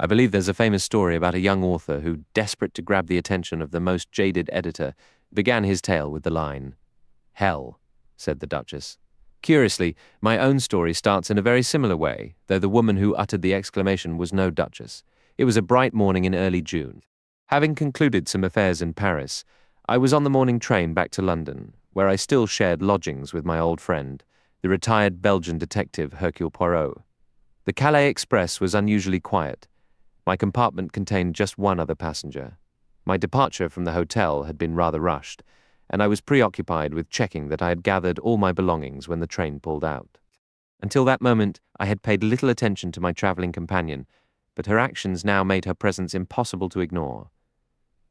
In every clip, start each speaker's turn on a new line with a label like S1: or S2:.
S1: I believe there's a famous story about a young author who, desperate to grab the attention of the most jaded editor, began his tale with the line, "Hell," said the Duchess. Curiously, my own story starts in a very similar way, though the woman who uttered the exclamation was no duchess. It was a bright morning in early June. Having concluded some affairs in Paris, I was on the morning train back to London, where I still shared lodgings with my old friend, the retired Belgian detective Hercule Poirot. The Calais Express was unusually quiet. My compartment contained just one other passenger. My departure from the hotel had been rather rushed, and I was preoccupied with checking that I had gathered all my belongings when the train pulled out. Until that moment, I had paid little attention to my travelling companion, but her actions now made her presence impossible to ignore.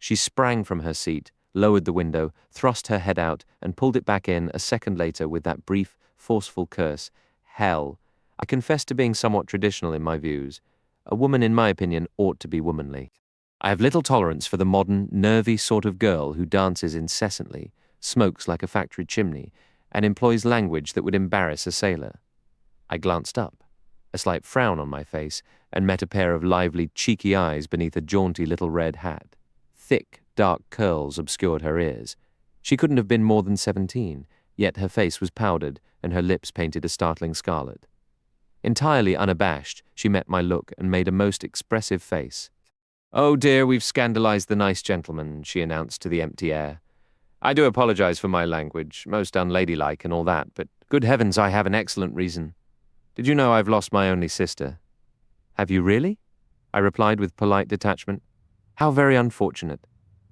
S1: She sprang from her seat, lowered the window, thrust her head out, and pulled it back in a second later with that brief, forceful curse, "Hell." I confess to being somewhat traditional in my views. A woman, in my opinion, ought to be womanly. I have little tolerance for the modern, nervy sort of girl who dances incessantly, smokes like a factory chimney, and employs language that would embarrass a sailor. I glanced up, a slight frown on my face, and met a pair of lively, cheeky eyes beneath a jaunty little red hat. Thick, dark curls obscured her ears. She couldn't have been more than 17, yet her face was powdered and her lips painted a startling scarlet. Entirely unabashed, she met my look and made a most expressive face. "Oh dear, we've scandalized the nice gentleman," she announced to the empty air. "I do apologize for my language, most unladylike and all that, but good heavens, I have an excellent reason. Did you know I've lost my only sister?" "Have you really?" I replied with polite detachment. "How very unfortunate."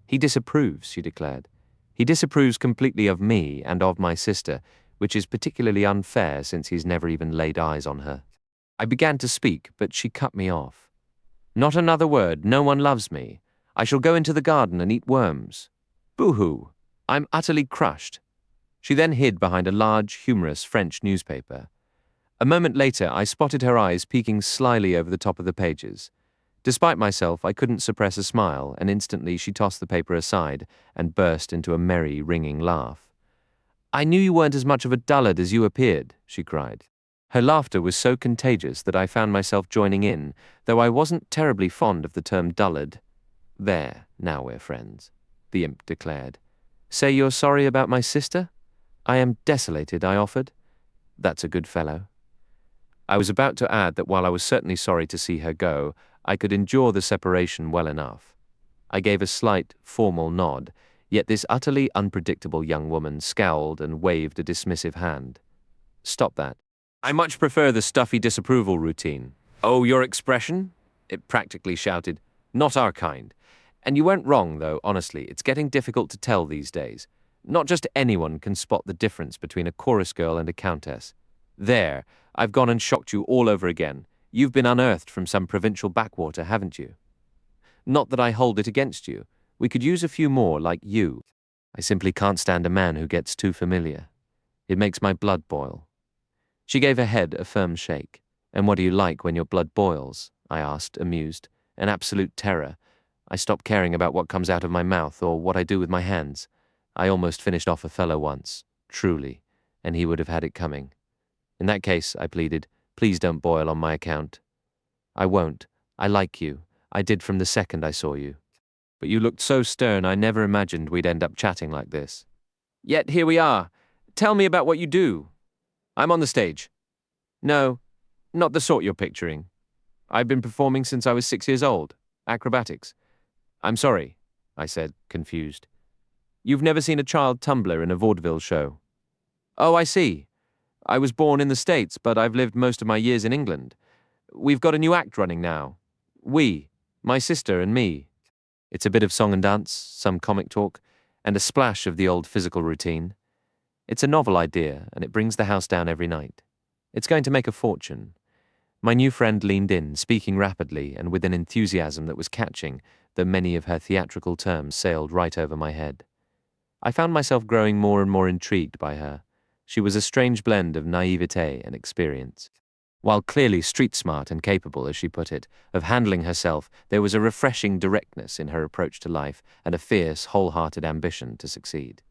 S1: "He disapproves," she declared. "He disapproves completely of me and of my sister, which is particularly unfair since he's never even laid eyes on her." I began to speak, but she cut me off. "Not another word. No one loves me. I shall go into the garden and eat worms. Boo-hoo. I'm utterly crushed." She then hid behind a large, humorous French newspaper. A moment later, I spotted her eyes peeking slyly over the top of the pages. Despite myself, I couldn't suppress a smile, and instantly she tossed the paper aside and burst into a merry, ringing laugh. "I knew you weren't as much of a dullard as you appeared," she cried. Her laughter was so contagious that I found myself joining in, though I wasn't terribly fond of the term dullard. "There, now we're friends," the imp declared. "Say you're sorry about my sister?" "I am desolated," I offered. "That's a good fellow." I was about to add that while I was certainly sorry to see her go, I could endure the separation well enough. I gave a slight, formal nod, yet this utterly unpredictable young woman scowled and waved a dismissive hand. "Stop that. I much prefer the stuffy disapproval routine." "Oh, your expression?" it practically shouted. "Not our kind. And you weren't wrong, though, honestly. It's getting difficult to tell these days. Not just anyone can spot the difference between a chorus girl and a countess. There, I've gone and shocked you all over again. You've been unearthed from some provincial backwater, haven't you? Not that I hold it against you. We could use a few more like you. I simply can't stand a man who gets too familiar. It makes my blood boil." She gave her head a firm shake. "And what do you like when your blood boils?" I asked, amused. An absolute terror. I stopped caring about what comes out of my mouth or what I do with my hands. I almost finished off a fellow once, truly, and he would have had it coming. "In that case," I pleaded, "please don't boil on my account." "I won't. I like you. I did from the second I saw you. But you looked so stern I never imagined we'd end up chatting like this. Yet here we are. Tell me about what you do." "I'm on the stage." "No, not the sort you're picturing. I've been performing since I was 6 years old. Acrobatics." "I'm sorry," I said, confused. "You've never seen a child tumbler in a vaudeville show?" "Oh, I see. I was born in the States, but I've lived most of my years in England. We've got a new act running now. My sister and me. It's a bit of song and dance, some comic talk, and a splash of the old physical routine. It's a novel idea, and it brings the house down every night. It's going to make a fortune." My new friend leaned in, speaking rapidly and with an enthusiasm that was catching, though many of her theatrical terms sailed right over my head. I found myself growing more and more intrigued by her. She was a strange blend of naivete and experience. While clearly street-smart and capable, as she put it, of handling herself, there was a refreshing directness in her approach to life and a fierce, wholehearted ambition to succeed.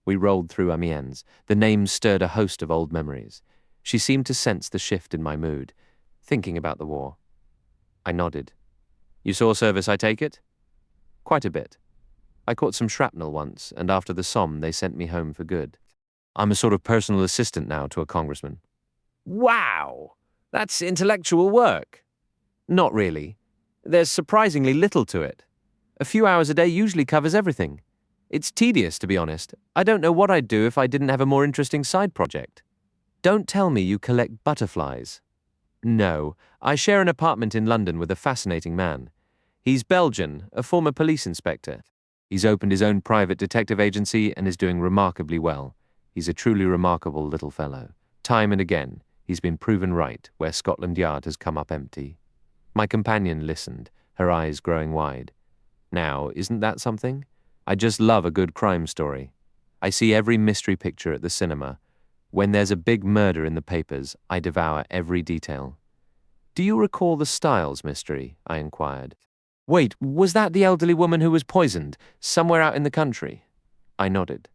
S1: We rolled through Amiens. The name stirred a host of old memories. She seemed to sense the shift in my mood, thinking about the war. I nodded. You saw service, I take it? Quite a bit. I caught some shrapnel once, and after the Somme they sent me home for good. I'm a sort of personal assistant now to a congressman. Wow! That's intellectual work. Not really. There's surprisingly little to it. A few hours a day usually covers everything. It's tedious, to be honest. I don't know what I'd do if I didn't have a more interesting side project. Don't tell me you collect butterflies. No, I share an apartment in London with a fascinating man. He's Belgian, a former police inspector. He's opened his own private detective agency and is doing remarkably well. He's a truly remarkable little fellow. Time and again, he's been proven right where Scotland Yard has come up empty. My companion listened, her eyes growing wide. Now, isn't that something? I just love a good crime story. I see every mystery picture at the cinema. When there's a big murder in the papers, I devour every detail. Do you recall the Styles mystery? I inquired. Wait, was that the elderly woman who was poisoned, somewhere out in the country? I nodded.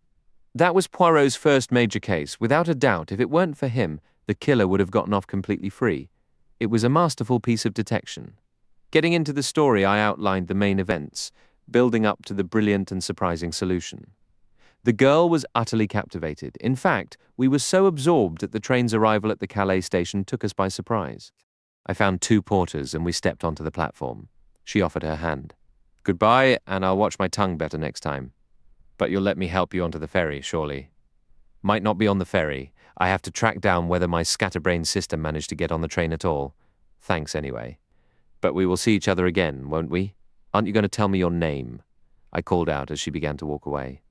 S1: That was Poirot's first major case. Without a doubt, if it weren't for him, the killer would have gotten off completely free. It was a masterful piece of detection. Getting into the story, I outlined the main events, building up to the brilliant and surprising solution. The girl was utterly captivated. In fact, we were so absorbed that the train's arrival at the Calais station took us by surprise. I found 2 porters and we stepped onto the platform. She offered her hand. Goodbye, and I'll watch my tongue better next time. But you'll let me help you onto the ferry, surely. Might not be on the ferry. I have to track down whether my scatterbrained sister managed to get on the train at all. Thanks anyway. But we will see each other again, won't we? Aren't you going to tell me your name? I called out as she began to walk away.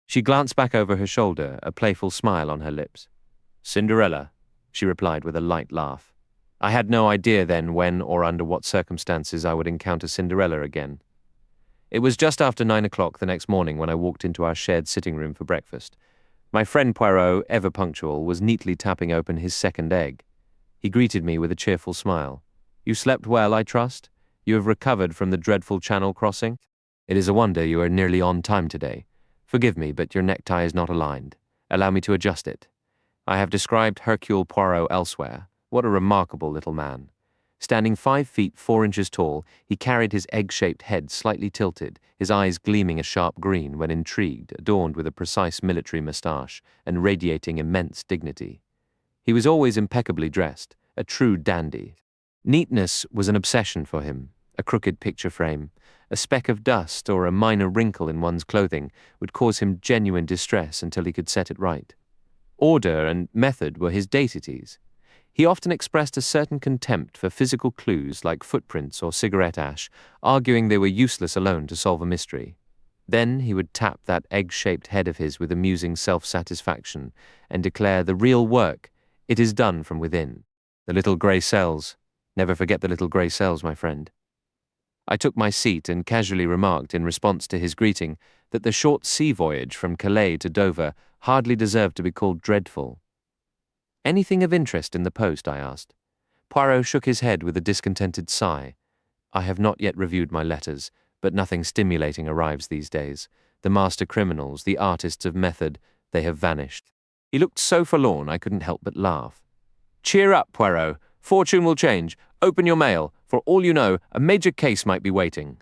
S1: She glanced back over her shoulder, a playful smile on her lips. Cinderella, she replied with a light laugh. I had no idea then when or under what circumstances I would encounter Cinderella again. It was just after 9 o'clock the next morning when I walked into our shared sitting room for breakfast. My friend Poirot, ever punctual, was neatly tapping open his second egg. He greeted me with a cheerful smile. You slept well, I trust? You have recovered from the dreadful Channel crossing? It is a wonder you are nearly on time today. Forgive me, but your necktie is not aligned. Allow me to adjust it. I have described Hercule Poirot elsewhere. What a remarkable little man. Standing 5 feet 4 inches tall, he carried his egg-shaped head slightly tilted, his eyes gleaming a sharp green when intrigued, adorned with a precise military moustache and radiating immense dignity. He was always impeccably dressed, a true dandy. Neatness was an obsession for him. A crooked picture frame, a speck of dust or a minor wrinkle in one's clothing would cause him genuine distress until he could set it right. Order and method were his deities. He often expressed a certain contempt for physical clues like footprints or cigarette ash, arguing they were useless alone to solve a mystery. Then he would tap that egg-shaped head of his with amusing self-satisfaction and declare the real work, it is done from within. The little grey cells. Never forget the little grey cells, my friend. I took my seat and casually remarked in response to his greeting that the short sea voyage from Calais to Dover hardly deserved to be called dreadful. Anything of interest in the post, I asked. Poirot shook his head with a discontented sigh. I have not yet reviewed my letters, but nothing stimulating arrives these days. The master criminals, the artists of method, they have vanished. He looked so forlorn I couldn't help but laugh. Cheer up, Poirot. Fortune will change. Open your mail. For all you know, a major case might be waiting.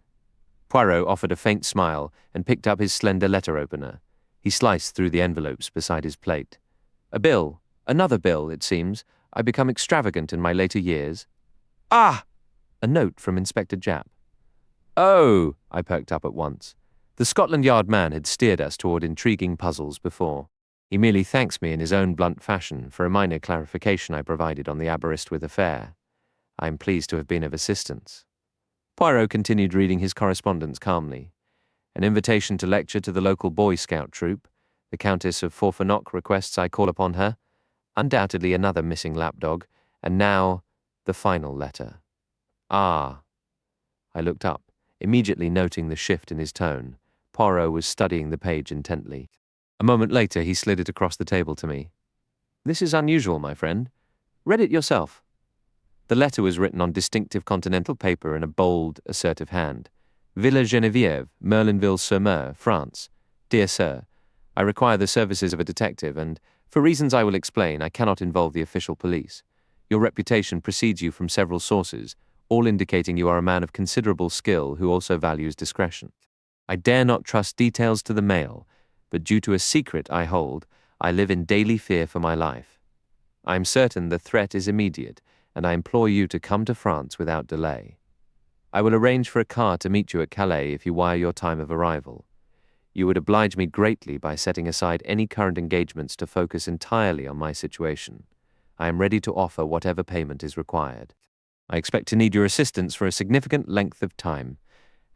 S1: Poirot offered a faint smile and picked up his slender letter opener. He sliced through the envelopes beside his plate. A bill. Another bill, it seems. I become extravagant in my later years. Ah! A note from Inspector Japp. Oh! I perked up at once. The Scotland Yard man had steered us toward intriguing puzzles before. He merely thanks me in his own blunt fashion for a minor clarification I provided on the Aberystwyth affair. I am pleased to have been of assistance. Poirot continued reading his correspondence calmly. An invitation to lecture to the local Boy Scout troop. The Countess of Forfenock requests I call upon her. Undoubtedly another missing lapdog. And now, the final letter. Ah. I looked up, immediately noting the shift in his tone. Poirot was studying the page intently. A moment later, he slid it across the table to me. This is unusual, my friend. Read it yourself. The letter was written on distinctive continental paper in a bold, assertive hand. Villa Geneviève, Merlinville-sur-Mer, France. Dear Sir, I require the services of a detective and, for reasons I will explain, I cannot involve the official police. Your reputation precedes you from several sources. all indicating you are a man of considerable skill who also values discretion. I dare not trust details to the mail, but due to a secret I hold, I live in daily fear for my life. I am certain the threat is immediate, and I implore you to come to France without delay. I will arrange for a car to meet you at Calais if you wire your time of arrival. You would oblige me greatly by setting aside any current engagements to focus entirely on my situation. I am ready to offer whatever payment is required. I expect to need your assistance for a significant length of time,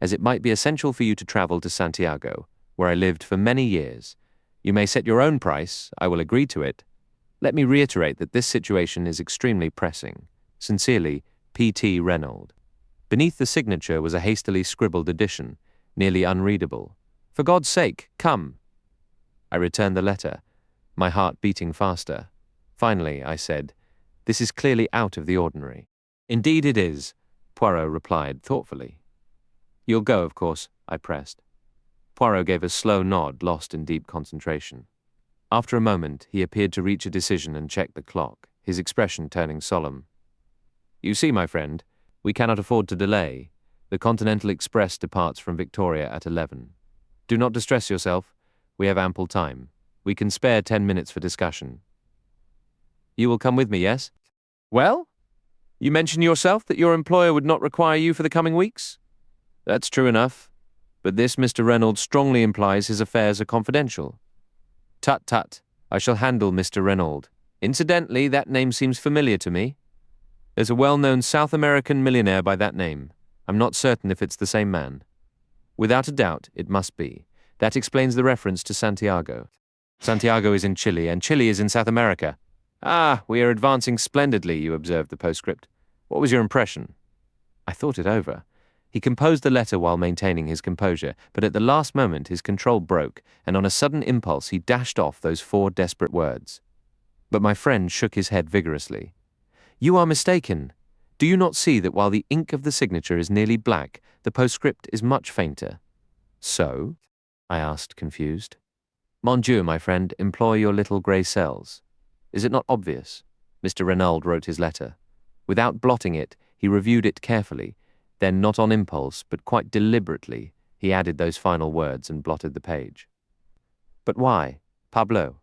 S1: as it might be essential for you to travel to Santiago, where I lived for many years. You may set your own price, I will agree to it. Let me reiterate that this situation is extremely pressing. Sincerely, P.T. Reynolds. Beneath the signature was a hastily scribbled addition, nearly unreadable. For God's sake, come. I returned the letter, my heart beating faster. Finally, I said, this is clearly out of the ordinary. Indeed it is, Poirot replied thoughtfully. You'll go, of course, I pressed. Poirot gave a slow nod, lost in deep concentration. After a moment, he appeared to reach a decision and checked the clock, his expression turning solemn. You see, my friend, we cannot afford to delay. The Continental Express departs from Victoria at 11. Do not distress yourself. We have ample time. We can spare 10 minutes for discussion. You will come with me, yes? Well? You mentioned yourself that your employer would not require you for the coming weeks? That's true enough. But this Mr. Reynolds strongly implies his affairs are confidential. Tut tut, I shall handle Mr. Reynolds. Incidentally, that name seems familiar to me. There's a well-known South American millionaire by that name. I'm not certain if it's the same man. Without a doubt, it must be. That explains the reference to Santiago. Santiago is in Chile, and Chile is in South America. Ah, we are advancing splendidly, you observed the postscript. What was your impression? I thought it over. He composed the letter while maintaining his composure, but at the last moment his control broke, and on a sudden impulse he dashed off those 4 desperate words. But my friend shook his head vigorously. You are mistaken. Do you not see that while the ink of the signature is nearly black, the postscript is much fainter? So? I asked, confused. Mon Dieu, my friend, employ your little grey cells. Is it not obvious? Mr. Reynolds wrote his letter. Without blotting it, he reviewed it carefully. Then, not on impulse, but quite deliberately, he added those final words and blotted the page. But why, Pablo?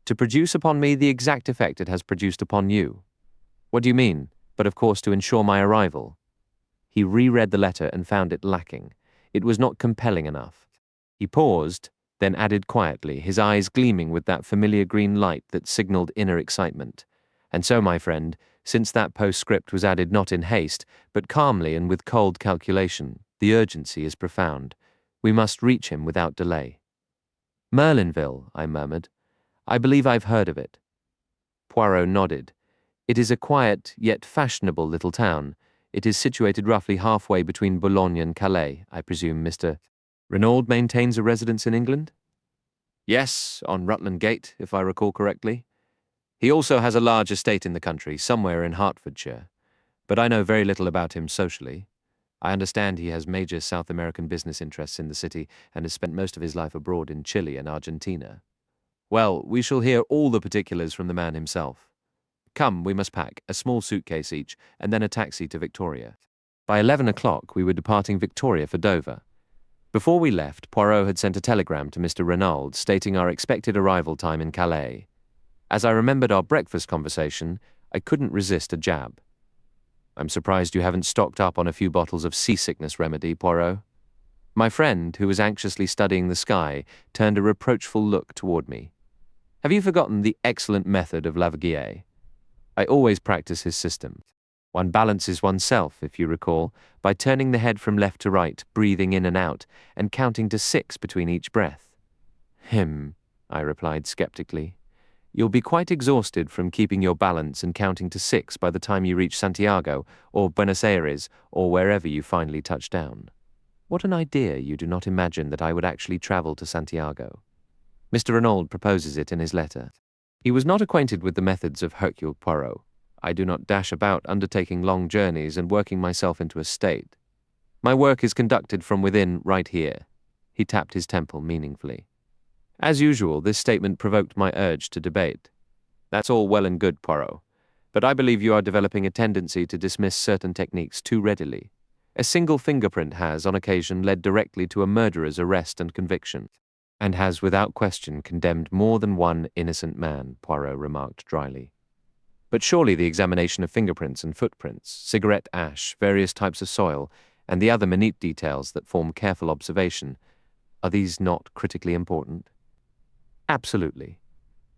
S1: To produce upon me the exact effect it has produced upon you. What do you mean? But of course to ensure my arrival. He reread the letter and found it lacking. It was not compelling enough. He paused, then added quietly, his eyes gleaming with that familiar green light that signaled inner excitement. And so, my friend, since that postscript was added not in haste, but calmly and with cold calculation, the urgency is profound. We must reach him without delay. Merlinville, I murmured. I believe I've heard of it. Poirot nodded. It is a quiet, yet fashionable little town. It is situated roughly halfway between Boulogne and Calais. I presume Mr. Reynolds maintains a residence in England? Yes, on Rutland Gate, if I recall correctly. He also has a large estate in the country, somewhere in Hertfordshire. But I know very little about him socially. I understand he has major South American business interests in the city and has spent most of his life abroad in Chile and Argentina. Well, we shall hear all the particulars from the man himself. Come, we must pack, a small suitcase each, and then a taxi to Victoria. By 11 o'clock we were departing Victoria for Dover. Before we left, Poirot had sent a telegram to Mr. Reynolds stating our expected arrival time in Calais. As I remembered our breakfast conversation, I couldn't resist a jab. I'm surprised you haven't stocked up on a few bottles of seasickness remedy, Poirot. My friend, who was anxiously studying the sky, turned a reproachful look toward me. Have you forgotten the excellent method of Lavoisier? I always practice his system. One balances oneself, if you recall, by turning the head from left to right, breathing in and out, and counting to 6 between each breath. I replied skeptically. You'll be quite exhausted from keeping your balance and counting to 6 by the time you reach Santiago, or Buenos Aires, or wherever you finally touch down. What an idea you do not imagine that I would actually travel to Santiago. Mr. Reynolds proposes it in his letter. He was not acquainted with the methods of Hercule Poirot. I do not dash about undertaking long journeys and working myself into a state. My work is conducted from within right here. He tapped his temple meaningfully. As usual, this statement provoked my urge to debate. That's all well and good, Poirot, but I believe you are developing a tendency to dismiss certain techniques too readily. A single fingerprint has, on occasion, led directly to a murderer's arrest and conviction, and has without question condemned more than one innocent man, Poirot remarked dryly. But surely the examination of fingerprints and footprints, cigarette ash, various types of soil, and the other minute details that form careful observation, are these not critically important? Absolutely.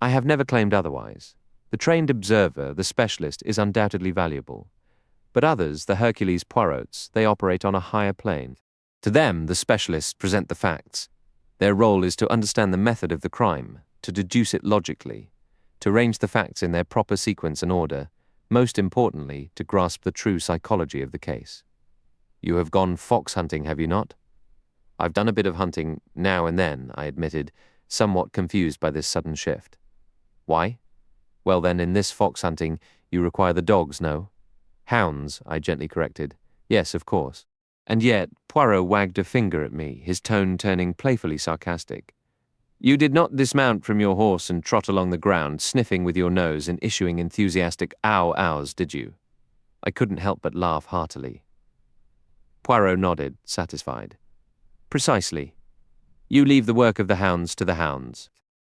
S1: I have never claimed otherwise. The trained observer, the specialist, is undoubtedly valuable. But others, the Hercule Poirots, they operate on a higher plane. To them, the specialists present the facts. Their role is to understand the method of the crime, to deduce it logically, to arrange the facts in their proper sequence and order, most importantly, to grasp the true psychology of the case. You have gone fox hunting, have you not? I've done a bit of hunting now and then, I admitted, somewhat confused by this sudden shift. Why? Well then, in this fox hunting, you require the dogs, no? Hounds, I gently corrected. Yes, of course. And yet, Poirot wagged a finger at me, his tone turning playfully sarcastic. You did not dismount from your horse and trot along the ground, sniffing with your nose and issuing enthusiastic ow-ows, did you? I couldn't help but laugh heartily. Poirot nodded, satisfied. Precisely. You leave the work of the hounds to the hounds.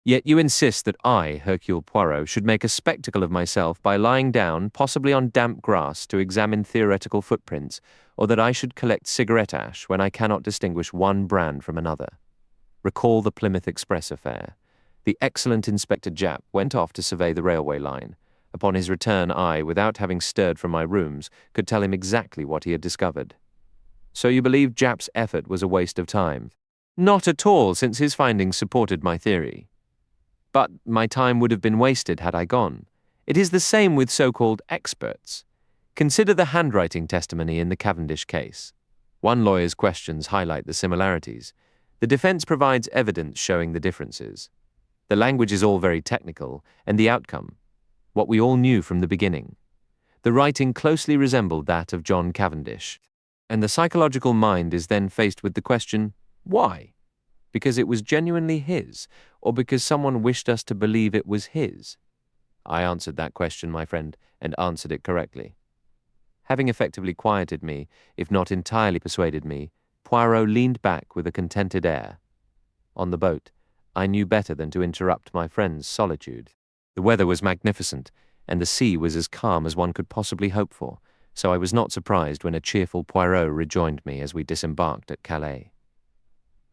S1: Yet you insist that I, Hercule Poirot, should make a spectacle of myself by lying down, possibly on damp grass, to examine theoretical footprints, or that I should collect cigarette ash when I cannot distinguish one brand from another. Recall the Plymouth Express affair. The excellent Inspector Japp went off to survey the railway line. Upon his return, I, without having stirred from my rooms, could tell him exactly what he had discovered. So you believe Japp's effort was a waste of time? Not at all, since his findings supported my theory. But my time would have been wasted had I gone. It is the same with so-called experts. Consider the handwriting testimony in the Cavendish case. One lawyer's questions highlight the similarities. The defense provides evidence showing the differences. The language is all very technical, and the outcome, what we all knew from the beginning. The writing closely resembled that of John Cavendish. And the psychological mind is then faced with the question, why? Because it was genuinely his, or because someone wished us to believe it was his? I answered that question, my friend, and answered it correctly. Having effectively quieted me, if not entirely persuaded me, Poirot leaned back with a contented air. On the boat, I knew better than to interrupt my friend's solitude. The weather was magnificent, and the sea was as calm as one could possibly hope for, so I was not surprised when a cheerful Poirot rejoined me as we disembarked at Calais.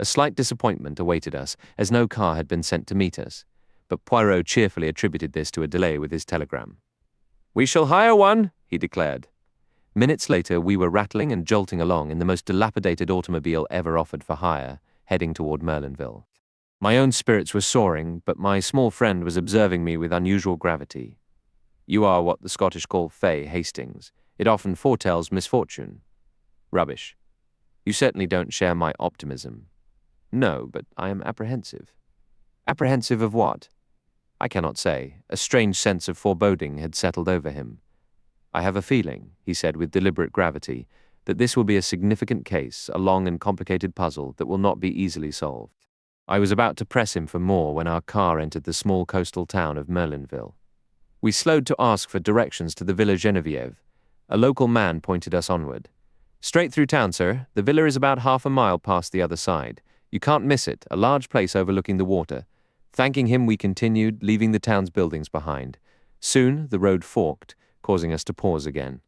S1: A slight disappointment awaited us, as no car had been sent to meet us, but Poirot cheerfully attributed this to a delay with his telegram. "We shall hire one," he declared. Minutes later, we were rattling and jolting along in the most dilapidated automobile ever offered for hire, heading toward Merlinville. My own spirits were soaring, but my small friend was observing me with unusual gravity. "You are what the Scottish call fey, Hastings. It often foretells misfortune." "Rubbish. You certainly don't share my optimism." "No, but I am apprehensive." "Apprehensive of what?" "I cannot say." A strange sense of foreboding had settled over him. "I have a feeling," he said with deliberate gravity, "that this will be a significant case, a long and complicated puzzle that will not be easily solved." I was about to press him for more when our car entered the small coastal town of Merlinville. We slowed to ask for directions to the Villa Geneviève. A local man pointed us onward. "Straight through town, sir. The villa is about half a mile past the other side. You can't miss it, a large place overlooking the water." Thanking him, we continued, leaving the town's buildings behind. Soon the road forked, causing us to pause again.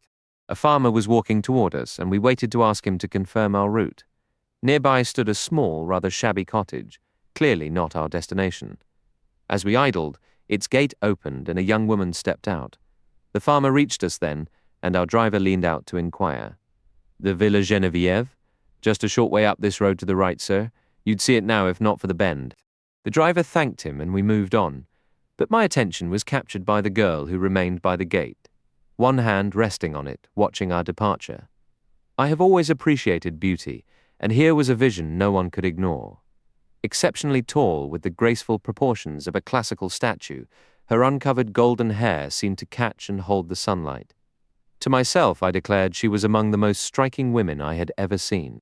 S1: A farmer was walking toward us, and we waited to ask him to confirm our route. Nearby stood a small, rather shabby cottage, clearly not our destination. As we idled, its gate opened and a young woman stepped out. The farmer reached us then, and our driver leaned out to inquire. "The Villa Geneviève? Just a short way up this road to the right, sir. You'd see it now if not for the bend." The driver thanked him and we moved on, but my attention was captured by the girl who remained by the gate, one hand resting on it, watching our departure. I have always appreciated beauty, and here was a vision no one could ignore. Exceptionally tall, with the graceful proportions of a classical statue, her uncovered golden hair seemed to catch and hold the sunlight. To myself, I declared she was among the most striking women I had ever seen.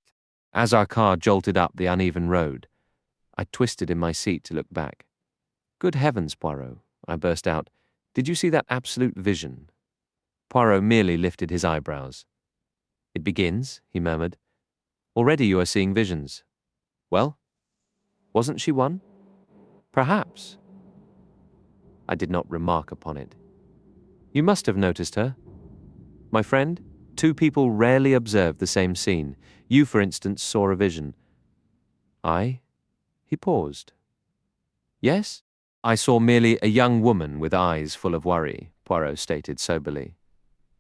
S1: As our car jolted up the uneven road, I twisted in my seat to look back. "Good heavens, Poirot," I burst out, "did you see that absolute vision? Poirot merely lifted his eyebrows. "It begins," he murmured. "Already you are seeing visions. Well, wasn't she one? Perhaps." I did not remark upon it. "You must have noticed her. My friend, two people rarely observe the same scene. You, for instance, saw a vision." "I?" He paused. "Yes? I saw merely a young woman with eyes full of worry," Poirot stated soberly.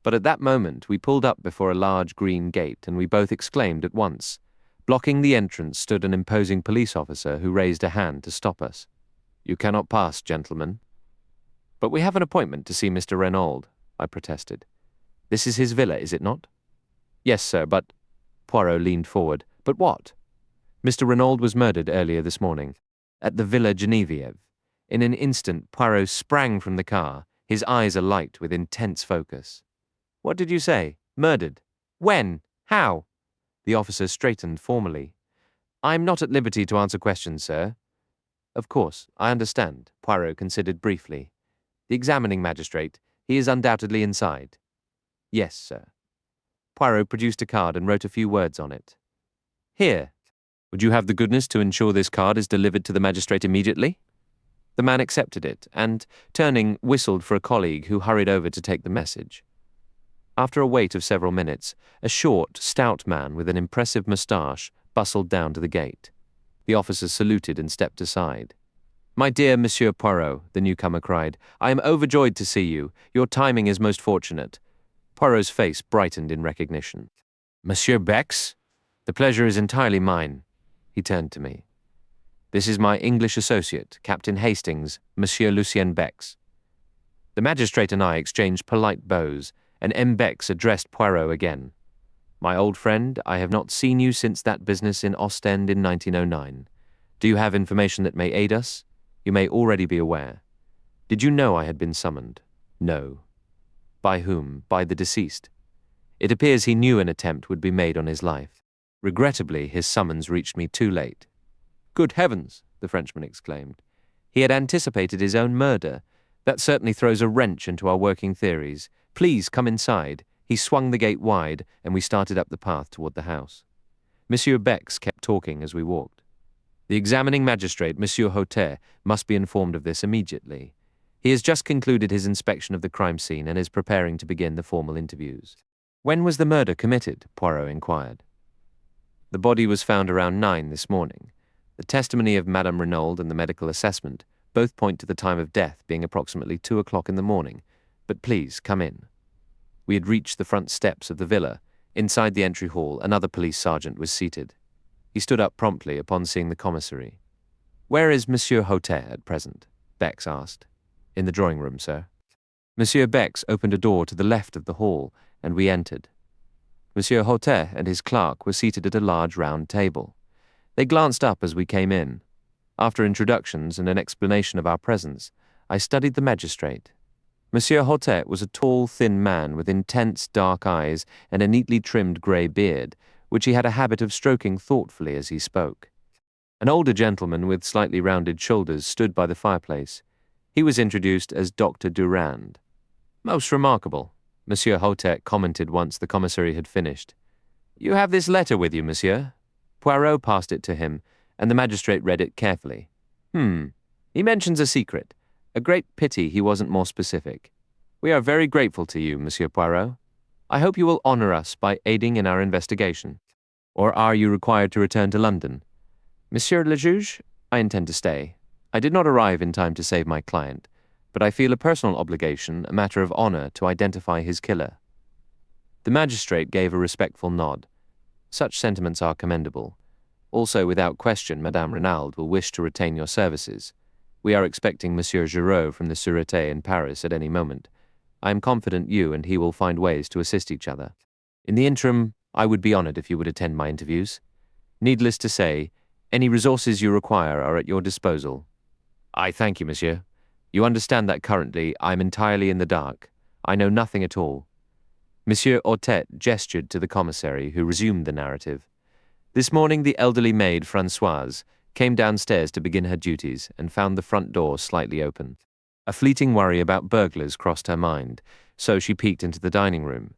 S1: But at that moment we pulled up before a large green gate, and we both exclaimed at once. Blocking the entrance stood an imposing police officer who raised a hand to stop us. "You cannot pass, gentlemen." "But we have an appointment to see Mr. Renaud," I protested. "This is his villa, is it not?" "Yes, sir, but—" Poirot leaned forward. "But what?" "Mr. Renaud was murdered earlier this morning, at the Villa Geneviève." In an instant, Poirot sprang from the car, his eyes alight with intense focus. "What did you say? Murdered? When? How?" The officer straightened formally. "I'm not at liberty to answer questions, sir." "Of course, I understand," Poirot considered briefly. "The examining magistrate, he is undoubtedly inside." "Yes, sir." Poirot produced a card and wrote a few words on it. "Here. Would you have the goodness to ensure this card is delivered to the magistrate immediately?" The man accepted it and, turning, whistled for a colleague who hurried over to take the message. After a wait of several minutes, a short, stout man with an impressive moustache bustled down to the gate. The officer saluted and stepped aside. "My dear Monsieur Poirot," the newcomer cried, "I am overjoyed to see you. Your timing is most fortunate." Poirot's face brightened in recognition. "Monsieur Bex? The pleasure is entirely mine." He turned to me. "This is my English associate, Captain Hastings, Monsieur Lucien Bex." The magistrate and I exchanged polite bows, and M. Bex addressed Poirot again. "My old friend, I have not seen you since that business in Ostend in 1909. Do you have information that may aid us? You may already be aware. Did you know I had been summoned?" "No." "By whom? By the deceased?" "It appears he knew an attempt would be made on his life. Regrettably, his summons reached me too late." "Good heavens!" the Frenchman exclaimed. "He had anticipated his own murder. That certainly throws a wrench into our working theories. Please come inside." He swung the gate wide, and we started up the path toward the house. Monsieur Bex kept talking as we walked. "The examining magistrate, Monsieur Hautet, must be informed of this immediately. He has just concluded his inspection of the crime scene and is preparing to begin the formal interviews." "When was the murder committed?" Poirot inquired. "The body was found around 9 this morning. The testimony of Madame Renaud and the medical assessment both point to the time of death being approximately 2 o'clock in the morning. But please, come in." We had reached the front steps of the villa. Inside the entry hall, another police sergeant was seated. He stood up promptly upon seeing the commissary. "Where is Monsieur Hautet at present?" Bex asked. "In the drawing-room, sir." Monsieur Bex opened a door to the left of the hall, and we entered. Monsieur Hautet and his clerk were seated at a large round table. They glanced up as we came in. After introductions and an explanation of our presence, I studied the magistrate. Monsieur Hautet was a tall, thin man with intense, dark eyes and a neatly trimmed grey beard, which he had a habit of stroking thoughtfully as he spoke. An older gentleman with slightly rounded shoulders stood by the fireplace. He was introduced as Dr. Durand. "Most remarkable," Monsieur Hautet commented once the commissary had finished. "You have this letter with you, monsieur?" Poirot passed it to him, and the magistrate read it carefully. He mentions a secret. A great pity he wasn't more specific. We are very grateful to you, Monsieur Poirot. I hope you will honor us by aiding in our investigation. Or are you required to return to London?" "Monsieur le Juge, I intend to stay. I did not arrive in time to save my client, but I feel a personal obligation, a matter of honor, to identify his killer." The magistrate gave a respectful nod. "Such sentiments are commendable. Also, without question, Madame Renaud will wish to retain your services. We are expecting Monsieur Giraud from the Sûreté in Paris at any moment. I am confident you and he will find ways to assist each other. In the interim, I would be honored if you would attend my interviews. Needless to say, any resources you require are at your disposal." "I thank you, monsieur. You understand that currently I am entirely in the dark. I know nothing at all." Monsieur Hautet gestured to the commissary, who resumed the narrative. "This morning the elderly maid, Françoise, came downstairs to begin her duties and found the front door slightly open. A fleeting worry about burglars crossed her mind, so she peeked into the dining room.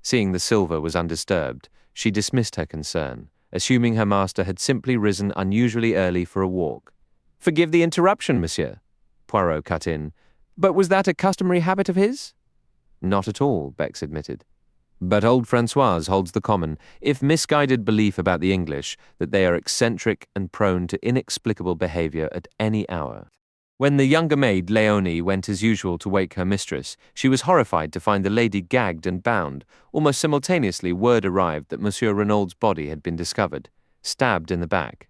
S1: Seeing the silver was undisturbed, she dismissed her concern, assuming her master had simply risen unusually early for a walk. "Forgive the interruption, monsieur," Poirot cut in, "but was that a customary habit of his?" "Not at all," Bex admitted. "But old Francoise holds the common, if misguided belief about the English, that they are eccentric and prone to inexplicable behavior at any hour. When the younger maid, Léonie, went as usual to wake her mistress, she was horrified to find the lady gagged and bound. Almost simultaneously, word arrived that Monsieur Renaud's body had been discovered, stabbed in the back."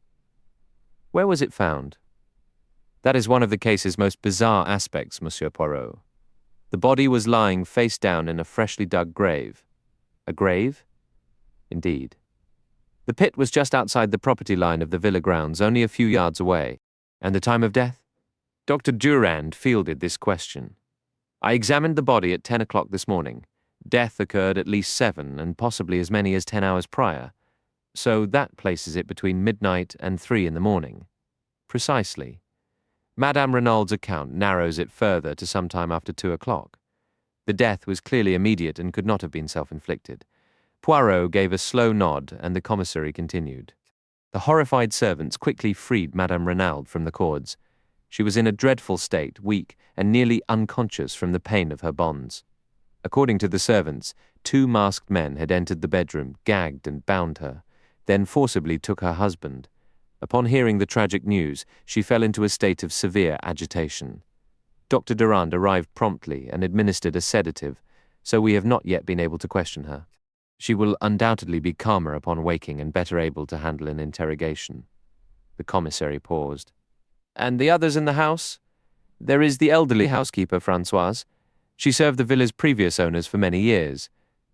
S1: "Where was it found?" "That is one of the case's most bizarre aspects, Monsieur Poirot. The body was lying face down in a freshly dug grave." "A grave?" "Indeed. The pit was just outside the property line of the villa grounds, only a few yards away." "And the time of death?" Dr. Durand fielded this question. "I examined the body at 10 o'clock this morning. Death occurred at least 7 and possibly as many as 10 hours prior. So that places it between midnight and 3 in the morning." "Precisely. Madame Renaud's account narrows it further to some time after 2 o'clock. The death was clearly immediate and could not have been self-inflicted." Poirot gave a slow nod, and the commissary continued. The horrified servants quickly freed Madame Renaud from the cords. She was in a dreadful state, weak, and nearly unconscious from the pain of her bonds. According to the servants, 2 masked men had entered the bedroom, gagged and bound her, then forcibly took her husband. Upon hearing the tragic news, she fell into a state of severe agitation. Dr. Durand arrived promptly and administered a sedative, so we have not yet been able to question her. She will undoubtedly be calmer upon waking and better able to handle an interrogation." The commissary paused. "And the others in the house?" "There is the elderly housekeeper, Francoise. She served the villa's previous owners for many years.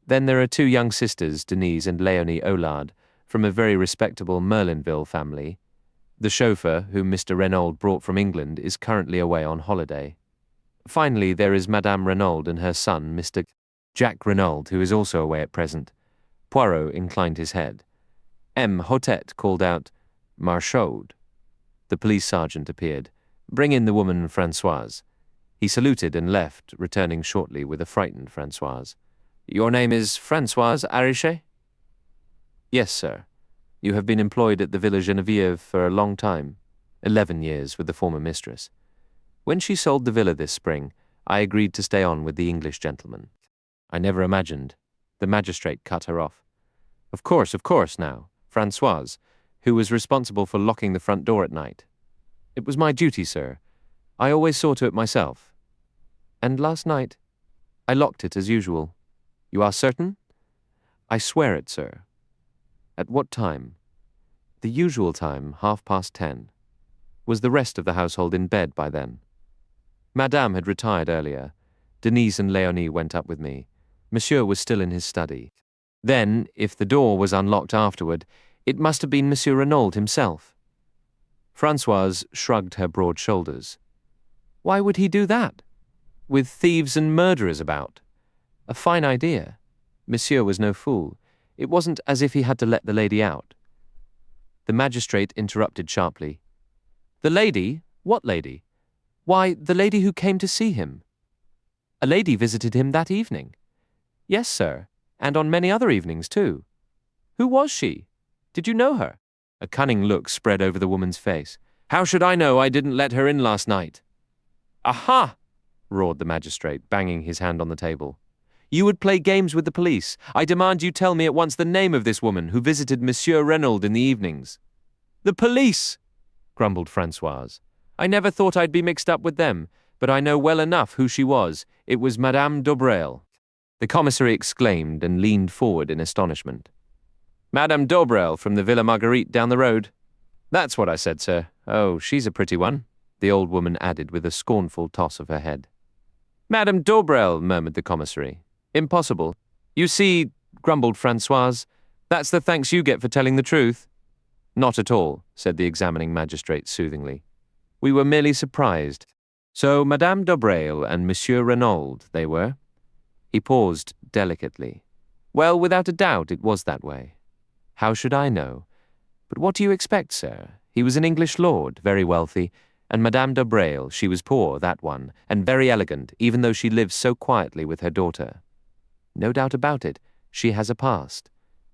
S1: Then there are 2 young sisters, Denise and Léonie Aulard, from a very respectable Merlinville family. The chauffeur, whom Mr. Renaud brought from England, is currently away on holiday. Finally, there is Madame Renaud and her son, Mr. Jack Renaud, who is also away at present." Poirot inclined his head. M. Hotet called out, "Marchaud." The police sergeant appeared. "Bring in the woman, Francoise." He saluted and left, returning shortly with a frightened Francoise. "Your name is Francoise Arichet?" "Yes, sir. You have been employed at the Villa Geneviève for a long time." 11 years with the former mistress. "When she sold the villa this spring, I agreed to stay on with the English gentleman." "I never imagined." The magistrate cut her off. Of course now. Francoise, who was responsible for locking the front door at night." "It was my duty, sir. I always saw to it myself." "And last night?" "I locked it as usual." "You are certain?" "I swear it, sir." "At what time?" "The usual time, 10:30. Was the rest of the household in bed by then?" "Madame had retired earlier. Denise and Léonie went up with me. Monsieur was still in his study. Then, if the door was unlocked afterward, it must have been Monsieur Renaud himself." Francoise shrugged her broad shoulders. "Why would he do that? With thieves and murderers about? A fine idea. Monsieur was no fool. It wasn't as if he had to let the lady out." The magistrate interrupted sharply. "The lady? What lady?" "Why, the lady who came to see him." "A lady visited him that evening?" "Yes, sir, and on many other evenings, too." "Who was she? Did you know her?" A cunning look spread over the woman's face. "How should I know? I didn't let her in last night." "Aha!" roared the magistrate, banging his hand on the table. "You would play games with the police. I demand you tell me at once the name of this woman who visited Monsieur Renaud in the evenings." "The police!" grumbled Francoise. "I never thought I'd be mixed up with them, but I know well enough who she was. It was Madame d'Aubrail." The commissary exclaimed and leaned forward in astonishment. "Madame d'Aubrail from the Villa Marguerite down the road?" "That's what I said, sir. Oh, she's a pretty one," the old woman added with a scornful toss of her head. "Madame d'Aubrail," murmured the commissary. "Impossible." "You see," grumbled Francoise, "that's the thanks you get for telling the truth." "Not at all," said the examining magistrate soothingly. "We were merely surprised. So Madame d'Aubrail and Monsieur Renaud, they were?" He paused delicately. "Well, without a doubt it was that way." "How should I know? But what do you expect, sir? He was an English lord, very wealthy, And Madame de Breuil, she was poor, that one, and very elegant, even though she lives so quietly with her daughter. No doubt about it, she has a past.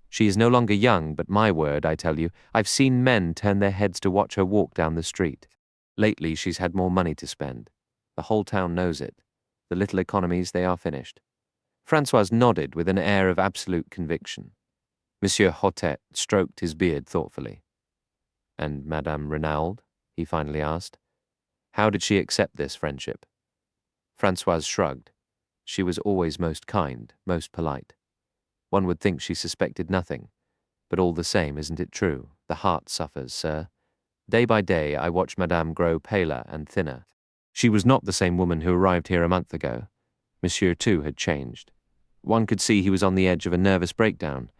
S1: She is no longer young, but my word, I tell you, I've seen men turn their heads to watch her walk down the street. Lately she's had more money to spend. The whole town knows it. The little economies, they are finished. François nodded with an air of absolute conviction. Monsieur Hautet stroked his beard thoughtfully. And Madame Renaud? He finally asked. How did she accept this friendship? François shrugged. She was always most kind, most polite. One would think she suspected nothing. But all the same, isn't it true? The heart suffers, sir. Day by day I watched Madame grow paler and thinner. She was not the same woman who arrived here a month ago. Monsieur, too, had changed. One could see he was on the edge of a nervous breakdown,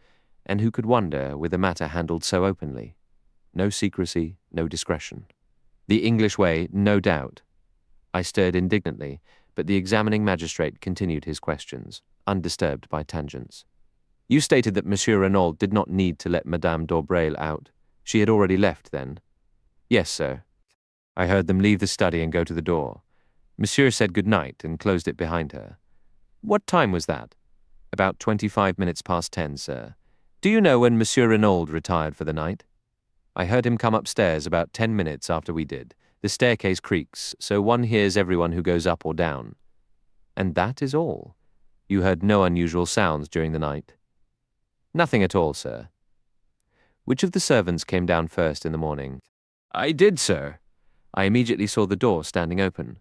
S1: and who could wonder with a matter handled so openly? No secrecy, no discretion. The English way, no doubt. I stirred indignantly, but the examining magistrate continued his questions, undisturbed by tangents. You stated that Monsieur Renaud did not need to let Madame d'Aubreuil out. She had already left, then? Yes, sir. I heard them leave the study and go to the door. Monsieur said good night and closed it behind her. What time was that? About 25 minutes past 10, sir. Do you know when Monsieur Renaud retired for the night? I heard him come upstairs about 10 minutes after we did. The staircase creaks, so one hears everyone who goes up or down. And that is all. You heard no unusual sounds during the night? Nothing at all, sir. Which of the servants came down first in the morning? I did, sir. I immediately saw the door standing open.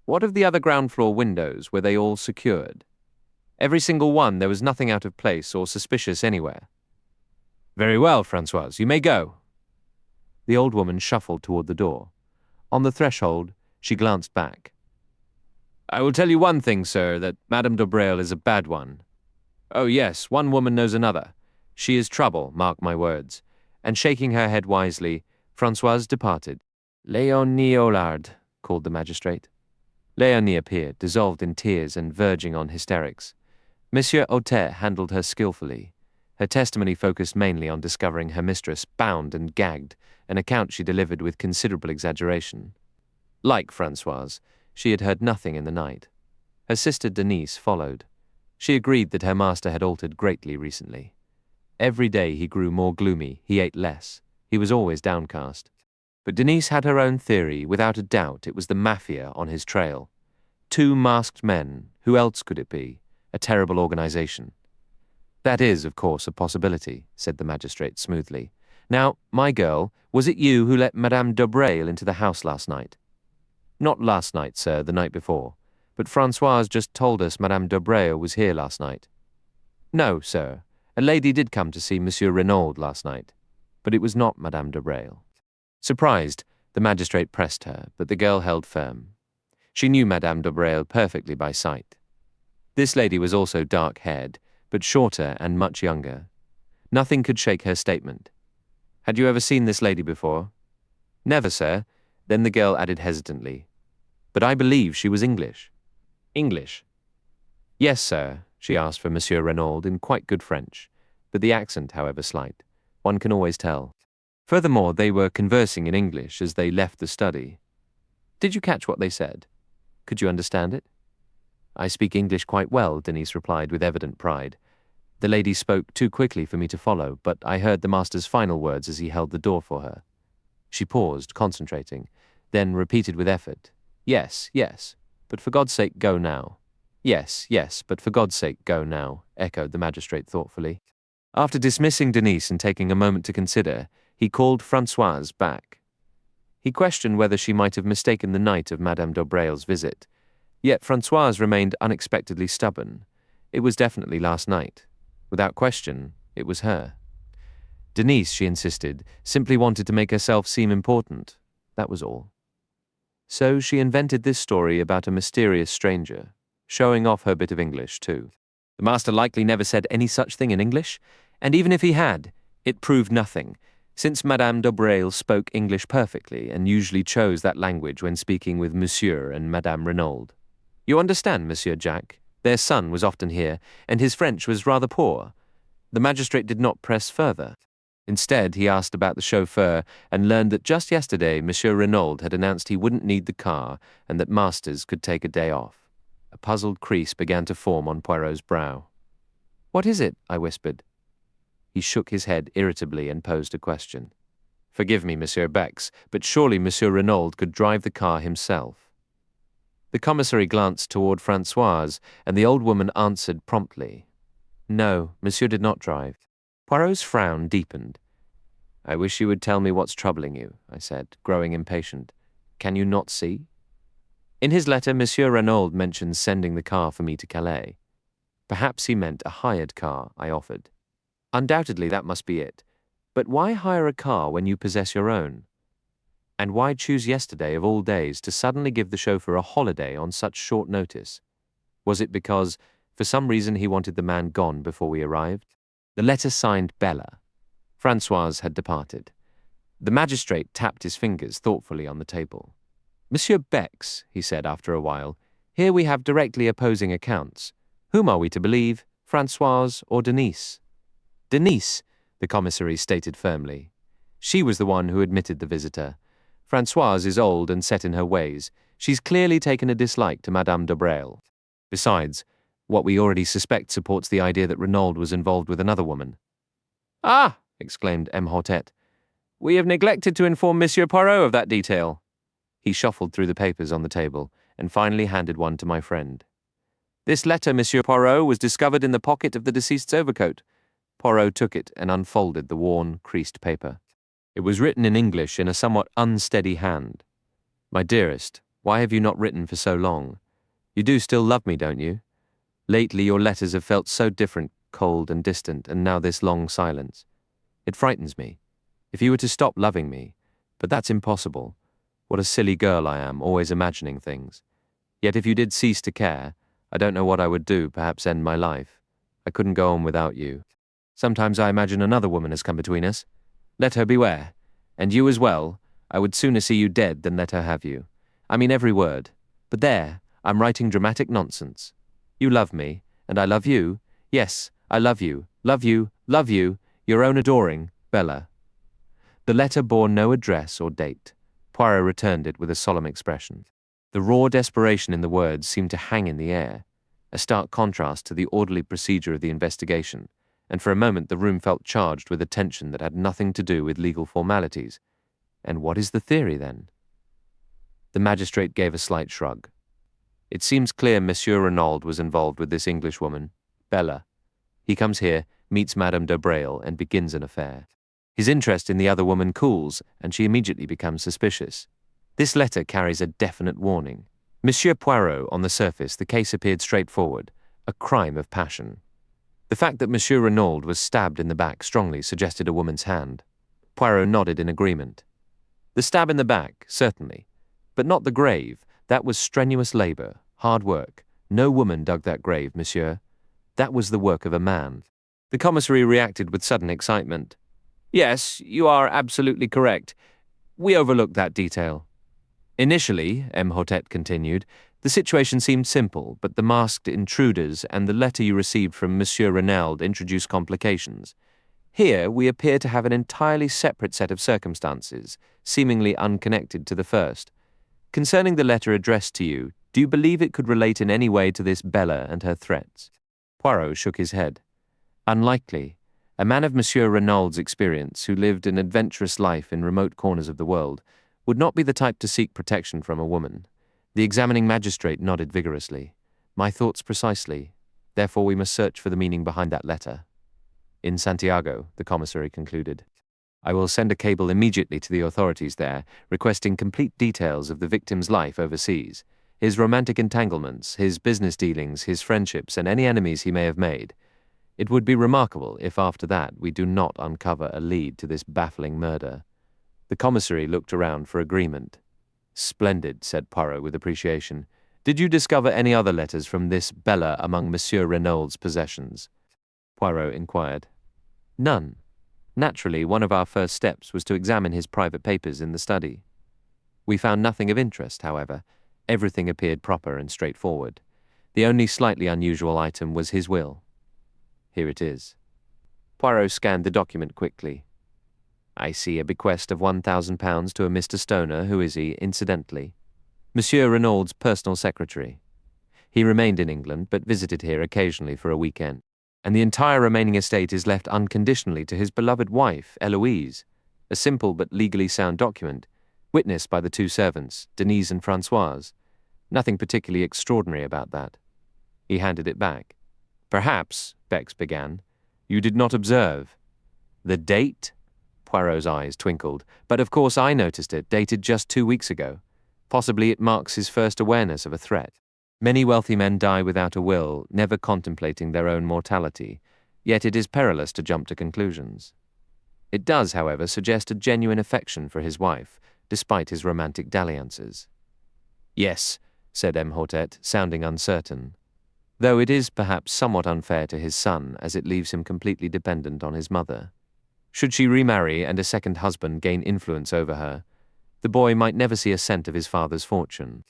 S1: What of the other ground floor windows? Were they all secured? Every single one. There was nothing out of place or suspicious anywhere. Very well, Françoise, you may go. The old woman shuffled toward the door. On the threshold, she glanced back. I will tell you one thing, sir, that Madame d'Aubreuil is a bad one. Oh yes, one woman knows another. She is trouble, mark my words. And shaking her head wisely, Françoise departed. Léonie Aulard, called the magistrate. Léonie appeared, dissolved in tears and verging on hysterics. Monsieur Hautet handled her skillfully. Her testimony focused mainly on discovering her mistress bound and gagged, an account she delivered with considerable exaggeration. Like Françoise, she had heard nothing in the night. Her sister Denise followed. She agreed that her master had altered greatly recently. Every day he grew more gloomy, he ate less. He was always downcast. But Denise had her own theory. Without a doubt, it was the mafia on his trail. 2 masked men. Who else could it be? A terrible organization. That is, of course, a possibility, said the magistrate smoothly. Now, my girl, was it you who let Madame d'Aubreuil into the house last night? Not last night, sir, the night before. But Françoise just told us Madame d'Aubreuil was here last night. No, sir. A lady did come to see Monsieur Renaud last night. But it was not Madame d'Aubreuil. Surprised, the magistrate pressed her, but the girl held firm. She knew Madame d'Aubreuil perfectly by sight. This lady was also dark-haired, but shorter and much younger. Nothing could shake her statement. Had you ever seen this lady before? Never, sir. Then the girl added hesitantly. But I believe she was English. English? Yes, sir, she asked for Monsieur Renaud in quite good French, but the accent, however slight. One can always tell. Furthermore, they were conversing in English as they left the study. Did you catch what they said? Could you understand it? I speak English quite well, Denise replied with evident pride. The lady spoke too quickly for me to follow, but I heard the master's final words as he held the door for her. She paused, concentrating, then repeated with effort, Yes, yes, but for God's sake go now. Yes, yes, but for God's sake go now, echoed the magistrate thoughtfully. After dismissing Denise and taking a moment to consider, he called Françoise back. He questioned whether she might have mistaken the night of Madame d'Aubreuil's visit. Yet Françoise remained unexpectedly stubborn. It was definitely last night. Without question, it was her. Denise, she insisted, simply wanted to make herself seem important. That was all. So she invented this story about a mysterious stranger, showing off her bit of English, too. The master likely never said any such thing in English, and even if he had, it proved nothing, since Madame d'Aubreuil spoke English perfectly and usually chose that language when speaking with Monsieur and Madame Renaud. You understand, Monsieur Jacques? Their son was often here, and his French was rather poor. The magistrate did not press further. Instead, he asked about the chauffeur and learned that just yesterday Monsieur Renaud had announced he wouldn't need the car and that Masters could take a day off. A puzzled crease began to form on Poirot's brow. "What is it?" I whispered. He shook his head irritably and posed a question. "Forgive me, Monsieur Bex, but surely Monsieur Renaud could drive the car himself." The commissary glanced toward Françoise, and the old woman answered promptly. "No, Monsieur did not drive." Poirot's frown deepened. "I wish you would tell me what's troubling you," I said, growing impatient. "Can you not see?" In his letter, Monsieur Renaud mentions sending the car for me to Calais. Perhaps he meant a hired car, I offered. Undoubtedly, that must be it. But why hire a car when you possess your own? And why choose yesterday of all days to suddenly give the chauffeur a holiday on such short notice? Was it because, for some reason, he wanted the man gone before we arrived? The letter signed Bella. Françoise had departed. The magistrate tapped his fingers thoughtfully on the table. "Monsieur Bex," he said after a while, "here we have directly opposing accounts. Whom are we to believe, Françoise or Denise?" "Denise," the commissary stated firmly. "She was the one who admitted the visitor. Françoise is old and set in her ways. She's clearly taken a dislike to Madame de Breil. Besides, what we already suspect supports the idea that Renaud was involved with another woman." "Ah!" exclaimed Imhotep. "We have neglected to inform Monsieur Poirot of that detail." He shuffled through the papers on the table and finally handed one to my friend. "This letter, Monsieur Poirot, was discovered in the pocket of the deceased's overcoat." Poirot took it and unfolded the worn, creased paper. It was written in English in a somewhat unsteady hand. "My dearest, why have you not written for so long? You do still love me, don't you? Lately your letters have felt so different, cold and distant, and now this long silence. It frightens me. If you were to stop loving me, but that's impossible. What a silly girl I am, always imagining things. Yet if you did cease to care, I don't know what I would do, perhaps end my life. I couldn't go on without you. Sometimes I imagine another woman has come between us. Let her beware. And you as well. I would sooner see you dead than let her have you. I mean every word. But there, I'm writing dramatic nonsense. You love me, and I love you. Yes, I love you, love you, love you, your own adoring, Bella." The letter bore no address or date. Poirot returned it with a solemn expression. The raw desperation in the words seemed to hang in the air, a stark contrast to the orderly procedure of the investigation, and for a moment the room felt charged with a tension that had nothing to do with legal formalities. And what is the theory, then? The magistrate gave a slight shrug. "It seems clear Monsieur Renaud was involved with this Englishwoman, Bella. He comes here, meets Madame de Breil, and begins an affair. His interest in the other woman cools, and she immediately becomes suspicious. This letter carries a definite warning. Monsieur Poirot, on the surface, the case appeared straightforward, a crime of passion. The fact that Monsieur Renaud was stabbed in the back strongly suggested a woman's hand. Poirot nodded in agreement. The stab in the back, certainly, but not the grave. That was strenuous labor, hard work. No woman dug that grave, monsieur. That was the work of a man." The commissary reacted with sudden excitement. "Yes, you are absolutely correct. We overlooked that detail." "Initially," Imhotep continued, "the situation seemed simple, but the masked intruders and the letter you received from Monsieur Renaud introduced complications. Here we appear to have an entirely separate set of circumstances, seemingly unconnected to the first. Concerning the letter addressed to you, do you believe it could relate in any way to this Bella and her threats?" Poirot shook his head. "Unlikely. A man of Monsieur Renaud's experience, who lived an adventurous life in remote corners of the world, would not be the type to seek protection from a woman." The examining magistrate nodded vigorously. "My thoughts precisely. Therefore we must search for the meaning behind that letter." "In Santiago," the commissary concluded. "I will send a cable immediately to the authorities there, requesting complete details of the victim's life overseas, his romantic entanglements, his business dealings, his friendships, and any enemies he may have made. It would be remarkable if after that we do not uncover a lead to this baffling murder." The commissary looked around for agreement. "Splendid," said Poirot with appreciation. "Did you discover any other letters from this Bella among Monsieur Renaud's possessions?" Poirot inquired. "None. Naturally, one of our first steps was to examine his private papers in the study. We found nothing of interest, however. Everything appeared proper and straightforward. The only slightly unusual item was his will. Here it is." Poirot scanned the document quickly. I see a bequest of £1,000 to a Mr. Stoner, who is he, incidentally? Monsieur Renaud's personal secretary. He remained in England, but visited here occasionally for a weekend. And the entire remaining estate is left unconditionally to his beloved wife, Eloise, a simple but legally sound document, witnessed by the two servants, Denise and Francoise. Nothing particularly extraordinary about that. He handed it back. Perhaps, Bex began, you did not observe. The date? Poirot's eyes twinkled. But of course I noticed it, dated just 2 weeks ago. Possibly it marks his first awareness of a threat. Many wealthy men die without a will, never contemplating their own mortality, yet it is perilous to jump to conclusions. It does, however, suggest a genuine affection for his wife, despite his romantic dalliances. Yes, said Mhotep, sounding uncertain, though it is perhaps somewhat unfair to his son, as it leaves him completely dependent on his mother. Should she remarry and a second husband gain influence over her, the boy might never see a cent of his father's fortune.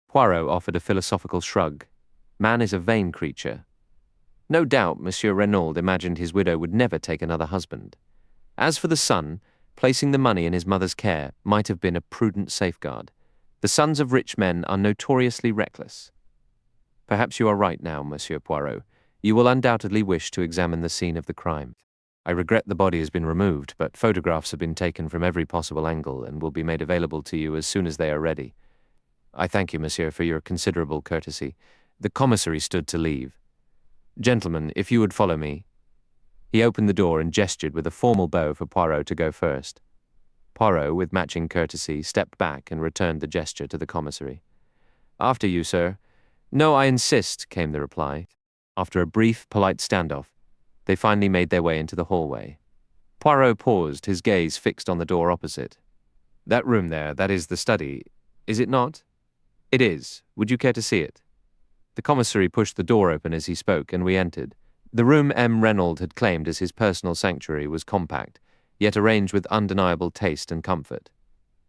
S1: Poirot offered a philosophical shrug. Man is a vain creature. No doubt Monsieur Renaud imagined his widow would never take another husband. As for the son, placing the money in his mother's care might have been a prudent safeguard. The sons of rich men are notoriously reckless. Perhaps you are right now, Monsieur Poirot. You will undoubtedly wish to examine the scene of the crime. I regret the body has been removed, but photographs have been taken from every possible angle and will be made available to you as soon as they are ready. I thank you, monsieur, for your considerable courtesy. The commissary stood to leave. Gentlemen, if you would follow me. He opened the door and gestured with a formal bow for Poirot to go first. Poirot, with matching courtesy, stepped back and returned the gesture to the commissary. After you, sir. No, I insist, came the reply. After a brief, polite standoff, they finally made their way into the hallway. Poirot paused, his gaze fixed on the door opposite. That room there, that is the study, is it not? It is. Would you care to see it? The commissary pushed the door open as he spoke, and we entered. The room M. Renaud had claimed as his personal sanctuary was compact, yet arranged with undeniable taste and comfort.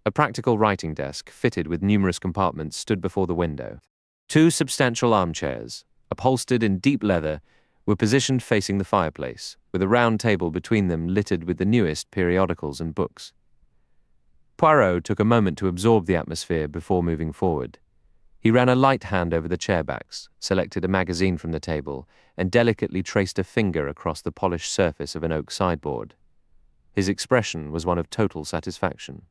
S1: A practical writing desk, fitted with numerous compartments, stood before the window. 2 substantial armchairs, upholstered in deep leather, were positioned facing the fireplace, with a round table between them littered with the newest periodicals and books. Poirot took a moment to absorb the atmosphere before moving forward. He ran a light hand over the chair backs, selected a magazine from the table, and delicately traced a finger across the polished surface of an oak sideboard. His expression was one of total satisfaction.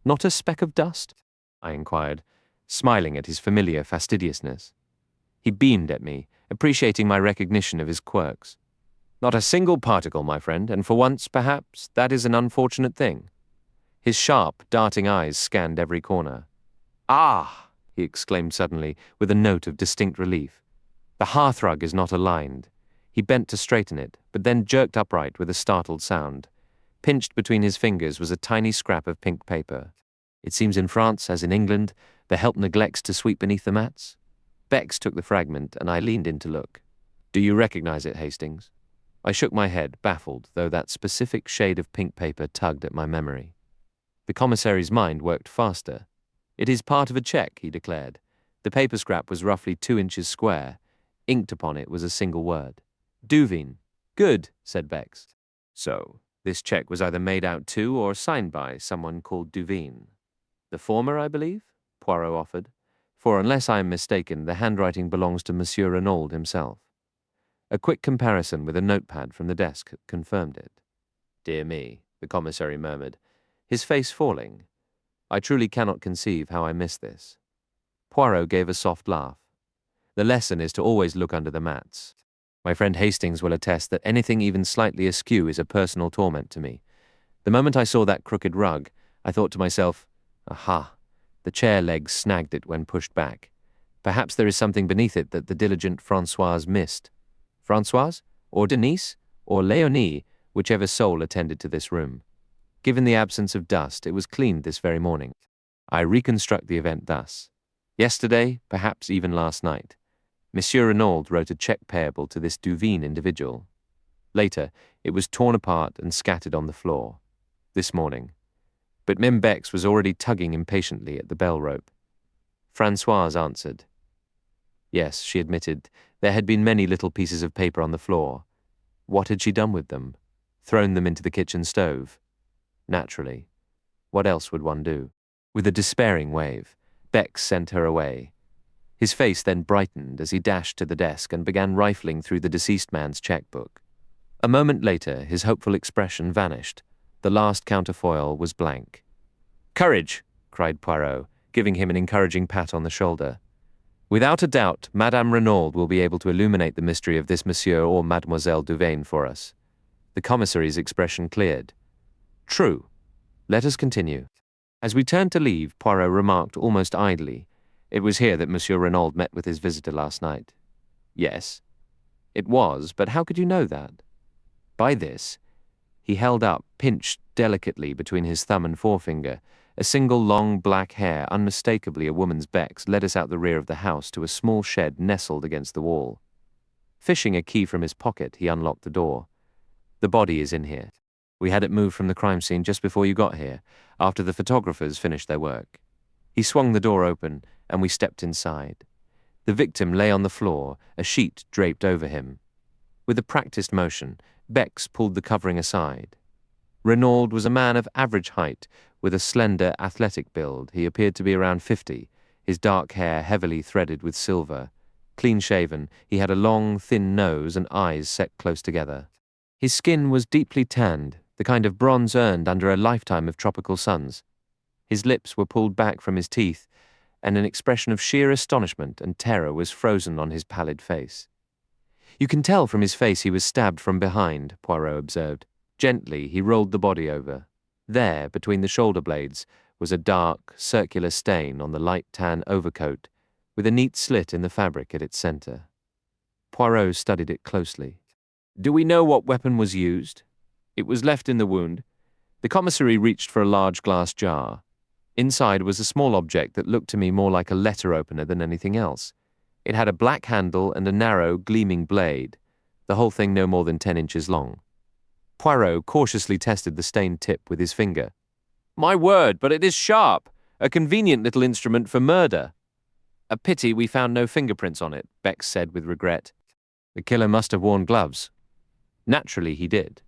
S1: Not a speck of dust? I inquired, smiling at his familiar fastidiousness. He beamed at me, appreciating my recognition of his quirks. Not a single particle, my friend, and for once, perhaps, that is an unfortunate thing. His sharp, darting eyes scanned every corner. Ah! He exclaimed suddenly, with a note of distinct relief. The hearthrug is not aligned. He bent to straighten it, but then jerked upright with a startled sound. Pinched between his fingers was a tiny scrap of pink paper. It seems in France, as in England, the help neglects to sweep beneath the mats. Bex took the fragment, and I leaned in to look. Do you recognize it, Hastings? I shook my head, baffled, though that specific shade of pink paper tugged at my memory. The commissary's mind worked faster. It is part of a cheque, he declared. The paper scrap was roughly 2 inches square. Inked upon it was a single word. Duveen. Good, said Bex. So, this cheque was either made out to or signed by someone called Duveen. The former, I believe? Poirot offered. For unless I am mistaken, the handwriting belongs to Monsieur Renaud himself. A quick comparison with a notepad from the desk confirmed it. Dear me, the commissary murmured, his face falling. I truly cannot conceive how I missed this. Poirot gave a soft laugh. The lesson is to always look under the mats. My friend Hastings will attest that anything even slightly askew is a personal torment to me. The moment I saw that crooked rug, I thought to myself, aha, the chair legs snagged it when pushed back. Perhaps there is something beneath it that the diligent Francoise missed. Francoise? Or Denise? Or Léonie, whichever soul attended to this room. Given the absence of dust, it was cleaned this very morning. I reconstruct the event thus. Yesterday, perhaps even last night, Monsieur Renaud wrote a cheque payable to this Duveen individual. Later, it was torn apart and scattered on the floor. This morning. But Mem Bex was already tugging impatiently at the bell rope. Francoise answered. Yes, she admitted, there had been many little pieces of paper on the floor. What had she done with them? Thrown them into the kitchen stove? Naturally. What else would one do? With a despairing wave, Bex sent her away. His face then brightened as he dashed to the desk and began rifling through the deceased man's checkbook. A moment later, his hopeful expression vanished. The last counterfoil was blank. "Courage!" cried Poirot, giving him an encouraging pat on the shoulder. "Without a doubt, Madame Renaud will be able to illuminate the mystery of this Monsieur or Mademoiselle Duvain for us." The commissary's expression cleared. "True. Let us continue." As we turned to leave, Poirot remarked almost idly, "It was here that Monsieur Renaud met with his visitor last night." "Yes." "It was, but how could you know that?" "By this." He held up, pinched delicately between his thumb and forefinger, a single long black hair, unmistakably a woman's Beck's, led us out the rear of the house to a small shed nestled against the wall. Fishing a key from his pocket, he unlocked the door. "The body is in here. We had it moved from the crime scene just before you got here, after the photographers finished their work." He swung the door open, and we stepped inside. The victim lay on the floor, a sheet draped over him. With a practiced motion, Bex pulled the covering aside. Renaud was a man of average height, with a slender, athletic build. He appeared to be around 50, his dark hair heavily threaded with silver. Clean-shaven, he had a long, thin nose and eyes set close together. His skin was deeply tanned, the kind of bronze earned under a lifetime of tropical suns. His lips were pulled back from his teeth, and an expression of sheer astonishment and terror was frozen on his pallid face. "You can tell from his face he was stabbed from behind," Poirot observed. Gently, he rolled the body over. There, between the shoulder blades, was a dark, circular stain on the light tan overcoat, with a neat slit in the fabric at its center. Poirot studied it closely. "Do we know what weapon was used?" "It was left in the wound." The commissary reached for a large glass jar. Inside was a small object that looked to me more like a letter opener than anything else. It had a black handle and a narrow, gleaming blade, the whole thing no more than 10 inches long. Poirot cautiously tested the stained tip with his finger. "My word, but it is sharp! A convenient little instrument for murder." "A pity we found no fingerprints on it," Bex said with regret. "The killer must have worn gloves." "Naturally he did,"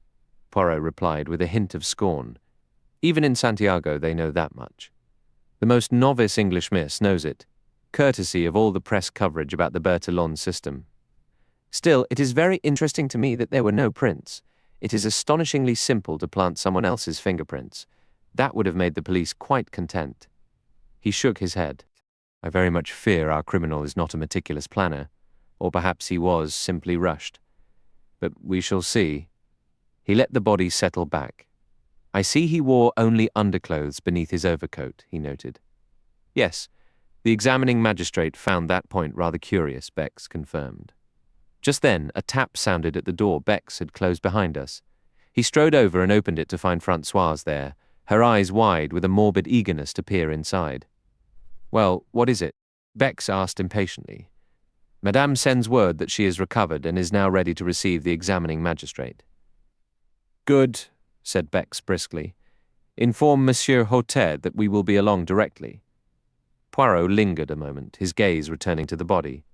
S1: Poirot replied with a hint of scorn. "Even in Santiago they know that much. The most novice English miss knows it, courtesy of all the press coverage about the Bertillon system. Still, it is very interesting to me that there were no prints. It is astonishingly simple to plant someone else's fingerprints. That would have made the police quite content." He shook his head. "I very much fear our criminal is not a meticulous planner, or perhaps he was simply rushed. But we shall see." He let the body settle back. "I see he wore only underclothes beneath his overcoat," he noted. "Yes, the examining magistrate found that point rather curious," Bex confirmed. Just then, a tap sounded at the door Bex had closed behind us. He strode over and opened it to find Françoise there, her eyes wide with a morbid eagerness to peer inside. "Well, what is it?" Bex asked impatiently. "Madame sends word that she is recovered and is now ready to receive the examining magistrate." "Good," said Bex briskly. "Inform Monsieur Hautet that we will be along directly." Poirot lingered a moment, his gaze returning to the body.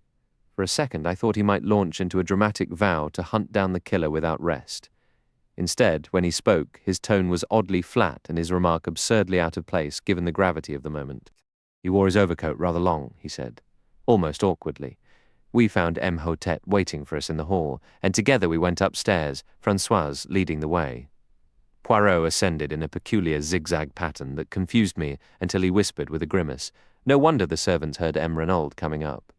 S1: For a second I thought he might launch into a dramatic vow to hunt down the killer without rest. Instead, when he spoke, his tone was oddly flat and his remark absurdly out of place given the gravity of the moment. "He wore his overcoat rather long," he said, almost awkwardly. "We found M. Hautet waiting for us in the hall, and together we went upstairs, Françoise leading the way." Poirot ascended in a peculiar zigzag pattern that confused me until he whispered with a grimace, "No wonder the servants heard M. Renaud coming up.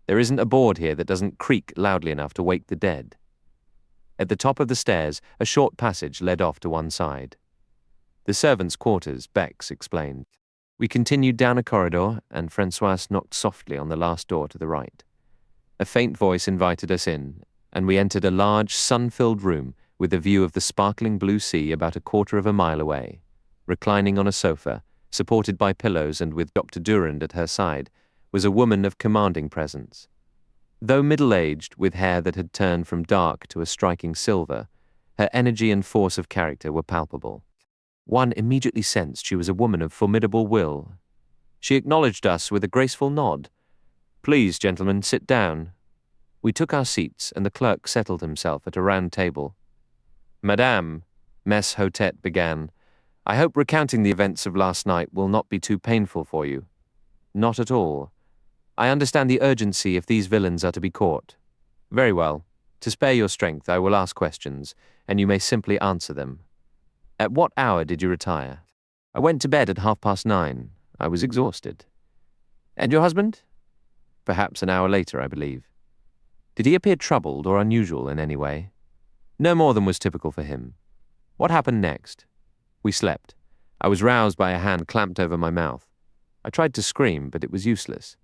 S1: There isn't a board here that doesn't creak loudly enough to wake the dead." At the top of the stairs, a short passage led off to one side. "The servants' quarters," Bex explained. We continued down a corridor, and Françoise knocked softly on the last door to the right. A faint voice invited us in, and we entered a large, sun-filled room with a view of the sparkling blue sea about a quarter of a mile away. Reclining on a sofa, supported by pillows and with Dr. Durand at her side, was a woman of commanding presence. Though middle-aged, with hair that had turned from dark to a striking silver, her energy and force of character were palpable. One immediately sensed she was a woman of formidable will. She acknowledged us with a graceful nod. "Please, gentlemen, sit down." We took our seats, and the clerk settled himself at a round table. "Madame," Mess Hautet began, I hope recounting the events of last night will not be too painful for you. Not at all. I understand the urgency if these villains are to be caught. Very well. To spare your strength, I will ask questions, and you may simply answer them. At what hour did you retire? I went to bed at 9:30. I was exhausted. And your husband? Perhaps an hour later, I believe. Did he appear troubled or unusual in any way? No more than was typical for him. What happened next? We slept. I was roused by a hand clamped over my mouth. I tried to scream, but it was useless.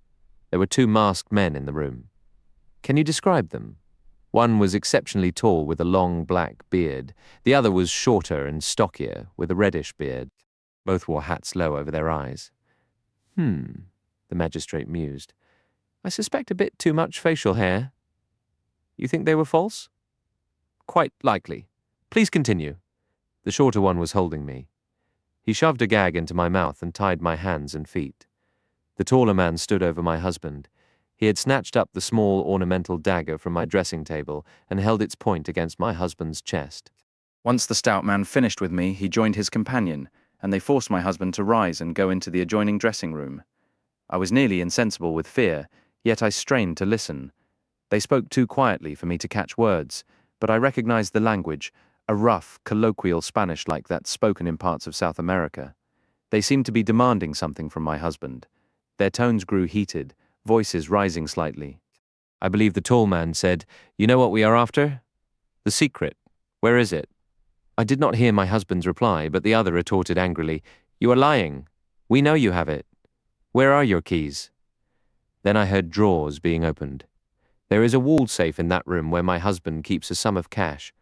S1: There were two masked men in the room. Can you describe them? One was exceptionally tall with a long black beard. The other was shorter and stockier with a reddish beard. Both wore hats low over their eyes. The magistrate mused. I suspect a bit too much facial hair. You think they were false? Quite likely. Please continue. The shorter one was holding me. He shoved a gag into my mouth and tied my hands and feet. The taller man stood over my husband. He had snatched up the small ornamental dagger from my dressing table and held its point against my husband's chest.
S2: Once the stout man finished with me, he joined his companion, and they forced my husband to rise and go into the adjoining dressing room. I was nearly insensible with fear, yet I strained to listen. They spoke too quietly for me to catch words, but I recognized the language, a rough, colloquial Spanish like that spoken in parts of South America. They seemed to be demanding something from my husband. Their tones grew heated, voices rising slightly. I believe the tall man said, "You know what we are after? The secret. Where is it?" I did not hear my husband's reply, but the other retorted angrily, "You are lying. We know you have it. Where are your keys?" Then I heard drawers being opened. There is a wall safe in that room where my husband keeps a sum of cash.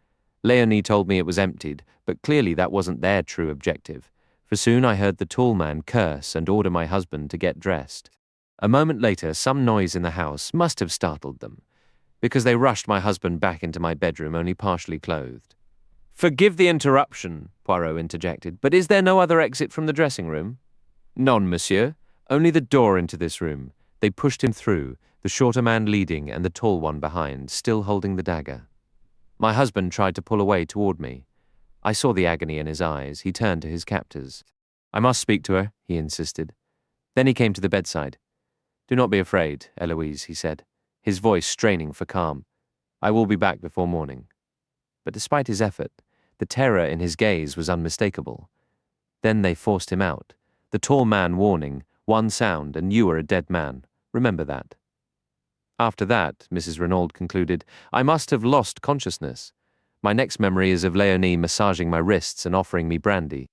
S2: Leonie told me it was emptied, but clearly that wasn't their true objective, for soon I heard the tall man curse and order my husband to get dressed. A moment later, some noise in the house must have startled them, because they rushed my husband back into my bedroom only partially clothed. "Forgive the interruption," Poirot interjected, "but is there no other exit from the dressing room?" "None, monsieur. Only the door into this room." They pushed him through, the shorter man leading and the tall one behind, still holding the dagger. My husband tried to pull away toward me. I saw the agony in his eyes. He turned to his captors. "I must speak to her," he insisted. Then he came to the bedside. "Do not be afraid, Eloise," he said, his voice straining for calm. "I will be back before morning." But despite his effort, the terror in his gaze was unmistakable. Then they forced him out, the tall man warning, "One sound and you are a dead man. Remember that." After that, Mrs. Renaud concluded, I must have lost consciousness. My next memory is of Leonie massaging my wrists and offering me brandy.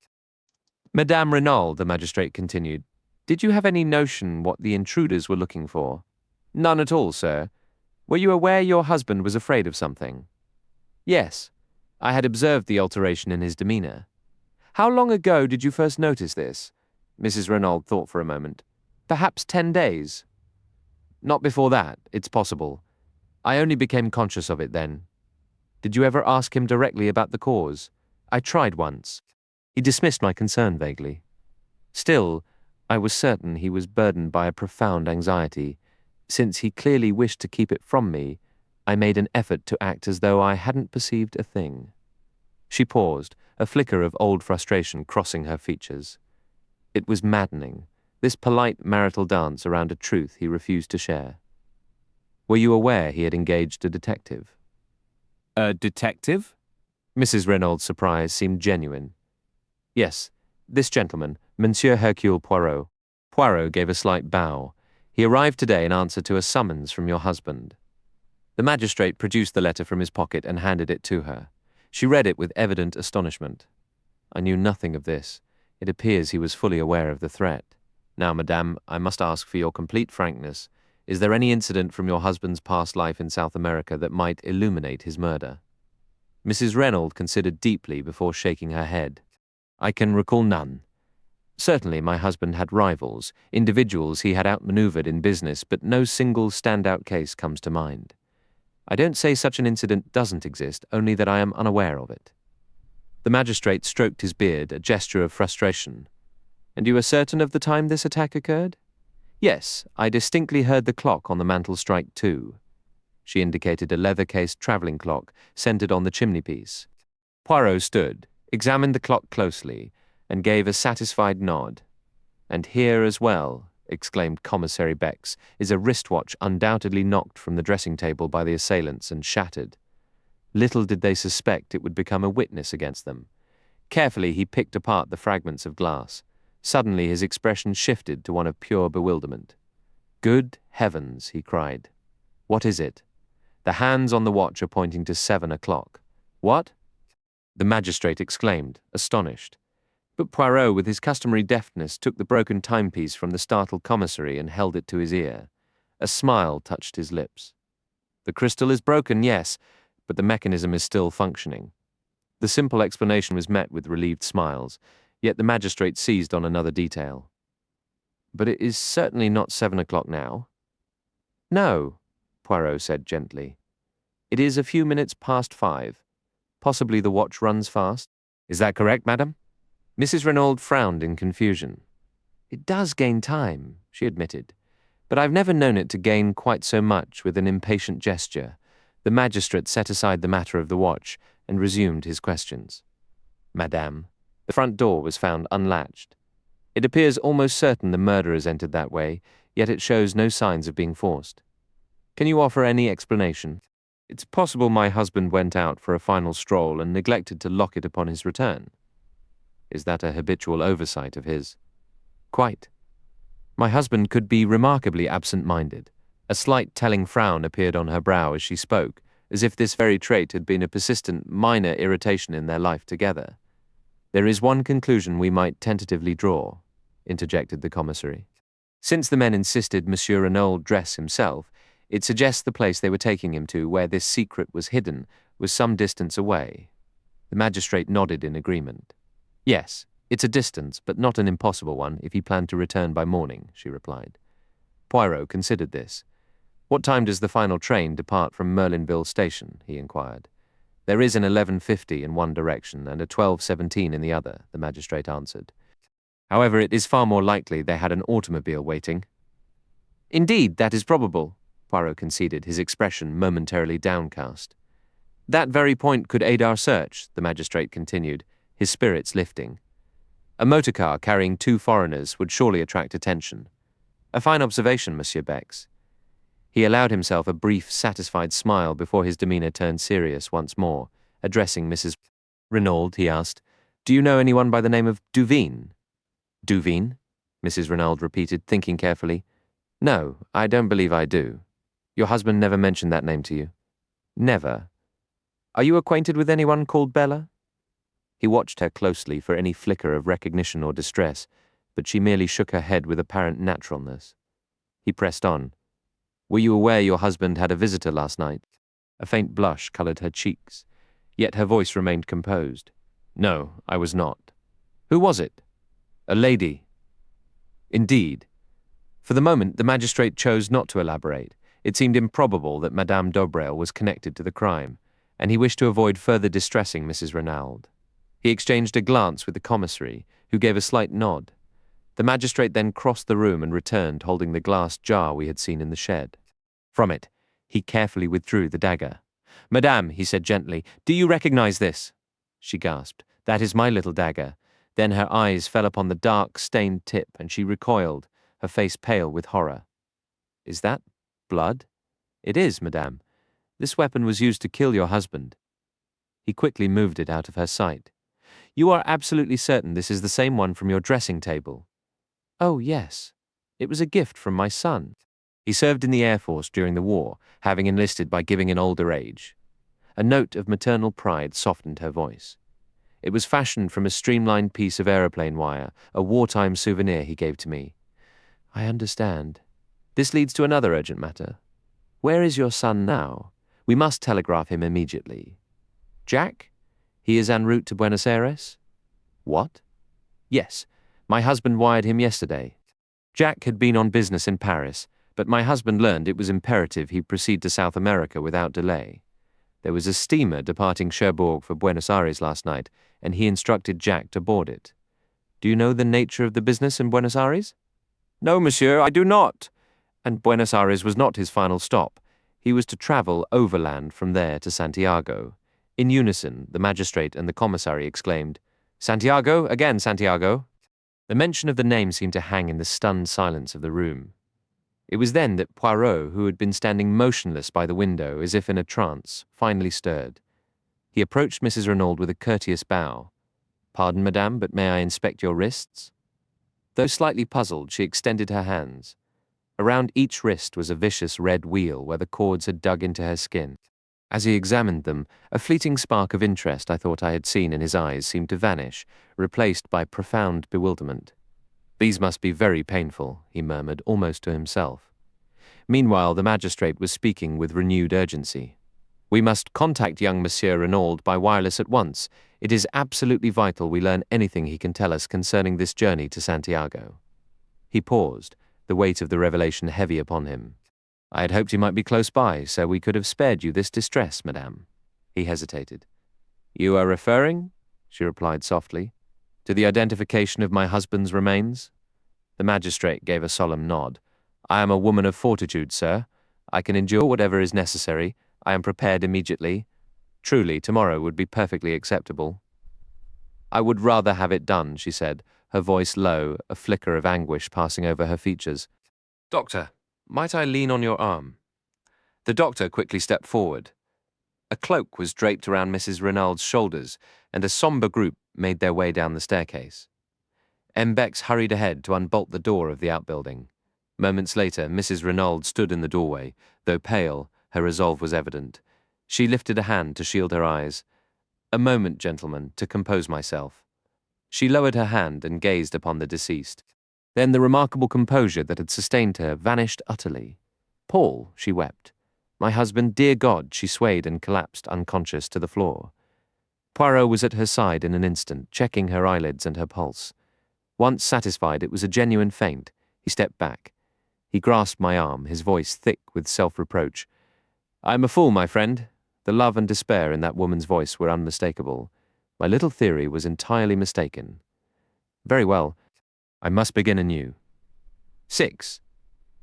S2: "Madame Renaud," the magistrate continued, "did you have any notion what the intruders were looking for?" "None at all, sir." "Were you aware your husband was afraid of something?" "Yes. I had observed the alteration in his demeanor." "How long ago did you first notice this?" Mrs. Renaud thought for a moment. "Perhaps 10 days." "Not before that, it's possible. I only became conscious of it then." "Did you ever ask him directly about the cause?" "I tried once." He dismissed my concern vaguely. Still, I was certain he was burdened by a profound anxiety. Since he clearly wished to keep it from me, I made an effort to act as though I hadn't perceived a thing. She paused, a flicker of old frustration crossing her features. It was maddening, this polite marital dance around a truth he refused to share. "Were you aware he had engaged a detective?" "A detective?" Mrs. Renaud's surprise seemed genuine. "Yes, this gentleman, Monsieur Hercule Poirot." Poirot gave a slight bow. "He arrived today in answer to a summons from your husband." The magistrate produced the letter from his pocket and handed it to her. She read it with evident astonishment. "I knew nothing of this. It appears he was fully aware of the threat. Now, madame, I must ask for your complete frankness. Is there any incident from your husband's past life in South America that might illuminate his murder?" Mrs. Renaud considered deeply before shaking her head. "I can recall none. Certainly my husband had rivals, individuals he had outmaneuvered in business, but no single standout case comes to mind. I don't say such an incident doesn't exist, only that I am unaware of it." The magistrate stroked his beard, a gesture of frustration. "And you are certain of the time this attack occurred?" "Yes, I distinctly heard the clock on the mantel strike 2. She indicated a leather-cased travelling clock centered on the chimney-piece. Poirot stood, examined the clock closely,
S1: and gave a satisfied nod. "And here as well," exclaimed Commissary Bex, "is a wristwatch undoubtedly knocked from the dressing table by the assailants and shattered." Little did they suspect it would become a witness against them. Carefully he picked apart the fragments of glass. Suddenly his expression shifted to one of pure bewilderment. "Good heavens," he cried. "What is it? The hands on the watch are pointing to 7 o'clock. What?" The magistrate exclaimed, astonished. But Poirot, with his customary deftness, took the broken timepiece from the startled commissary and held it to his ear. A smile touched his lips. "The crystal is broken, yes, but the mechanism is still functioning." The simple explanation was met with relieved smiles, yet the magistrate seized on another detail. "But it is certainly not 7 o'clock now." "No," Poirot said gently. "It is a few minutes past 5. Possibly the watch runs fast." "Is that correct, madam?" Mrs. Renaud frowned in confusion. "It does gain time," she admitted, "but I've never known it to gain quite so much with an impatient gesture." The magistrate set aside the matter of the watch and resumed his questions. "Madame, the front door was found unlatched. It appears almost certain the murderers entered that way, yet it shows no signs of being forced. Can you offer any explanation? It's possible my husband went out for a final stroll and neglected to lock it upon his return." "Is that a habitual oversight of his?" "Quite. My husband could be remarkably absent-minded." A slight telling frown appeared on her brow as she spoke, as if this very trait had been a persistent minor irritation in their life together. "There is one conclusion we might tentatively draw," interjected the commissary. "Since the men insisted Monsieur Renaud dress himself, it suggests the place they were taking him to, where this secret was hidden, was some distance away." The magistrate nodded in agreement. "Yes, it's a distance, but not an impossible one if he planned to return by morning," she replied. Poirot considered this. "What time does the final train depart from Merlinville Station?" he inquired. "There is an 11:50 in one direction and a 12:17 in the other," the magistrate answered. "However, it is far more likely they had an automobile waiting." "Indeed, that is probable," Poirot conceded, his expression momentarily downcast. "That very point could aid our search," the magistrate continued, his spirits lifting. "A motor car carrying 2 foreigners would surely attract attention." "A fine observation, Monsieur Bex." He allowed himself a brief, satisfied smile before his demeanor turned serious once more. Addressing Mrs. Renaud, he asked, "Do you know anyone by the name of Duveen?" "Duveen?" Mrs. Renaud repeated, thinking carefully. "No, I don't believe I do. Your husband never mentioned that name to you?" "Never. Are you acquainted with anyone called Bella?" He watched her closely for any flicker of recognition or distress, but she merely shook her head with apparent naturalness. He pressed on. "Were you aware your husband had a visitor last night?" A faint blush colored her cheeks, yet her voice remained composed. "No, I was not." "Who was it?" "A lady." "Indeed." For the moment, the magistrate chose not to elaborate. It seemed improbable that Madame d'Aubrail was connected to the crime, and he wished to avoid further distressing Mrs. Renaud. He exchanged a glance with the commissary, who gave a slight nod. The magistrate then crossed the room and returned, holding the glass jar we had seen in the shed. From it, he carefully withdrew the dagger. "Madame," he said gently, "do you recognize this?" She gasped. "That is my little dagger." Then her eyes fell upon the dark, stained tip, and she recoiled, her face pale with horror. "Is that blood?" "It is, madame. This weapon was used to kill your husband." He quickly moved it out of her sight. "You are absolutely certain this is the same one from your dressing table?" "Oh, yes. It was a gift from my son. He served in the Air Force during the war, having enlisted by giving in older age." A note of maternal pride softened her voice. "It was fashioned from a streamlined piece of aeroplane wire, a wartime souvenir he gave to me." "I understand. This leads to another urgent matter. Where is your son now? We must telegraph him immediately." "Jack? He is en route to Buenos Aires." "What?" "Yes. My husband wired him yesterday. Jack had been on business in Paris, but my husband learned it was imperative he proceed to South America without delay. There was a steamer departing Cherbourg for Buenos Aires last night, and he instructed Jack to board it. Do you know the nature of the business in Buenos Aires?" "No, monsieur, I do not." And Buenos Aires was not his final stop. He was to travel overland from there to Santiago. In unison, the magistrate and the commissary exclaimed, Santiago, again, Santiago. The mention of the name seemed to hang in the stunned silence of the room. It was then that Poirot, who had been standing motionless by the window as if in a trance, finally stirred. He approached Mrs. Renaud with a courteous bow. "Pardon, madame, but may I inspect your wrists?" Though slightly puzzled, she extended her hands. Around each wrist was a vicious red wheal where the cords had dug into her skin. As he examined them, a fleeting spark of interest I thought I had seen in his eyes seemed to vanish, replaced by profound bewilderment. "These must be very painful," he murmured, almost to himself. Meanwhile, the magistrate was speaking with renewed urgency. "We must contact young Monsieur Renaud by wireless at once. It is absolutely vital we learn anything he can tell us concerning this journey to Santiago." He paused, the weight of the revelation heavy upon him. "I had hoped he might be close by, so we could have spared you this distress, madame." He hesitated. "You are referring," she replied softly, "to the identification of my husband's remains?" The magistrate gave a solemn nod. "I am a woman of fortitude, sir. I can endure whatever is necessary. I am prepared immediately. Truly, tomorrow would be perfectly acceptable." "I would rather have it done," she said, her voice low, a flicker of anguish passing over her features. "Doctor, might I lean on your arm?" The doctor quickly stepped forward. A cloak was draped around Mrs. Renaud's shoulders, and a sombre group made their way down the staircase. M. Bex hurried ahead to unbolt the door of the outbuilding. Moments later, Mrs. Renaud stood in the doorway. Though pale, her resolve was evident. She lifted a hand to shield her eyes. "A moment, gentlemen, to compose myself." She lowered her hand and gazed upon the deceased. Then the remarkable composure that had sustained her vanished utterly. "Paul," she wept. "My husband, dear God," she swayed and collapsed unconscious to the floor. Poirot was at her side in an instant, checking her eyelids and her pulse. Once satisfied it was a genuine faint, he stepped back. He grasped my arm, his voice thick with self-reproach. "I am a fool, my friend." The love and despair in that woman's voice were unmistakable. My little theory was entirely mistaken. "Very well. I must begin anew." 6.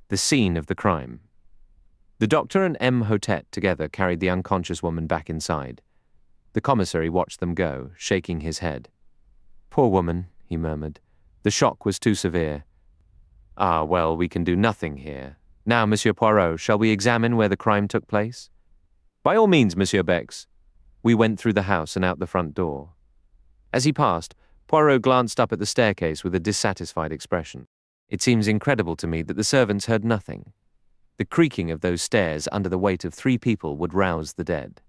S1: The scene of the crime. The doctor and M. Hotet together carried the unconscious woman back inside. The commissary watched them go, shaking his head. "Poor woman," he murmured. "The shock was too severe. Ah, well, we can do nothing here. Now, Monsieur Poirot, shall we examine where the crime took place?" "By all means, Monsieur Bex." We went through the house and out the front door. As he passed, Poirot glanced up at the staircase with a dissatisfied expression. "It seems incredible to me that the servants heard nothing. The creaking of those stairs under the weight of 3 people would rouse the dead."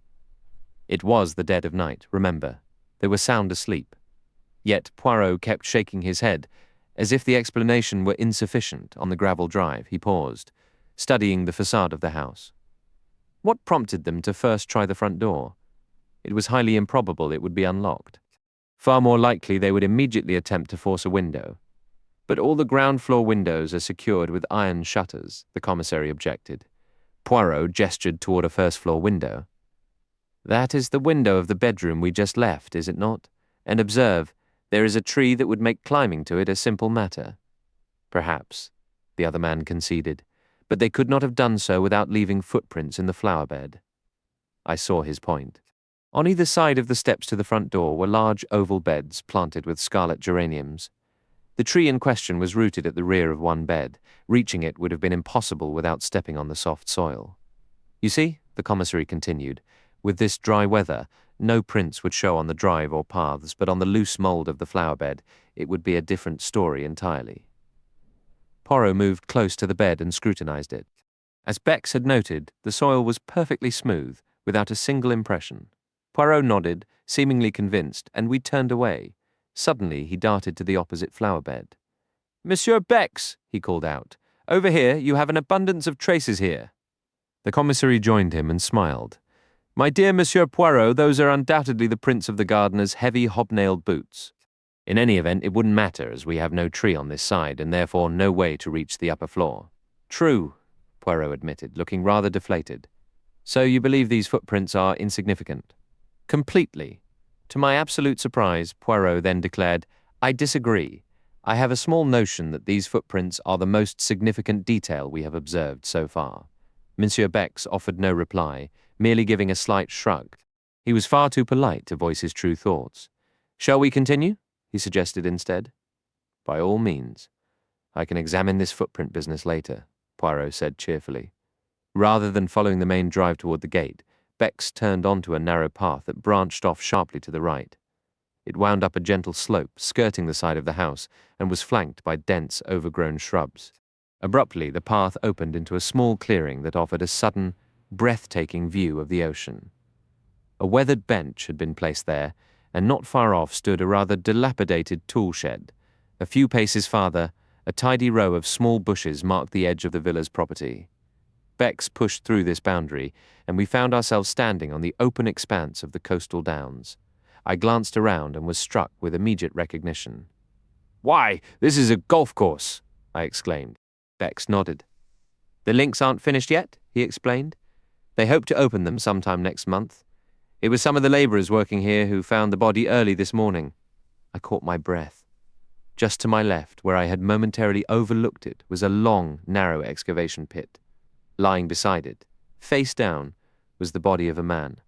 S1: It was the dead of night, remember. They were sound asleep. Yet Poirot kept shaking his head, as if the explanation were insufficient. On the gravel drive, he paused, studying the facade of the house. What prompted them to first try the front door? It was highly improbable it would be unlocked. Far more likely they would immediately attempt to force a window. "But all the ground floor windows are secured with iron shutters," the commissary objected. Poirot gestured toward a first-floor window. "That is the window of the bedroom we just left, is it not? And observe, there is a tree that would make climbing to it a simple matter." "Perhaps," the other man conceded, "but they could not have done so without leaving footprints in the flower bed." I saw his point. On either side of the steps to the front door were large oval beds planted with scarlet geraniums. The tree in question was rooted at the rear of one bed. Reaching it would have been impossible without stepping on the soft soil. "You see," the commissary continued, "with this dry weather, no prints would show on the drive or paths, but on the loose mold of the flower bed, it would be a different story entirely." Poirot moved close to the bed and scrutinized it. As Bex had noted, the soil was perfectly smooth, without a single impression. Poirot nodded, seemingly convinced, and we turned away. Suddenly he darted to the opposite flower bed. "Monsieur Bex," he called out, "over here, you have an abundance of traces here." The commissary joined him and smiled. "My dear Monsieur Poirot, those are undoubtedly the prints of the gardener's heavy hobnailed boots. In any event, it wouldn't matter, as we have no tree on this side, and therefore no way to reach the upper floor." "True," Poirot admitted, looking rather deflated. "So you believe these footprints are insignificant?" "Completely." To my absolute surprise, Poirot then declared, "I disagree. I have a small notion that these footprints are the most significant detail we have observed so far." Monsieur Bex offered no reply, merely giving a slight shrug. He was far too polite to voice his true thoughts. Shall we continue? He suggested instead. By all means. I can examine this footprint business later, Poirot said cheerfully. Rather than following the main drive toward the gate, Bex turned onto a narrow path that branched off sharply to the right. It wound up a gentle slope, skirting the side of the house, and was flanked by dense, overgrown shrubs. Abruptly, the path opened into a small clearing that offered a sudden, breathtaking view of the ocean. A weathered bench had been placed there, and not far off stood a rather dilapidated tool shed. A few paces farther, a tidy row of small bushes marked the edge of the villa's property. Bex pushed through this boundary, and we found ourselves standing on the open expanse of the coastal downs. I glanced around and was struck with immediate recognition. "Why, this is a golf course!" I exclaimed. Bex nodded. "The links aren't finished yet," he explained. "They hope to open them sometime next month. It was some of the labourers working here who found the body early this morning." I caught my breath. Just to my left, where I had momentarily overlooked it, was a long, narrow excavation pit. Lying beside it, face down, was the body of a man.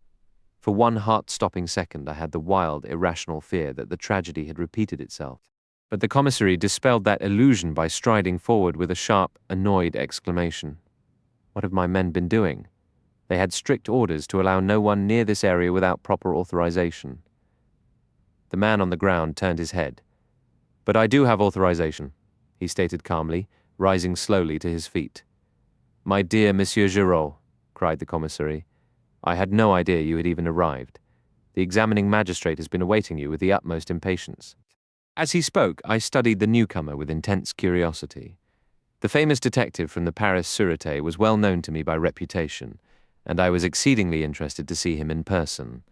S1: For one heart-stopping second, I had the wild, irrational fear that the tragedy had repeated itself. But the commissary dispelled that illusion by striding forward with a sharp, annoyed exclamation. What have my men been doing? They had strict orders to allow no one near this area without proper authorization. The man on the ground turned his head. "But I do have authorization," he stated calmly, rising slowly to his feet. "My dear Monsieur Giraud," cried the commissary, "I had no idea you had even arrived. The examining magistrate has been awaiting you with the utmost impatience." As he spoke, I studied the newcomer with intense curiosity. The famous detective from the Paris Sûreté was well known to me by reputation, and I was exceedingly interested to see him in person.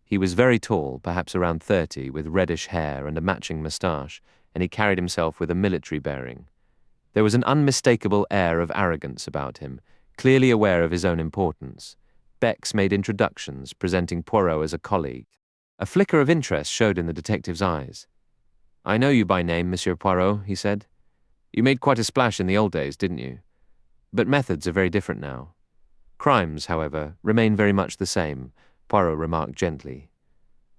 S1: He was very tall, perhaps around 30, with reddish hair and a matching moustache, and he carried himself with a military bearing. There was an unmistakable air of arrogance about him, clearly aware of his own importance. Bex made introductions, presenting Poirot as a colleague. A flicker of interest showed in the detective's eyes. "I know you by name, Monsieur Poirot," he said. "You made quite a splash in the old days, didn't you? But methods are very different now. Crimes, however, remain very much the same," Poirot remarked gently.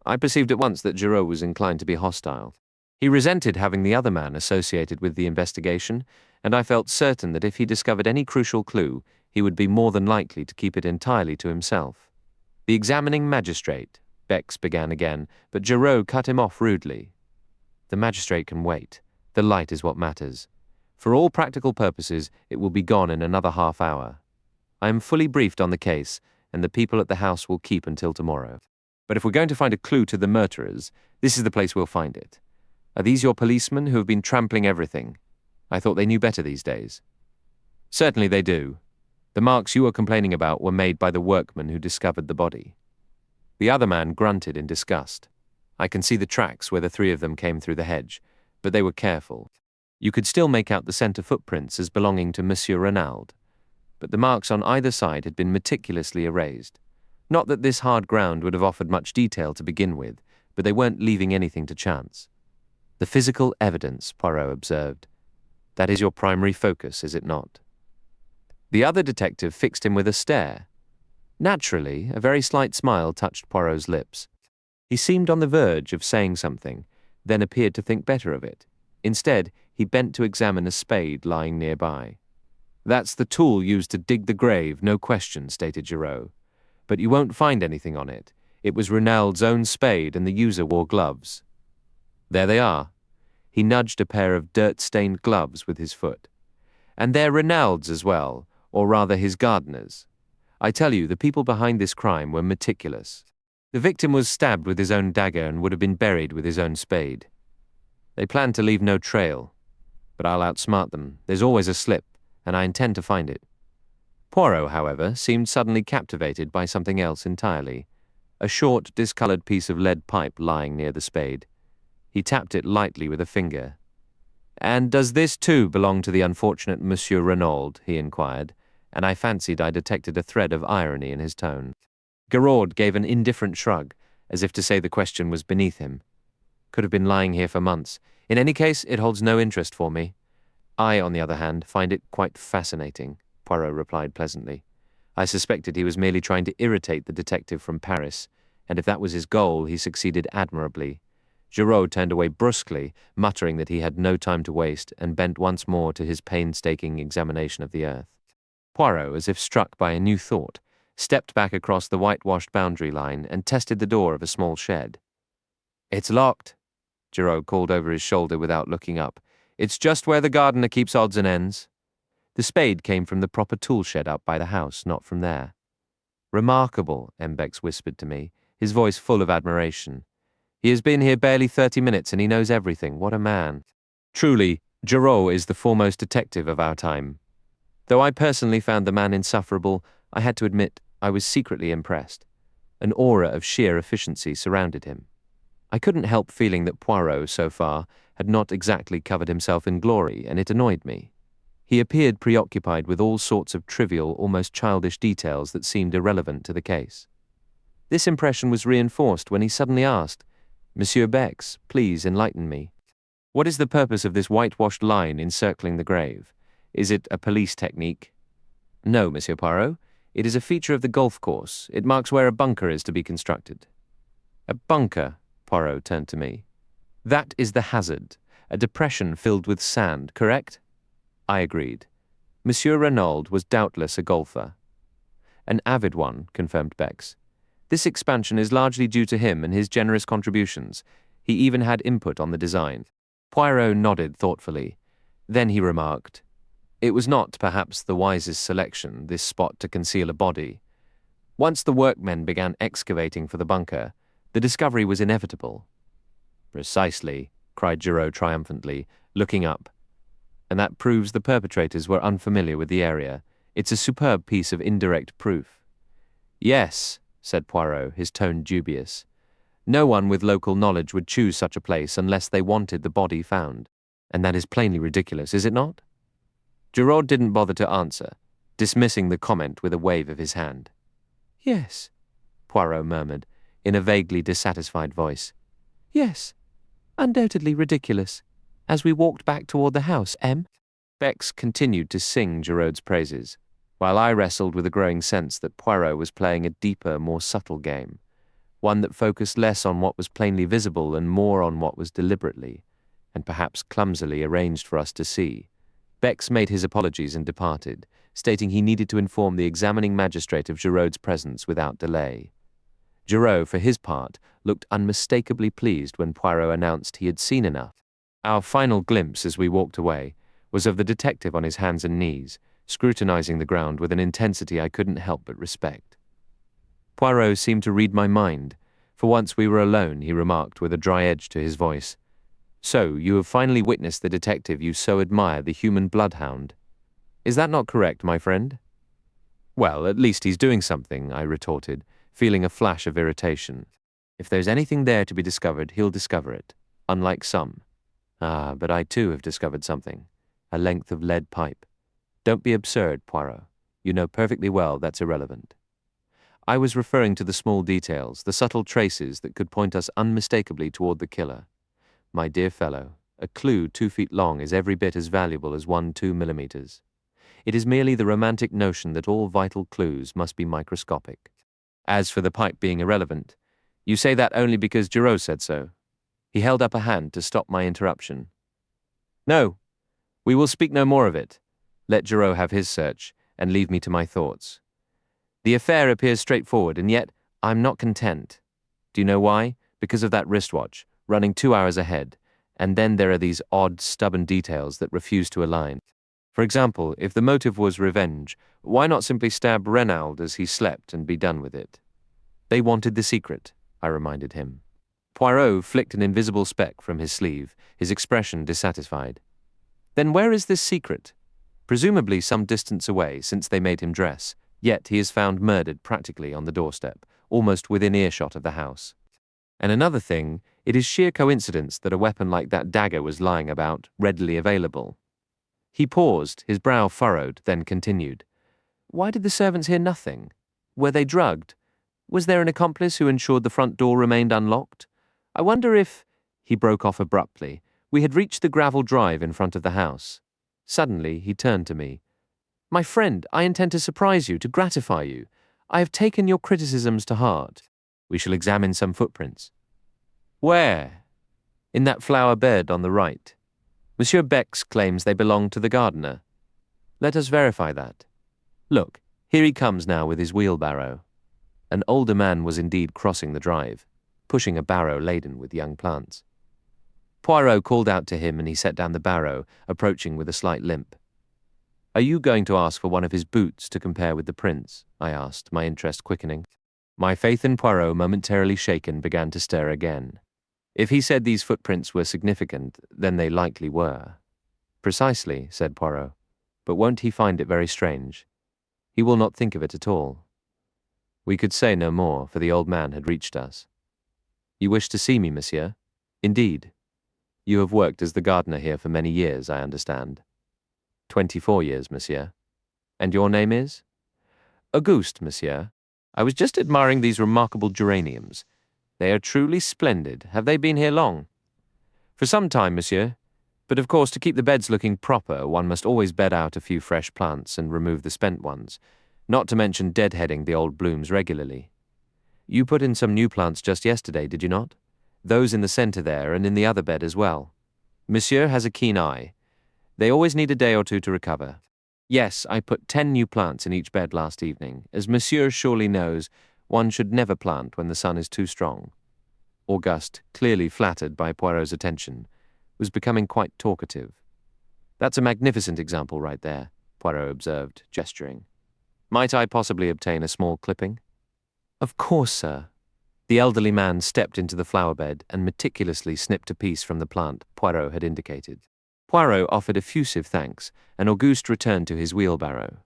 S1: I perceived at once that Giraud was inclined to be hostile. He resented having the other man associated with the investigation, and I felt certain that if he discovered any crucial clue, he would be more than likely to keep it entirely to himself. "The examining magistrate," Bex began again, but Giraud cut him off rudely. "The magistrate can wait. The light is what matters. For all practical purposes, it will be gone in another half hour. I am fully briefed on the case, and the people at the house will keep until tomorrow. But if we're going to find a clue to the murderers, this is the place we'll find it. Are these your policemen who have been trampling everything? I thought they knew better these days." "Certainly they do. The marks you were complaining about were made by the workmen who discovered the body." The other man grunted in disgust. "I can see the tracks where the three of them came through the hedge, but they were careful. You could still make out the centre footprints as belonging to Monsieur Renaud, but the marks on either side had been meticulously erased. Not that this hard ground would have offered much detail to begin with, but they weren't leaving anything to chance." "The physical evidence," Poirot observed. "That is your primary focus, is it not?" The other detective fixed him with a stare. Naturally, a very slight smile touched Poirot's lips. He seemed on the verge of saying something, then appeared to think better of it. Instead, he bent to examine a spade lying nearby. "That's the tool used to dig the grave, no question," stated Giraud. "But you won't find anything on it. It was Renaud's own spade, and the user wore gloves. There they are." He nudged a pair of dirt-stained gloves with his foot. "And they're Renaud's as well, or rather his gardener's. I tell you, the people behind this crime were meticulous. The victim was stabbed with his own dagger and would have been buried with his own spade. They planned to leave no trail, but I'll outsmart them. There's always a slip, and I intend to find it." Poirot, however, seemed suddenly captivated by something else entirely, a short, discoloured piece of lead pipe lying near the spade. He tapped it lightly with a finger. "And does this too belong to the unfortunate Monsieur Renaud?" he inquired, and I fancied I detected a thread of irony in his tone. Giraud gave an indifferent shrug, as if to say the question was beneath him. "Could have been lying here for months. In any case, it holds no interest for me. I, on the other hand, find it quite fascinating," Poirot replied pleasantly. I suspected he was merely trying to irritate the detective from Paris, and if that was his goal, he succeeded admirably. Giraud turned away brusquely, muttering that he had no time to waste, and bent once more to his painstaking examination of the earth. Poirot, as if struck by a new thought, stepped back across the whitewashed boundary line and tested the door of a small shed. "It's locked," Giraud called over his shoulder without looking up. "It's just where the gardener keeps odds and ends." The spade came from the proper tool shed up by the house, not from there. "Remarkable," Mbex whispered to me, his voice full of admiration. "He has been here barely 30 minutes and he knows everything. What a man." Truly, Giraud is the foremost detective of our time. Though I personally found the man insufferable, I had to admit I was secretly impressed. An aura of sheer efficiency surrounded him. I couldn't help feeling that Poirot, so far, had not exactly covered himself in glory, and it annoyed me. He appeared preoccupied with all sorts of trivial, almost childish details that seemed irrelevant to the case. This impression was reinforced when he suddenly asked, "Monsieur Bex, please enlighten me. What is the purpose of this whitewashed line encircling the grave? Is it a police technique?" "No, Monsieur Poirot. It is a feature of the golf course. It marks where a bunker is to be constructed." "A bunker?" Poirot turned to me. "That is the hazard. A depression filled with sand, correct?" I agreed. Monsieur Renaud was doubtless a golfer. "An avid one," confirmed Bex. "This expansion is largely due to him and his generous contributions. He even had input on the design." Poirot nodded thoughtfully. Then he remarked, "It was not, perhaps, the wisest selection, this spot to conceal a body. Once the workmen began excavating for the bunker, the discovery was inevitable." "Precisely," cried Giraud triumphantly, looking up. "And that proves the perpetrators were unfamiliar with the area. It's a superb piece of indirect proof." "Yes," said Poirot, his tone dubious. "No one with local knowledge would choose such a place unless they wanted the body found. And that is plainly ridiculous, is it not?" Giraud didn't bother to answer, dismissing the comment with a wave of his hand. "Yes," Poirot murmured, in a vaguely dissatisfied voice. "Yes, undoubtedly ridiculous. As we walked back toward the house, M." Bex continued to sing Giraud's praises, while I wrestled with a growing sense that Poirot was playing a deeper, more subtle game, one that focused less on what was plainly visible and more on what was deliberately, and perhaps clumsily arranged for us to see. Bex made his apologies and departed, stating he needed to inform the examining magistrate of Giraud's presence without delay. Giraud, for his part, looked unmistakably pleased when Poirot announced he had seen enough. Our final glimpse as we walked away was of the detective on his hands and knees, scrutinizing the ground with an intensity I couldn't help but respect. Poirot seemed to read my mind. For once we were alone, he remarked with a dry edge to his voice. "So, you have finally witnessed the detective you so admire, the human bloodhound. Is that not correct, my friend?" "Well, at least he's doing something," I retorted, feeling a flash of irritation. "If there's anything there to be discovered, he'll discover it, unlike some. Ah, but I too have discovered something. A length of lead pipe. Don't be absurd, Poirot. You know perfectly well that's irrelevant." I was referring to the small details, the subtle traces that could point us unmistakably toward the killer. My dear fellow, a clue 2 feet long is every bit as valuable as one 2 millimeters. It is merely the romantic notion that all vital clues must be microscopic. As for the pipe being irrelevant, you say that only because Giraud said so. He held up a hand to stop my interruption. "No, we will speak no more of it. Let Giraud have his search, and leave me to my thoughts. The affair appears straightforward, and yet I'm not content. Do you know why? Because of that wristwatch, running 2 hours ahead, and then there are these odd, stubborn details that refuse to align. For example, if the motive was revenge, why not simply stab Renaud as he slept and be done with it?" "They wanted the secret," I reminded him. Poirot flicked an invisible speck from his sleeve, his expression dissatisfied. "Then where is this secret? Presumably some distance away, since they made him dress, yet he is found murdered practically on the doorstep, almost within earshot of the house. And another thing, it is sheer coincidence that a weapon like that dagger was lying about, readily available." He paused, his brow furrowed, then continued. "Why did the servants hear nothing? Were they drugged? Was there an accomplice who ensured the front door remained unlocked? I wonder if—" He broke off abruptly. We had reached the gravel drive in front of the house. Suddenly, he turned to me. "My friend, I intend to surprise you, to gratify you. I have taken your criticisms to heart. We shall examine some footprints." "Where?" In that flower bed on the right. Monsieur Bex claims they belong to the gardener. Let us verify that. Look, here he comes now with his wheelbarrow. An older man was indeed crossing the drive, pushing a barrow laden with young plants. Poirot called out to him and he set down the barrow, approaching with a slight limp. "Are you going to ask for one of his boots to compare with the prints?" I asked, my interest quickening. My faith in Poirot, momentarily shaken, began to stir again. If he said these footprints were significant, then they likely were. "Precisely," said Poirot. "But won't he find it very strange? He will not think of it at all." We could say no more, for the old man had reached us. "You wish to see me, monsieur?" "Indeed. You have worked as the gardener here for many years, I understand." 24 years, monsieur." "And your name is?" "Auguste, monsieur. I was just admiring these remarkable geraniums. They are truly splendid. Have they been here long?" "For some time, monsieur. But of course, to keep the beds looking proper, one must always bed out a few fresh plants and remove the spent ones, not to mention deadheading the old blooms regularly." "You put in some new plants just yesterday, did you not? Those in the center there and in the other bed as well." "Monsieur has a keen eye. They always need a day or two to recover. Yes, I put 10 new plants in each bed last evening. As monsieur surely knows, one should never plant when the sun is too strong." Auguste, clearly flattered by Poirot's attention, was becoming quite talkative. "That's a magnificent example right there," Poirot observed, gesturing. "Might I possibly obtain a small clipping?" "Of course, sir." The elderly man stepped into the flower bed and meticulously snipped a piece from the plant Poirot had indicated. Poirot offered effusive thanks, and Auguste returned to his wheelbarrow.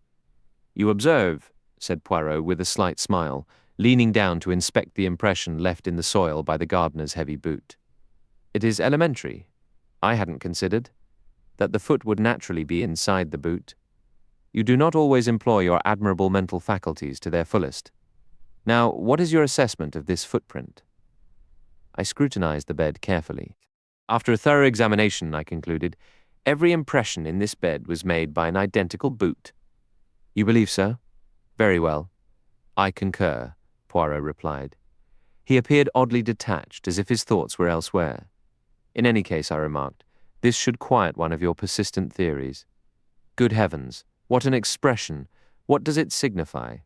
S1: "You observe," said Poirot with a slight smile, leaning down to inspect the impression left in the soil by the gardener's heavy boot. "It is elementary. I hadn't considered that the foot would naturally be inside the boot. You do not always employ your admirable mental faculties to their fullest. Now, what is your assessment of this footprint?" I scrutinized the bed carefully. After a thorough examination, I concluded, every impression in this bed was made by an identical boot. "You believe so? Very well. I concur," Poirot replied. He appeared oddly detached, as if his thoughts were elsewhere. "In any case," I remarked, "this should quiet one of your persistent theories. Good heavens, what an expression! What does it signify?"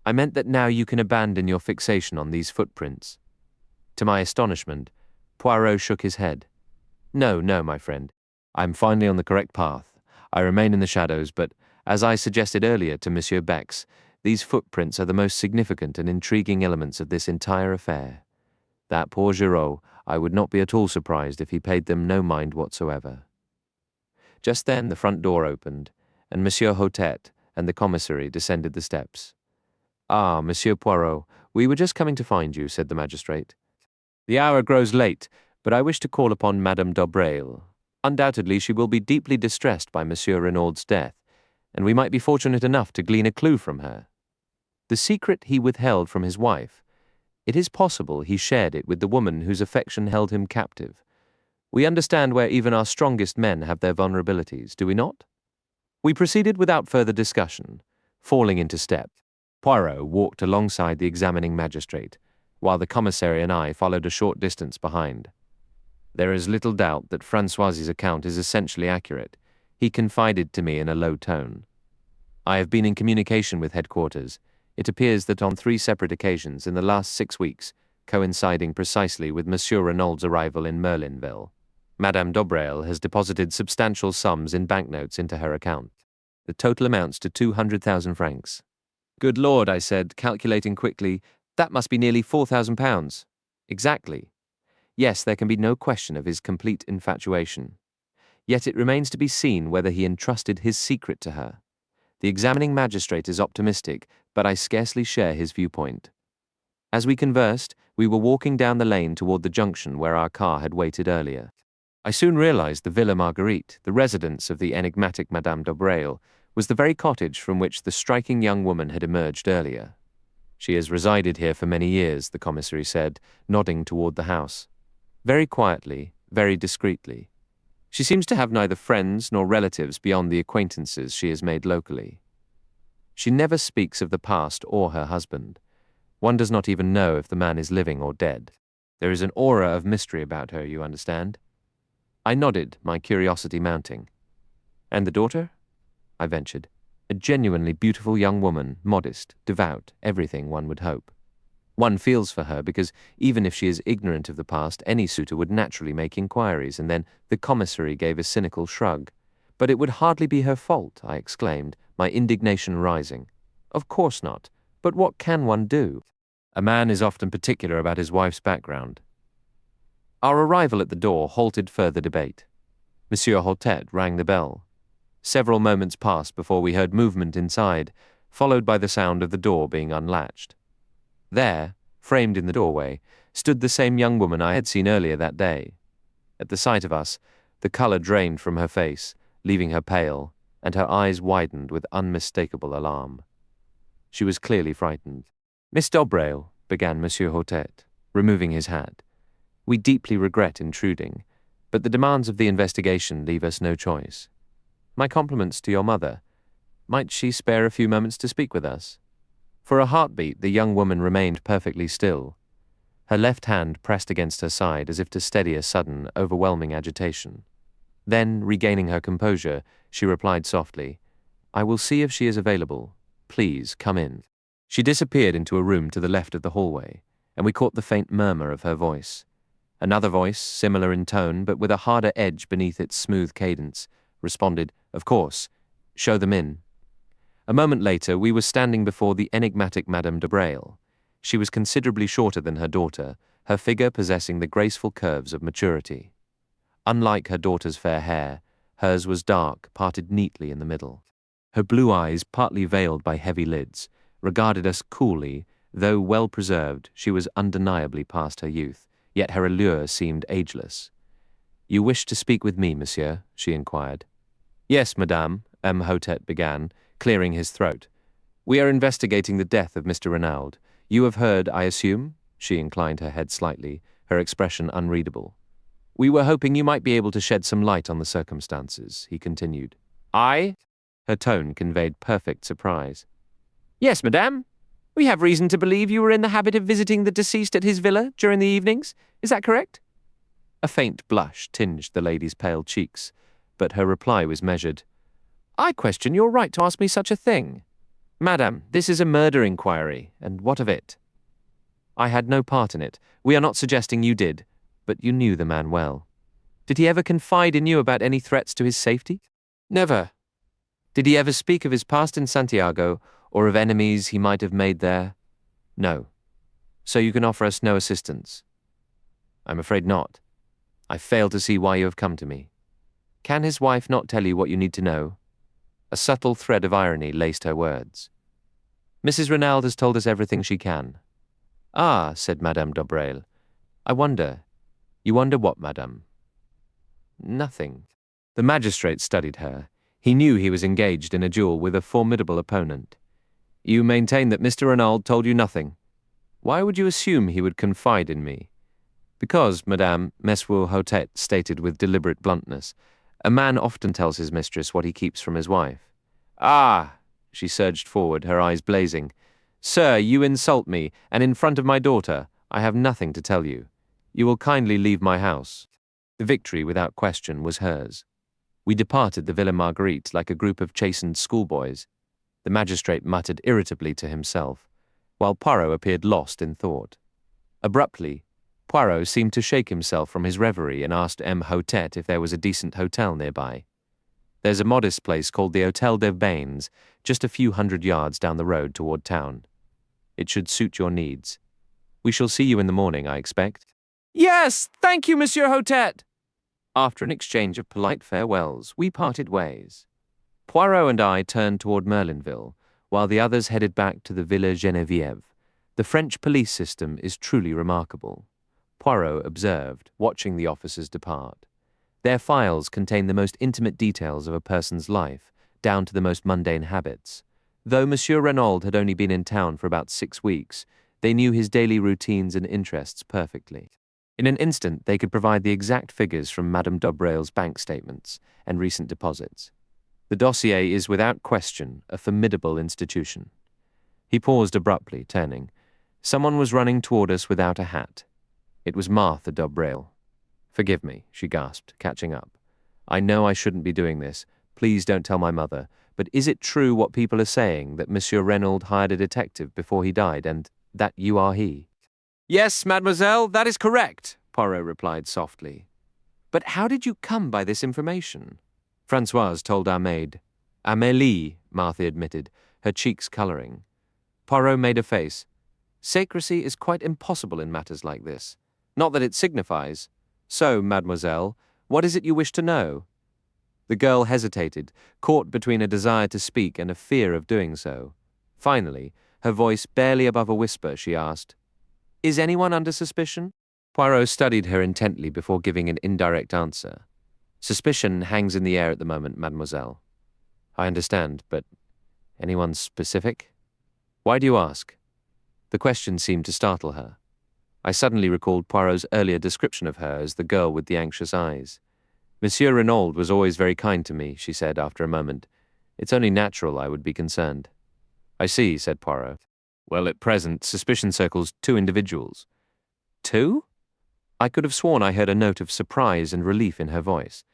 S1: "I meant that now you can abandon your fixation on these footprints." To my astonishment, Poirot shook his head. No, my friend. I'm finally on the correct path. I remain in the shadows, but, as I suggested earlier to Monsieur Bex, these footprints are the most significant and intriguing elements of this entire affair. That poor Giraud, I would not be at all surprised if he paid them no mind whatsoever." Just then the front door opened, and Monsieur Hotet and the commissary descended the steps. "Ah, Monsieur Poirot, we were just coming to find you," said the magistrate. "The hour grows late, but I wish to call upon Madame d'Aubrail. Undoubtedly she will be deeply distressed by Monsieur Renaud's death, and we might be fortunate enough to glean a clue from her. The secret he withheld from his wife, it is possible he shared it with the woman whose affection held him captive. We understand where even our strongest men have their vulnerabilities, do we not?" We proceeded without further discussion, falling into step. Poirot walked alongside the examining magistrate, while the commissary and I followed a short distance behind. "There is little doubt that François's account is essentially accurate," he confided to me in a low tone. "I have been in communication with headquarters. It appears that on 3 separate occasions in the last 6 weeks, coinciding precisely with Monsieur Renaud's arrival in Merlinville, Madame d'Aubrail has deposited substantial sums in banknotes into her account. The total amounts to 200,000 francs. "Good Lord," I said, calculating quickly, "that must be nearly 4,000 pounds. "Exactly. Yes, there can be no question of his complete infatuation. Yet it remains to be seen whether he entrusted his secret to her. The examining magistrate is optimistic, but I scarcely share his viewpoint." As we conversed, we were walking down the lane toward the junction where our car had waited earlier. I soon realized the Villa Marguerite, the residence of the enigmatic Madame d'Aubrail, was the very cottage from which the striking young woman had emerged earlier. "She has resided here for many years," the commissary said, nodding toward the house. "Very quietly, very discreetly. She seems to have neither friends nor relatives beyond the acquaintances she has made locally. She never speaks of the past or her husband. One does not even know if the man is living or dead." There is an aura of mystery about her, you understand. I nodded, my curiosity mounting. And the daughter? I ventured. A genuinely beautiful young woman, modest, devout, everything one would hope. One feels for her because even if she is ignorant of the past, any suitor would naturally make inquiries, and then the commissary gave a cynical shrug. But it would hardly be her fault, I exclaimed, my indignation rising. Of course not. But what can one do? A man is often particular about his wife's background. Our arrival at the door halted further debate. Monsieur Hotet rang the bell. Several moments passed before we heard movement inside, followed by the sound of the door being unlatched. There, framed in the doorway, stood the same young woman I had seen earlier that day. At the sight of us, the colour drained from her face, leaving her pale, and her eyes widened with unmistakable alarm. She was clearly frightened. "Miss Dobrale," began Monsieur Hotet, removing his hat, "we deeply regret intruding, but the demands of the investigation leave us no choice. My compliments to your mother. Might she spare a few moments to speak with us?" For a heartbeat, the young woman remained perfectly still, her left hand pressed against her side as if to steady a sudden, overwhelming agitation. Then, regaining her composure, she replied softly, "I will see if she is available. Please, come in." She disappeared into a room to the left of the hallway, and we caught the faint murmur of her voice. Another voice, similar in tone, but with a harder edge beneath its smooth cadence, responded, "Of course. Show them in." A moment later, we were standing before the enigmatic Madame Dobrale. She was considerably shorter than her daughter, her figure possessing the graceful curves of maturity. Unlike her daughter's fair hair, hers was dark, parted neatly in the middle. Her blue eyes, partly veiled by heavy lids, regarded us coolly. Though well preserved, she was undeniably past her youth, yet her allure seemed ageless. "You wish to speak with me, monsieur?" she inquired. "Yes, madame," Hotet began, clearing his throat. "We are investigating the death of Mr. Renaud. You have heard, I assume?" She inclined her head slightly, her expression unreadable. "We were hoping you might be able to shed some light on the circumstances," he continued. "I?" Her tone conveyed perfect surprise. "Yes, madame. We have reason to believe you were in the habit of visiting the deceased at his villa during the evenings. Is that correct?" A faint blush tinged the lady's pale cheeks, but her reply was measured. "I question your right to ask me such a thing. Madam, this is a murder inquiry, and what of it?" "I had no part in it. We are not suggesting you did, but you knew the man well. Did he ever confide in you about any threats to his safety?" "Never." "Did he ever speak of his past in Santiago, or of enemies he might have made there?" "No." "So you can offer us no assistance?" "I'm afraid not. I fail to see why you have come to me." "Can his wife not tell you what you need to know?" A subtle thread of irony laced her words. "Mrs. Renaud has told us everything she can." "Ah," said Madame Dobrale. "I wonder." "You wonder what, madame?" "Nothing." The magistrate studied her. He knew he was engaged in a duel with a formidable opponent. "You maintain that Mr. Renaud told you nothing. Why would you assume he would confide in me?" "Because, madame," Monsieur Hotet stated with deliberate bluntness, "a man often tells his mistress what he keeps from his wife." "Ah!" She surged forward, her eyes blazing. "Sir, you insult me, and in front of my daughter. I have nothing to tell you. You will kindly leave my house." The victory, without question, was hers. We departed the Villa Marguerite like a group of chastened schoolboys. The magistrate muttered irritably to himself, while Poirot appeared lost in thought. Abruptly, Poirot seemed to shake himself from his reverie and asked Hotet if there was a decent hotel nearby. "There's a modest place called the Hôtel des Bains, just a few hundred yards down the road toward town. It should suit your needs. We shall see you in the morning, I expect." "Yes, thank you, Monsieur Hotet." After an exchange of polite farewells, we parted ways. Poirot and I turned toward Merlinville, while the others headed back to the Villa Geneviève. "The French police system is truly remarkable," Poirot observed, watching the officers depart. "Their files contain the most intimate details of a person's life, down to the most mundane habits. Though Monsieur Renaud had only been in town for about 6 weeks, they knew his daily routines and interests perfectly. In an instant, they could provide the exact figures from Madame Dobrale's bank statements and recent deposits. The dossier is without question a formidable institution." He paused abruptly, turning. Someone was running toward us without a hat. It was Martha d'Aubrail. "Forgive me," she gasped, catching up. "I know I shouldn't be doing this. Please don't tell my mother. But is it true what people are saying, that Monsieur Renaud hired a detective before he died, and that you are he?" "Yes, mademoiselle, that is correct," Poirot replied softly. "But how did you come by this information?" Françoise told our maid. "Amélie," Martha admitted, her cheeks colouring. Poirot made a face. "Secrecy is quite impossible in matters like this. Not that it signifies. So, mademoiselle, what is it you wish to know?" The girl hesitated, caught between a desire to speak and a fear of doing so. Finally, her voice barely above a whisper, she asked, "Is anyone under suspicion?" Poirot studied her intently before giving an indirect answer. "Suspicion hangs in the air at the moment, mademoiselle." "I understand, but anyone specific?" "Why do you ask?" The question seemed to startle her. I suddenly recalled Poirot's earlier description of her as the girl with the anxious eyes. "Monsieur Renaud was always very kind to me," she said after a moment. "It's only natural I would be concerned." "I see," said Poirot. "Well, at present, suspicion circles two individuals." "Two?" I could have sworn I heard a note of surprise and relief in her voice.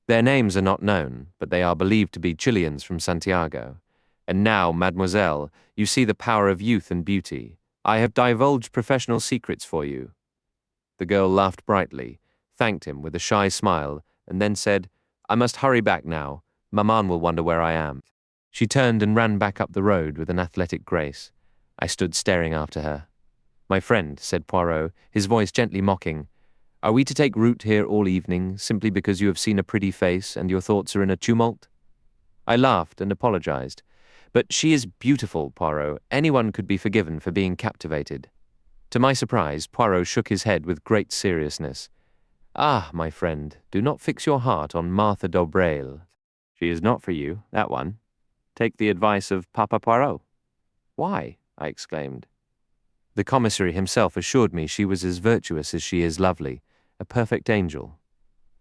S1: "Their names are not known, but they are believed to be Chileans from Santiago. And now, mademoiselle, you see the power of youth and beauty. I have divulged professional secrets for you." The girl laughed brightly, thanked him with a shy smile, and then said, "I must hurry back now. Maman will wonder where I am." She turned and ran back up the road with an athletic grace. I stood staring after her. "My friend," said Poirot, his voice gently mocking, "are we to take root here all evening, simply because you have seen a pretty face and your thoughts are in a tumult?" I laughed and apologized. "But she is beautiful, Poirot. Anyone could be forgiven for being captivated." To my surprise, Poirot shook his head with great seriousness. "Ah, my friend, do not fix your heart on Martha d'Aubrail. She is not for you, that one. Take the advice of Papa Poirot." "Why?" I exclaimed. "The commissary himself assured me she was as virtuous as she is lovely, a perfect angel."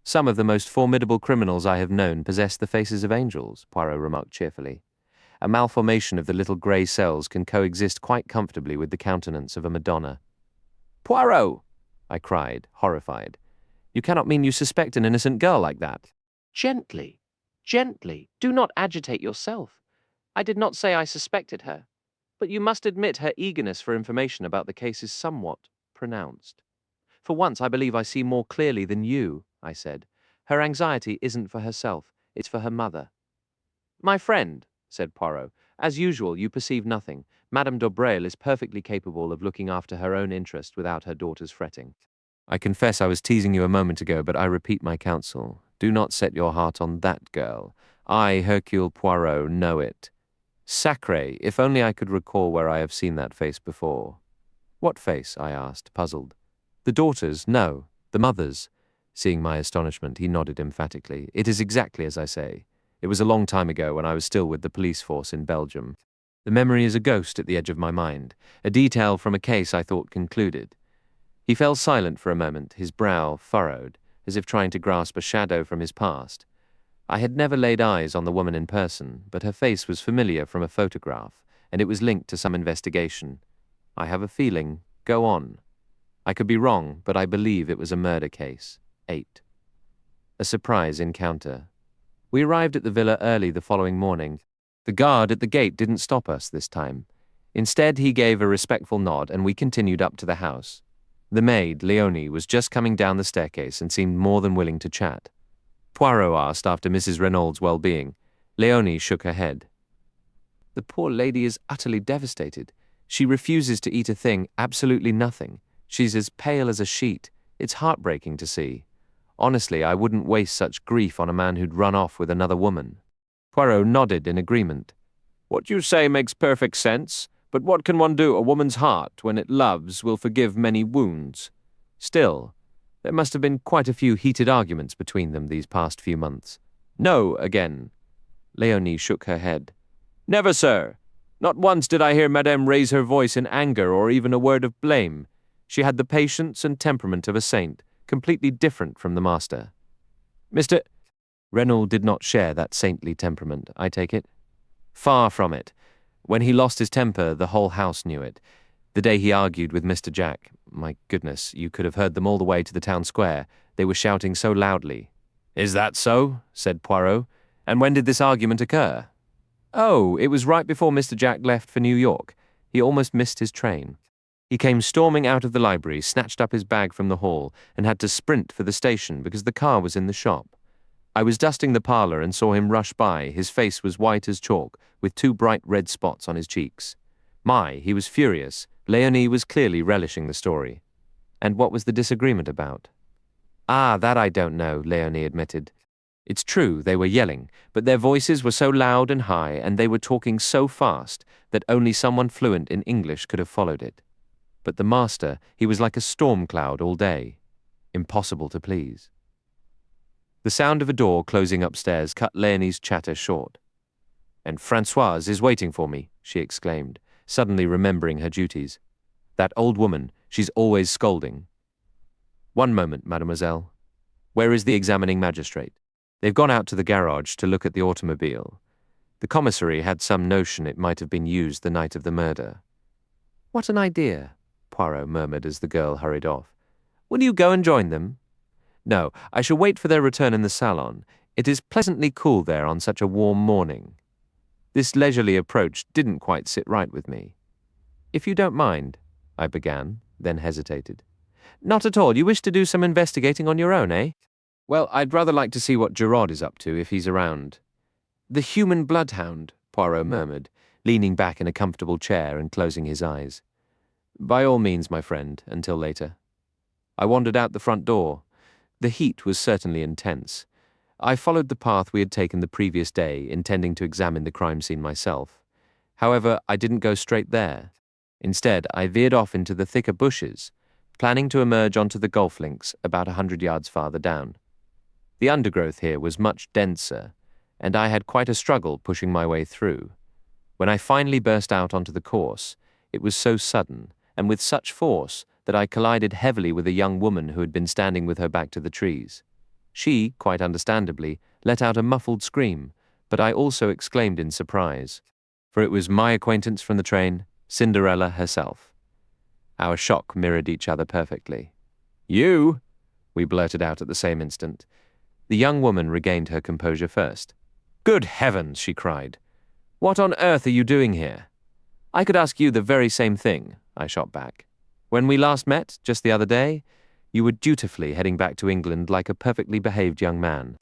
S1: "Some of the most formidable criminals I have known possess the faces of angels," Poirot remarked cheerfully. "A malformation of the little grey cells can coexist quite comfortably with the countenance of a Madonna." "Poirot!" I cried, horrified. "You cannot mean you suspect an innocent girl like that?" "Gently, gently. Do not agitate yourself. I did not say I suspected her. But you must admit her eagerness for information about the case is somewhat pronounced. For once, I believe I see more clearly than you," I said. "Her anxiety isn't for herself, it's for her mother." "My friend," said Poirot, "as usual, you perceive nothing. Madame d'Aubrail is perfectly capable of looking after her own interest without her daughter's fretting." "I confess I was teasing you a moment ago, but I repeat my counsel. Do not set your heart on that girl. I, Hercule Poirot, know it. Sacré, if only I could recall where I have seen that face before." "What face?" I asked, puzzled. "The daughter's? No, the mother's." Seeing my astonishment, he nodded emphatically. "It is exactly as I say. It was a long time ago when I was still with the police force in Belgium. The memory is a ghost at the edge of my mind, a detail from a case I thought concluded." He fell silent for a moment, his brow furrowed, as if trying to grasp a shadow from his past. I had never laid eyes on the woman in person, but her face was familiar from a photograph, and it was linked to some investigation. "I have a feeling. Go on." "I could be wrong, but I believe it was a murder case." 8. A surprise encounter. We arrived at the villa early the following morning. The guard at the gate didn't stop us this time. Instead, he gave a respectful nod, and we continued up to the house. The maid, Leonie, was just coming down the staircase and seemed more than willing to chat. Poirot asked after Mrs. Renaud's well-being. Leonie shook her head. "The poor lady is utterly devastated. She refuses to eat a thing, absolutely nothing. She's as pale as a sheet. It's heartbreaking to see. Honestly, I wouldn't waste such grief on a man who'd run off with another woman." Poirot nodded in agreement. "What you say makes perfect sense, but what can one do? A woman's heart, when it loves, will forgive many wounds. Still, there must have been quite a few heated arguments between them these past few months." "No," again. Leonie shook her head. "Never, sir. Not once did I hear Madame raise her voice in anger or even a word of blame. She had the patience and temperament of a saint, completely different from the master." "Mr. Renaud did not share that saintly temperament, I take it?" "Far from it. When he lost his temper, the whole house knew it. The day he argued with Mr. Jack. My goodness, you could have heard them all the way to the town square. They were shouting so loudly. "Is that so?" said Poirot. "And when did this argument occur?" "Oh, it was right before Mr. Jack left for New York. He almost missed his train. He came storming out of the library, snatched up his bag from the hall, and had to sprint for the station because the car was in the shop. I was dusting the parlor and saw him rush by. His face was white as chalk, with 2 bright red spots on his cheeks. He was furious. Leonie was clearly relishing the story. And what was the disagreement about? "Ah, that I don't know," Leonie admitted. "It's true, they were yelling, but their voices were so loud and high, and they were talking so fast that only someone fluent in English could have followed it. But the master, he was like a storm cloud all day. Impossible to please." The sound of a door closing upstairs cut Leonie's chatter short. "And Françoise is waiting for me," she exclaimed, suddenly remembering her duties. "That old woman, she's always scolding." "One moment, mademoiselle. Where is the examining magistrate?" "They've gone out to the garage to look at the automobile. The commissary had some notion it might have been used the night of the murder." "What an idea," Poirot murmured as the girl hurried off. "Will you go and join them?" "No, I shall wait for their return in the salon. It is pleasantly cool there on such a warm morning." This leisurely approach didn't quite sit right with me. "If you don't mind," I began, then hesitated. "Not at all. You wish to do some investigating on your own, eh?" "Well, I'd rather like to see what Gerard is up to if he's around." "The human bloodhound," Poirot murmured, leaning back in a comfortable chair and closing his eyes. "By all means, my friend, until later." I wandered out the front door. The heat was certainly intense. I followed the path we had taken the previous day, intending to examine the crime scene myself. However, I didn't go straight there. Instead, I veered off into the thicker bushes, planning to emerge onto the golf links about 100 yards farther down. The undergrowth here was much denser, and I had quite a struggle pushing my way through. When I finally burst out onto the course, it was so sudden, and with such force, that I collided heavily with a young woman who had been standing with her back to the trees. She, quite understandably, let out a muffled scream, but I also exclaimed in surprise, for it was my acquaintance from the train, Cinderella herself. Our shock mirrored each other perfectly. "You?" we blurted out at the same instant. The young woman regained her composure first. "Good heavens!" she cried. "What on earth are you doing here?" "I could ask you the very same thing," I shot back. "When we last met, just the other day, you were dutifully heading back to England like a perfectly behaved young man.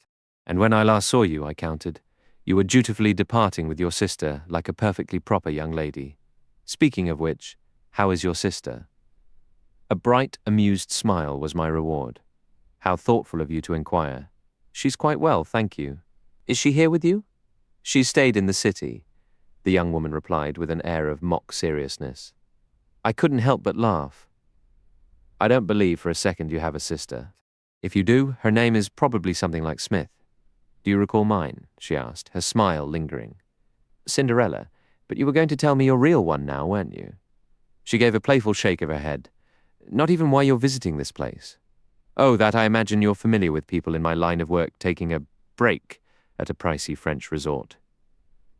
S1: And when I last saw you, I countered, you were dutifully departing with your sister like a perfectly proper young lady. Speaking of which, how is your sister?" A bright, amused smile was my reward. "How thoughtful of you to inquire." "She's quite well, thank you." "Is she here with you?" "She stayed in the city," the young woman replied with an air of mock seriousness. I couldn't help but laugh. "I don't believe for a second you have a sister. If you do, her name is probably something like Smith." "Do you recall mine?" she asked, her smile lingering. "Cinderella, but you were going to tell me your real one now, weren't you?" She gave a playful shake of her head. "Not even why you're visiting this place?" "Oh, that I imagine you're familiar with people in my line of work taking a break at a pricey French resort.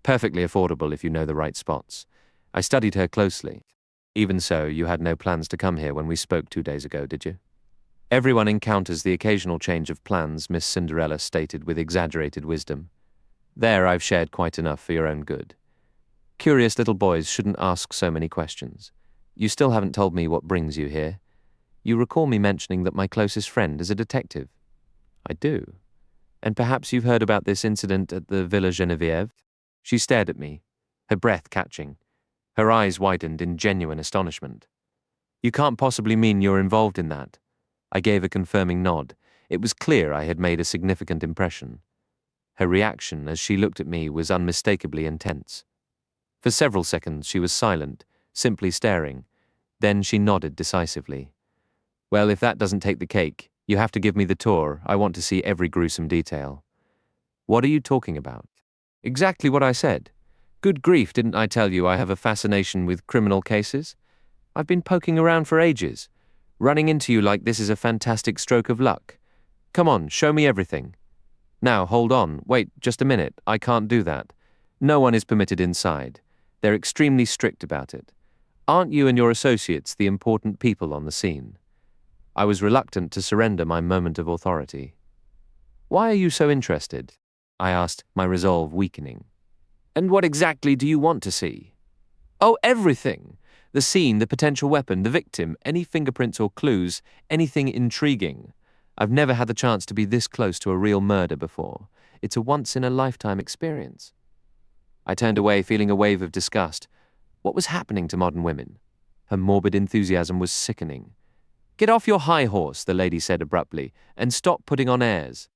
S1: Perfectly affordable if you know the right spots. I studied her closely. Even so, you had no plans to come here when we spoke 2 days ago, did you?" "Everyone encounters the occasional change of plans," Miss Cinderella stated with exaggerated wisdom. "There I've shared quite enough for your own good. Curious little boys shouldn't ask so many questions. You still haven't told me what brings you here. You recall me mentioning that my closest friend is a detective?" "I do. And perhaps you've heard about this incident at the Villa Geneviève?" She stared at me, her breath catching. Her eyes widened in genuine astonishment. "You can't possibly mean you're involved in that?" I gave a confirming nod. It was clear I had made a significant impression. Her reaction as she looked at me was unmistakably intense. For several seconds she was silent, simply staring. Then she nodded decisively. "Well, if that doesn't take the cake, you have to give me the tour. I want to see every gruesome detail." "What are you talking about?" "Exactly what I said. Good grief, didn't I tell you I have a fascination with criminal cases? I've been poking around for ages. Running into you like this is a fantastic stroke of luck. Come on, show me everything." "Now, hold on. Wait, just a minute. I can't do that. No one is permitted inside. They're extremely strict about it. Aren't you and your associates the important people on the scene? I was reluctant to surrender my moment of authority. Why are you so interested? I asked, my resolve weakening. And what exactly do you want to see? Oh, everything. The scene, the potential weapon, the victim, any fingerprints or clues, anything intriguing. I've never had the chance to be this close to a real murder before. It's a once-in-a-lifetime experience. I turned away, feeling a wave of disgust. What was happening to modern women? Her morbid enthusiasm was sickening. Get off your high horse, the lady said abruptly, and stop putting on airs.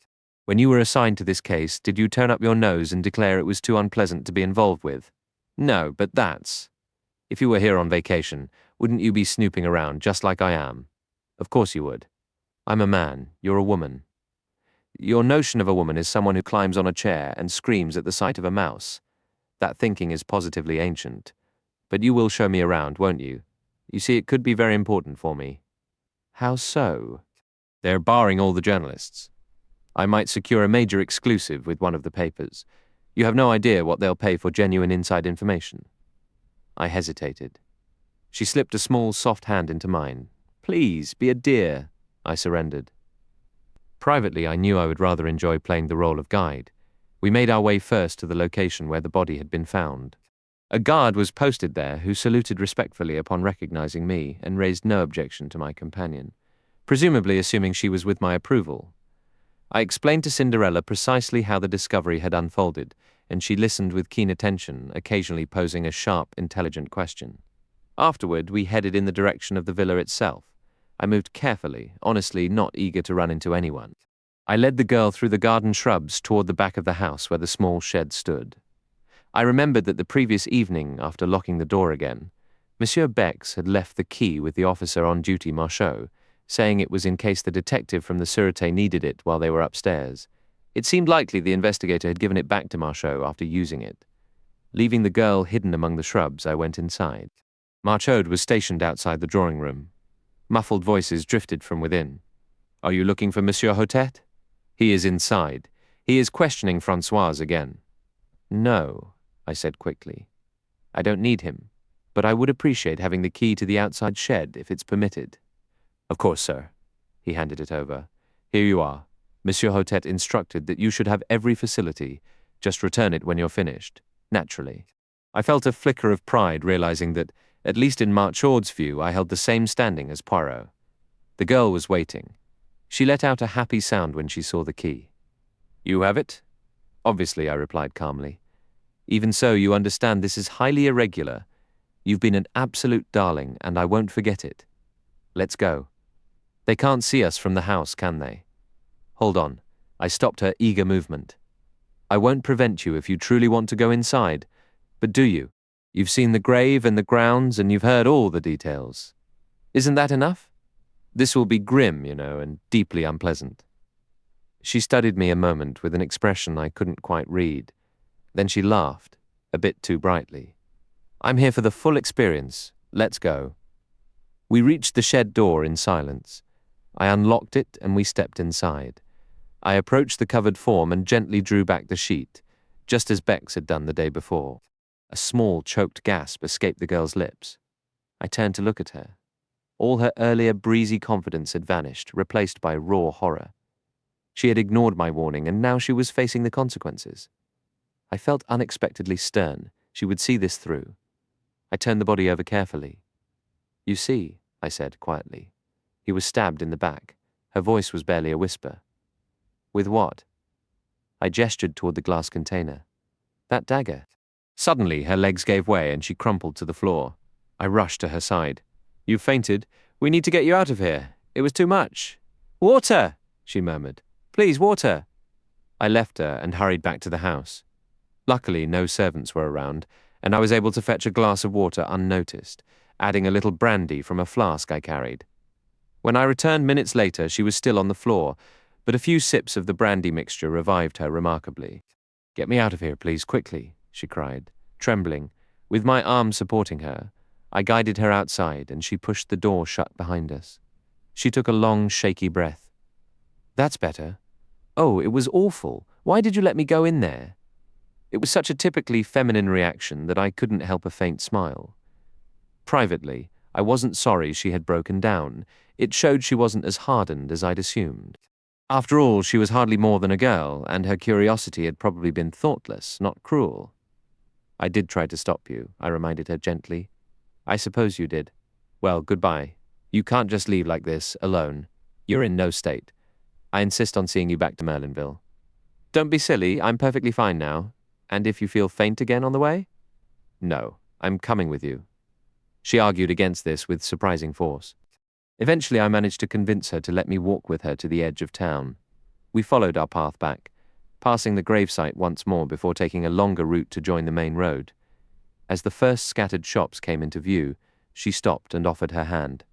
S1: When you were assigned to this case, did you turn up your nose and declare it was too unpleasant to be involved with? No, but that's... If you were here on vacation, wouldn't you be snooping around just like I am? Of course you would. I'm a man, you're a woman. Your notion of a woman is someone who climbs on a chair and screams at the sight of a mouse. That thinking is positively ancient. But you will show me around, won't you? You see, it could be very important for me. How so? They're barring all the journalists. I might secure a major exclusive with one of the papers. You have no idea what they'll pay for genuine inside information. I hesitated. She slipped a small, soft hand into mine. Please, be a dear, I surrendered. Privately, I knew I would rather enjoy playing the role of guide. We made our way first to the location where the body had been found. A guard was posted there who saluted respectfully upon recognizing me and raised no objection to my companion, presumably assuming she was with my approval. I explained to Cinderella precisely how the discovery had unfolded, and she listened with keen attention, occasionally posing a sharp, intelligent question. Afterward, we headed in the direction of the villa itself. I moved carefully, honestly not eager to run into anyone. I led the girl through the garden shrubs toward the back of the house where the small shed stood. I remembered that the previous evening, after locking the door again, Monsieur Bex had left the key with the officer on duty Marchot, saying it was in case the detective from the Sûreté needed it while they were upstairs. It seemed likely the investigator had given it back to Marchot after using it. Leaving the girl hidden among the shrubs, I went inside. Marchot was stationed outside the drawing room. Muffled voices drifted from within. Are you looking for Monsieur Hotet? He is inside. He is questioning Françoise again. No, I said quickly. I don't need him, but I would appreciate having the key to the outside shed if it's permitted. Of course, sir. He handed it over. Here you are. Monsieur Hotet instructed that you should have every facility. Just return it when you're finished. Naturally. I felt a flicker of pride realizing that, at least in Marchaud's view, I held the same standing as Poirot. The girl was waiting. She let out a happy sound when she saw the key. You have it? Obviously, I replied calmly. Even so, you understand this is highly irregular. You've been an absolute darling, and I won't forget it. Let's go. They can't see us from the house, can they? Hold on. I stopped her eager movement. I won't prevent you if you truly want to go inside. But do you? You've seen the grave and the grounds, and you've heard all the details. Isn't that enough? This will be grim, you know, and deeply unpleasant. She studied me a moment with an expression I couldn't quite read. Then she laughed, a bit too brightly. I'm here for the full experience. Let's go. We reached the shed door in silence. I unlocked it and we stepped inside. I approached the covered form and gently drew back the sheet, just as Bex had done the day before. A small, choked gasp escaped the girl's lips. I turned to look at her. All her earlier breezy confidence had vanished, replaced by raw horror. She had ignored my warning, and now she was facing the consequences. I felt unexpectedly stern. She would see this through. I turned the body over carefully. You see, I said quietly. He was stabbed in the back. Her voice was barely a whisper. With what? I gestured toward the glass container. That dagger. Suddenly, her legs gave way and she crumpled to the floor. I rushed to her side. You've fainted. We need to get you out of here. It was too much. Water, she murmured. Please, water. I left her and hurried back to the house. Luckily, no servants were around, and I was able to fetch a glass of water unnoticed, adding a little brandy from a flask I carried. When I returned minutes later, she was still on the floor, but a few sips of the brandy mixture revived her remarkably. Get me out of here, please, quickly, she cried, trembling. With my arm supporting her, I guided her outside, and she pushed the door shut behind us. She took a long, shaky breath. That's better. Oh, it was awful. Why did you let me go in there? It was such a typically feminine reaction that I couldn't help a faint smile. Privately, I wasn't sorry she had broken down. It showed she wasn't as hardened as I'd assumed. After all, she was hardly more than a girl, and her curiosity had probably been thoughtless, not cruel. I did try to stop you, I reminded her gently. I suppose you did. Well, goodbye. You can't just leave like this, alone. You're in no state. I insist on seeing you back to Merlinville. Don't be silly, I'm perfectly fine now. And if you feel faint again on the way? No, I'm coming with you. She argued against this with surprising force. Eventually I managed to convince her to let me walk with her to the edge of town. We followed our path back, passing the gravesite once more before taking a longer route to join the main road. As the first scattered shops came into view, she stopped and offered her hand.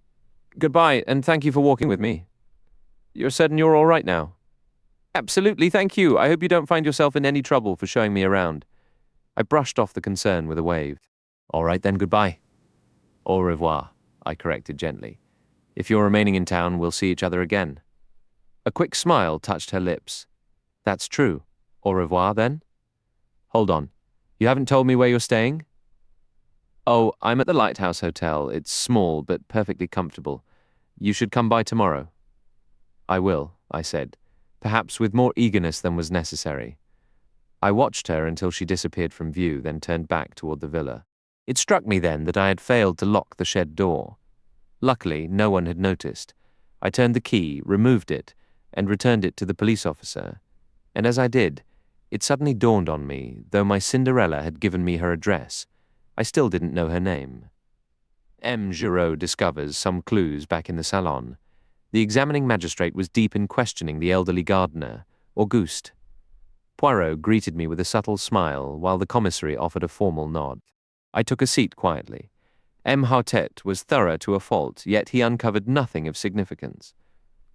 S1: Goodbye, and thank you for walking with me. You're certain you're all right now? Absolutely, thank you. I hope you don't find yourself in any trouble for showing me around. I brushed off the concern with a wave. All right then, goodbye. Au revoir, I corrected gently. If you're remaining in town, we'll see each other again. A quick smile touched her lips. That's true. Au revoir, then? Hold on. You haven't told me where you're staying? Oh, I'm at the Lighthouse Hotel. It's small, but perfectly comfortable. You should come by tomorrow. I will, I said, perhaps with more eagerness than was necessary. I watched her until she disappeared from view, then turned back toward the villa. It struck me then that I had failed to lock the shed door. Luckily, no one had noticed. I turned the key, removed it, and returned it to the police officer. And as I did, it suddenly dawned on me, though my Cinderella had given me her address, I still didn't know her name. M. Giraud discovers some clues back in the salon. The examining magistrate was deep in questioning the elderly gardener, Auguste. Poirot greeted me with a subtle smile, while the commissary offered a formal nod. I took a seat quietly. M. Hautet was thorough to a fault, yet he uncovered nothing of significance.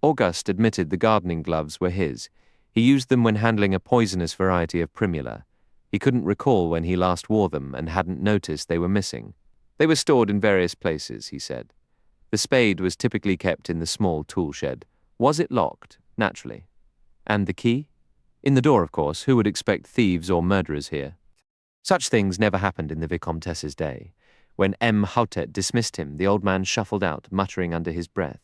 S1: Auguste admitted the gardening gloves were his. He used them when handling a poisonous variety of primula. He couldn't recall when he last wore them and hadn't noticed they were missing. They were stored in various places, he said. The spade was typically kept in the small tool shed. Was it locked? Naturally. And the key? In the door, of course. Who would expect thieves or murderers here? Such things never happened in the Vicomtesse's day. When M. Hautet dismissed him, the old man shuffled out, muttering under his breath.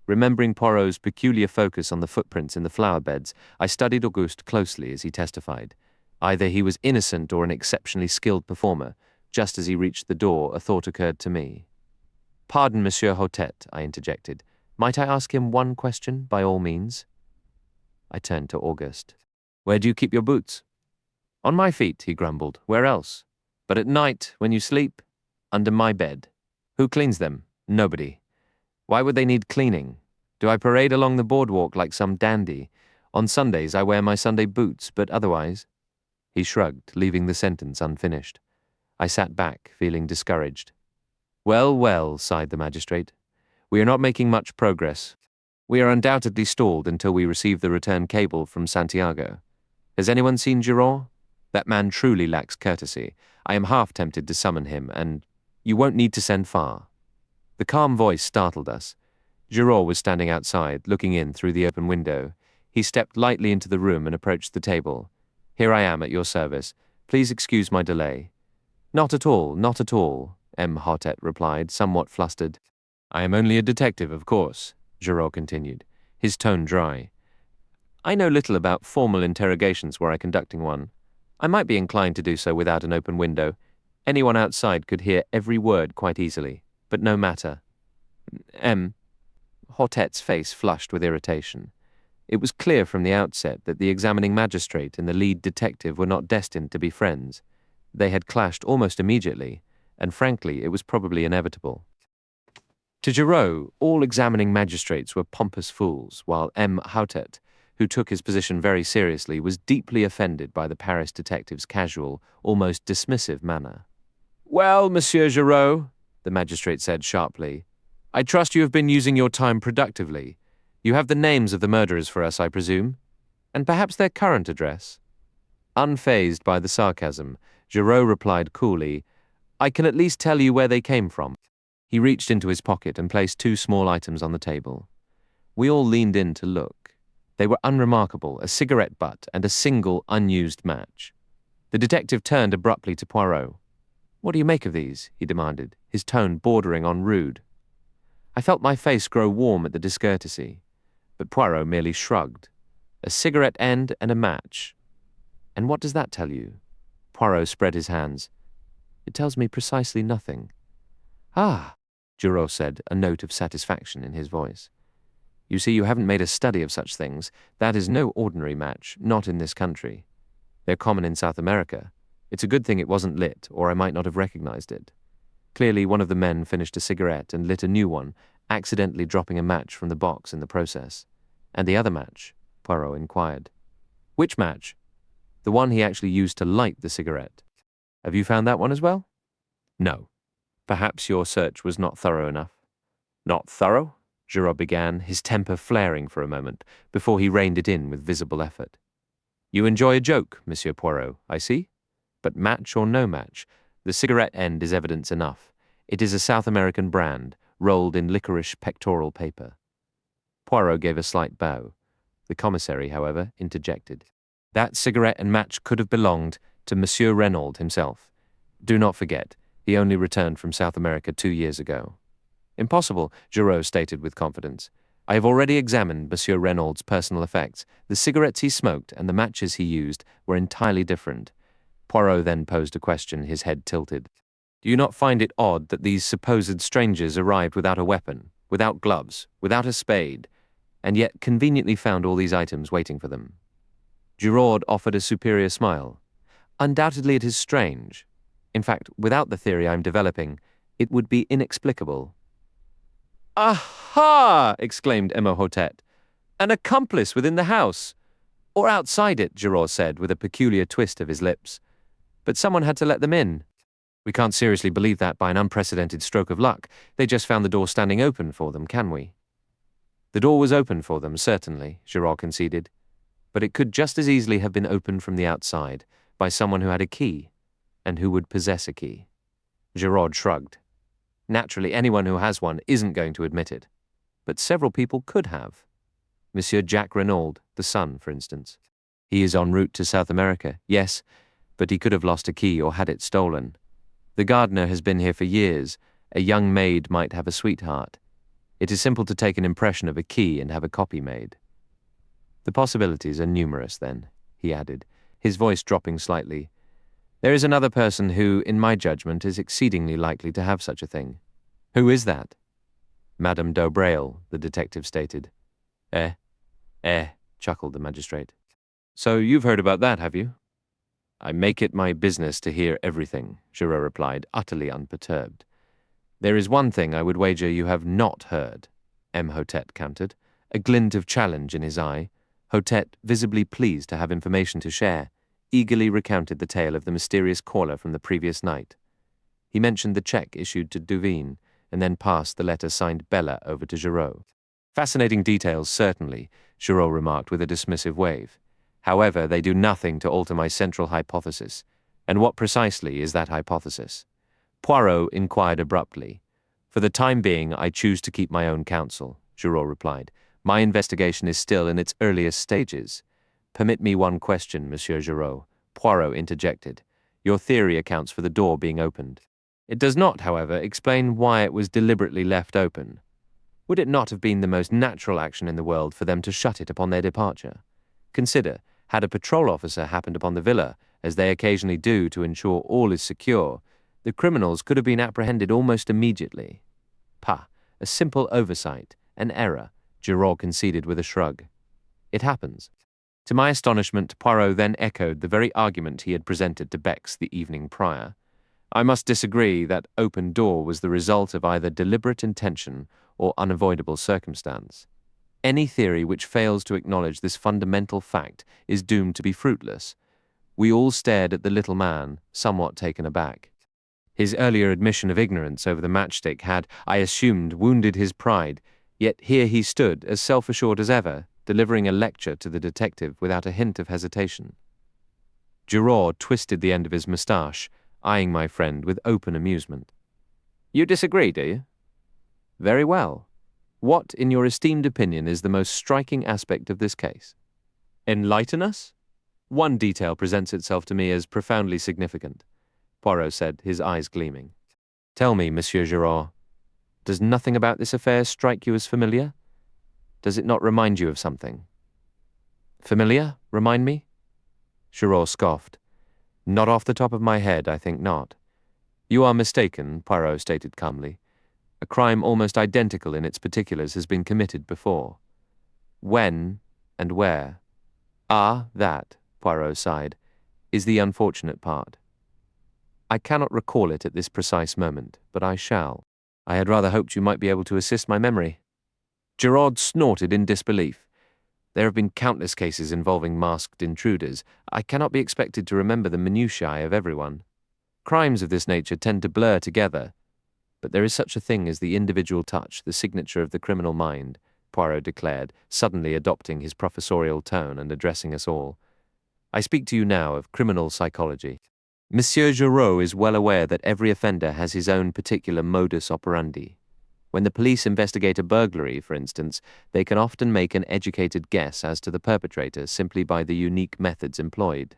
S1: Remembering Poirot's peculiar focus on the footprints in the flower beds, I studied Auguste closely as he testified. Either he was innocent or an exceptionally skilled performer. Just as he reached the door, a thought occurred to me. Pardon, Monsieur Hautet, I interjected. Might I ask him one question, by all means? I turned to Auguste. Where do you keep your boots? On my feet, he grumbled. Where else? But at night, when you sleep? Under my bed. Who cleans them? Nobody. Why would they need cleaning? Do I parade along the boardwalk like some dandy? On Sundays I wear my Sunday boots, but otherwise... He shrugged, leaving the sentence unfinished. I sat back, feeling discouraged. Well, well, sighed the magistrate. We are not making much progress. We are undoubtedly stalled until we receive the return cable from Santiago. Has anyone seen Giraud? That man truly lacks courtesy. I am half tempted to summon him, and you won't need to send far. The calm voice startled us. Giraud was standing outside, looking in through the open window. He stepped lightly into the room and approached the table. Here I am at your service. Please excuse my delay. Not at all, not at all, M. Hautet replied, somewhat flustered. I am only a detective, of course, Giraud continued, his tone dry. I know little about formal interrogations were I conducting one. I might be inclined to do so without an open window. Anyone outside could hear every word quite easily, but no matter. M. Hautet's face flushed with irritation. It was clear from the outset that the examining magistrate and the lead detective were not destined to be friends. They had clashed almost immediately, and frankly, it was probably inevitable. To Giraud, all examining magistrates were pompous fools, while M. Hautet, who took his position very seriously, was deeply offended by the Paris detective's casual, almost dismissive manner. Well, Monsieur Giraud, the magistrate said sharply, I trust you have been using your time productively. You have the names of the murderers for us, I presume, and perhaps their current address. Unfazed by the sarcasm, Giraud replied coolly, I can at least tell you where they came from. He reached into his pocket and placed two small items on the table. We all leaned in to look. They were unremarkable, a cigarette butt and a single unused match. The detective turned abruptly to Poirot. "What do you make of these?" he demanded, his tone bordering on rude. I felt my face grow warm at the discourtesy, but Poirot merely shrugged. "A cigarette end and a match. And what does that tell you?" Poirot spread his hands. "It tells me precisely nothing." "Ah," Giraud said, a note of satisfaction in his voice. "You see, you haven't made a study of such things. That is no ordinary match, not in this country. They're common in South America. It's a good thing it wasn't lit, or I might not have recognized it." Clearly, one of the men finished a cigarette and lit a new one, accidentally dropping a match from the box in the process. "And the other match?" Poirot inquired. "Which match?" "The one he actually used to light the cigarette. Have you found that one as well?" "No. Perhaps your search was not thorough enough." "Not thorough?" Giraud began, his temper flaring for a moment, before he reined it in with visible effort. "You enjoy a joke, Monsieur Poirot, I see. But match or no match, the cigarette end is evidence enough. It is a South American brand, rolled in licorice pectoral paper." Poirot gave a slight bow. The commissary, however, interjected. "That cigarette and match could have belonged to Monsieur Renaud himself. Do not forget, he only returned from South America 2 years ago." "Impossible," Giraud stated with confidence. "I have already examined Monsieur Renaud's personal effects. The cigarettes he smoked and the matches he used were entirely different." Poirot then posed a question, his head tilted. "Do you not find it odd that these supposed strangers arrived without a weapon, without gloves, without a spade, and yet conveniently found all these items waiting for them?" Giraud offered a superior smile. "Undoubtedly it is strange. In fact, without the theory I am developing, it would be inexplicable." "Aha!" exclaimed Imhotep. "An accomplice within the house!" "Or outside it," Giraud said, with a peculiar twist of his lips. "But someone had to let them in. We can't seriously believe that by an unprecedented stroke of luck. They just found the door standing open for them, can we?" "The door was open for them, certainly," Giraud conceded. "But it could just as easily have been opened from the outside, by someone who had a key, and who would possess a key." Giraud shrugged. "Naturally, anyone who has one isn't going to admit it. But several people could have. Monsieur Jacques Renaud, the son, for instance. He is en route to South America, yes, but he could have lost a key or had it stolen. The gardener has been here for years. A young maid might have a sweetheart. It is simple to take an impression of a key and have a copy made." "The possibilities are numerous, then," he added, his voice dropping slightly. "There is another person who, in my judgment, is exceedingly likely to have such a thing." "Who is that?" "Madame d'Aubrail," the detective stated. Eh, chuckled the magistrate. "So you've heard about that, have you?" "I make it my business to hear everything," Giraud replied, utterly unperturbed. "There is one thing I would wager you have not heard," Imhotep countered, a glint of challenge in his eye. Hotep, visibly pleased to have information to share, eagerly recounted the tale of the mysterious caller from the previous night. He mentioned the check issued to Duveen, and then passed the letter signed Bella over to Giraud. "Fascinating details, certainly," Giraud remarked with a dismissive wave. "However, they do nothing to alter my central hypothesis. And what precisely is that hypothesis?" Poirot inquired abruptly. "For the time being, I choose to keep my own counsel," Giraud replied. "My investigation is still in its earliest stages." "Permit me one question, Monsieur Giraud," Poirot interjected. "Your theory accounts for the door being opened. It does not, however, explain why it was deliberately left open. Would it not have been the most natural action in the world for them to shut it upon their departure? Consider, had a patrol officer happened upon the villa, as they occasionally do to ensure all is secure, the criminals could have been apprehended almost immediately." "Pah, a simple oversight, an error," Giraud conceded with a shrug. "It happens." To my astonishment, Poirot then echoed the very argument he had presented to Bex the evening prior. "I must disagree that open door was the result of either deliberate intention or unavoidable circumstance. Any theory which fails to acknowledge this fundamental fact is doomed to be fruitless." We all stared at the little man, somewhat taken aback. His earlier admission of ignorance over the matchstick had, I assumed, wounded his pride, yet here he stood, as self-assured as ever, delivering a lecture to the detective without a hint of hesitation. Giraud twisted the end of his moustache, eyeing my friend with open amusement. "You disagree, do you? Very well. What, in your esteemed opinion, is the most striking aspect of this case? Enlighten us?" "One detail presents itself to me as profoundly significant. Poirot said, his eyes gleaming. Tell me, Monsieur Giraud, does nothing about this affair strike you as familiar? Does it not remind you of something? Familiar? Remind me? Giraud scoffed. Not off the top of my head, I think not. You are mistaken, Poirot stated calmly. A crime almost identical in its particulars has been committed before. When and where? Ah, that, Poirot sighed, is the unfortunate part. I cannot recall it at this precise moment, but I shall. I had rather hoped you might be able to assist my memory. Giraud snorted in disbelief. There have been countless cases involving masked intruders. I cannot be expected to remember the minutiae of everyone. Crimes of this nature tend to blur together. But there is such a thing as the individual touch, the signature of the criminal mind, Poirot declared, suddenly adopting his professorial tone and addressing us all. I speak to you now of criminal psychology. Monsieur Giraud is well aware that every offender has his own particular modus operandi. When the police investigate a burglary, for instance, they can often make an educated guess as to the perpetrator simply by the unique methods employed.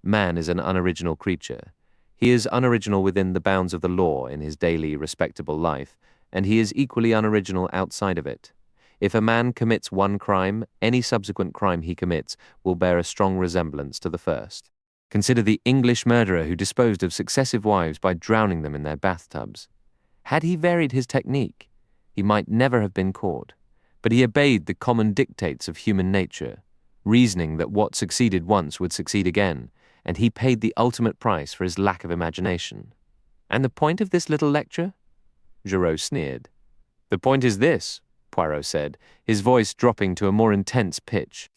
S1: Man is an unoriginal creature. He is unoriginal within the bounds of the law in his daily, respectable life, and he is equally unoriginal outside of it. If a man commits one crime, any subsequent crime he commits will bear a strong resemblance to the first. Consider the English murderer who disposed of successive wives by drowning them in their bathtubs. Had he varied his technique, he might never have been caught, but he obeyed the common dictates of human nature, reasoning that what succeeded once would succeed again, and he paid the ultimate price for his lack of imagination. And the point of this little lecture? Giraud sneered. The point is this, Poirot said, his voice dropping to a more intense pitch.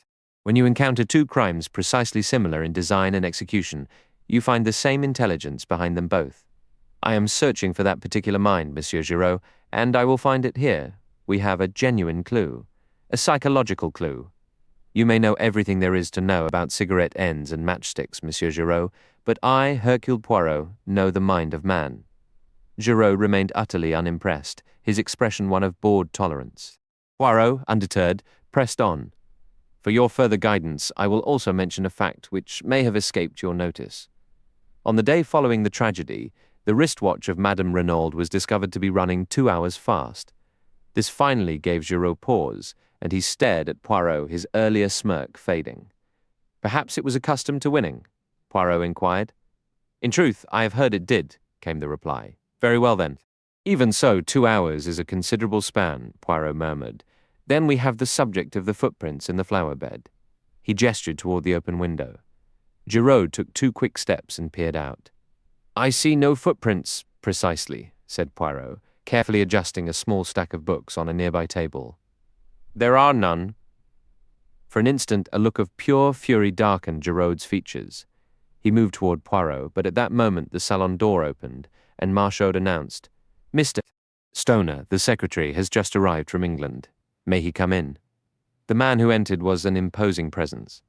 S1: When you encounter two crimes precisely similar in design and execution, you find the same intelligence behind them both. I am searching for that particular mind, Monsieur Giraud, and I will find it here. We have a genuine clue, a psychological clue. You may know everything there is to know about cigarette ends and matchsticks, Monsieur Giraud, but I, Hercule Poirot, know the mind of man. Giraud remained utterly unimpressed, his expression one of bored tolerance. Poirot, undeterred, pressed on. For your further guidance, I will also mention a fact which may have escaped your notice. On the day following the tragedy, the wristwatch of Madame Renaud was discovered to be running 2 hours fast. This finally gave Giraud pause, and he stared at Poirot, his earlier smirk fading. Perhaps it was accustomed to winning? Poirot inquired. In truth, I have heard it did, came the reply. Very well then. Even so, 2 hours is a considerable span, Poirot murmured. Then we have the subject of the footprints in the flower bed. He gestured toward the open window. Giraud took 2 quick steps and peered out. I see no footprints, precisely, said Poirot, carefully adjusting a small stack of books on a nearby table. There are none. For an instant, a look of pure fury darkened Giraud's features. He moved toward Poirot, but at that moment the salon door opened, and Marchaud announced, Mr. Stoner, the secretary, has just arrived from England. May he come in? The man who entered was an imposing presence.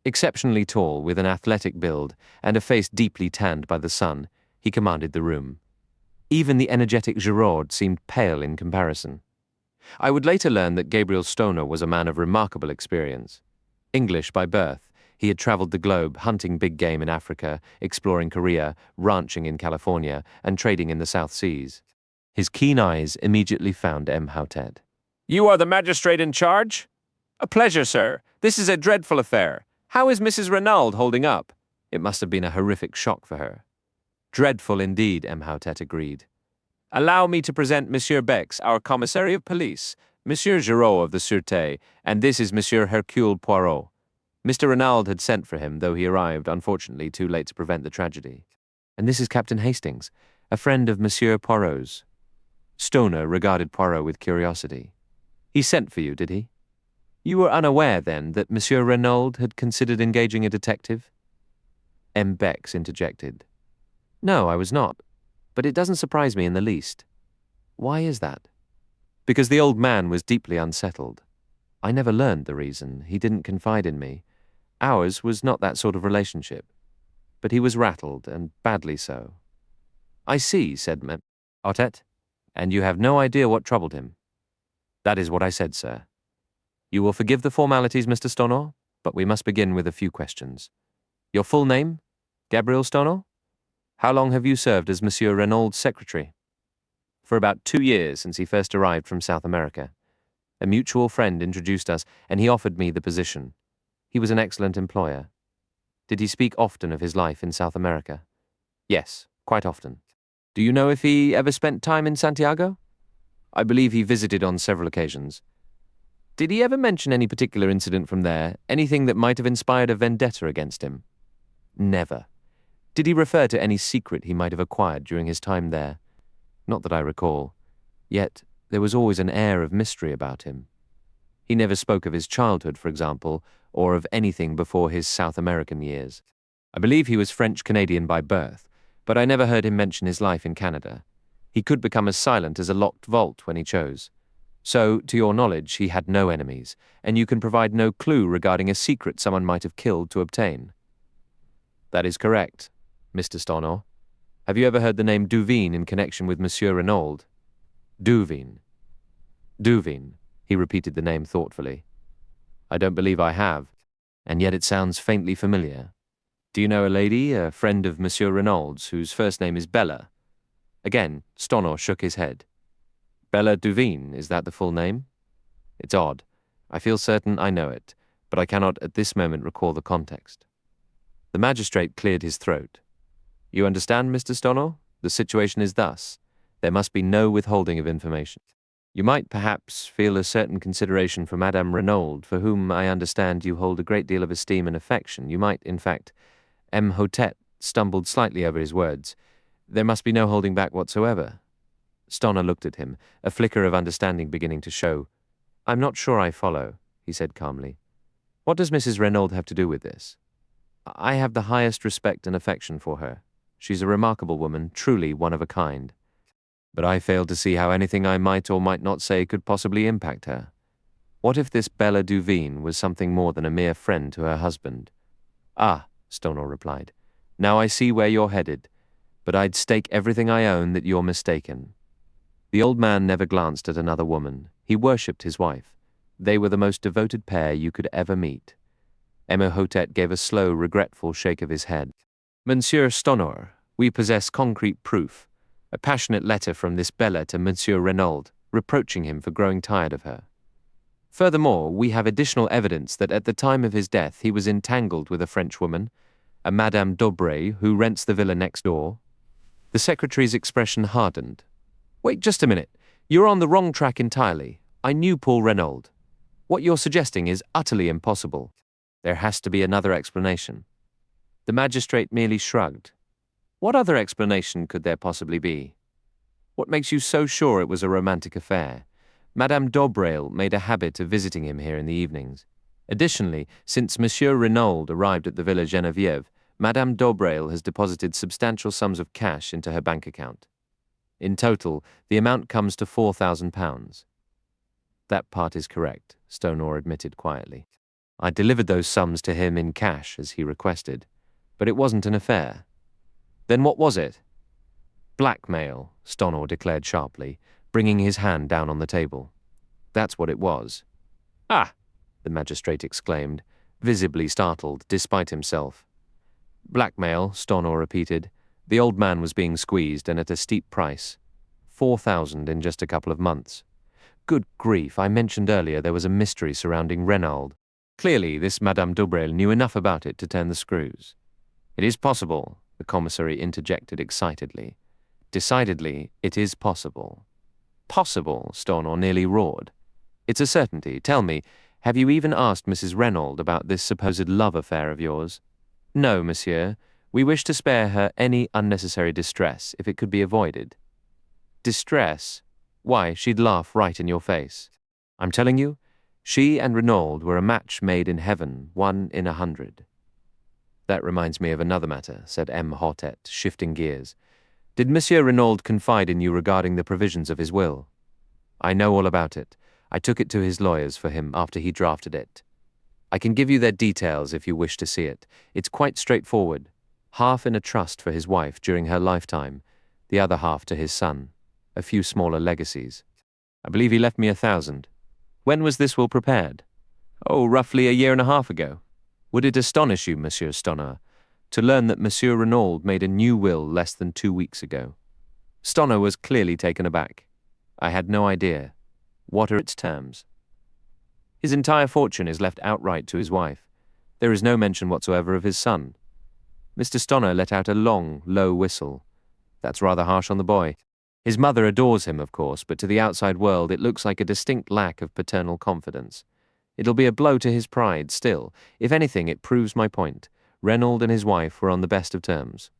S1: Exceptionally tall, with an athletic build, and a face deeply tanned by the sun, he commanded the room. Even the energetic Giraud seemed pale in comparison. I would later learn that Gabriel Stoner was a man of remarkable experience. English by birth, he had traveled the globe, hunting big game in Africa, exploring Korea, ranching in California, and trading in the South Seas. His keen eyes immediately found M. Houtet. You are the magistrate in charge? A pleasure, sir. This is a dreadful affair. How is Mrs. Renaud holding up? It must have been a horrific shock for her. Dreadful indeed, M. Houtet agreed. Allow me to present Monsieur Bex, our commissary of police, Monsieur Giraud of the Sûreté, and this is Monsieur Hercule Poirot. Mr. Renaud had sent for him, though he arrived, unfortunately, too late to prevent the tragedy. And this is Captain Hastings, a friend of Monsieur Poirot's. Stoner regarded Poirot with curiosity. He sent for you, did he? You were unaware, then, that Monsieur Renaud had considered engaging a detective? M. Bex interjected. No, I was not. But it doesn't surprise me in the least. Why is that? Because the old man was deeply unsettled. I never learned the reason. He didn't confide in me. Ours was not that sort of relationship. But he was rattled, and badly so. I see, said M. Houtet. And you have no idea what troubled him. That is what I said, sir. You will forgive the formalities, Mr. Stoner, but we must begin with a few questions. Your full name? Gabriel Stoner? How long have you served as Monsieur Renaud's secretary? For about 2 years since he first arrived from South America. A mutual friend introduced us, and he offered me the position. He was an excellent employer. Did he speak often of his life in South America? Yes, quite often. Do you know if he ever spent time in Santiago? I believe he visited on several occasions. Did he ever mention any particular incident from there, anything that might have inspired a vendetta against him? Never. Did he refer to any secret he might have acquired during his time there? Not that I recall. Yet there was always an air of mystery about him. He never spoke of his childhood, for example, or of anything before his South American years. I believe he was French-Canadian by birth, but I never heard him mention his life in Canada. He could become as silent as a locked vault when he chose. So, to your knowledge, he had no enemies, and you can provide no clue regarding a secret someone might have killed to obtain. That is correct, Mr. Stornor. Have you ever heard the name Duveen in connection with Monsieur Renaud? Duveen. Duveen, he repeated the name thoughtfully. I don't believe I have, and yet it sounds faintly familiar. Do you know a lady, a friend of Monsieur Renaud's, whose first name is Bella? Again, Stornor shook his head. Bella Duveen, is that the full name? It's odd. I feel certain I know it, but I cannot at this moment recall the context. The magistrate cleared his throat. You understand, Mr. Stornor? The situation is thus. There must be no withholding of information. You might perhaps feel a certain consideration for Madame Renaud, for whom I understand you hold a great deal of esteem and affection. You might, in fact— Hotet stumbled slightly over his words. There must be no holding back whatsoever. Stornor looked at him, a flicker of understanding beginning to show. I'm not sure I follow, he said calmly. What does Mrs. Renaud have to do with this? I have the highest respect and affection for her. She's a remarkable woman, truly one of a kind. But I fail to see how anything I might or might not say could possibly impact her. What if this Bella Duveen was something more than a mere friend to her husband? Ah, Stornor replied. Now I see where you're headed, but I'd stake everything I own that you're mistaken. The old man never glanced at another woman. He worshipped his wife. They were the most devoted pair you could ever meet. Hotet gave a slow, regretful shake of his head. Monsieur Stornor, we possess concrete proof. A passionate letter from this Bella to Monsieur Renaud, reproaching him for growing tired of her. Furthermore, we have additional evidence that at the time of his death he was entangled with a French woman, a Madame d'Aubray, who rents the villa next door. The secretary's expression hardened. Wait just a minute. You're on the wrong track entirely. I knew Paul Renaud. What you're suggesting is utterly impossible. There has to be another explanation. The magistrate merely shrugged. What other explanation could there possibly be? What makes you so sure it was a romantic affair? Madame d'Aubray made a habit of visiting him here in the evenings. Additionally, since Monsieur Renaud arrived at the Villa Geneviève, Madame d'Aubray has deposited substantial sums of cash into her bank account. In total, the amount comes to £4,000. That part is correct, Stornor admitted quietly. I delivered those sums to him in cash, as he requested, but it wasn't an affair. Then what was it? Blackmail, Stornor declared sharply, bringing his hand down on the table. That's what it was. Ah! The magistrate exclaimed, visibly startled despite himself. Blackmail, Stornor repeated. The old man was being squeezed, and at a steep price. 4,000 in just a couple of months. Good grief, I mentioned earlier there was a mystery surrounding Renaud. Clearly, this Madame d'Aubray knew enough about it to turn the screws. It is possible, the commissary interjected excitedly. Decidedly, it is possible. Possible, Stornor nearly roared. It's a certainty. Tell me, have you even asked Mrs. Renaud about this supposed love affair of yours? No, monsieur. We wish to spare her any unnecessary distress, if it could be avoided. Distress? Why, she'd laugh right in your face. I'm telling you, she and Renaud were a match made in heaven, 1 in 100. That reminds me of another matter, said Hotet, shifting gears. Did Monsieur Renaud confide in you regarding the provisions of his will? I know all about it. I took it to his lawyers for him after he drafted it. I can give you their details if you wish to see it. It's quite straightforward. Half in a trust for his wife during her lifetime, the other half to his son. A few smaller legacies. I believe he left me 1,000. When was this will prepared? Oh, roughly a year and a half ago. Would it astonish you, Monsieur Stornor, to learn that Monsieur Renaud made a new will less than 2 weeks ago. Stoner was clearly taken aback. I had no idea. What are its terms? His entire fortune is left outright to his wife. There is no mention whatsoever of his son. Mr. Stoner let out a long, low whistle. That's rather harsh on the boy. His mother adores him, of course, but to the outside world it looks like a distinct lack of paternal confidence. It'll be a blow to his pride, still. If anything, it proves my point. Renaud and his wife were on the best of terms.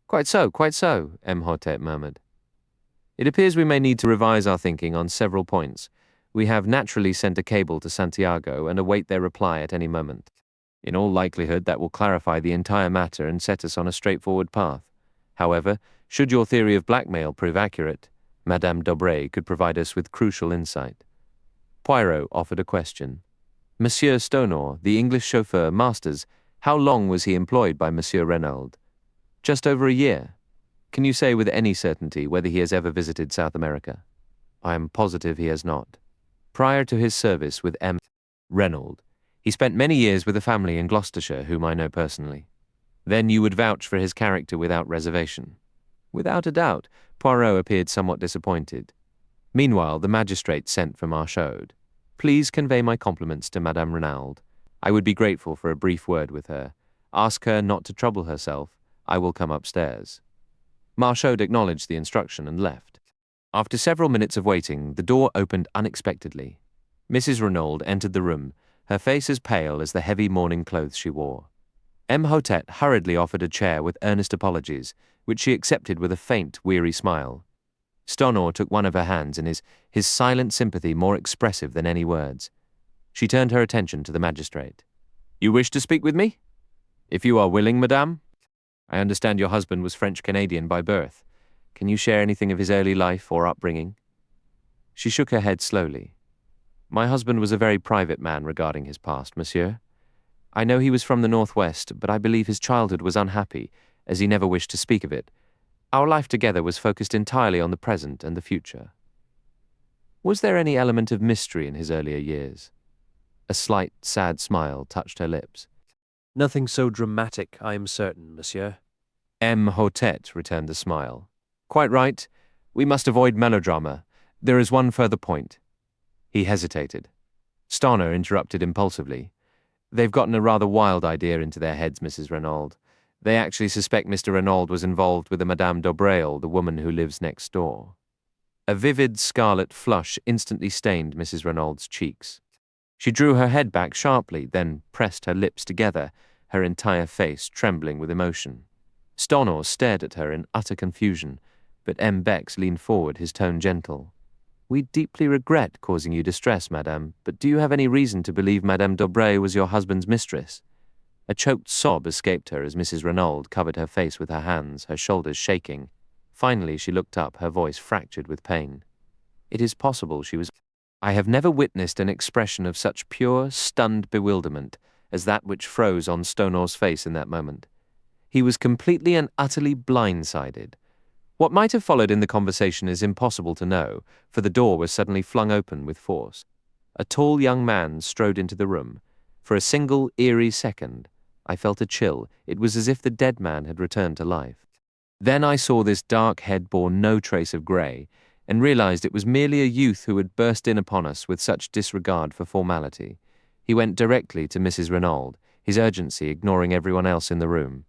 S1: Quite so, M'Hotep murmured. It appears we may need to revise our thinking on several points. We have naturally sent a cable to Santiago and await their reply at any moment. In all likelihood, that will clarify the entire matter and set us on a straightforward path. However, should your theory of blackmail prove accurate, Madame d'Aubray could provide us with crucial insight. Poirot offered a question. Monsieur Stoner, the English chauffeur, Masters, how long was he employed by Monsieur Renaud? Just over a year. Can you say with any certainty whether he has ever visited South America? I am positive he has not. Prior to his service with M. Renaud, he spent many years with a family in Gloucestershire whom I know personally. Then you would vouch for his character without reservation. Without a doubt. Poirot appeared somewhat disappointed. Meanwhile, the magistrate sent for Marchaud. Please convey my compliments to Madame Renaud. I would be grateful for a brief word with her. Ask her not to trouble herself. I will come upstairs. Marchaud acknowledged the instruction and left. After several minutes of waiting, the door opened unexpectedly. Mrs. Renaud entered the room, her face as pale as the heavy mourning clothes she wore. M'Hotep hurriedly offered a chair with earnest apologies, which she accepted with a faint, weary smile. Stoner took one of her hands in his silent sympathy more expressive than any words. She turned her attention to the magistrate. You wish to speak with me? If you are willing, madame. I understand your husband was French-Canadian by birth. Can you share anything of his early life or upbringing? She shook her head slowly. My husband was a very private man regarding his past, monsieur. I know he was from the Northwest, but I believe his childhood was unhappy, as he never wished to speak of it. Our life together was focused entirely on the present and the future. Was there any element of mystery in his earlier years? A slight, sad smile touched her lips.
S3: Nothing so dramatic, I am certain, monsieur.
S1: M'Hotep returned the smile. Quite right. We must avoid melodrama. There is one further point. He hesitated. Stoner interrupted impulsively. They've gotten a rather wild idea into their heads, Mrs. Renaud. They actually suspect Mr. Renaud was involved with a Madame d'Aubray, the woman who lives next door. A vivid scarlet flush instantly stained Mrs. Renaud's cheeks. She drew her head back sharply, then pressed her lips together, her entire face trembling with emotion. Stoner stared at her in utter confusion, but M. Bex leaned forward, his tone gentle. We deeply regret causing you distress, madame, but do you have any reason to believe Madame d'Aubray was your husband's mistress? A choked sob escaped her as Mrs. Renaud covered her face with her hands, her shoulders shaking. Finally she looked up, her voice fractured with pain. It is possible she was... I have never witnessed an expression of such pure, stunned bewilderment as that which froze on Stoner's face in that moment. He was completely and utterly blindsided. What might have followed in the conversation is impossible to know, for the door was suddenly flung open with force. A tall young man strode into the room. For a single, eerie second, I felt a chill. It was as if the dead man had returned to life. Then I saw this dark head bore no trace of grey, and realized it was merely a youth who had burst in upon us with such disregard for formality. He went directly to Mrs. Renaud, his urgency ignoring everyone else in the room.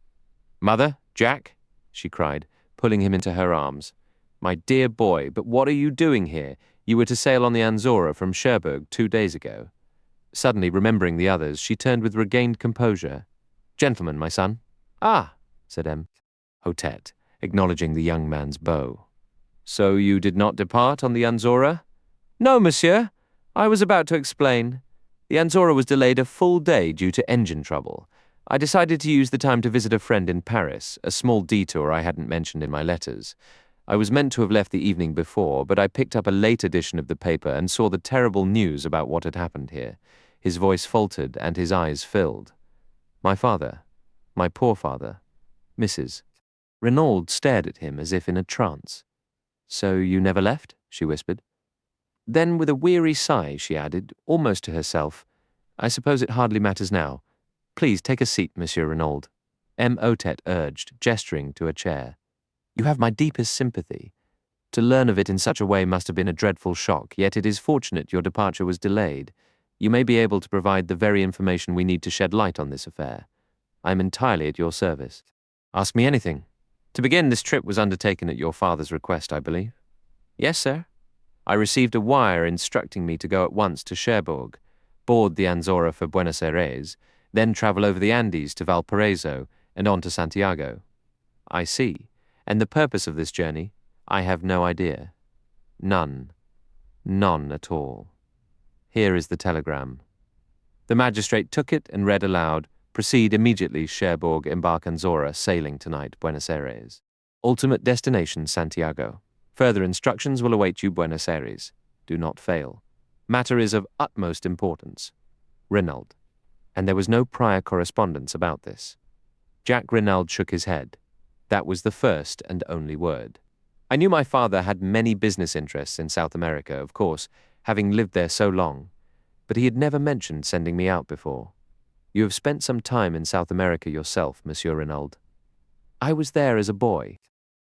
S1: Mother, Jack, she cried, pulling him into her arms. My dear boy, but what are you doing here? You were to sail on the Anzora from Cherbourg 2 days ago. Suddenly remembering the others, she turned with regained composure. Gentlemen, my son. Ah, said M'Hotep, acknowledging the young man's bow. So you did not depart on the Anzora? No, monsieur. I was about to explain. The Anzora was delayed a full day due to engine trouble. I decided to use the time to visit a friend in Paris, a small detour I hadn't mentioned in my letters. I was meant to have left the evening before, but I picked up a late edition of the paper and saw the terrible news about what had happened here. His voice faltered and his eyes filled. My father, my poor father, Mrs. Renaud stared at him as if in a trance. So you never left? She whispered. Then with a weary sigh she added, almost to herself, I suppose it hardly matters now. Please take a seat, Monsieur Renaud. M. Otet urged, gesturing to a chair. You have my deepest sympathy. To learn of it in such a way must have been a dreadful shock, yet it is fortunate your departure was delayed. You may be able to provide the very information we need to shed light on this affair. I am entirely at your service. Ask me anything. To begin, this trip was undertaken at your father's request, I believe. Yes, sir. I received a wire instructing me to go at once to Cherbourg, board the Anzora for Buenos Aires, then travel over the Andes to Valparaiso and on to Santiago. I see. And the purpose of this journey? I have no idea. None. None at all. Here is the telegram. The magistrate took it and read aloud, proceed immediately Cherbourg, embark Anzora, sailing tonight Buenos Aires. Ultimate destination Santiago. Further instructions will await you Buenos Aires. Do not fail. Matter is of utmost importance. Renaud. And there was no prior correspondence about this. Jack Renaud shook his head. That was the first and only word. I knew my father had many business interests in South America, of course, having lived there so long, but he had never mentioned sending me out before. You have spent some time in South America yourself, Monsieur Renaud. I was there as a boy,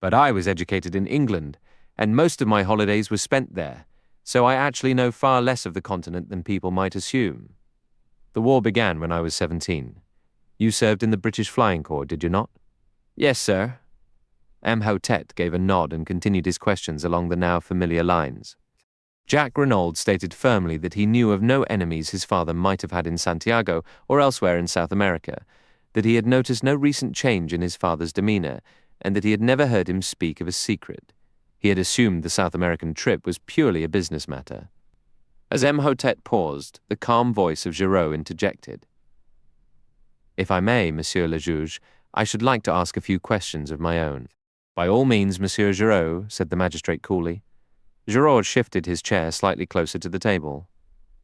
S1: but I was educated in England, and most of my holidays were spent there, so I actually know far less of the continent than people might assume. The war began when I was 17. You served in the British Flying Corps, did you not? Yes, sir. Mhotep gave a nod and continued his questions along the now familiar lines. Jack Renaud stated firmly that he knew of no enemies his father might have had in Santiago or elsewhere in South America, that he had noticed no recent change in his father's demeanor, and that he had never heard him speak of a secret. He had assumed the South American trip was purely a business matter. As Mhotep paused, the calm voice of Giraud interjected. If I may, Monsieur le Juge, I should like to ask a few questions of my own. By all means, Monsieur Giraud, said the magistrate coolly. Giraud shifted his chair slightly closer to the table.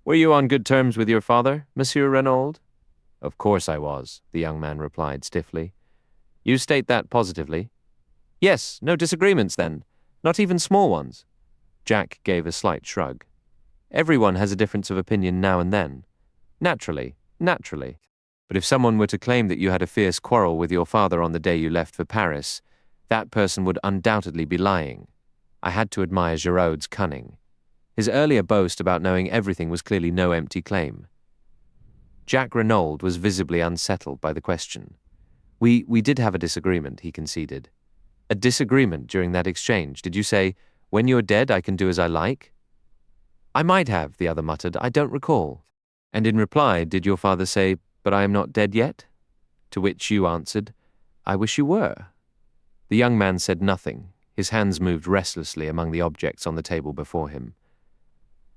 S1: Were you on good terms with your father, Monsieur Renaud? Of course I was, the young man replied stiffly. You state that positively? Yes, no disagreements then, not even small ones. Jack gave a slight shrug. Everyone has a difference of opinion now and then. Naturally. But if someone were to claim that you had a fierce quarrel with your father on the day you left for Paris, that person would undoubtedly be lying. I had to admire Giraud's cunning. His earlier boast about knowing everything was clearly no empty claim. Jack Renaud was visibly unsettled by the question. We did have a disagreement, he conceded. A disagreement during that exchange. Did you say, when you're dead, I can do as I like? I might have, the other muttered. I don't recall. And in reply, did your father say, but I am not dead yet? To which you answered, I wish you were. The young man said nothing. His hands moved restlessly among the objects on the table before him.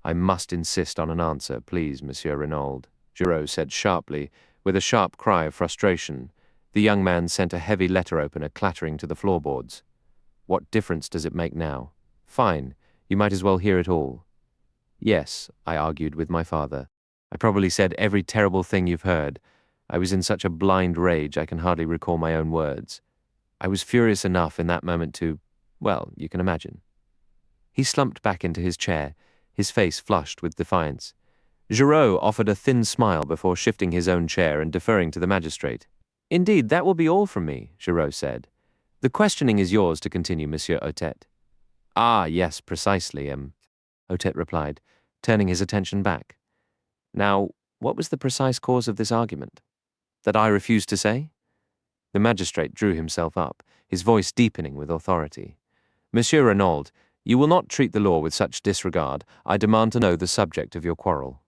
S1: I must insist on an answer, please, Monsieur Renaud, Giraud said sharply, with a sharp cry of frustration. The young man sent a heavy letter opener clattering to the floorboards. What difference does it make now? Fine, you might as well hear it all. Yes, I argued with my father. I probably said every terrible thing you've heard. I was in such a blind rage I can hardly recall my own words. I was furious enough in that moment to, well, you can imagine. He slumped back into his chair, his face flushed with defiance. Giraud offered a thin smile before shifting his own chair and deferring to the magistrate. Indeed, that will be all from me, Giraud said. The questioning is yours to continue, Monsieur Otet. Ah, yes, precisely, Otet replied, turning his attention back. Now, what was the precise cause of this argument? That I refused to say? The magistrate drew himself up, his voice deepening with authority. Monsieur Renaud, you will not treat the law with such disregard. I demand to know the subject of your quarrel.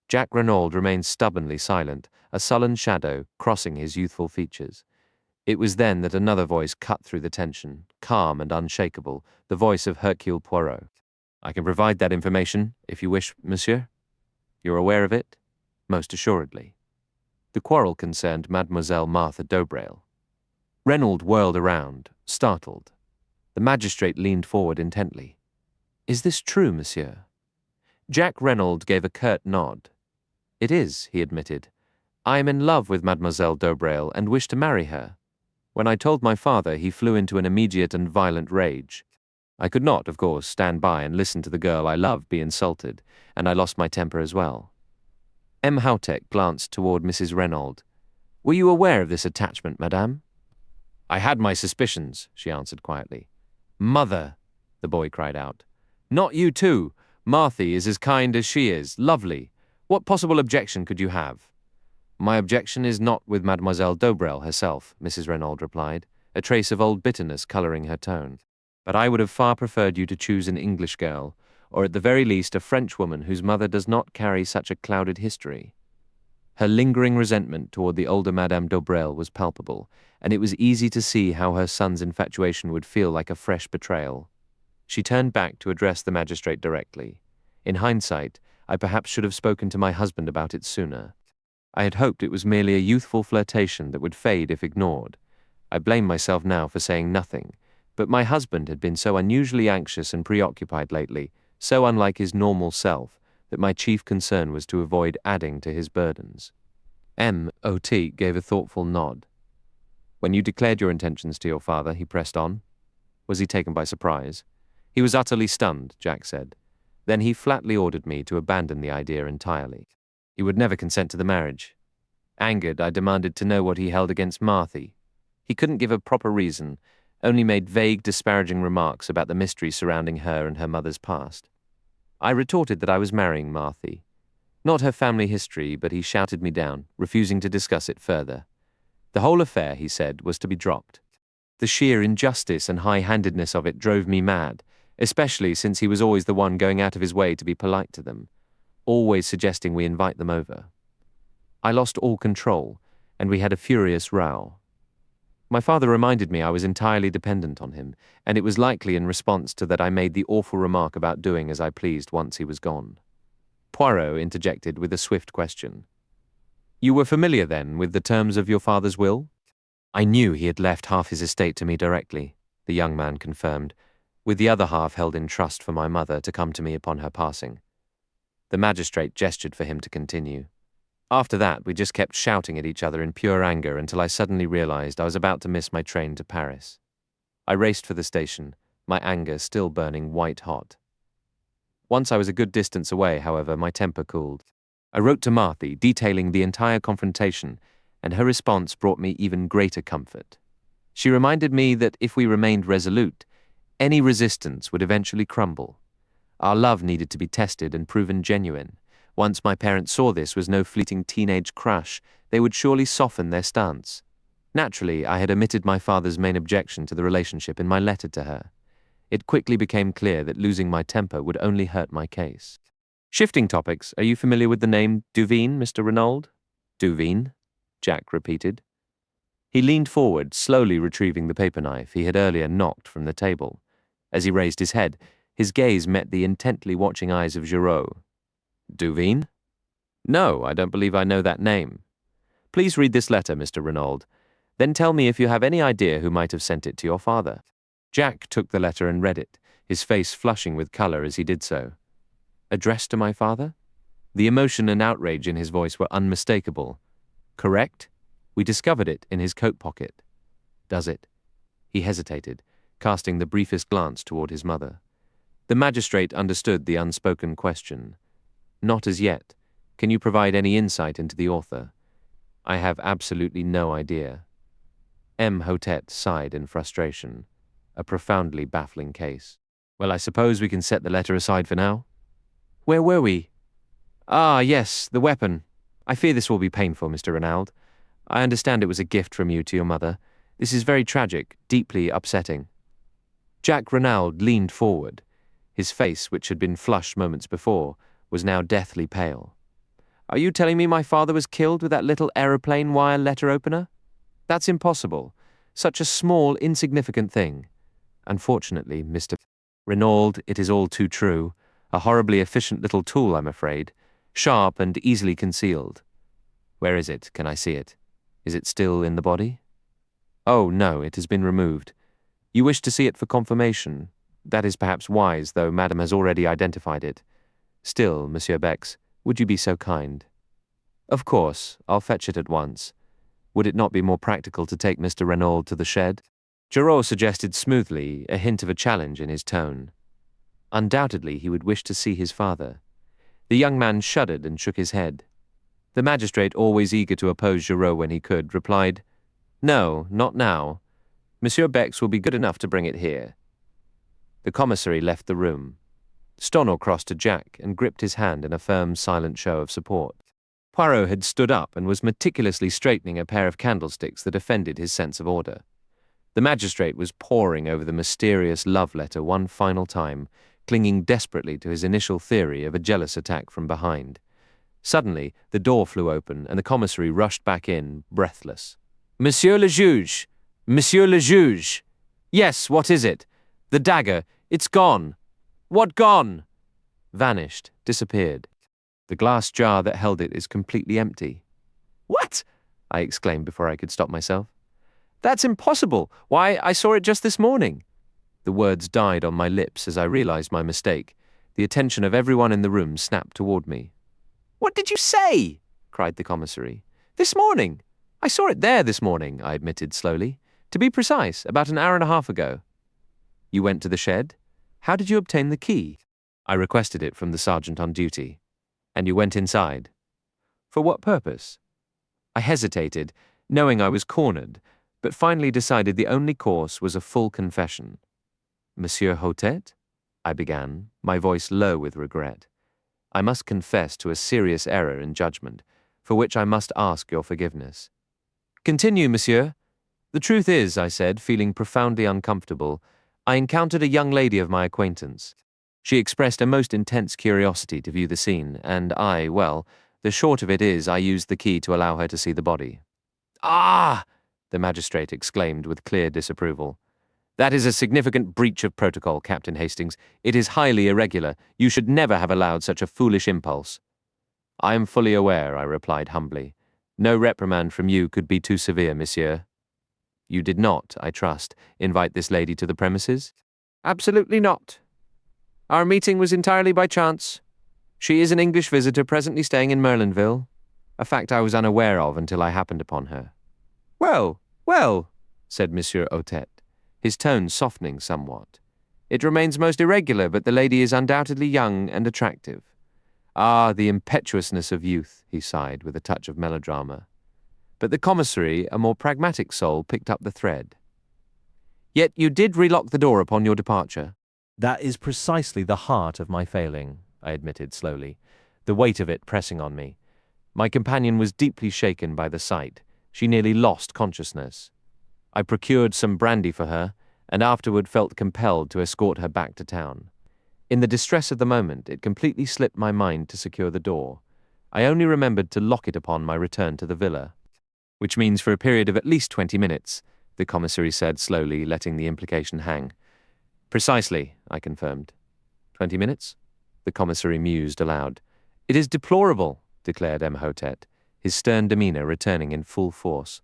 S1: Jack Renaud remained stubbornly silent, a sullen shadow crossing his youthful features. It was then that another voice cut through the tension, calm and unshakable, the voice of Hercule Poirot. I can provide that information, if you wish, monsieur. You're aware of it? Most assuredly. The quarrel concerned Mademoiselle Martha Dobrale. Renaud whirled around, startled. The magistrate leaned forward intently. Is this true, monsieur? Jack Renaud gave a curt nod. It is, he admitted. I am in love with Mademoiselle Dobrale and wish to marry her. When I told my father, he flew into an immediate and violent rage. I could not, of course, stand by and listen to the girl I love be insulted, and I lost my temper as well. Mhotep glanced toward Mrs. Renaud. Were you aware of this attachment, madame? I had my suspicions, she answered quietly. Mother, the boy cried out. Not you too. Marthy is as kind as she is, lovely. What possible objection could you have? My objection is not with Mademoiselle Dobrel herself, Mrs. Renaud replied, a trace of old bitterness colouring her tone. But I would have far preferred you to choose an English girl, or at the very least a French woman whose mother does not carry such a clouded history. Her lingering resentment toward the older Madame Dobrel was palpable, and it was easy to see how her son's infatuation would feel like a fresh betrayal. She turned back to address the magistrate directly. In hindsight, I perhaps should have spoken to my husband about it sooner. I had hoped it was merely a youthful flirtation that would fade if ignored. I blame myself now for saying nothing, but my husband had been so unusually anxious and preoccupied lately, so unlike his normal self, that my chief concern was to avoid adding to his burdens. M.O.T. gave a thoughtful nod. When you declared your intentions to your father, he pressed on. Was he taken by surprise? He was utterly stunned, Jack said. Then he flatly ordered me to abandon the idea entirely. He would never consent to the marriage. Angered, I demanded to know what he held against Marthy. He couldn't give a proper reason, only made vague, disparaging remarks about the mystery surrounding her and her mother's past. I retorted that I was marrying Marthy. Not her family history, but he shouted me down, refusing to discuss it further. The whole affair, he said, was to be dropped. The sheer injustice and high-handedness of it drove me mad, especially since he was always the one going out of his way to be polite to them, always suggesting we invite them over. I lost all control, and we had a furious row. My father reminded me I was entirely dependent on him, and it was likely in response to that I made the awful remark about doing as I pleased once he was gone. Poirot interjected with a swift question. You were familiar, then, with the terms of your father's will? I knew he had left half his estate to me directly, the young man confirmed, with the other half held in trust for my mother to come to me upon her passing. The magistrate gestured for him to continue. After that, we just kept shouting at each other in pure anger until I suddenly realized I was about to miss my train to Paris. I raced for the station, my anger still burning white-hot. Once I was a good distance away, however, my temper cooled. I wrote to Marthy, detailing the entire confrontation, and her response brought me even greater comfort. She reminded me that if we remained resolute, any resistance would eventually crumble. Our love needed to be tested and proven genuine. Once my parents saw this was no fleeting teenage crush, they would surely soften their stance. Naturally, I had omitted my father's main objection to the relationship in my letter to her. It quickly became clear that losing my temper would only hurt my case. Shifting topics, are you familiar with the name Duveen, Mr. Renaud? Duveen, Jack repeated. He leaned forward, slowly retrieving the paper knife he had earlier knocked from the table. As he raised his head, his gaze met the intently watching eyes of Giraud. Duveen? No, I don't believe I know that name. Please read this letter, Mr. Renaud. Then tell me if you have any idea who might have sent it to your father. Jack took the letter and read it, his face flushing with colour as he did so. Addressed to my father? The emotion and outrage in his voice were unmistakable. Correct? We discovered it in his coat pocket. Does it? He hesitated, casting the briefest glance toward his mother. The magistrate understood the unspoken question. Not as yet. Can you provide any insight into the author? I have absolutely no idea. M. Hotet sighed in frustration. A profoundly baffling case. Well, I suppose we can set the letter aside for now. Where were we? Ah, yes, the weapon. I fear this will be painful, Mr. Renaud. I understand it was a gift from you to your mother. This is very tragic, deeply upsetting. Jack Renaud leaned forward. His face, which had been flushed moments before, was now deathly pale. Are you telling me my father was killed with that little aeroplane wire letter opener? That's impossible. Such a small, insignificant thing. Unfortunately, Mr. Renaud, it is all too true. A horribly efficient little tool, I'm afraid. Sharp and easily concealed. Where is it? Can I see it? Is it still in the body? Oh, no, it has been removed. You wish to see it for confirmation. That is perhaps wise, though Madame has already identified it. Still, Monsieur Bex, would you be so kind? Of course, I'll fetch it at once. Would it not be more practical to take Mr. Renaud to the shed? Giraud suggested smoothly, a hint of a challenge in his tone. Undoubtedly he would wish to see his father. The young man shuddered and shook his head. The magistrate, always eager to oppose Giraud when he could, replied, "No, not now. Monsieur Bex will be good enough to bring it here." The commissary left the room. Stono crossed to Jack and gripped his hand in a firm, silent show of support. Poirot had stood up and was meticulously straightening a pair of candlesticks that offended his sense of order. The magistrate was poring over the mysterious love letter one final time, clinging desperately to his initial theory of a jealous attack from behind. Suddenly, the door flew open and the commissary rushed back in, breathless. "Monsieur le juge! Monsieur le juge! Yes, what is it? The dagger, it's gone. What gone?" "Vanished, disappeared. The glass jar that held it is completely empty." "What?" I exclaimed before I could stop myself. "That's impossible. Why, I saw it just this morning." The words died on my lips as I realized my mistake. The attention of everyone in the room snapped toward me. "What did you say?" cried the commissary. "This morning. I saw it there this morning," I admitted slowly. "To be precise, about an hour and a half ago." "You went to the shed? How did you obtain the key?" "I requested it from the sergeant on duty." "And you went inside? For what purpose?" I hesitated, knowing I was cornered, but finally decided the only course was a full confession. "Monsieur Hotet?" I began, my voice low with regret. "I must confess to a serious error in judgment, for which I must ask your forgiveness." "Continue, monsieur." "The truth is," I said, feeling profoundly uncomfortable, "I encountered a young lady of my acquaintance. She expressed a most intense curiosity to view the scene, and the short of it is I used the key to allow her to see the body." "Ah!" the magistrate exclaimed with clear disapproval. "That is a significant breach of protocol, Captain Hastings. It is highly irregular. You should never have allowed such a foolish impulse." "I am fully aware," I replied humbly. "No reprimand from you could be too severe, monsieur." "You did not, I trust, invite this lady to the premises?" "Absolutely not. Our meeting was entirely by chance. She is an English visitor presently staying in Merlinville, a fact I was unaware of until I happened upon her." "Well, well," said Monsieur Hotet, his tone softening somewhat. "It remains most irregular, but the lady is undoubtedly young and attractive." "Ah, the impetuousness of youth," he sighed with a touch of melodrama. But the commissary, a more pragmatic soul, picked up the thread. "Yet you did relock the door upon your departure." "That is precisely the heart of my failing," I admitted slowly, the weight of it pressing on me. My companion was deeply shaken by the sight. She nearly lost consciousness. I procured some brandy for her, and afterward felt compelled to escort her back to town. In the distress of the moment, it completely slipped my mind to secure the door. I only remembered to lock it upon my return to the villa. "Which means for a period of at least 20 minutes, the commissary said slowly, letting the implication hang. "Precisely," I confirmed. 20 minutes? The commissary mused aloud. "It is deplorable," declared M. Hotet, his stern demeanor returning in full force.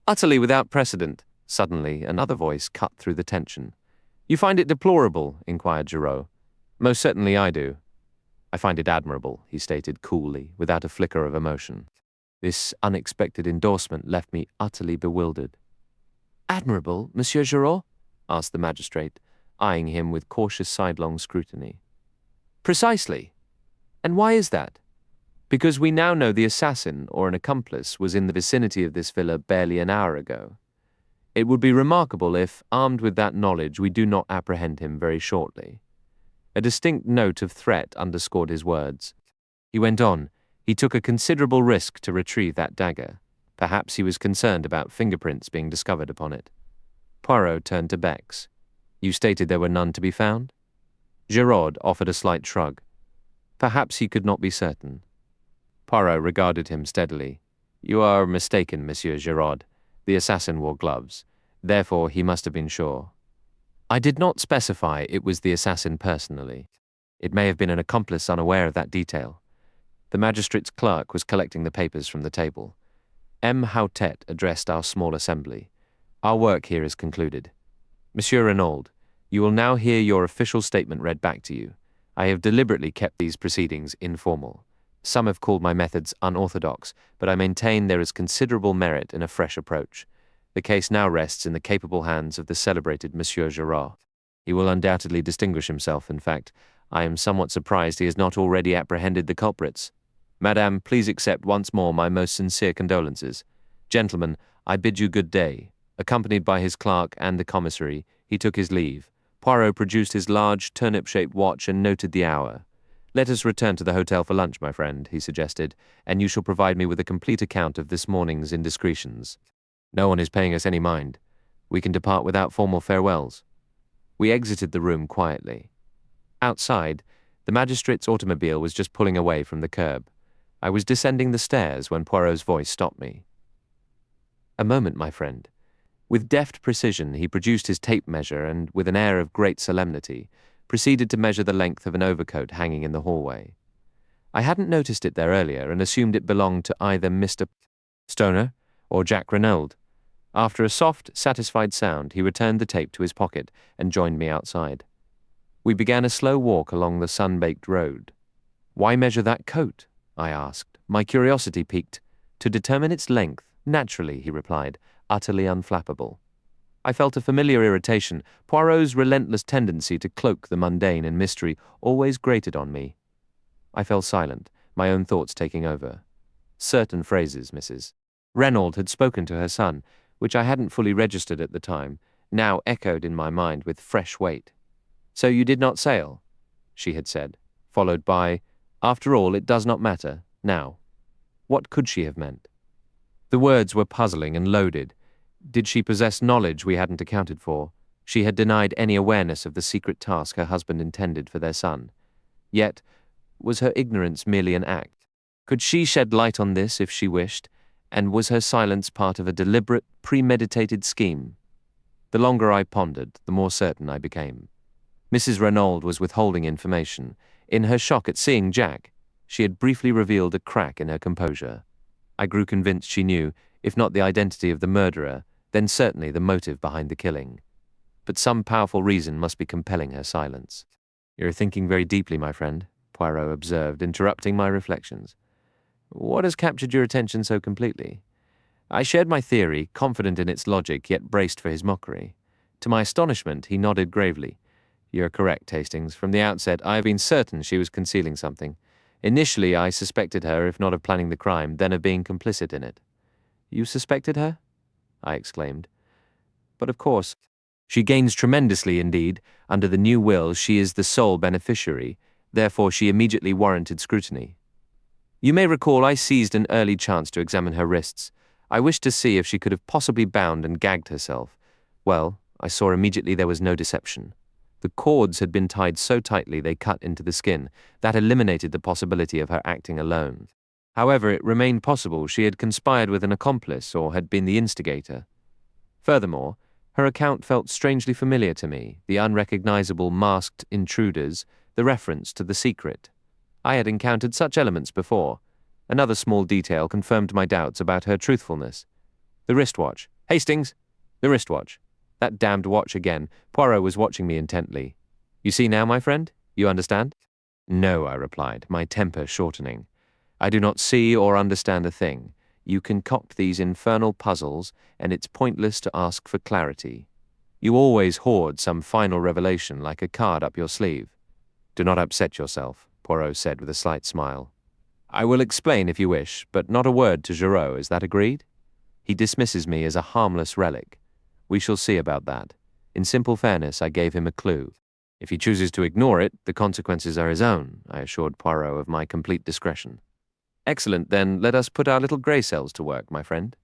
S1: "Utterly without precedent." Suddenly, another voice cut through the tension. "You find it deplorable?" inquired Giraud. "Most certainly I do." "I find it admirable," he stated coolly, without a flicker of emotion. This unexpected endorsement left me utterly bewildered. "Admirable, Monsieur Giraud?" asked the magistrate, eyeing him with cautious sidelong scrutiny. "Precisely. And why is that?" "Because we now know the assassin or an accomplice was in the vicinity of this villa barely an hour ago. It would be remarkable if, armed with that knowledge, we do not apprehend him very shortly." A distinct note of threat underscored his words. He went on, "He took a considerable risk to retrieve that dagger. Perhaps he was concerned about fingerprints being discovered upon it." Poirot turned to Bex. "You stated there were none to be found?" Giraud offered a slight shrug. "Perhaps he could not be certain." Poirot regarded him steadily. "You are mistaken, Monsieur Giraud. The assassin wore gloves. Therefore, he must have been sure." "I did not specify it was the assassin personally. It may have been an accomplice unaware of that detail." The magistrate's clerk was collecting the papers from the table. M. Hotet addressed our small assembly. "Our work here is concluded. Monsieur Renaud, you will now hear your official statement read back to you. I have deliberately kept these proceedings informal. Some have called my methods unorthodox, but I maintain there is considerable merit in a fresh approach. The case now rests in the capable hands of the celebrated Monsieur Giraud. He will undoubtedly distinguish himself. In fact, I am somewhat surprised he has not already apprehended the culprits." Madame, please accept once more my most sincere condolences. Gentlemen, I bid you good day. Accompanied by his clerk and the commissary, he took his leave. Poirot produced his large, turnip-shaped watch and noted the hour. Let us return to the hotel for lunch, my friend, he suggested, and you shall provide me with a complete account of this morning's indiscretions. No one is paying us any mind. We can depart without formal farewells. We exited the room quietly. Outside, the magistrate's automobile was just pulling away from the curb. I was descending the stairs when Poirot's voice stopped me. A moment, my friend. With deft precision, he produced his tape measure and, with an air of great solemnity, proceeded to measure the length of an overcoat hanging in the hallway. I hadn't noticed it there earlier and assumed it belonged to either Mr. Stoner or Jack Renaud. After a soft, satisfied sound, he returned the tape to his pocket and joined me outside. We began a slow walk along the sun-baked road. Why measure that coat? I asked, my curiosity piqued. To determine its length, naturally, he replied, utterly unflappable. I felt a familiar irritation. Poirot's relentless tendency to cloak the mundane in mystery always grated on me. I fell silent, my own thoughts taking over. Certain phrases, Mrs. Renaud had spoken to her son, which I hadn't fully registered at the time, now echoed in my mind with fresh weight. "So you did not sail?" she had said, followed by, "After all, it does not matter, now." What could she have meant? The words were puzzling and loaded. Did she possess knowledge we hadn't accounted for? She had denied any awareness of the secret task her husband intended for their son. Yet, was her ignorance merely an act? Could she shed light on this if she wished? And was her silence part of a deliberate, premeditated scheme? The longer I pondered, the more certain I became. Mrs. Renaud was withholding information. In her shock at seeing Jack, she had briefly revealed a crack in her composure. I grew convinced she knew, if not the identity of the murderer, then certainly the motive behind the killing. But some powerful reason must be compelling her silence. "You're thinking very deeply, my friend," Poirot observed, interrupting my reflections. "What has captured your attention so completely?" I shared my theory, confident in its logic, yet braced for his mockery. To my astonishment, he nodded gravely. "You're correct, Hastings. From the outset, I have been certain she was concealing something. Initially, I suspected her, if not of planning the crime, then of being complicit in it." "You suspected her?" I exclaimed. "But of course, she gains tremendously indeed. Under the new will, she is the sole beneficiary. Therefore, she immediately warranted scrutiny. You may recall I seized an early chance to examine her wrists. I wished to see if she could have possibly bound and gagged herself. Well, I saw immediately there was no deception. The cords had been tied so tightly they cut into the skin. That eliminated the possibility of her acting alone. However, it remained possible she had conspired with an accomplice or had been the instigator. Furthermore, her account felt strangely familiar to me, the unrecognizable masked intruders, the reference to the secret. I had encountered such elements before. Another small detail confirmed my doubts about her truthfulness. The wristwatch. "Hastings! The wristwatch." That damned watch again. Poirot was watching me intently. "You see now, my friend? You understand?" "No," I replied, my temper shortening. "I do not see or understand a thing. You concoct these infernal puzzles, and it's pointless to ask for clarity. You always hoard some final revelation like a card up your sleeve." "Do not upset yourself," Poirot said with a slight smile. "I will explain if you wish, but not a word to Giraud. Is that agreed? He dismisses me as a harmless relic. We shall see about that. In simple fairness, I gave him a clue. If he chooses to ignore it, the consequences are his own," I assured Poirot of my complete discretion. "Excellent, then let us put our little grey cells to work, my friend.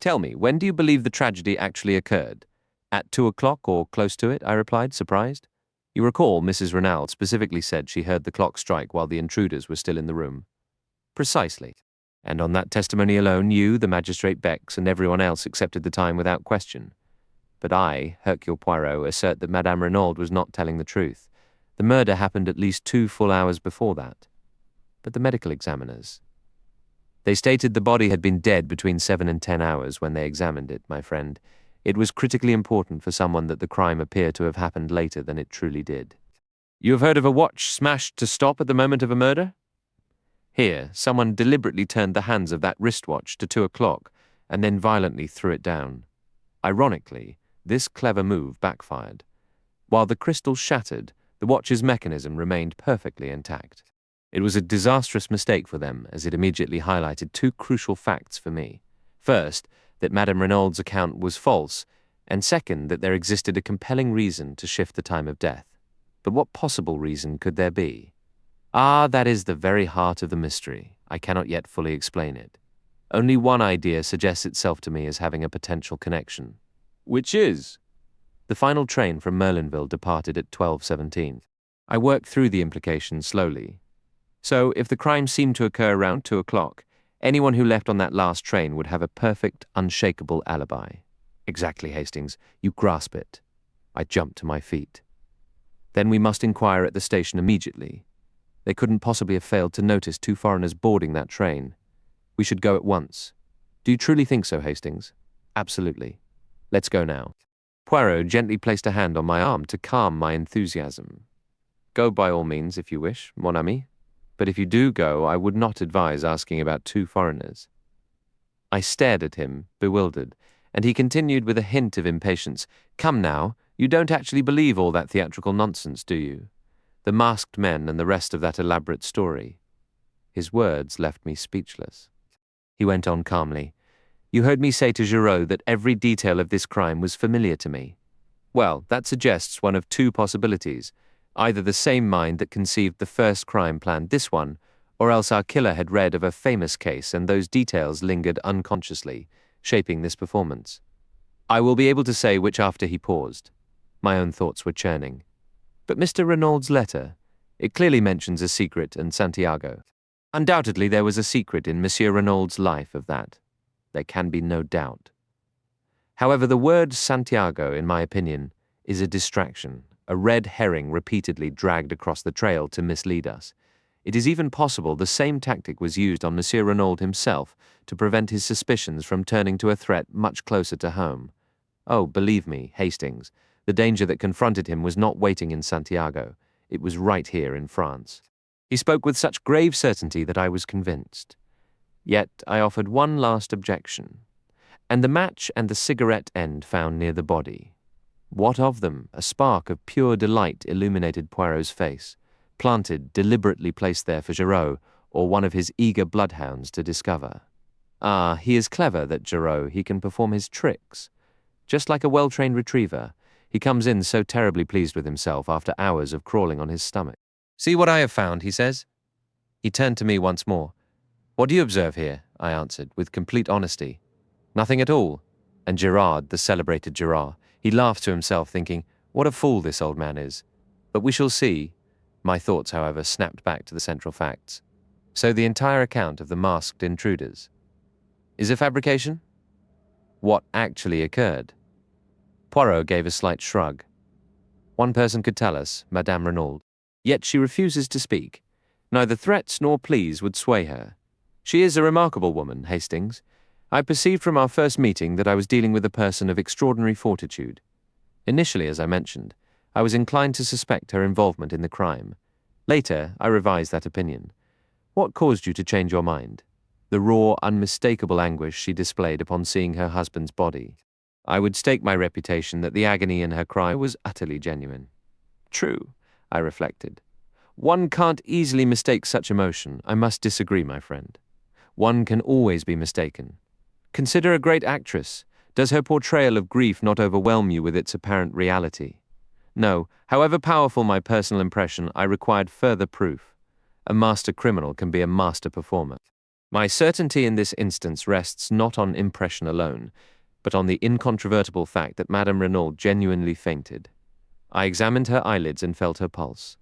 S1: Tell me, when do you believe the tragedy actually occurred?" "At 2 o'clock or close to it," I replied, surprised. "You recall Mrs. Renaud specifically said she heard the clock strike while the intruders were still in the room." "Precisely. And on that testimony alone, you, the magistrate Bex, and everyone else accepted the time without question. But I, Hercule Poirot, assert that Madame Renaud was not telling the truth. The murder happened at least 2 full hours before that." "But the medical examiners?" "They stated the body had been dead between 7 and 10 hours when they examined it, my friend. It was critically important for someone that the crime appear to have happened later than it truly did." "You have heard of a watch smashed to stop at the moment of a murder?" "Here, someone deliberately turned the hands of that wristwatch to 2 o'clock and then violently threw it down. Ironically, this clever move backfired. While the crystal shattered, the watch's mechanism remained perfectly intact." It was a disastrous mistake for them, as it immediately highlighted two crucial facts for me. First, that Madame Renaud's account was false, and second, that there existed a compelling reason to shift the time of death. But what possible reason could there be? Ah, that is the very heart of the mystery. I cannot yet fully explain it. Only one idea suggests itself to me as having a potential connection. Which is? The final train from Merlinville departed at 12:17. I worked through the implications slowly. So, if the crime seemed to occur around 2 o'clock, anyone who left on that last train would have a perfect, unshakable alibi. Exactly, Hastings. You grasp it. I jumped to my feet. Then we must inquire at the station immediately. They couldn't possibly have failed to notice two foreigners boarding that train. We should go at once. Do you truly think so, Hastings? Absolutely. Let's go now. Poirot gently placed a hand on my arm to calm my enthusiasm. Go by all means if you wish, mon ami. But if you do go, I would not advise asking about two foreigners. I stared at him, bewildered, and he continued with a hint of impatience. Come now, you don't actually believe all that theatrical nonsense, do you? The masked men and the rest of that elaborate story. His words left me speechless. He went on calmly. You heard me say to Giraud that every detail of this crime was familiar to me. Well, that suggests one of two possibilities. Either the same mind that conceived the first crime planned this one, or else our killer had read of a famous case and those details lingered unconsciously, shaping this performance. I will be able to say which after he paused. My own thoughts were churning. But Mr. Renaud's letter, it clearly mentions a secret in Santiago. Undoubtedly there was a secret in Monsieur Renaud's life of that. There can be no doubt. However, the word Santiago, in my opinion, is a distraction, a red herring repeatedly dragged across the trail to mislead us. It is even possible the same tactic was used on Monsieur Renaud himself to prevent his suspicions from turning to a threat much closer to home. Oh, believe me, Hastings, the danger that confronted him was not waiting in Santiago. It was right here in France. He spoke with such grave certainty that I was convinced. Yet I offered one last objection. And the match and the cigarette end found near the body. What of them? A spark of pure delight illuminated Poirot's face, planted, deliberately placed there for Giraud, or one of his eager bloodhounds to discover. Ah, he is clever, that Giraud. He can perform his tricks. Just like a well-trained retriever, he comes in so terribly pleased with himself after hours of crawling on his stomach. See what I have found, he says. He turned to me once more. What do you observe here? I answered, with complete honesty. Nothing at all. And Gerard, the celebrated Gerard, he laughed to himself, thinking, what a fool this old man is. But we shall see. My thoughts, however, snapped back to the central facts. So the entire account of the masked intruders is a fabrication? What actually occurred? Poirot gave a slight shrug. One person could tell us, Madame Renaud. Yet she refuses to speak. Neither threats nor pleas would sway her. She is a remarkable woman, Hastings. I perceived from our first meeting that I was dealing with a person of extraordinary fortitude. Initially, as I mentioned, I was inclined to suspect her involvement in the crime. Later, I revised that opinion. What caused you to change your mind? The raw, unmistakable anguish she displayed upon seeing her husband's body. I would stake my reputation that the agony in her cry was utterly genuine. True, I reflected. One can't easily mistake such emotion. I must disagree, my friend. One can always be mistaken. Consider a great actress. Does her portrayal of grief not overwhelm you with its apparent reality? No, however powerful my personal impression, I required further proof. A master criminal can be a master performer. My certainty in this instance rests not on impression alone, but on the incontrovertible fact that Madame Renaud genuinely fainted. I examined her eyelids and felt her pulse.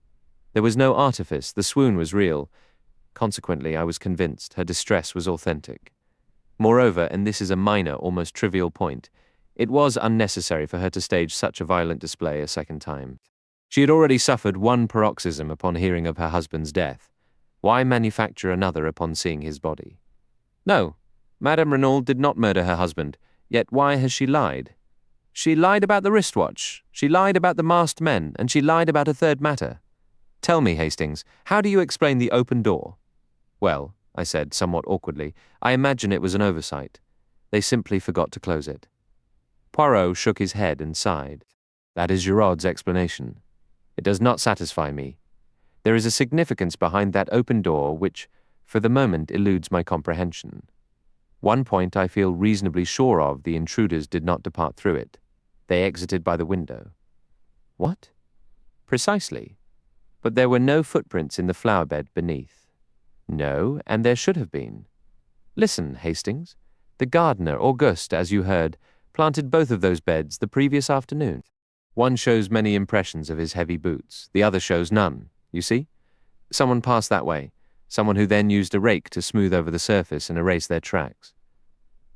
S1: There was no artifice, the swoon was real. Consequently, I was convinced her distress was authentic. Moreover, and this is a minor, almost trivial point, it was unnecessary for her to stage such a violent display a second time. She had already suffered one paroxysm upon hearing of her husband's death. Why manufacture another upon seeing his body? No, Madame Renaud did not murder her husband, yet why has she lied? She lied about the wristwatch, she lied about the masked men, and she lied about a third matter. Tell me, Hastings, how do you explain the open door? Well, I said, somewhat awkwardly, I imagine it was an oversight. They simply forgot to close it. Poirot shook his head and sighed. That is Giraud's explanation. It does not satisfy me. There is a significance behind that open door which, for the moment, eludes my comprehension. One point I feel reasonably sure of: the intruders did not depart through it. They exited by the window. What? Precisely. But there were no footprints in the flower bed beneath. No, and there should have been. Listen, Hastings. The gardener, Auguste, as you heard, planted both of those beds the previous afternoon. One shows many impressions of his heavy boots. The other shows none. You see? Someone passed that way. Someone who then used a rake to smooth over the surface and erase their tracks.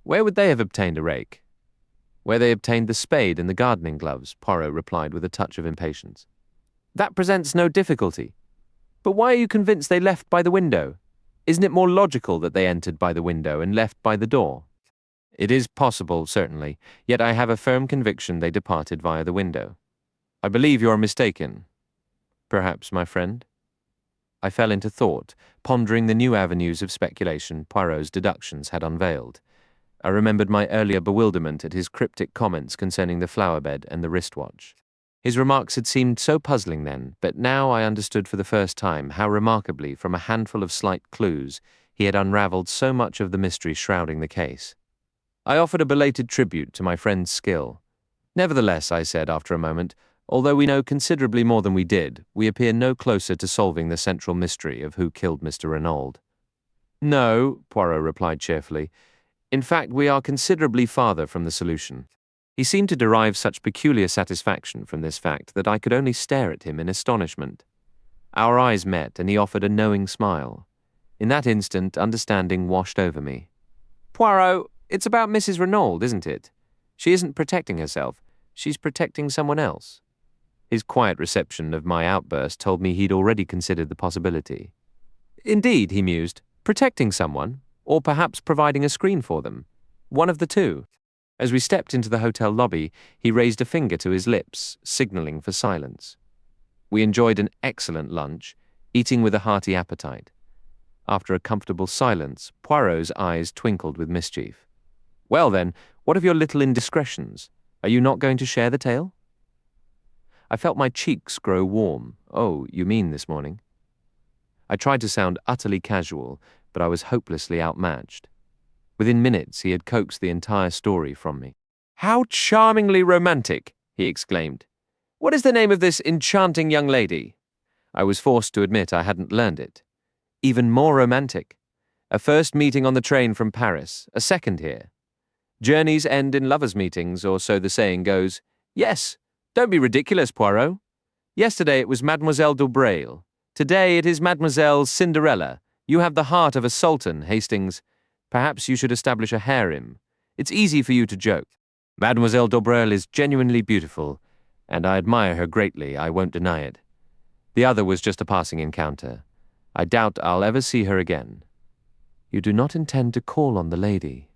S1: Where would they have obtained a rake? Where they obtained the spade and the gardening gloves, Poirot replied with a touch of impatience. That presents no difficulty. But why are you convinced they left by the window? Isn't it more logical that they entered by the window and left by the door? It is possible, certainly, yet I have a firm conviction they departed via the window. I believe you are mistaken. Perhaps, my friend. I fell into thought, pondering the new avenues of speculation Poirot's deductions had unveiled. I remembered my earlier bewilderment at his cryptic comments concerning the flower bed and the wristwatch. His remarks had seemed so puzzling then, but now I understood for the first time how remarkably, from a handful of slight clues, he had unravelled so much of the mystery shrouding the case. I offered a belated tribute to my friend's skill. Nevertheless, I said after a moment, although we know considerably more than we did, we appear no closer to solving the central mystery of who killed Mr. Renauld. No, Poirot replied cheerfully. In fact, we are considerably farther from the solution. He seemed to derive such peculiar satisfaction from this fact that I could only stare at him in astonishment. Our eyes met, and he offered a knowing smile. In that instant, understanding washed over me. Poirot, it's about Mrs. Renauld, isn't it? She isn't protecting herself. She's protecting someone else. His quiet reception of my outburst told me he'd already considered the possibility. Indeed, he mused, protecting someone, or perhaps providing a screen for them. One of the two. As we stepped into the hotel lobby, he raised a finger to his lips, signalling for silence. We enjoyed an excellent lunch, eating with a hearty appetite. After a comfortable silence, Poirot's eyes twinkled with mischief. Well then, what of your little indiscretions? Are you not going to share the tale? I felt my cheeks grow warm. Oh, you mean this morning? I tried to sound utterly casual, but I was hopelessly outmatched. Within minutes, he had coaxed the entire story from me. How charmingly romantic, he exclaimed. What is the name of this enchanting young lady? I was forced to admit I hadn't learned it. Even more romantic. A first meeting on the train from Paris, a second here. Journeys end in lovers' meetings, or so the saying goes. Yes, don't be ridiculous, Poirot. Yesterday it was Mademoiselle d'Aubrail. Today it is Mademoiselle Cinderella. You have the heart of a sultan, Hastings. Perhaps you should establish a harem. It's easy for you to joke. Mademoiselle d'Aubrail is genuinely beautiful, and I admire her greatly, I won't deny it. The other was just a passing encounter. I doubt I'll ever see her again. You do not intend to call on the lady?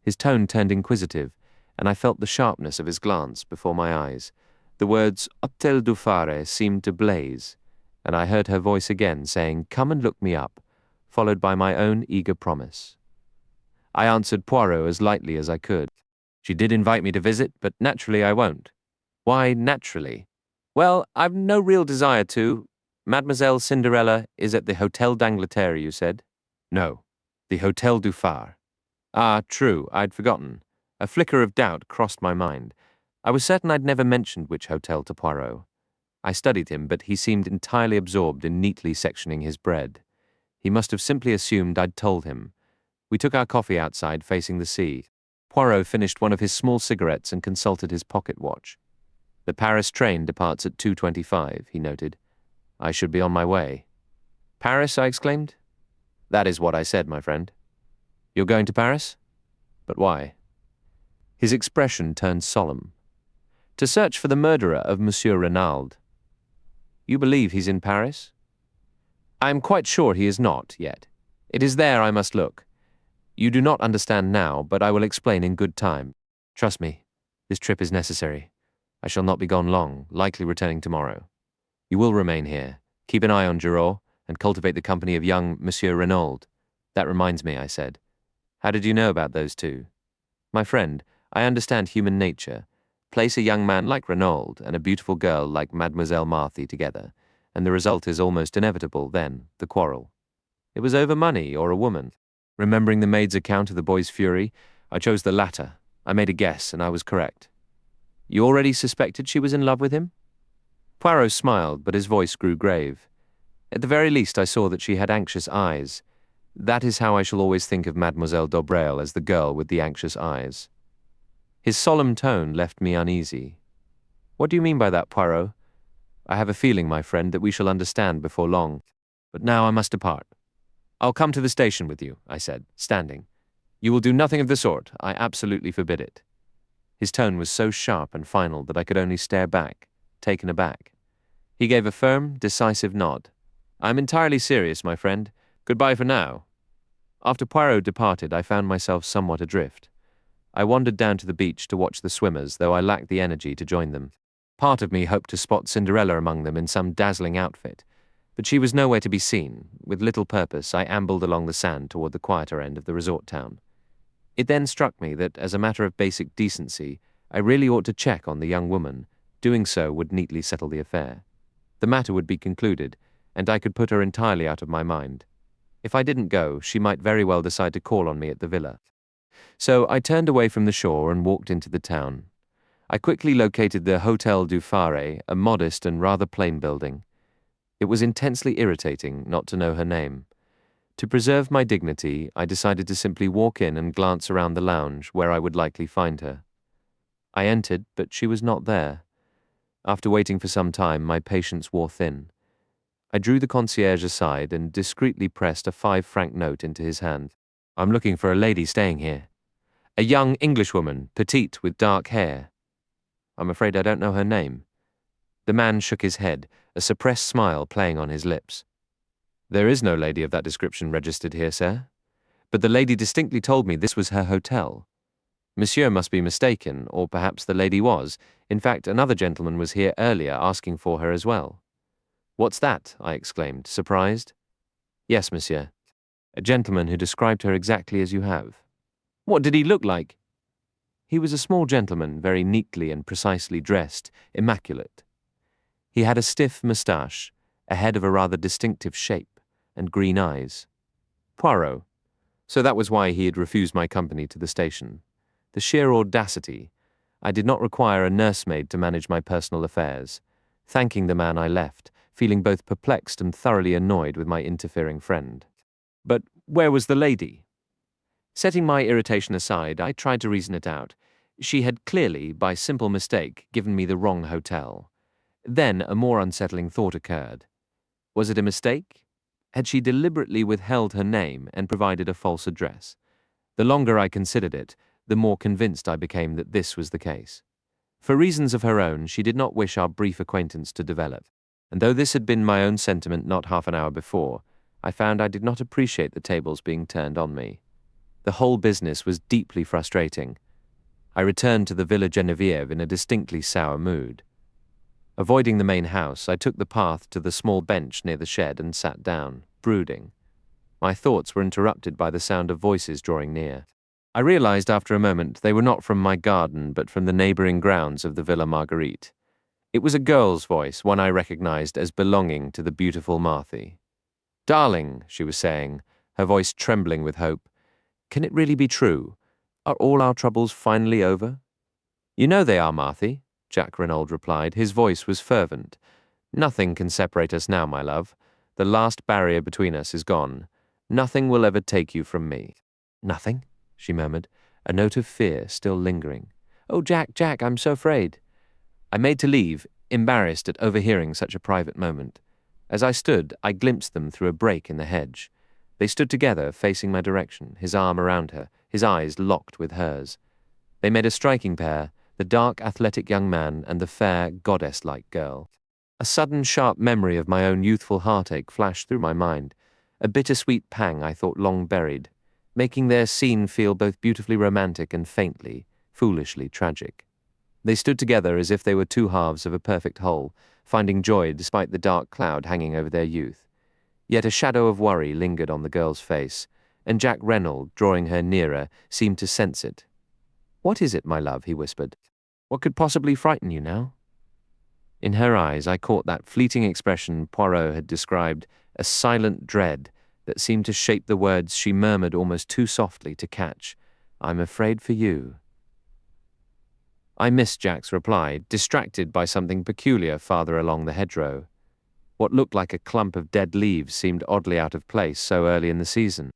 S1: His tone turned inquisitive, and I felt the sharpness of his glance before my eyes. The words Hôtel du Phare seemed to blaze, and I heard her voice again saying, Come and look me up, followed by my own eager promise. I answered Poirot as lightly as I could. She did invite me to visit, but naturally I won't. Why naturally? Well, I've no real desire to. Mademoiselle Cinderella is at the Hôtel d'Angleterre, you said? No, the Hôtel du Phare. Ah, true, I'd forgotten. A flicker of doubt crossed my mind. I was certain I'd never mentioned which hotel to Poirot. I studied him, but he seemed entirely absorbed in neatly sectioning his bread. He must have simply assumed I'd told him. We took our coffee outside, facing the sea. Poirot finished one of his small cigarettes and consulted his pocket watch. The Paris train departs at 2:25, he noted. I should be on my way. Paris, I exclaimed. That is what I said, my friend. You're going to Paris? But why? His expression turned solemn. To search for the murderer of Monsieur Renauld. You believe he's in Paris? I am quite sure he is not, yet. It is there I must look. You do not understand now, but I will explain in good time. Trust me, this trip is necessary. I shall not be gone long, likely returning tomorrow. You will remain here, keep an eye on Giraud, and cultivate the company of young Monsieur Renauld. That reminds me, I said. How did you know about those two? My friend, I understand human nature. Place a young man like Renauld and a beautiful girl like Mademoiselle Marthy together, and the result is almost inevitable then, the quarrel. It was over money or a woman. Remembering the maid's account of the boy's fury, I chose the latter. I made a guess, and I was correct. You already suspected she was in love with him? Poirot smiled, but his voice grew grave. At the very least, I saw that she had anxious eyes. That is how I shall always think of Mademoiselle d'Aubrail, as the girl with the anxious eyes. His solemn tone left me uneasy. What do you mean by that, Poirot? I have a feeling, my friend, that we shall understand before long. But now I must depart. I'll come to the station with you, I said, standing. You will do nothing of the sort. I absolutely forbid it. His tone was so sharp and final that I could only stare back, taken aback. He gave a firm, decisive nod. I'm entirely serious, my friend. Goodbye for now. After Poirot departed, I found myself somewhat adrift. I wandered down to the beach to watch the swimmers, though I lacked the energy to join them. Part of me hoped to spot Cinderella among them in some dazzling outfit, but she was nowhere to be seen. With little purpose, I ambled along the sand toward the quieter end of the resort town. It then struck me that, as a matter of basic decency, I really ought to check on the young woman. Doing so would neatly settle the affair. The matter would be concluded, and I could put her entirely out of my mind. If I didn't go, she might very well decide to call on me at the villa. So I turned away from the shore and walked into the town. I quickly located the Hôtel du Phare, a modest and rather plain building. It was intensely irritating not to know her name. To preserve my dignity, I decided to simply walk in and glance around the lounge where I would likely find her. I entered, but she was not there. After waiting for some time, my patience wore thin. I drew the concierge aside and discreetly pressed a 5-franc note into his hand. I'm looking for a lady staying here. A young Englishwoman, petite with dark hair. I'm afraid I don't know her name. The man shook his head, a suppressed smile playing on his lips. There is no lady of that description registered here, sir. But the lady distinctly told me this was her hotel. Monsieur must be mistaken, or perhaps the lady was. In fact, another gentleman was here earlier asking for her as well. What's that? I exclaimed, surprised. Yes, monsieur. A gentleman who described her exactly as you have. What did he look like? He was a small gentleman, very neatly and precisely dressed, immaculate. He had a stiff moustache, a head of a rather distinctive shape, and green eyes. Poirot. So that was why he had refused my company to the station. The sheer audacity. I did not require a nursemaid to manage my personal affairs. Thanking the man, I left, feeling both perplexed and thoroughly annoyed with my interfering friend. But where was the lady? Setting my irritation aside, I tried to reason it out. She had clearly, by simple mistake, given me the wrong hotel. Then a more unsettling thought occurred. Was it a mistake? Had she deliberately withheld her name and provided a false address? The longer I considered it, the more convinced I became that this was the case. For reasons of her own, she did not wish our brief acquaintance to develop, and though this had been my own sentiment not half an hour before, I found I did not appreciate the tables being turned on me. The whole business was deeply frustrating. I returned to the Villa Geneviève in a distinctly sour mood. Avoiding the main house, I took the path to the small bench near the shed and sat down, brooding. My thoughts were interrupted by the sound of voices drawing near. I realized after a moment they were not from my garden but from the neighboring grounds of the Villa Marguerite. It was a girl's voice, one I recognized as belonging to the beautiful Marthy. "Darling," she was saying, her voice trembling with hope, "can it really be true? Are all our troubles finally over?" "You know they are, Marthy," Jack Renauld replied. His voice was fervent. "Nothing can separate us now, my love. The last barrier between us is gone. Nothing will ever take you from me." "Nothing?" she murmured, a note of fear still lingering. "Oh, Jack, I'm so afraid." I made to leave, embarrassed at overhearing such a private moment. As I stood, I glimpsed them through a break in the hedge. They stood together, facing my direction, his arm around her, his eyes locked with hers. They made a striking pair, the dark, athletic young man and the fair, goddess-like girl. A sudden, sharp memory of my own youthful heartache flashed through my mind, a bittersweet pang I thought long buried, making their scene feel both beautifully romantic and faintly, foolishly tragic. They stood together as if they were two halves of a perfect whole, finding joy despite the dark cloud hanging over their youth. Yet a shadow of worry lingered on the girl's face, and Jack Renauld, drawing her nearer, seemed to sense it. "What is it, my love?" he whispered. "What could possibly frighten you now?" In her eyes, I caught that fleeting expression Poirot had described, a silent dread that seemed to shape the words she murmured almost too softly to catch. "I'm afraid for you." I missed Jack's reply, distracted by something peculiar farther along the hedgerow. What looked like a clump of dead leaves seemed oddly out of place so early in the season.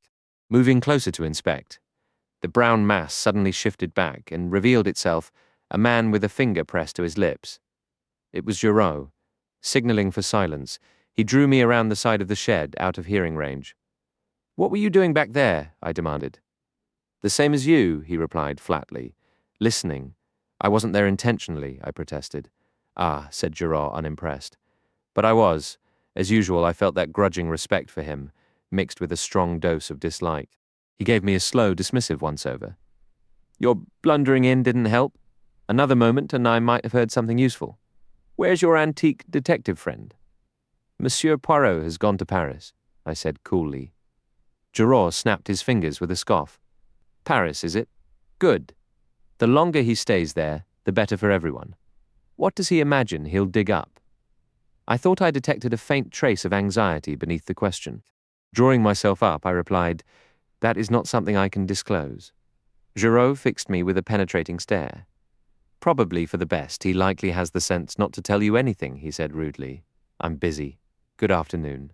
S1: Moving closer to inspect, the brown mass suddenly shifted back and revealed itself a man with a finger pressed to his lips. It was Giraud. Signaling for silence, he drew me around the side of the shed, out of hearing range. "What were you doing back there?" I demanded. "The same as you," he replied flatly. "Listening. I wasn't there intentionally," I protested. "Ah," said Giraud, unimpressed. But I was. As usual, I felt that grudging respect for him, mixed with a strong dose of dislike. He gave me a slow, dismissive once-over. "Your blundering in didn't help. Another moment and I might have heard something useful. Where's your antique detective friend?" "Monsieur Poirot has gone to Paris," I said coolly. Giraud snapped his fingers with a scoff. "Paris, is it? Good. The longer he stays there, the better for everyone. What does he imagine he'll dig up?" I thought I detected a faint trace of anxiety beneath the question. Drawing myself up, I replied, "That is not something I can disclose." Giraud fixed me with a penetrating stare. "Probably for the best. He likely has the sense not to tell you anything," he said rudely. "I'm busy. Good afternoon."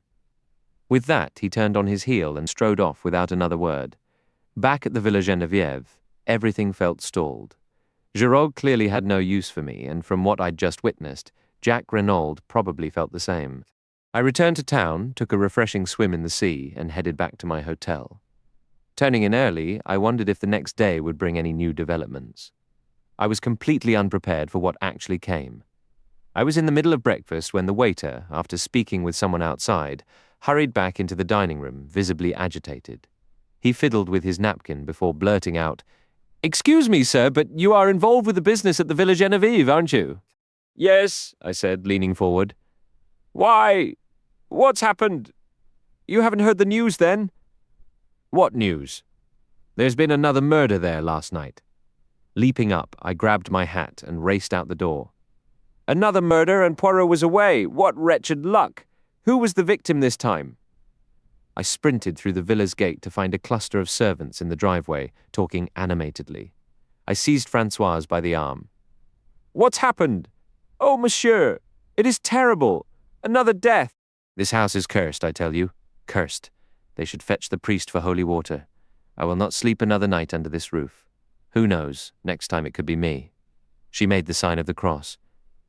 S1: With that, he turned on his heel and strode off without another word. Back at the Villa Geneviève, everything felt stalled. Giraud clearly had no use for me, and from what I'd just witnessed, Jack Renaud probably felt the same. I returned to town, took a refreshing swim in the sea, and headed back to my hotel. Turning in early, I wondered if the next day would bring any new developments. I was completely unprepared for what actually came. I was in the middle of breakfast when the waiter, after speaking with someone outside, hurried back into the dining room, visibly agitated. He fiddled with his napkin before blurting out, "Excuse me, sir, but you are involved with the business at the Villa Geneviève, aren't you?" "Yes," I said, leaning forward. "Why? What's happened? You haven't heard the news, then?" "What news?" "There's been another murder there last night." Leaping up, I grabbed my hat and raced out the door. "Another murder and Poirot was away. What wretched luck! Who was the victim this time?" I sprinted through the villa's gate to find a cluster of servants in the driveway, talking animatedly. I seized Françoise by the arm. "What's happened? Oh, monsieur, it is terrible. Another death." "This house is cursed, I tell you. Cursed. They should fetch the priest for holy water. I will not sleep another night under this roof. Who knows, next time it could be me." She made the sign of the cross.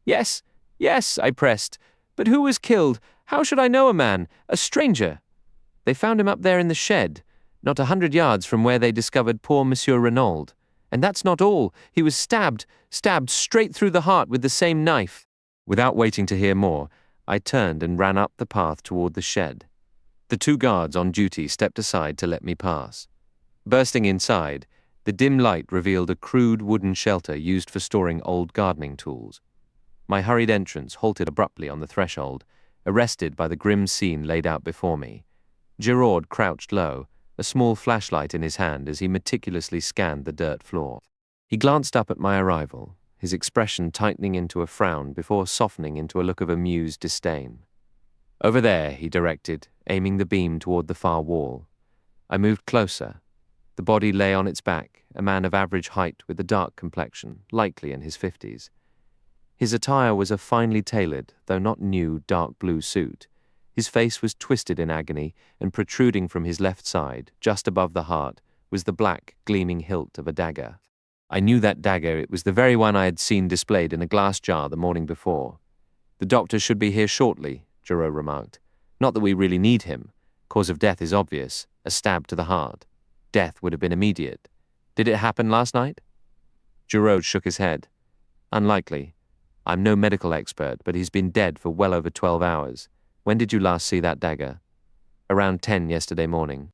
S1: Yes, yes, I pressed. "But who was killed? How should I know a man? A stranger?" "They found him up there in the shed, not 100 yards from where they discovered poor Monsieur Renaud. And that's not all. He was stabbed straight through the heart with the same knife." Without waiting to hear more, I turned and ran up the path toward the shed. The 2 guards on duty stepped aside to let me pass. Bursting inside, the dim light revealed a crude wooden shelter used for storing old gardening tools. My hurried entrance halted abruptly on the threshold, arrested by the grim scene laid out before me. Giraud crouched low, a small flashlight in his hand as he meticulously scanned the dirt floor. He glanced up at my arrival, his expression tightening into a frown before softening into a look of amused disdain. "Over there," he directed, aiming the beam toward the far wall. I moved closer. The body lay on its back, a man of average height with a dark complexion, likely in his 50s. His attire was a finely tailored, though not new, dark blue suit. His face was twisted in agony, and protruding from his left side, just above the heart, was the black, gleaming hilt of a dagger. I knew that dagger. It was the very one I had seen displayed in a glass jar the morning before. "The doctor should be here shortly," Giraud remarked. "Not that we really need him. Cause of death is obvious, a stab to the heart. Death would have been immediate. Did it happen last night?" Giraud shook his head. "Unlikely. I'm no medical expert, but he's been dead for well over 12 hours. When did you last see that dagger?" "Around 10 yesterday morning."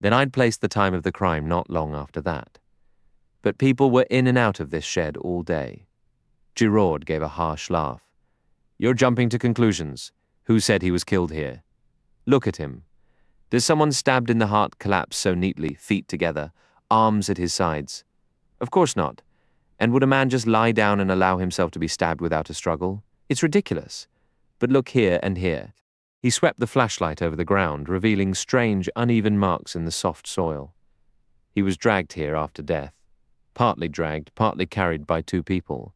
S1: Then I'd placed the time of the crime not long after that. But people were in and out of this shed all day. Giraud gave a harsh laugh. "You're jumping to conclusions. Who said he was killed here? Look at him. Does someone stabbed in the heart collapse so neatly, feet together, arms at his sides? Of course not. And would a man just lie down and allow himself to be stabbed without a struggle? It's ridiculous. But look here and here. He swept the flashlight over the ground, revealing strange, uneven marks in the soft soil. He was dragged here after death. Partly dragged, partly carried by two people.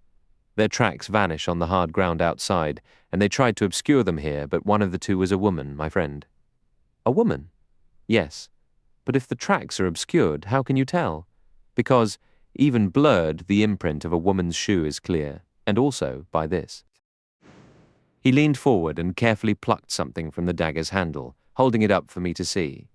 S1: Their tracks vanish on the hard ground outside, and they tried to obscure them here, but one of the two was a woman, my friend. A woman? Yes. But if the tracks are obscured, how can you tell? Because, even blurred, the imprint of a woman's shoe is clear, and also by this. He leaned forward and carefully plucked something from the dagger's handle, holding it up for me to see.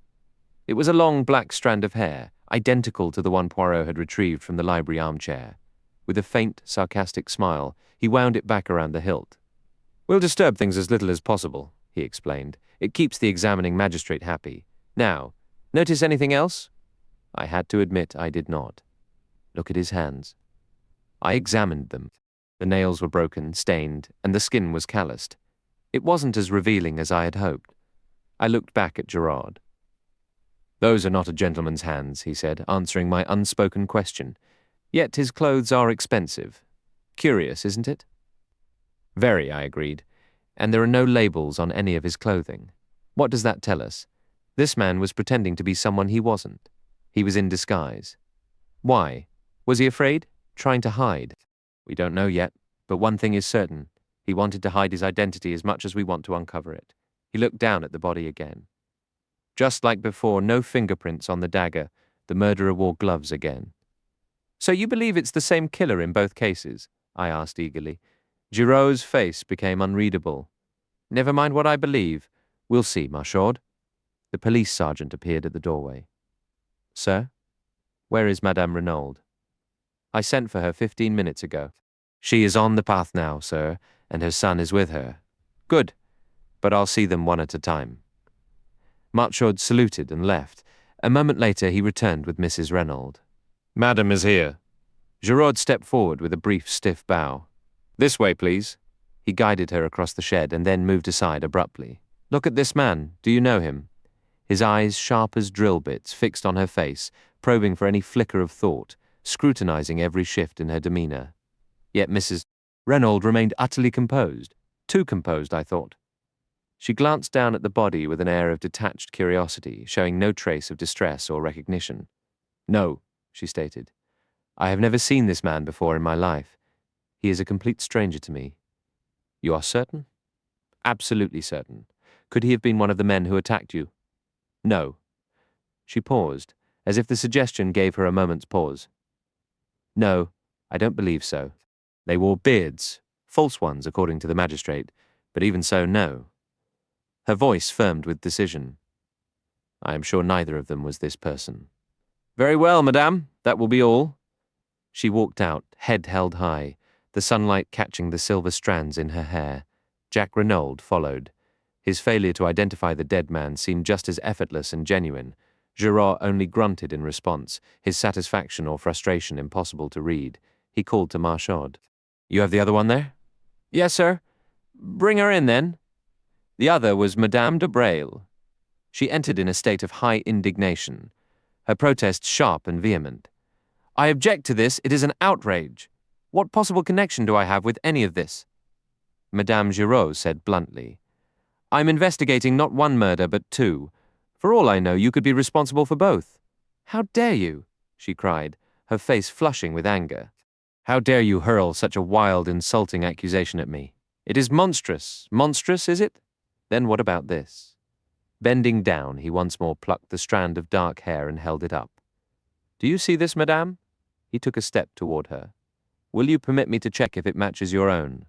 S1: It was a long black strand of hair, identical to the one Poirot had retrieved from the library armchair. With a faint, sarcastic smile, he wound it back around the hilt. "We'll disturb things as little as possible," he explained. "It keeps the examining magistrate happy. Now, notice anything else?" I had to admit I did not. Look at his hands. I examined them. The nails were broken, stained, and the skin was calloused. It wasn't as revealing as I had hoped. I looked back at Gerard. "Those are not a gentleman's hands," he said, answering my unspoken question. "Yet his clothes are expensive. Curious, isn't it?" "Very," I agreed. "And there are no labels on any of his clothing. What does that tell us? This man was pretending to be someone he wasn't. He was in disguise. Why? Was he afraid? Trying to hide? We don't know yet, but one thing is certain. He wanted to hide his identity as much as we want to uncover it." He looked down at the body again. Just like before, no fingerprints on the dagger. The murderer wore gloves again. "So you believe it's the same killer in both cases?" I asked eagerly. Giraud's face became unreadable. "Never mind what I believe. We'll see, Marchand." The police sergeant appeared at the doorway. "Sir? Where is Madame Renaud?" "I sent for her 15 minutes ago." "She is on the path now, sir, and her son is with her." "Good, but I'll see them one at a time." Marchand saluted and left. A moment later he returned with Mrs. Renaud. "Madame is here." Giraud stepped forward with a brief, stiff bow. "This way, please." He guided her across the shed and then moved aside abruptly. "Look at this man. Do you know him?" His eyes, sharp as drill bits, fixed on her face, probing for any flicker of thought, scrutinizing every shift in her demeanor. Yet Mrs. Renaud remained utterly composed. Too composed, I thought. She glanced down at the body with an air of detached curiosity, showing no trace of distress or recognition. "No," she stated. "I have never seen this man before in my life. He is a complete stranger to me." "You are certain?" "Absolutely certain. Could he have been one of the men who attacked you?" "No." She paused, as if the suggestion gave her a moment's pause. "No, I don't believe so. They wore beards, false ones according to the magistrate, but even so, no." Her voice firmed with decision. "I am sure neither of them was this person." "Very well, madame, that will be all." She walked out, head held high, the sunlight catching the silver strands in her hair. Jack Renaud followed. His failure to identify the dead man seemed just as effortless and genuine. Giraud only grunted in response, his satisfaction or frustration impossible to read. He called to Marchand. "You have the other one there?" "Yes, sir." "Bring her in, then." The other was Madame de Breil. She entered in a state of high indignation, her protest sharp and vehement. "I object to this. It is an outrage. What possible connection do I have with any of this?" Madame Giraud said bluntly, "I'm investigating not one murder, but two. For all I know, you could be responsible for both." "How dare you?" she cried, her face flushing with anger. "How dare you hurl such a wild, insulting accusation at me? It is monstrous. Monstrous, is it? Then what about this?" Bending down, he once more plucked the strand of dark hair and held it up. "Do you see this, madame?" He took a step toward her. "Will you permit me to check if it matches your own?"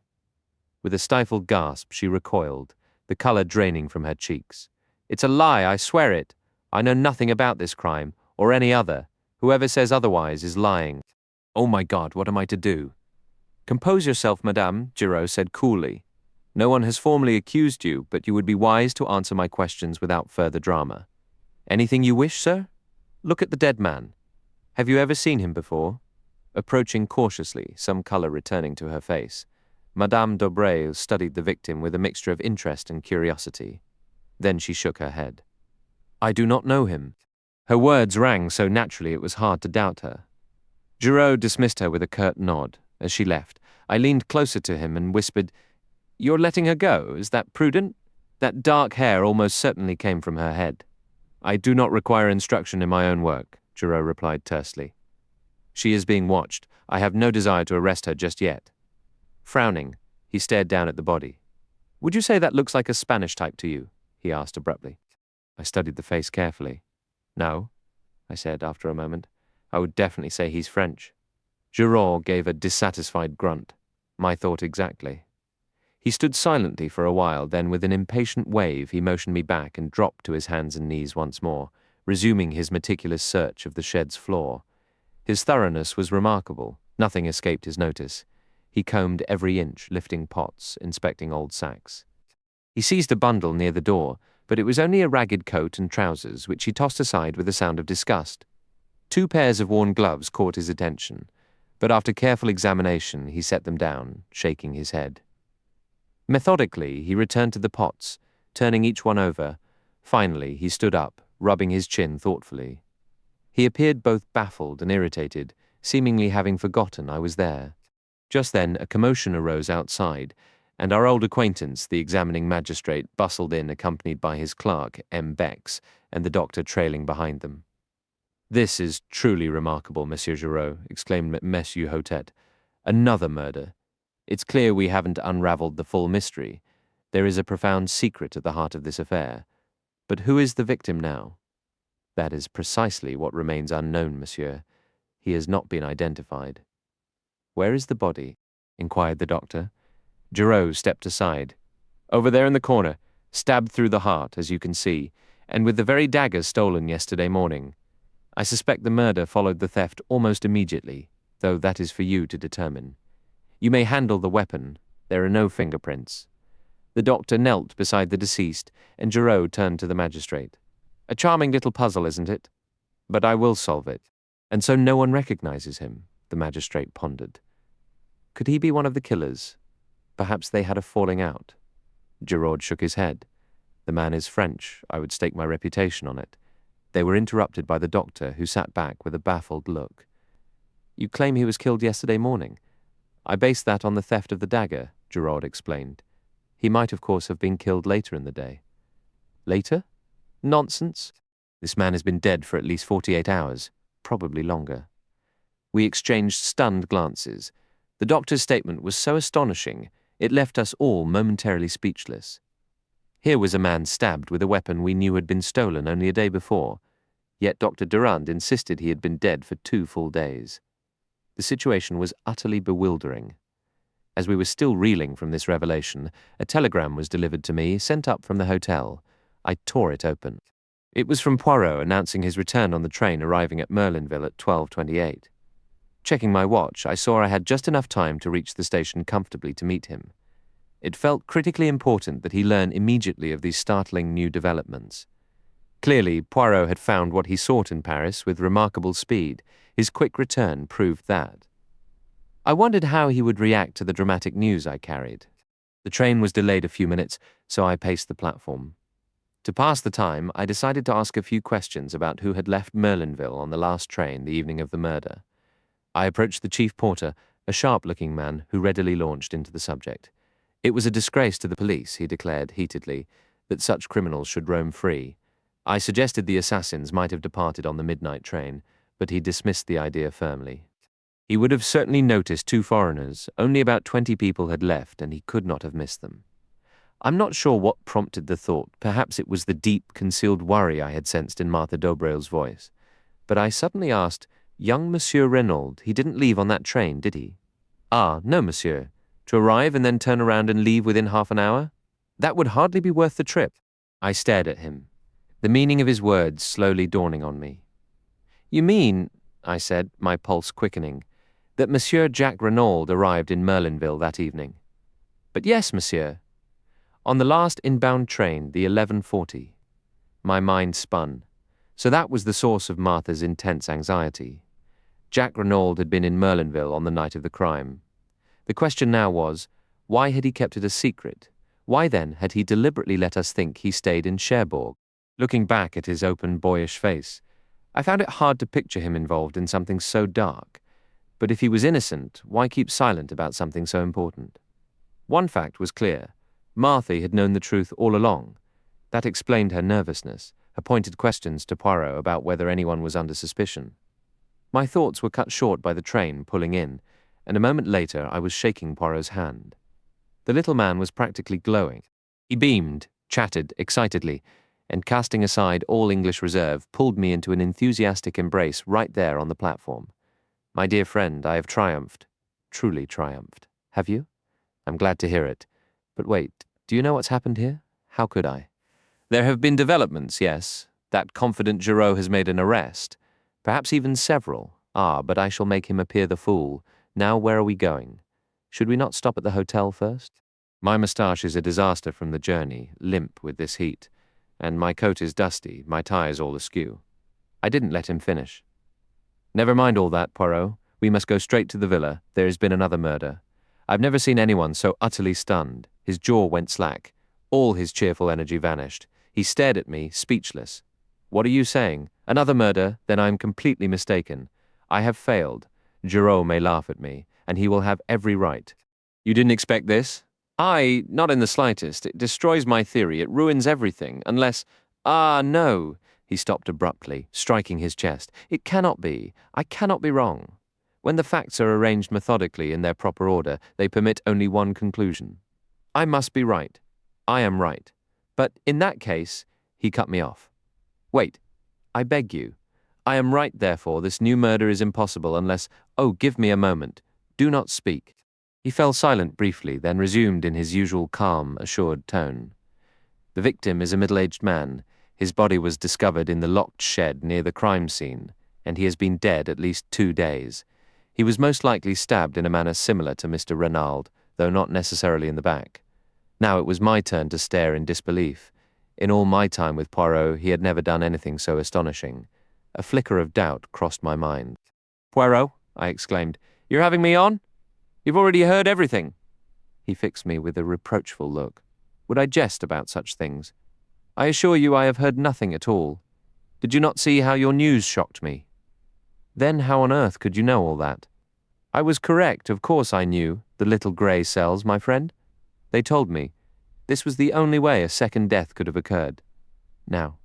S1: With a stifled gasp, she recoiled, the color draining from her cheeks. "It's a lie, I swear it. I know nothing about this crime, or any other. Whoever says otherwise is lying." "Oh my God, what am I to do?" "Compose yourself, madame," Giraud said coolly. "No one has formally accused you, but you would be wise to answer my questions without further drama." "Anything you wish, sir?" "Look at the dead man. Have you ever seen him before?" Approaching cautiously, some color returning to her face, Madame de Breil studied the victim with a mixture of interest and curiosity. Then she shook her head. "I do not know him." Her words rang so naturally it was hard to doubt her. Giraud dismissed her with a curt nod. As she left, I leaned closer to him and whispered, You're letting her go? Is that prudent? That dark hair almost certainly came from her head. I do not require instruction in my own work, Giraud replied tersely. She is being watched. I have no desire to arrest her just yet. Frowning, he stared down at the body. Would you say that looks like a Spanish type to you? He asked abruptly. I studied the face carefully. No, I said after a moment. I would definitely say he's French. Giraud gave a dissatisfied grunt. My thought exactly. He stood silently for a while, then with an impatient wave he motioned me back and dropped to his hands and knees once more, resuming his meticulous search of the shed's floor. His thoroughness was remarkable. Nothing escaped his notice. He combed every inch, lifting pots, inspecting old sacks. He seized a bundle near the door, but it was only a ragged coat and trousers, which he tossed aside with a sound of disgust. 2 pairs of worn gloves caught his attention, but after careful examination he set them down, shaking his head. Methodically, he returned to the pots, turning each one over. Finally, he stood up, rubbing his chin thoughtfully. He appeared both baffled and irritated, seemingly having forgotten I was there. Just then, a commotion arose outside, and our old acquaintance, the examining magistrate, bustled in accompanied by his clerk, M. Bex, and the doctor trailing behind them. "This is truly remarkable, Monsieur Giraud," exclaimed Monsieur Hotet. "Another murder. It's clear we haven't unravelled the full mystery. There is a profound secret at the heart of this affair. But who is the victim now?" "That is precisely what remains unknown, monsieur. He has not been identified." "Where is the body?" inquired the doctor. Giraud stepped aside. "Over there in the corner, stabbed through the heart, as you can see, and with the very dagger stolen yesterday morning. I suspect the murder followed the theft almost immediately, though that is for you to determine. You may handle the weapon. There are no fingerprints." The doctor knelt beside the deceased, and Giraud turned to the magistrate. "A charming little puzzle, isn't it? But I will solve it. And so no one recognizes him," the magistrate pondered. "Could he be one of the killers? Perhaps they had a falling out." Giraud shook his head. "The man is French. I would stake my reputation on it." They were interrupted by the doctor, who sat back with a baffled look. "You claim he was killed yesterday morning?" "I base that on the theft of the dagger," Giraud explained. "He might, of course, have been killed later in the day." "Later? Nonsense. This man has been dead for at least 48 hours, probably longer." We exchanged stunned glances. The doctor's statement was so astonishing, it left us all momentarily speechless. Here was a man stabbed with a weapon we knew had been stolen only a day before, yet Dr. Durand insisted he had been dead for 2 full days. The situation was utterly bewildering. As we were still reeling from this revelation, a telegram was delivered to me, sent up from the hotel. I tore it open. It was from Poirot announcing his return on the train arriving at Merlinville at 12:28. Checking my watch, I saw I had just enough time to reach the station comfortably to meet him. It felt critically important that he learn immediately of these startling new developments. Clearly, Poirot had found what he sought in Paris with remarkable speed. His quick return proved that. I wondered how he would react to the dramatic news I carried. The train was delayed a few minutes, so I paced the platform. To pass the time, I decided to ask a few questions about who had left Merlinville on the last train the evening of the murder. I approached the chief porter, a sharp-looking man who readily launched into the subject. It was a disgrace to the police, he declared heatedly, that such criminals should roam free. I suggested the assassins might have departed on the midnight train, but he dismissed the idea firmly. He would have certainly noticed 2 foreigners. Only about 20 people had left, and he could not have missed them. I'm not sure what prompted the thought. Perhaps it was the deep, concealed worry I had sensed in Martha Dobrale's voice. But I suddenly asked, "Young Monsieur Renaud, he didn't leave on that train, did he?" "Ah, no, monsieur. To arrive and then turn around and leave within half an hour? That would hardly be worth the trip." I stared at him, the meaning of his words slowly dawning on me. "You mean," I said, my pulse quickening, "that Monsieur Jacques Renaud arrived in Merlinville that evening?" "But yes, monsieur. On the last inbound train, the 11:40. My mind spun. So that was the source of Martha's intense anxiety. Jacques Renaud had been in Merlinville on the night of the crime. The question now was, why had he kept it a secret? Why then had he deliberately let us think he stayed in Cherbourg? Looking back at his open, boyish face, I found it hard to picture him involved in something so dark. But if he was innocent, why keep silent about something so important? One fact was clear. Marthy had known the truth all along. That explained her nervousness, her pointed questions to Poirot about whether anyone was under suspicion. My thoughts were cut short by the train pulling in, and a moment later I was shaking Poirot's hand. The little man was practically glowing. He beamed, chatted excitedly, and casting aside all English reserve, pulled me into an enthusiastic embrace right there on the platform. My dear friend, I have triumphed. Truly triumphed. Have you? I'm glad to hear it. But wait, do you know what's happened here? How could I? There have been developments, yes. That confident Giraud has made an arrest. Perhaps even several. But I shall make him appear the fool. Now where are we going? Should we not stop at the hotel first? My moustache is a disaster from the journey, limp with this heat, and my coat is dusty, my tie is all askew. I didn't let him finish. Never mind all that, Poirot. We must go straight to the villa. There has been another murder. I've never seen anyone so utterly stunned. His jaw went slack. All his cheerful energy vanished. He stared at me, speechless. What are you saying? Another murder? Then I am completely mistaken. I have failed. Giraud may laugh at me, and he will have every right. You didn't expect this? Not in the slightest. It destroys my theory. It ruins everything, unless— no. He stopped abruptly, striking his chest. It cannot be. I cannot be wrong. When the facts are arranged methodically in their proper order, they permit only one conclusion. I must be right. I am right. But in that case, he cut me off. Wait, I beg you. I am right, therefore, this new murder is impossible unless— give me a moment. Do not speak. He fell silent briefly, then resumed in his usual calm, assured tone. The victim is a middle-aged man. His body was discovered in the locked shed near the crime scene, and he has been dead at least 2 days. He was most likely stabbed in a manner similar to Mr. Renaud, though not necessarily in the back. Now it was my turn to stare in disbelief. In all my time with Poirot, he had never done anything so astonishing. A flicker of doubt crossed my mind. "Poirot," I exclaimed, "you're having me on? You've already heard everything." He fixed me with a reproachful look. Would I jest about such things? I assure you I have heard nothing at all. Did you not see how your news shocked me? Then how on earth could you know all that? I was correct, of course I knew, the little grey cells, my friend. They told me. This was the only way a second death could have occurred. Now,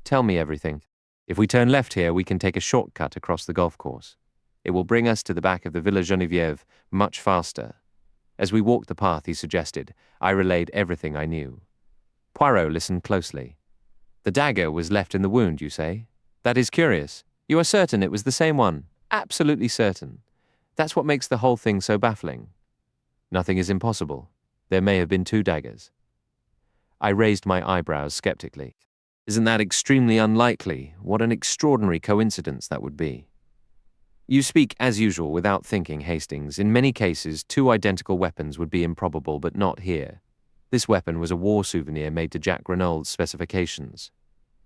S1: tell me everything. If we turn left here, we can take a shortcut across the golf course. It will bring us to the back of the Villa Geneviève much faster. As we walked the path he suggested, I relayed everything I knew. Poirot listened closely. The dagger was left in the wound, you say? That is curious. You are certain it was the same one? Absolutely certain. That's what makes the whole thing so baffling. Nothing is impossible. There may have been 2 daggers. I raised my eyebrows skeptically. Isn't that extremely unlikely? What an extraordinary coincidence that would be. You speak, as usual, without thinking, Hastings. In many cases, 2 identical weapons would be improbable, but not here. This weapon was a war souvenir made to Jack Renaud's specifications.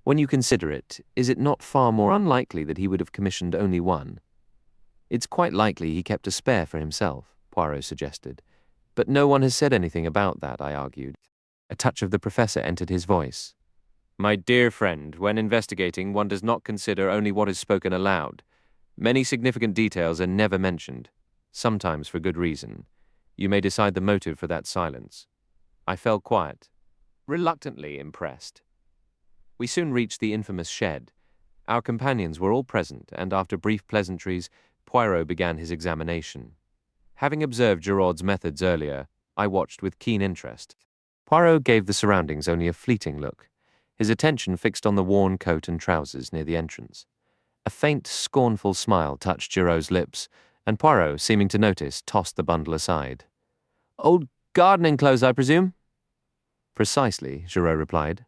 S1: When you consider it, is it not far more unlikely that he would have commissioned only one? It's quite likely he kept a spare for himself, Poirot suggested. But no one has said anything about that, I argued. A touch of the professor entered his voice. My dear friend, when investigating, one does not consider only what is spoken aloud. Many significant details are never mentioned, sometimes for good reason. You may decide the motive for that silence. I fell quiet, reluctantly impressed. We soon reached the infamous shed. Our companions were all present, and after brief pleasantries, Poirot began his examination. Having observed Giraud's methods earlier, I watched with keen interest. Poirot gave the surroundings only a fleeting look, his attention fixed on the worn coat and trousers near the entrance. A faint, scornful smile touched Giraud's lips, and Poirot, seeming to notice, tossed the bundle aside. Old gardening clothes, I presume? Precisely, Giraud replied.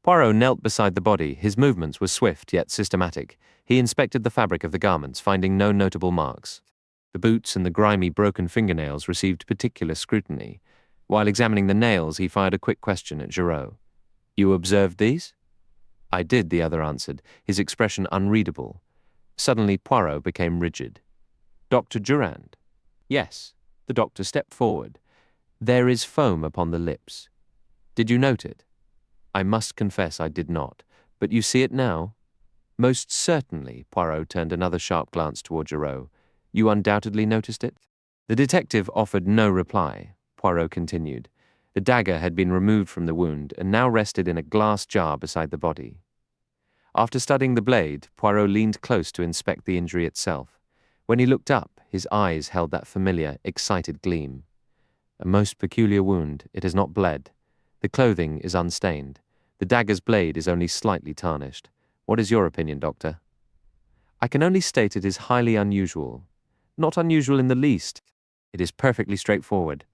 S1: Poirot knelt beside the body. His movements were swift yet systematic. He inspected the fabric of the garments, finding no notable marks. The boots and the grimy, broken fingernails received particular scrutiny. While examining the nails, he fired a quick question at Giraud. You observed these? I did, the other answered, his expression unreadable. Suddenly Poirot became rigid. Dr. Durand? Yes. The doctor stepped forward. There is foam upon the lips. Did you note it? I must confess I did not. But you see it now? Most certainly, Poirot turned another sharp glance toward Giraud. You undoubtedly noticed it? The detective offered no reply. Poirot continued. The dagger had been removed from the wound and now rested in a glass jar beside the body. After studying the blade, Poirot leaned close to inspect the injury itself. When he looked up, his eyes held that familiar, excited gleam. A most peculiar wound. It has not bled. The clothing is unstained. The dagger's blade is only slightly tarnished. What is your opinion, Doctor? I can only state it is highly unusual. Not unusual in the least. It is perfectly straightforward.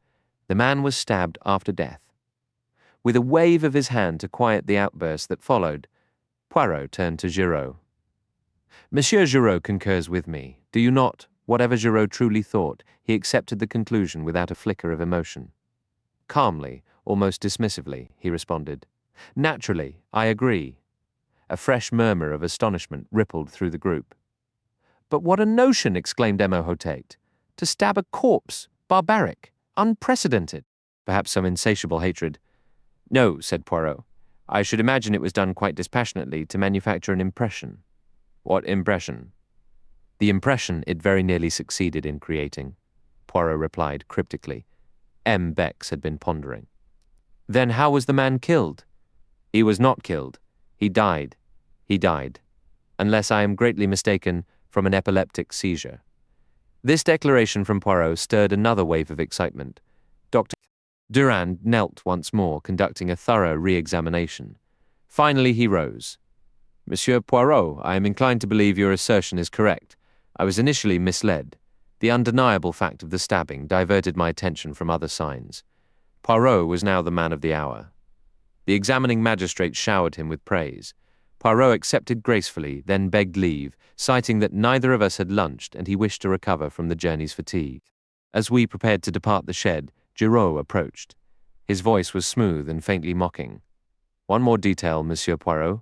S1: The man was stabbed after death. With a wave of his hand to quiet the outburst that followed, Poirot turned to Giraud. Monsieur Giraud concurs with me. Do you not? Whatever Giraud truly thought, he accepted the conclusion without a flicker of emotion. Calmly, almost dismissively, he responded. Naturally, I agree. A fresh murmur of astonishment rippled through the group. But what a notion, exclaimed Emohotate. To stab a corpse, barbaric, unprecedented. Perhaps some insatiable hatred. No, said Poirot. I should imagine it was done quite dispassionately to manufacture an impression. What impression? The impression it very nearly succeeded in creating, Poirot replied cryptically. M. Bex had been pondering. Then how was the man killed? He was not killed. He died. He died. Unless I am greatly mistaken, from an epileptic seizure. This declaration from Poirot stirred another wave of excitement. Dr. Durand knelt once more, conducting a thorough re-examination. Finally he rose. Monsieur Poirot, I am inclined to believe your assertion is correct. I was initially misled. The undeniable fact of the stabbing diverted my attention from other signs. Poirot was now the man of the hour. The examining magistrate showered him with praise. Poirot accepted gracefully, then begged leave, citing that neither of us had lunched and he wished to recover from the journey's fatigue. As we prepared to depart the shed, Giraud approached. His voice was smooth and faintly mocking. One more detail, Monsieur Poirot.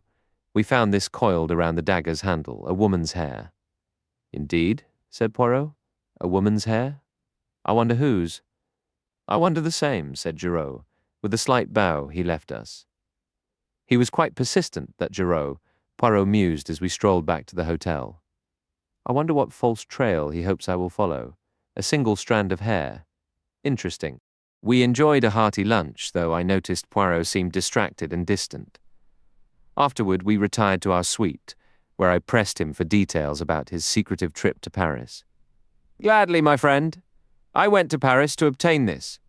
S1: We found this coiled around the dagger's handle, a woman's hair. Indeed, said Poirot. A woman's hair? I wonder whose. I wonder the same, said Giraud. With a slight bow, he left us. He was quite persistent, that Giraud, Poirot mused as we strolled back to the hotel. I wonder what false trail he hopes I will follow. A single strand of hair. Interesting. We enjoyed a hearty lunch, though I noticed Poirot seemed distracted and distant. Afterward, we retired to our suite, where I pressed him for details about his secretive trip to Paris. Gladly, my friend. I went to Paris to obtain this.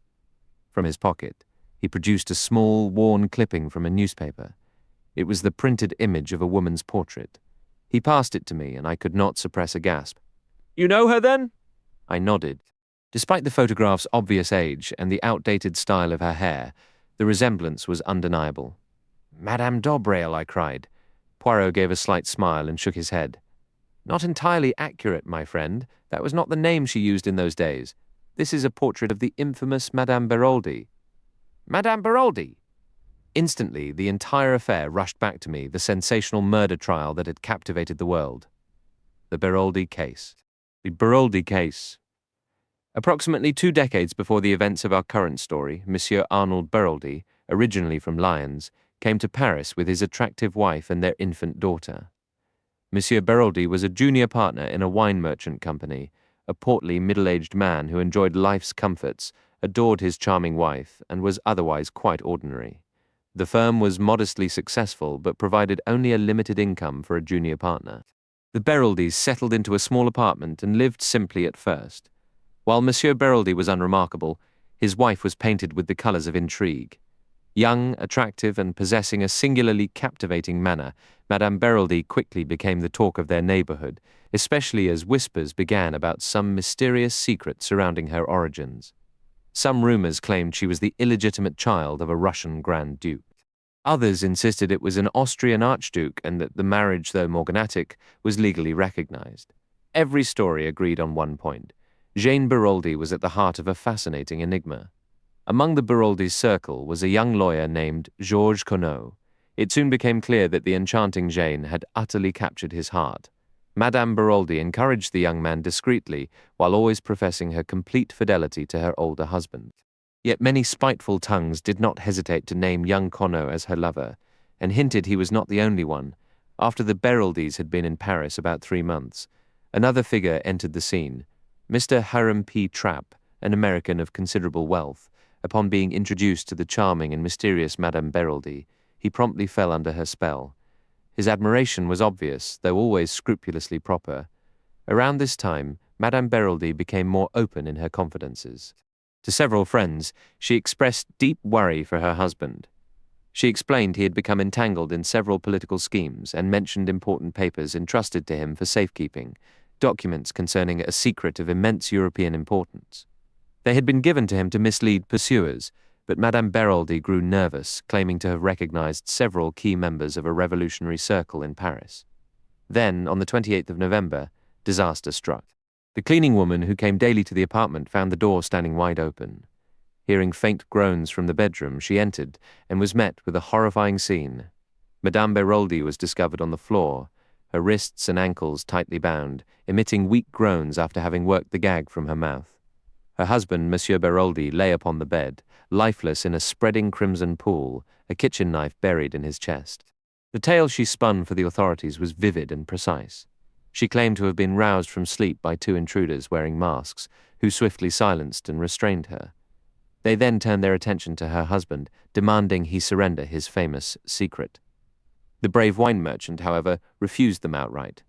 S1: From his pocket, he produced a small, worn clipping from a newspaper. It was the printed image of a woman's portrait. He passed it to me, and I could not suppress a gasp. You know her, then? I nodded. Despite the photograph's obvious age and the outdated style of her hair, the resemblance was undeniable. Madame d'Aubrail, I cried. Poirot gave a slight smile and shook his head. Not entirely accurate, my friend. That was not the name she used in those days. This is a portrait of the infamous Madame Beroldi. Madame Beroldi! Instantly, the entire affair rushed back to me, the sensational murder trial that had captivated the world. The Beroldi case. The Beroldi case. Approximately 2 decades before the events of our current story, Monsieur Arnold Beroldi, originally from Lyons, came to Paris with his attractive wife and their infant daughter. Monsieur Beroldi was a junior partner in a wine merchant company, a portly, middle-aged man who enjoyed life's comforts, adored his charming wife, and was otherwise quite ordinary. The firm was modestly successful, but provided only a limited income for a junior partner. The Beroldis settled into a small apartment and lived simply at first. While Monsieur Beroldi was unremarkable, his wife was painted with the colors of intrigue. Young, attractive, and possessing a singularly captivating manner, Madame Beroldi quickly became the talk of their neighborhood, especially as whispers began about some mysterious secret surrounding her origins. Some rumors claimed she was the illegitimate child of a Russian Grand Duke. Others insisted it was an Austrian Archduke and that the marriage, though morganatic, was legally recognized. Every story agreed on one point. Jane Beroldi was at the heart of a fascinating enigma. Among the Beroldis' circle was a young lawyer named Georges Conneau. It soon became clear that the enchanting Jane had utterly captured his heart. Madame Beroldi encouraged the young man discreetly, while always professing her complete fidelity to her older husband. Yet many spiteful tongues did not hesitate to name young Conneau as her lover, and hinted he was not the only one. After the Beroldis had been in Paris about 3 months, another figure entered the scene. Mr. Hiram P. Trapp, an American of considerable wealth, Upon being introduced to the charming and mysterious Madame Beraldy, he promptly fell under her spell. His admiration was obvious, though always scrupulously proper. Around this time, Madame Beraldy became more open in her confidences. To several friends, she expressed deep worry for her husband. She explained he had become entangled in several political schemes and mentioned important papers entrusted to him for safekeeping, documents concerning a secret of immense European importance. They had been given to him to mislead pursuers, but Madame Beraldy grew nervous, claiming to have recognized several key members of a revolutionary circle in Paris. Then, on the 28th of November, disaster struck. The cleaning woman who came daily to the apartment found the door standing wide open. Hearing faint groans from the bedroom, she entered and was met with a horrifying scene. Madame Beraldy was discovered on the floor, her wrists and ankles tightly bound, emitting weak groans after having worked the gag from her mouth. Her husband, Monsieur Beraldy, lay upon the bed, lifeless in a spreading crimson pool, a kitchen knife buried in his chest. The tale she spun for the authorities was vivid and precise. She claimed to have been roused from sleep by two intruders wearing masks, who swiftly silenced and restrained her. They then turned their attention to her husband, demanding he surrender his famous secret. The brave wine merchant, however, refused them outright.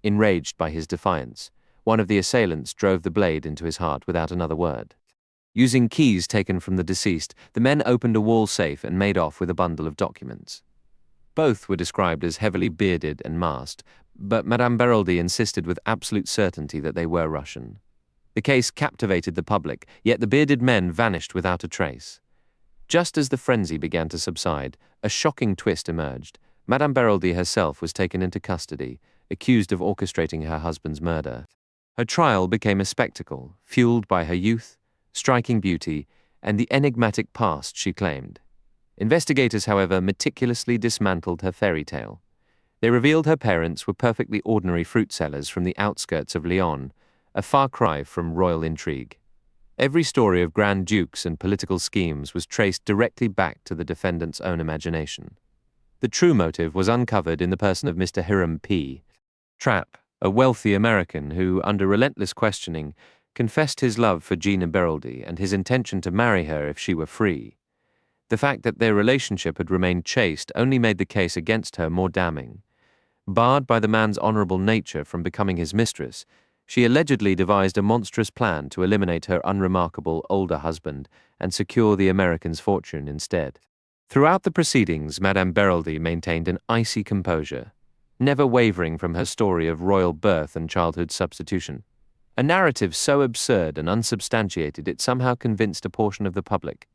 S1: Enraged by his defiance, one of the assailants drove the blade into his heart without another word. Using keys taken from the deceased, the men opened a wall safe and made off with a bundle of documents. Both were described as heavily bearded and masked, but Madame Beraldy insisted with absolute certainty that they were Russian. The case captivated the public, yet the bearded men vanished without a trace. Just as the frenzy began to subside, a shocking twist emerged. Madame Beraldy herself was taken into custody, accused of orchestrating her husband's murder. Her trial became a spectacle, fueled by her youth, striking beauty, and the enigmatic past she claimed. Investigators, however, meticulously dismantled her fairy tale. They revealed her parents were perfectly ordinary fruit sellers from the outskirts of Lyon, a far cry from royal intrigue. Every story of grand dukes and political schemes was traced directly back to the defendant's own imagination. The true motive was uncovered in the person of Mr. Hiram P. Trapp, a wealthy American who, under relentless questioning, confessed his love for Gina Beraldy and his intention to marry her if she were free. The fact that their relationship had remained chaste only made the case against her more damning. Barred by the man's honorable nature from becoming his mistress, she allegedly devised a monstrous plan to eliminate her unremarkable older husband and secure the American's fortune instead. Throughout the proceedings, Madame Beraldy maintained an icy composure, never wavering from her story of royal birth and childhood substitution. A narrative so absurd and unsubstantiated it somehow convinced a portion of the public.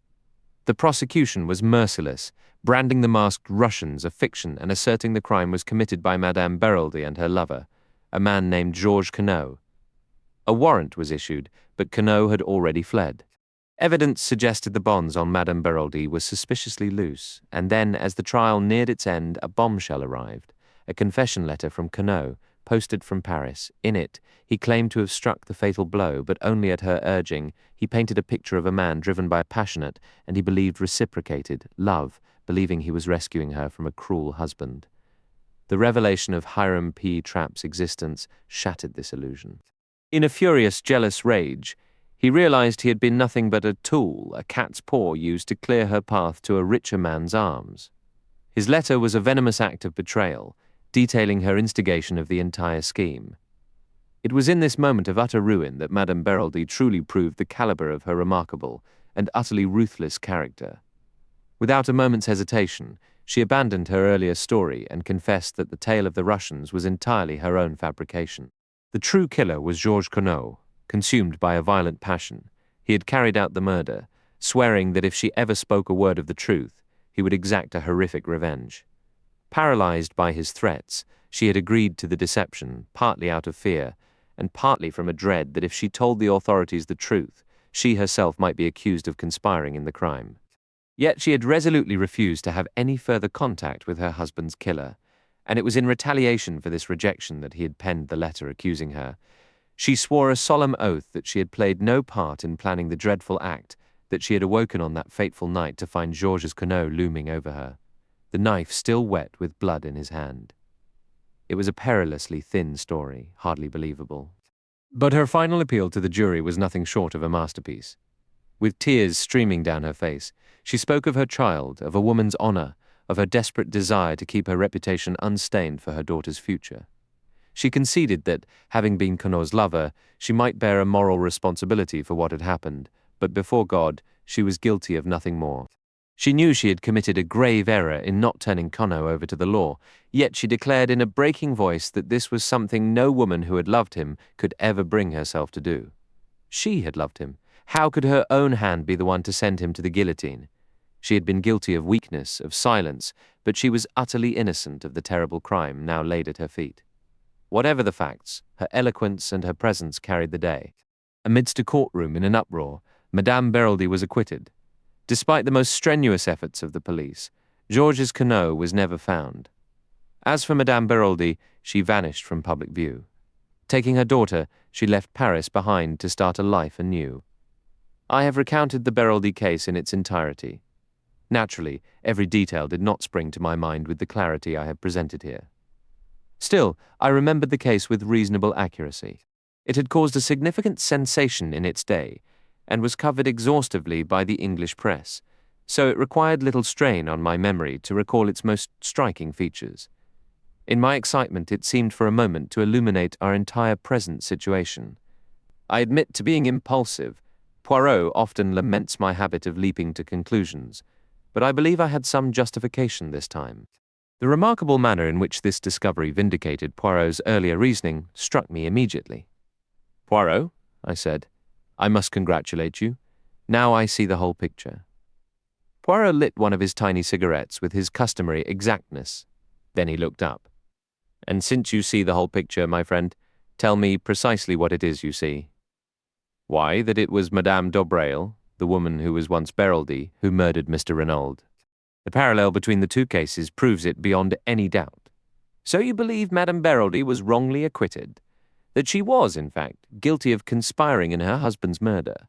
S1: The prosecution was merciless, branding the masked Russians a fiction and asserting the crime was committed by Madame Beraldy and her lover, a man named Georges Queneau. A warrant was issued, but Queneau had already fled. Evidence suggested the bonds on Madame Beraldy were suspiciously loose, and then, as the trial neared its end, a bombshell arrived, a confession letter from Queneau, posted from Paris. In it, he claimed to have struck the fatal blow, but only at her urging. He painted a picture of a man driven by passionate, and he believed reciprocated, love, believing he was rescuing her from a cruel husband. The revelation of Hiram P. Trapp's existence shattered this illusion. In a furious, jealous rage, he realized he had been nothing but a tool, a cat's paw used to clear her path to a richer man's arms. His letter was a venomous act of betrayal, detailing her instigation of the entire scheme. It was in this moment of utter ruin that Madame Beraldy truly proved the caliber of her remarkable and utterly ruthless character. Without a moment's hesitation, she abandoned her earlier story and confessed that the tale of the Russians was entirely her own fabrication. The true killer was Georges Queneau. Consumed by a violent passion, he had carried out the murder, swearing that if she ever spoke a word of the truth, he would exact a horrific revenge. Paralyzed by his threats, she had agreed to the deception, partly out of fear, and partly from a dread that if she told the authorities the truth, she herself might be accused of conspiring in the crime. Yet she had resolutely refused to have any further contact with her husband's killer, and it was in retaliation for this rejection that he had penned the letter accusing her. She swore a solemn oath that she had played no part in planning the dreadful act, that she had awoken on that fateful night to find Georges Queneau looming over her, the knife still wet with blood in his hand. It was a perilously thin story, hardly believable. But her final appeal to the jury was nothing short of a masterpiece. With tears streaming down her face, she spoke of her child, of a woman's honor, of her desperate desire to keep her reputation unstained for her daughter's future. She conceded that, having been Connor's lover, she might bear a moral responsibility for what had happened, but before God, she was guilty of nothing more. She knew she had committed a grave error in not turning Connor over to the law, yet she declared in a breaking voice that this was something no woman who had loved him could ever bring herself to do. She had loved him. How could her own hand be the one to send him to the guillotine? She had been guilty of weakness, of silence, but she was utterly innocent of the terrible crime now laid at her feet. Whatever the facts, her eloquence and her presence carried the day. Amidst a courtroom in an uproar, Madame Beraldy was acquitted. Despite the most strenuous efforts of the police, Georges Connot was never found. As for Madame Beraldy, she vanished from public view. Taking her daughter, she left Paris behind to start a life anew. I have recounted the Beraldy case in its entirety. Naturally, every detail did not spring to my mind with the clarity I have presented here. Still, I remembered the case with reasonable accuracy. It had caused a significant sensation in its day, and was covered exhaustively by the English press, so it required little strain on my memory to recall its most striking features. In my excitement, it seemed for a moment to illuminate our entire present situation. I admit to being impulsive. Poirot often laments my habit of leaping to conclusions, but I believe I had some justification this time. The remarkable manner in which this discovery vindicated Poirot's earlier reasoning struck me immediately. "Poirot," I said, "I must congratulate you. Now I see the whole picture." Poirot lit one of his tiny cigarettes with his customary exactness. Then he looked up. "And since you see the whole picture, my friend, tell me precisely what it is you see." "Why, that it was Madame d'Aubrail, the woman who was once Beraldy, who murdered Mr. Renauld. The parallel between the two cases proves it beyond any doubt." "So you believe Madame Beraldy was wrongly acquitted? That she was, in fact, guilty of conspiring in her husband's murder?"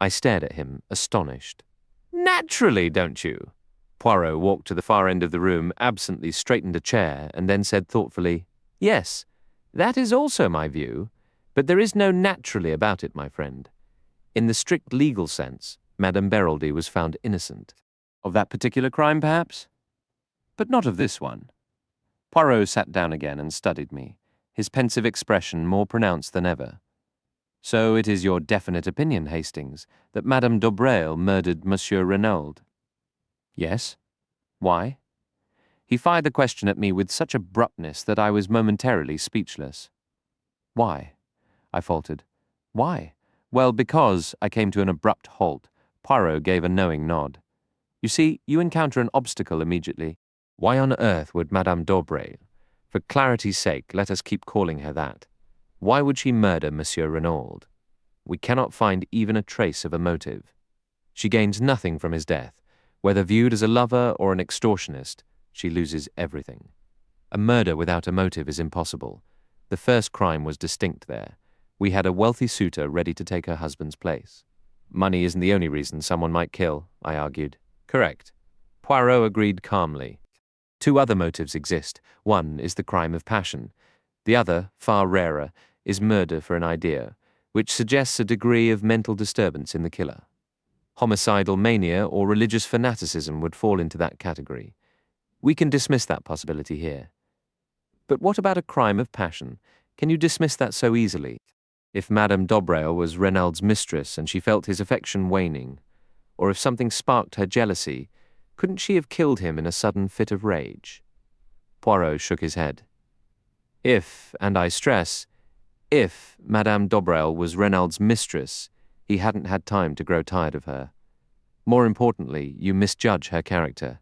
S1: I stared at him, astonished. "Naturally, don't you?" Poirot walked to the far end of the room, absently straightened a chair, and then said thoughtfully, "Yes, that is also my view, but there is no naturally about it, my friend. In the strict legal sense, Madame Beraldy was found innocent. Of that particular crime, perhaps? But not of this one." Poirot sat down again and studied me, his pensive expression more pronounced than ever. "So it is your definite opinion, Hastings, that Madame d'Aubrail murdered Monsieur Renauld?" "Yes. Why?" He fired the question at me with such abruptness that I was momentarily speechless. "Why?" I faltered. "Why?" "Well, because," I came to an abrupt halt. Poirot gave a knowing nod. "You see, you encounter an obstacle immediately. Why on earth would Madame d'Aubrail, for clarity's sake, let us keep calling her that, why would she murder Monsieur Renauld? We cannot find even a trace of a motive. She gains nothing from his death. Whether viewed as a lover or an extortionist, she loses everything. A murder without a motive is impossible. The first crime was distinct there. We had a wealthy suitor ready to take her husband's place. Money isn't the only reason someone might kill, I argued. Correct. Poirot agreed calmly. Two other motives exist. One is the crime of passion. The other, far rarer, is murder for an idea, which suggests a degree of mental disturbance in the killer. Homicidal mania or religious fanaticism would fall into that category. We can dismiss that possibility here. But what about a crime of passion? Can you dismiss that so easily? If Madame d'Aubrail was Renaud's mistress and she felt his affection waning, or if something sparked her jealousy, couldn't she have killed him in a sudden fit of rage? Poirot shook his head. If, and I stress, if Madame d'Aubrail was Renaud's mistress, he hadn't had time to grow tired of her. More importantly, you misjudge her character.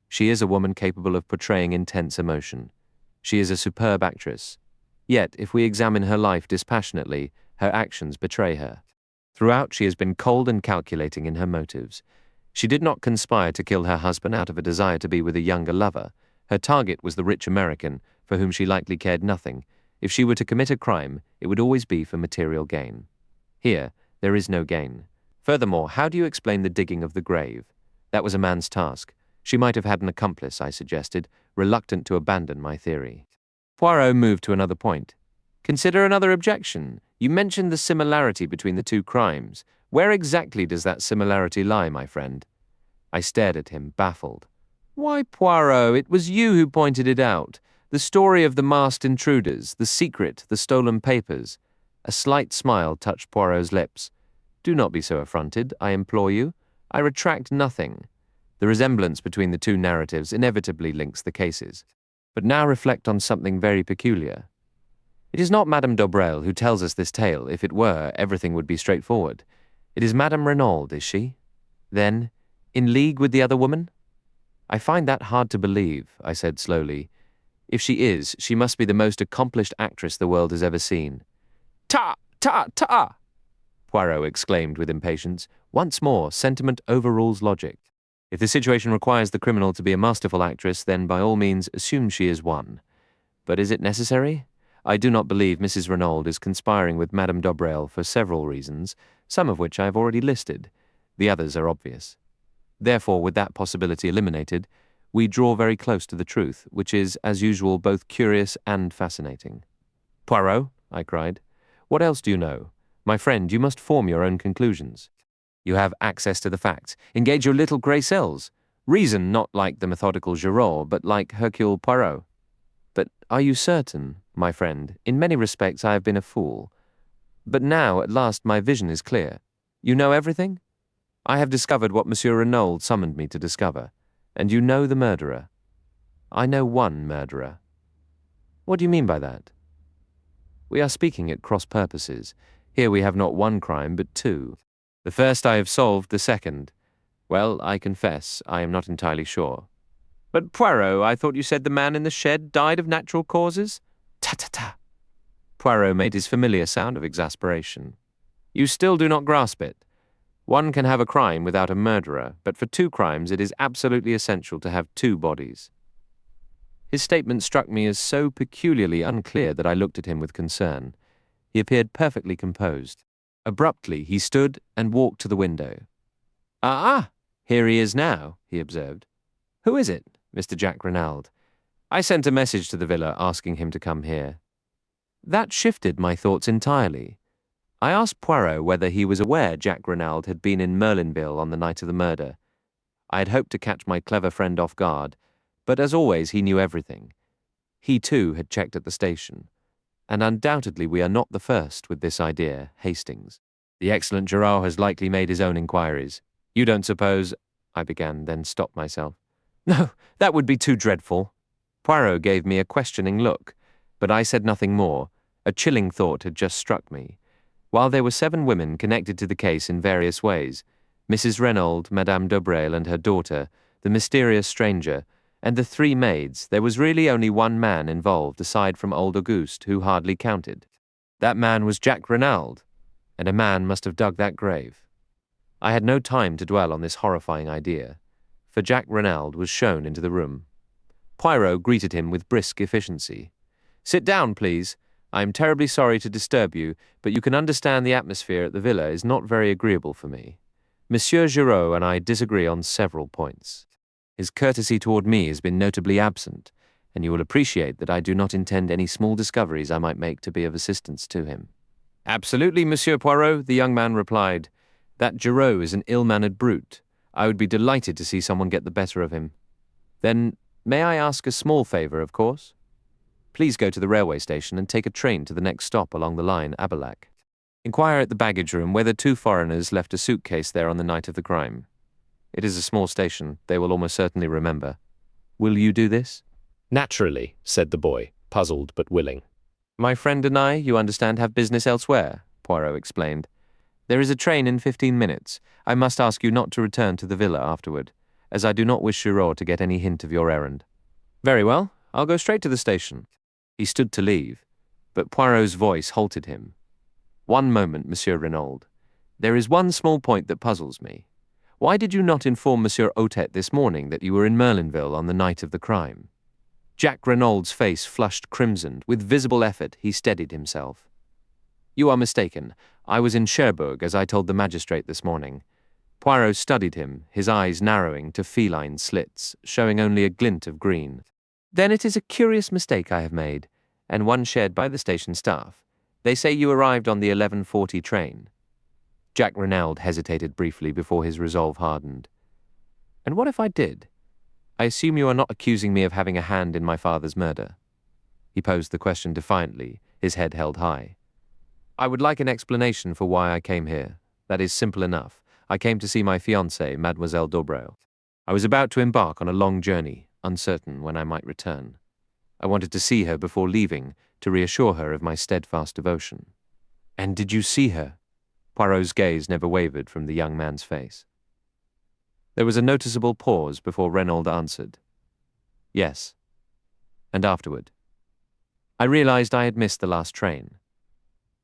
S1: She is a woman capable of portraying intense emotion. She is a superb actress. Yet, if we examine her life dispassionately, her actions betray her. Throughout, she has been cold and calculating in her motives. She did not conspire to kill her husband out of a desire to be with a younger lover. Her target was the rich American, for whom she likely cared nothing. If she were to commit a crime, it would always be for material gain. Here, there is no gain. Furthermore, how do you explain the digging of the grave? That was a man's task. She might have had an accomplice, I suggested, reluctant to abandon my theory. Poirot moved to another point. Consider another objection. You mentioned the similarity between the two crimes. Where exactly does that similarity lie, my friend? I stared at him, baffled. Why, Poirot, it was you who pointed it out. The story of the masked intruders, the secret, the stolen papers. A slight smile touched Poirot's lips. Do not be so affronted, I implore you. I retract nothing. The resemblance between the two narratives inevitably links the cases. But now reflect on something very peculiar. It is not Madame d'Aubreuil who tells us this tale. If it were, everything would be straightforward. It is Madame Renaud, is she? Then, in league with the other woman? I find that hard to believe, I said slowly. If she is, she must be the most accomplished actress the world has ever seen. Ta! Ta! Ta! Poirot exclaimed with impatience. Once more, sentiment overrules logic. If the situation requires the criminal to be a masterful actress, then by all means assume she is one. But is it necessary? I do not believe Mrs. Renaud is conspiring with Madame d'Aubreuil for several reasons, some of which I have already listed. The others are obvious. Therefore, with that possibility eliminated, we draw very close to the truth, which is, as usual, both curious and fascinating. Poirot, I cried, what else do you know? My friend, you must form your own conclusions. You have access to the facts. Engage your little grey cells. Reason not like the methodical Giraud, but like Hercule Poirot. But are you certain, my friend? In many respects I have been a fool. But now, at last, my vision is clear. You know everything? I have discovered what Monsieur Renaud summoned me to discover. And you know the murderer. I know one murderer. What do you mean by that? We are speaking at cross purposes. Here we have not one crime, but two. The first I have solved, the second. Well, I confess, I am not entirely sure. But Poirot, I thought you said the man in the shed died of natural causes? Ta-ta-ta. Poirot made his familiar sound of exasperation. You still do not grasp it. One can have a crime without a murderer, but for two crimes it is absolutely essential to have two bodies. His statement struck me as so peculiarly unclear that I looked at him with concern. He appeared perfectly composed. Abruptly, he stood and walked to the window. Ah, here he is now, he observed. Who is it? Mr. Jack Renaud. I sent a message to the villa asking him to come here. That shifted my thoughts entirely. I asked Poirot whether he was aware Jack Renaud had been in Merlinville on the night of the murder. I had hoped to catch my clever friend off guard, but as always he knew everything. He too had checked at the station. And undoubtedly we are not the first with this idea, Hastings. The excellent Giraud has likely made his own inquiries. You don't suppose— I began, then stopped myself. No, that would be too dreadful. Poirot gave me a questioning look, but I said nothing more. A chilling thought had just struck me. While there were 7 women connected to the case in various ways, Mrs. Renaud, Madame d'Aubreuil and her daughter, the mysterious stranger, and the 3 maids, there was really only one man involved aside from old Auguste, who hardly counted. That man was Jack Renaud, and a man must have dug that grave. I had no time to dwell on this horrifying idea, for Jack Renaud was shown into the room. Poirot greeted him with brisk efficiency. Sit down, please. I am terribly sorry to disturb you, but you can understand the atmosphere at the villa is not very agreeable for me. Monsieur Giraud and I disagree on several points. His courtesy toward me has been notably absent, and you will appreciate that I do not intend any small discoveries I might make to be of assistance to him. Absolutely, Monsieur Poirot, the young man replied. That Giraud is an ill-mannered brute. I would be delighted to see someone get the better of him. Then, may I ask a small favor, of course? Please go to the railway station and take a train to the next stop along the line, Abilac. Inquire at the baggage room whether 2 foreigners left a suitcase there on the night of the crime. It is a small station. They will almost certainly remember. Will you do this?
S4: Naturally, said the boy, puzzled but willing.
S1: My friend and I, you understand, have business elsewhere, Poirot explained. There is a train in 15 minutes. I must ask you not to return to the villa afterward, as I do not wish Giraud to get any hint of your errand. Very well, I'll go straight to the station. He stood to leave, but Poirot's voice halted him. One moment, Monsieur Renaud. There is one small point that puzzles me. Why did you not inform Monsieur Autet this morning that you were in Merlinville on the night of the crime? Jack Renaud's face flushed crimson. With visible effort, he steadied himself. You are mistaken. I was in Cherbourg, as I told the magistrate this morning. Poirot studied him, his eyes narrowing to feline slits, showing only a glint of green. Then it is a curious mistake I have made, and one shared by the station staff. They say you arrived on the 11:40 train. Jack Renaud hesitated briefly before his resolve hardened. And what if I did? I assume you are not accusing me of having a hand in my father's murder. He posed the question defiantly, his head held high. I would like an explanation for why I came here. That is simple enough. I came to see my fiancée, Mademoiselle d'Aubreuil. I was about to embark on a long journey, uncertain when I might return. I wanted to see her before leaving, to reassure her of my steadfast devotion. And did you see her? Poirot's gaze never wavered from the young man's face. There was a noticeable pause before Renaud answered. Yes. And afterward? I realized I had missed the last train.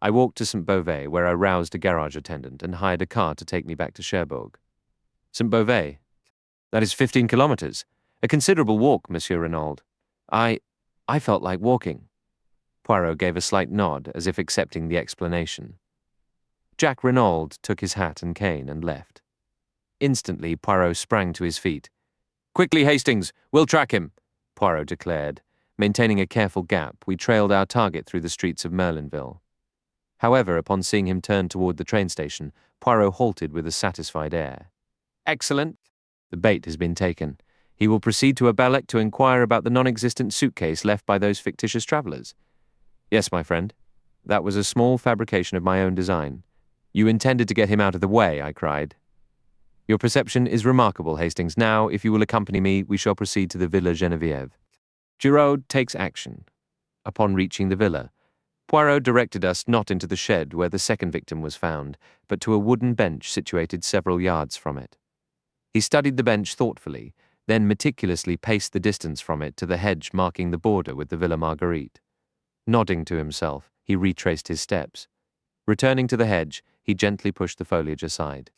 S1: I walked to St. Beauvais, where I roused a garage attendant and hired a car to take me back to Cherbourg. St. Beauvais? That is 15 kilometers. A considerable walk, Monsieur Renaud. I felt like walking. Poirot gave a slight nod, as if accepting the explanation. Jack Renaud took his hat and cane and left. Instantly, Poirot sprang to his feet. Quickly, Hastings, we'll track him, Poirot declared. Maintaining a careful gap, we trailed our target through the streets of Merlinville. However, upon seeing him turn toward the train station, Poirot halted with a satisfied air. Excellent. The bait has been taken. He will proceed to Abalec to inquire about the non-existent suitcase left by those fictitious travellers. Yes, my friend. That was a small fabrication of my own design. You intended to get him out of the way, I cried. Your perception is remarkable, Hastings. Now, if you will accompany me, we shall proceed to the Villa Geneviève. Giraud takes action. Upon reaching the villa, Poirot directed us not into the shed where the second victim was found, but to a wooden bench situated several yards from it. He studied the bench thoughtfully, then meticulously paced the distance from it to the hedge marking the border with the Villa Marguerite. Nodding to himself, he retraced his steps. Returning to the hedge, he gently pushed the foliage aside.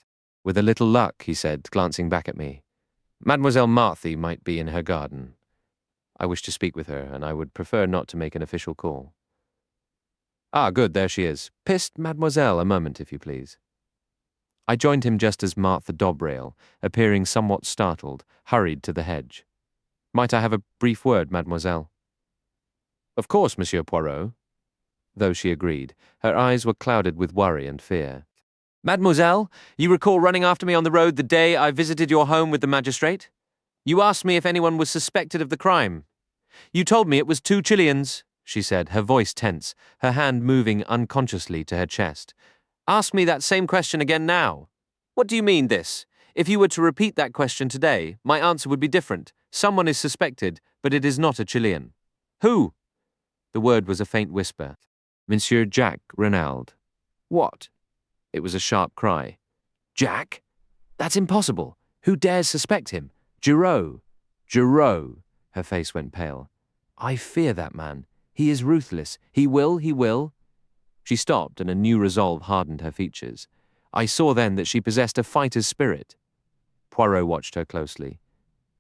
S1: With a little luck, he said, glancing back at me. Mademoiselle Marthy might be in her garden. I wish to speak with her, and I would prefer not to make an official call. Ah, good, there she is. Piste, mademoiselle, a moment, if you please. I joined him just as Martha d'Aubreuil, appearing somewhat startled, hurried to the hedge. Might I have a brief word, mademoiselle? Of course, Monsieur Poirot. Though she agreed, her eyes were clouded with worry and fear. Mademoiselle, you recall running after me on the road the day I visited your home with the magistrate? You asked me if anyone was suspected of the crime. You told me it was 2 Chileans, she said, her voice tense, her hand moving unconsciously to her chest. Ask me that same question again now. What do you mean, this? If you were to repeat that question today, my answer would be different. Someone is suspected, but it is not a Chilean. Who? The word was a faint whisper. Monsieur Jack Renaud. What? It was a sharp cry. Jack? That's impossible. Who dares suspect him? Giraud. Giraud. Her face went pale. I fear that man. He is ruthless. He will. She stopped, and a new resolve hardened her features. I saw then that she possessed a fighter's spirit. Poirot watched her closely.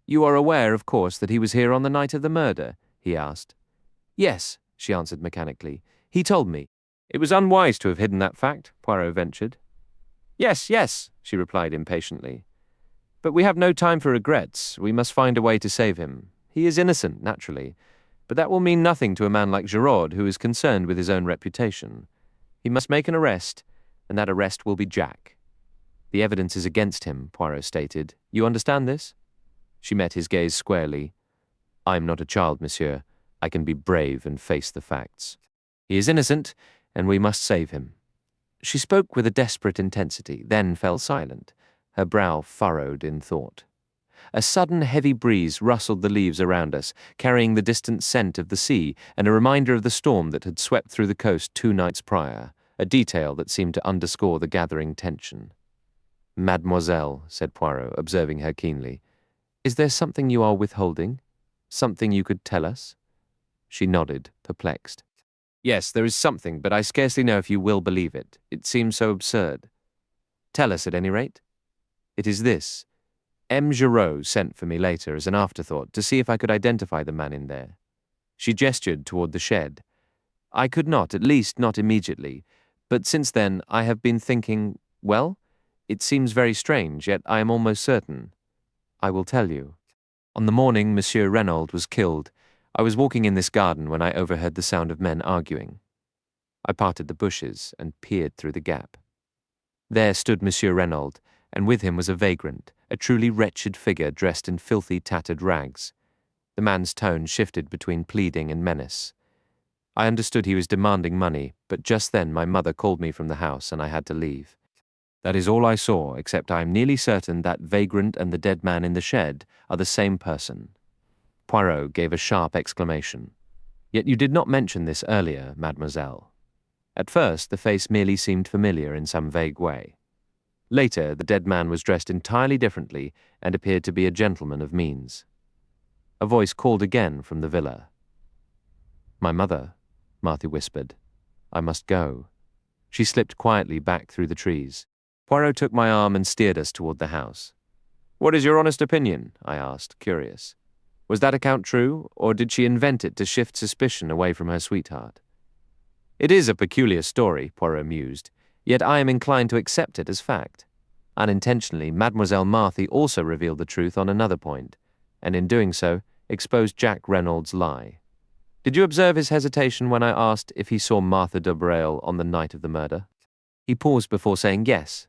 S1: You are aware, of course, that he was here on the night of the murder? He asked. Yes, she answered mechanically. He told me. It was unwise to have hidden that fact, Poirot ventured. Yes, she replied impatiently. But we have no time for regrets. We must find a way to save him. He is innocent, naturally, but that will mean nothing to a man like Giraud, who is concerned with his own reputation. He must make an arrest, and that arrest will be Jack. The evidence is against him, Poirot stated. You understand this? She met his gaze squarely. I am not a child, monsieur. I can be brave and face the facts. He is innocent, and we must save him. She spoke with a desperate intensity, then fell silent, her brow furrowed in thought. A sudden heavy breeze rustled the leaves around us, carrying the distant scent of the sea and a reminder of the storm that had swept through the coast 2 nights prior, a detail that seemed to underscore the gathering tension. Mademoiselle, said Poirot, observing her keenly, is there something you are withholding? Something you could tell us? She nodded, perplexed. Yes, there is something, but I scarcely know if you will believe it. It seems so absurd. Tell us, at any rate. It is this. M. Giraud sent for me later as an afterthought to see if I could identify the man in there. She gestured toward the shed. I could not, at least not immediately, but since then I have been thinking, well, it seems very strange, yet I am almost certain. I will tell you. On the morning Monsieur Renaud was killed, I was walking in this garden when I overheard the sound of men arguing. I parted the bushes and peered through the gap. There stood Monsieur Renaud, and with him was a vagrant, a truly wretched figure dressed in filthy, tattered rags. The man's tone shifted between pleading and menace. I understood he was demanding money, but just then my mother called me from the house and I had to leave. That is all I saw, except I am nearly certain that vagrant and the dead man in the shed are the same person. Poirot gave a sharp exclamation. Yet you did not mention this earlier, mademoiselle. At first, the face merely seemed familiar in some vague way. Later, the dead man was dressed entirely differently and appeared to be a gentleman of means. A voice called again from the villa. "My mother," Marthe whispered. "I must go." She slipped quietly back through the trees. Poirot took my arm and steered us toward the house. "What is your honest opinion?" I asked, curious. "Was that account true, or did she invent it to shift suspicion away from her sweetheart?" "It is a peculiar story," Poirot mused, "yet I am inclined to accept it as fact. Unintentionally, Mademoiselle Marthe also revealed the truth on another point, and in doing so, exposed Jack Renaud's lie. Did you observe his hesitation when I asked if he saw Martha de Breuil on the night of the murder?" He paused before saying yes.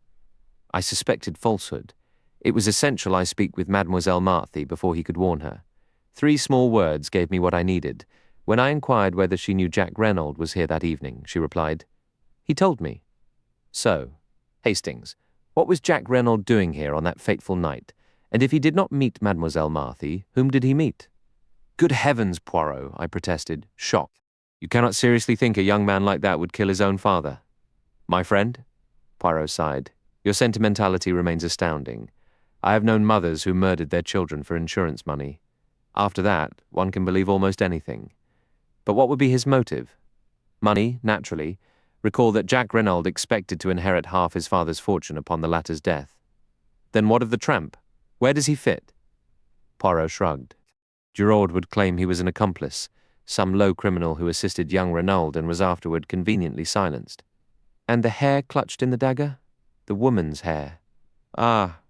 S1: I suspected falsehood. It was essential I speak with Mademoiselle Marthe before he could warn her. 3 small words gave me what I needed. When I inquired whether she knew Jack Renaud was here that evening, she replied, "He told me." So, Hastings, what was Jack Renaud doing here on that fateful night? And if he did not meet Mademoiselle Marthe, whom did he meet? "Good heavens, Poirot," I protested, shocked. "You cannot seriously think a young man like that would kill his own father?" "My friend?" Poirot sighed. "Your sentimentality remains astounding. I have known mothers who murdered their children for insurance money. After that, one can believe almost anything. But what would be his motive? Money, naturally. Recall that Jack Renaud expected to inherit half his father's fortune upon the latter's death. Then what of the tramp? Where does he fit?" Poirot shrugged. "Giraud would claim he was an accomplice, some low criminal who assisted young Renaud and was afterward conveniently silenced." "And the hair clutched in the dagger? The woman's hair." "Ah."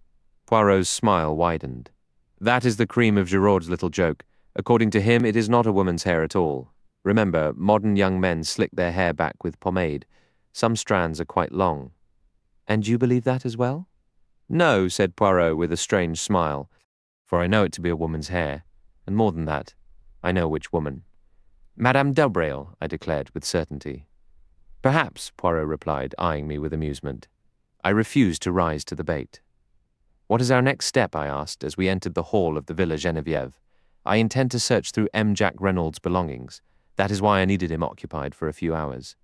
S1: Poirot's smile widened. "That is the cream of Giraud's little joke. According to him, it is not a woman's hair at all. Remember, modern young men slick their hair back with pomade. Some strands are quite long." "And you believe that as well?" "No," said Poirot with a strange smile, "for I know it to be a woman's hair. And more than that, I know which woman." "Madame de Breuil," I declared with certainty. "Perhaps," Poirot replied, eyeing me with amusement. I refused to rise to the bait. "What is our next step?" I asked as we entered the hall of the Villa Geneviève. "I intend to search through M. Jack Renaud's belongings. That is why I needed him occupied for a few hours."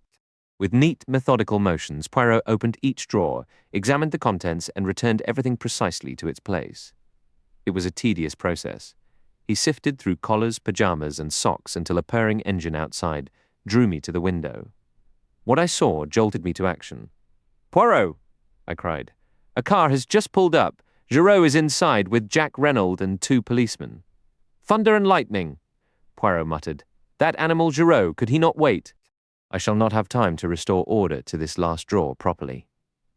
S1: With neat, methodical motions, Poirot opened each drawer, examined the contents, and returned everything precisely to its place. It was a tedious process. He sifted through collars, pajamas, and socks until a purring engine outside drew me to the window. What I saw jolted me to action. "Poirot!" I cried. "A car has just pulled up. Giraud is inside with Jack Renaud and 2 policemen." "Thunder and lightning!" Poirot muttered. "That animal Giraud, could he not wait?" "I shall not have time to restore order to this last drawer properly.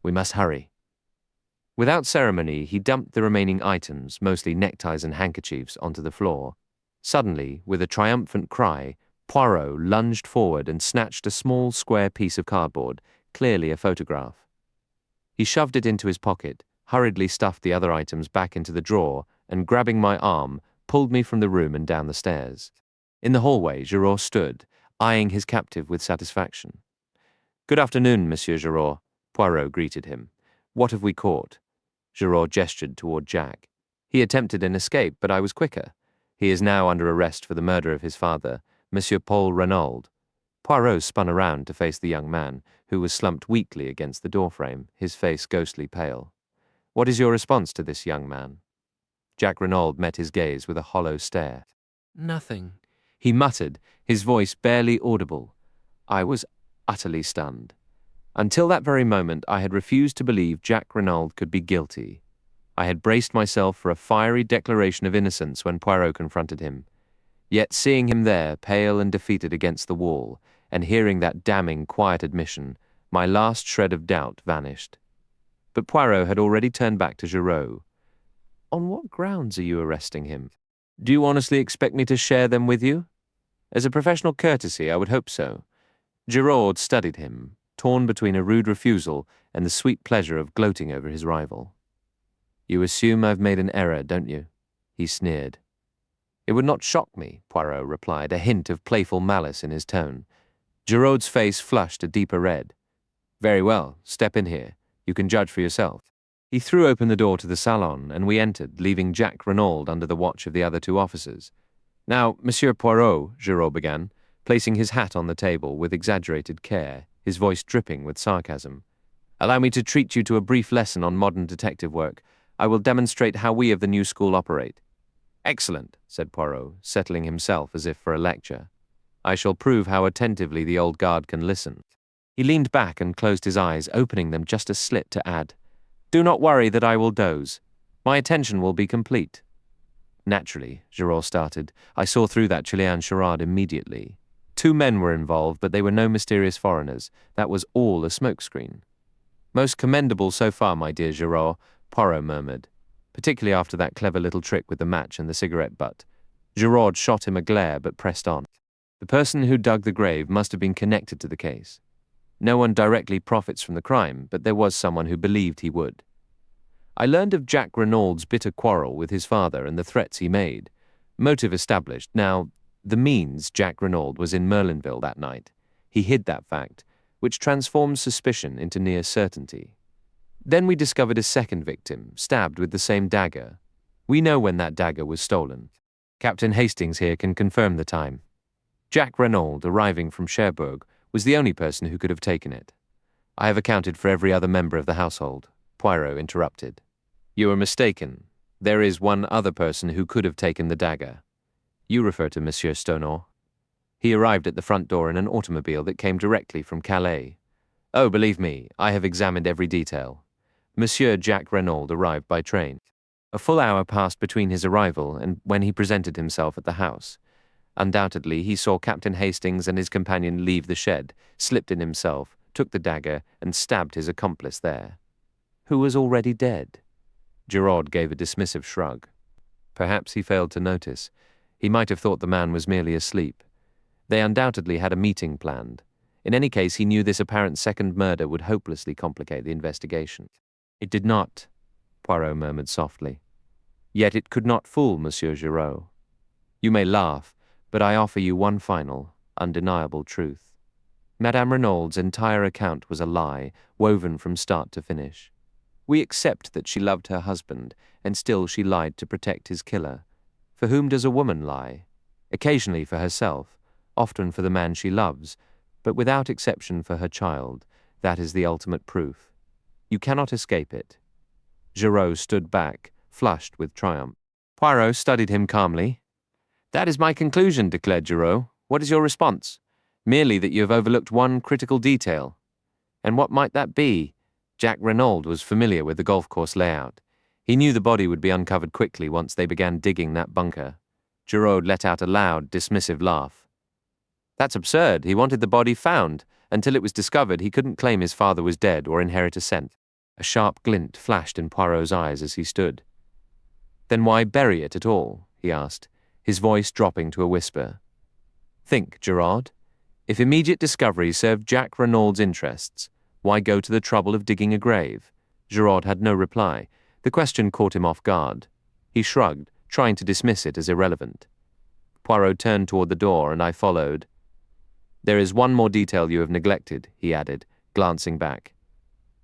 S1: We must hurry." Without ceremony, he dumped the remaining items, mostly neckties and handkerchiefs, onto the floor. Suddenly, with a triumphant cry, Poirot lunged forward and snatched a small square piece of cardboard, clearly a photograph. He shoved it into his pocket, hurriedly stuffed the other items back into the drawer, and grabbing my arm, pulled me from the room and down the stairs. In the hallway, Giraud stood, eyeing his captive with satisfaction. "Good afternoon, Monsieur Giraud," Poirot greeted him. "What have we caught?" Giraud gestured toward Jack. "He attempted an escape, but I was quicker. He is now under arrest for the murder of his father, Monsieur Paul Renaud." Poirot spun around to face the young man, who was slumped weakly against the doorframe, his face ghostly pale. "What is your response to this young man?" Jack Renaud met his gaze with a hollow stare.
S3: "Nothing,"
S1: he muttered, his voice barely audible. I was utterly stunned. Until that very moment, I had refused to believe Jack Renaud could be guilty. I had braced myself for a fiery declaration of innocence when Poirot confronted him. Yet seeing him there, pale and defeated against the wall, and hearing that damning, quiet admission, my last shred of doubt vanished. But Poirot had already turned back to Giraud. "On what grounds are you arresting him? Do you honestly expect me to share them with you?" "As a professional courtesy, I would hope so." Giraud studied him, torn between a rude refusal and the sweet pleasure of gloating over his rival. "You assume I've made an error, don't you?" he sneered. "It would not shock me," Poirot replied, a hint of playful malice in his tone. Giraud's face flushed a deeper red. "Very well, step in here. You can judge for yourself." He threw open the door to the salon, and we entered, leaving Jack Renaud under the watch of the other two officers. "Now, Monsieur Poirot," Giraud began, placing his hat on the table with exaggerated care, his voice dripping with sarcasm. "Allow me to treat you to a brief lesson on modern detective work. I will demonstrate how we of the new school operate." "Excellent," said Poirot, settling himself as if for a lecture. "I shall prove how attentively the old guard can listen." He leaned back and closed his eyes, opening them just a slit to add, "Do not worry that I will doze. My attention will be complete." Naturally, Giraud started. I saw through that Chilean charade immediately. 2 men were involved, but they were no mysterious foreigners. That was all a smokescreen. "Most commendable so far, my dear Giraud," Poirot murmured, particularly after that clever little trick with the match and the cigarette butt. Giraud shot him a glare, but pressed on. "The person who dug the grave must have been connected to the case. No one directly profits from the crime, but there was someone who believed he would. I learned of Jack Renaud's bitter quarrel with his father and the threats he made. Motive established. Now, the means Jack Renaud was in Merlinville that night. He hid that fact, which transforms suspicion into near certainty. Then we discovered a second victim, stabbed with the same dagger. We know when that dagger was stolen. Captain Hastings here can confirm the time. Jack Renaud, arriving from Cherbourg, was the only person who could have taken it. I have accounted for every other member of the household." Poirot interrupted. "You are mistaken. There is one other person who could have taken the dagger. You refer to Monsieur Stonor. He arrived at the front door in an automobile that came directly from Calais. Oh, believe me, I have examined every detail. Monsieur Jack Renaud arrived by train. A full hour passed between his arrival and when he presented himself at the house. Undoubtedly, he saw Captain Hastings and his companion leave the shed, slipped in himself, took the dagger, and stabbed his accomplice there." "Who was already dead?" Giraud gave a dismissive shrug. Perhaps he failed to notice. He might have thought the man was merely asleep. They undoubtedly had a meeting planned. In any case, he knew this apparent second murder would hopelessly complicate the investigation. "It did not," Poirot murmured softly. "Yet it could not fool Monsieur Giraud. You may laugh, but I offer you one final, undeniable truth. Madame Renaud's entire account was a lie, woven from start to finish. We accept that she loved her husband, and still she lied to protect his killer. For whom does a woman lie? Occasionally for herself, often for the man she loves, but without exception for her child. That is the ultimate proof. You cannot escape it." Giraud stood back, flushed with triumph. Poirot studied him calmly. "That is my conclusion," declared Giraud. "What is your response?" "Merely that you have overlooked one critical detail." "And what might that be?" Jack Renaud was familiar with the golf course layout. He knew the body would be uncovered quickly once they began digging that bunker. Giraud let out a loud, dismissive laugh. "That's absurd. He wanted the body found. Until it was discovered, he couldn't claim his father was dead or inherit a cent." A sharp glint flashed in Poirot's eyes as he stood. "Then why bury it at all?" he asked, his voice dropping to a whisper. "Think, Giraud. If immediate discovery served Jack Renaud's interests, why go to the trouble of digging a grave?" Giraud had no reply. The question caught him off guard. He shrugged, trying to dismiss it as irrelevant. Poirot turned toward the door, and I followed. "There is one more detail you have neglected," he added, glancing back.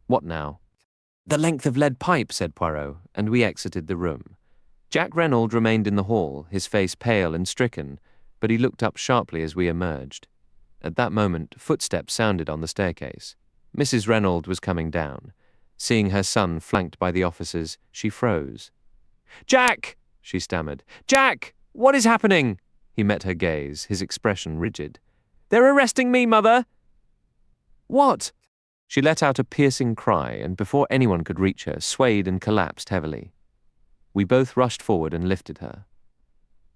S1: "What now?" "The length of lead pipe," said Poirot, and we exited the room. Jack Renaud remained in the hall, his face pale and stricken, but he looked up sharply as we emerged. At that moment, footsteps sounded on the staircase. Mrs. Renaud was coming down. Seeing her son flanked by the officers, she froze. "Jack!" she stammered. "Jack! What is happening?" He met her gaze, his expression rigid. "They're arresting me, Mother!" "What?" She let out a piercing cry, and before anyone could reach her, swayed and collapsed heavily. We both rushed forward and lifted her.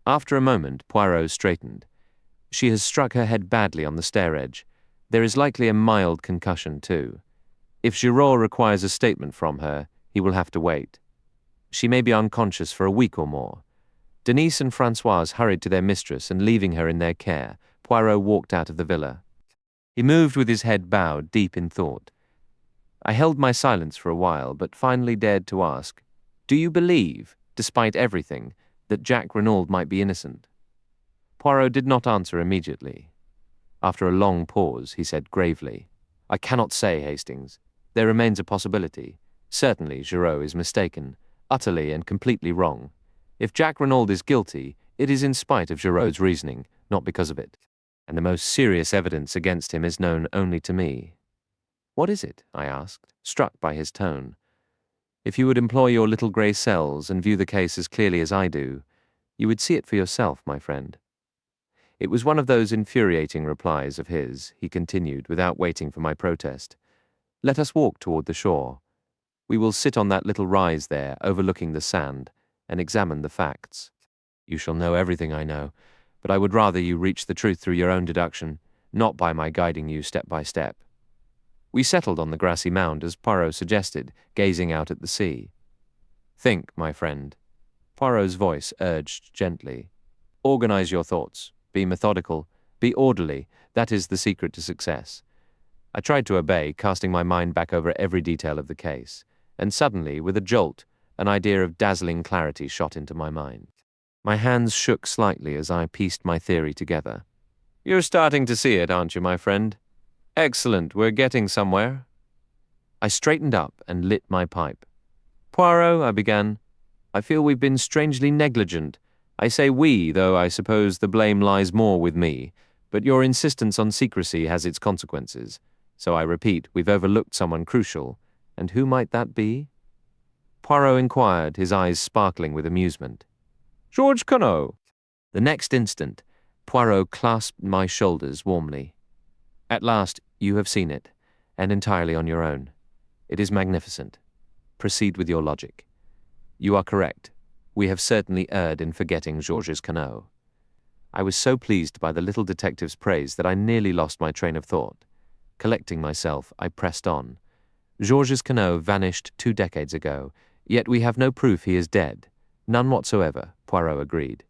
S1: After a moment, Poirot straightened. "She has struck her head badly on the stair edge. There is likely a mild concussion, too. If Giraud requires a statement from her, he will have to wait. She may be unconscious for a week or more." Denise and Françoise hurried to their mistress, and leaving her in their care, Poirot walked out of the villa. He moved with his head bowed, deep in thought. I held my silence for a while, but finally dared to ask, "Do you believe, despite everything, that Jack Renaud might be innocent?" Poirot did not answer immediately. After a long pause, he said gravely, "I cannot say, Hastings. There remains a possibility. Certainly, Giraud is mistaken, utterly and completely wrong. If Jack Renaud is guilty, it is in spite of Giraud's reasoning, not because of it. And the most serious evidence against him is known only to me." "What is it?" I asked, struck by his tone. "If you would employ your little grey cells and view the case as clearly as I do, you would see it for yourself, my friend." It was one of those infuriating replies of his, he continued, without waiting for my protest. "Let us walk toward the shore. We will sit on that little rise there, overlooking the sand, and examine the facts. You shall know everything I know, but I would rather you reach the truth through your own deduction, not by my guiding you step by step." We settled on the grassy mound as Poirot suggested, gazing out at the sea. "Think, my friend," Poirot's voice urged gently. "Organize your thoughts. Be methodical. Be orderly. That is the secret to success." I tried to obey, casting my mind back over every detail of the case, and suddenly, with a jolt, an idea of dazzling clarity shot into my mind. My hands shook slightly as I pieced my theory together. "You're starting to see it, aren't you, my friend? Excellent, we're getting somewhere." I straightened up and lit my pipe. "Poirot," I began, "I feel we've been strangely negligent. I say we, though I suppose the blame lies more with me, but your insistence on secrecy has its consequences. So I repeat, we've overlooked someone crucial. And who might that be?" Poirot inquired, his eyes sparkling with amusement. "Georges Conneau." The next instant, Poirot clasped my shoulders warmly. "At last, you have seen it, and entirely on your own. It is magnificent. Proceed with your logic. You are correct. We have certainly erred in forgetting Georges Conneau." I was so pleased by the little detective's praise that I nearly lost my train of thought. Collecting myself, I pressed on. "Georges Conneau vanished 2 decades ago, yet we have no proof he is dead. None whatsoever," Poirot agreed.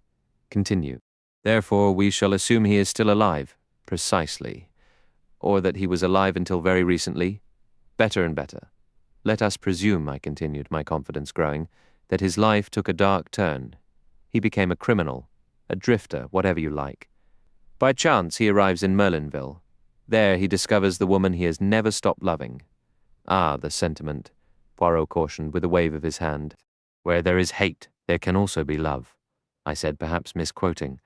S1: "Continue." "Therefore, we shall assume he is still alive." "Precisely. Or that he was alive until very recently." "Better and better. Let us presume," I continued, my confidence growing, "that his life took a dark turn. He became a criminal, a drifter, whatever you like. By chance, he arrives in Merlinville. There he discovers the woman he has never stopped loving." "Ah, the sentiment," Poirot cautioned with a wave of his hand. "Where there is hate, there can also be love," I said, perhaps misquoting.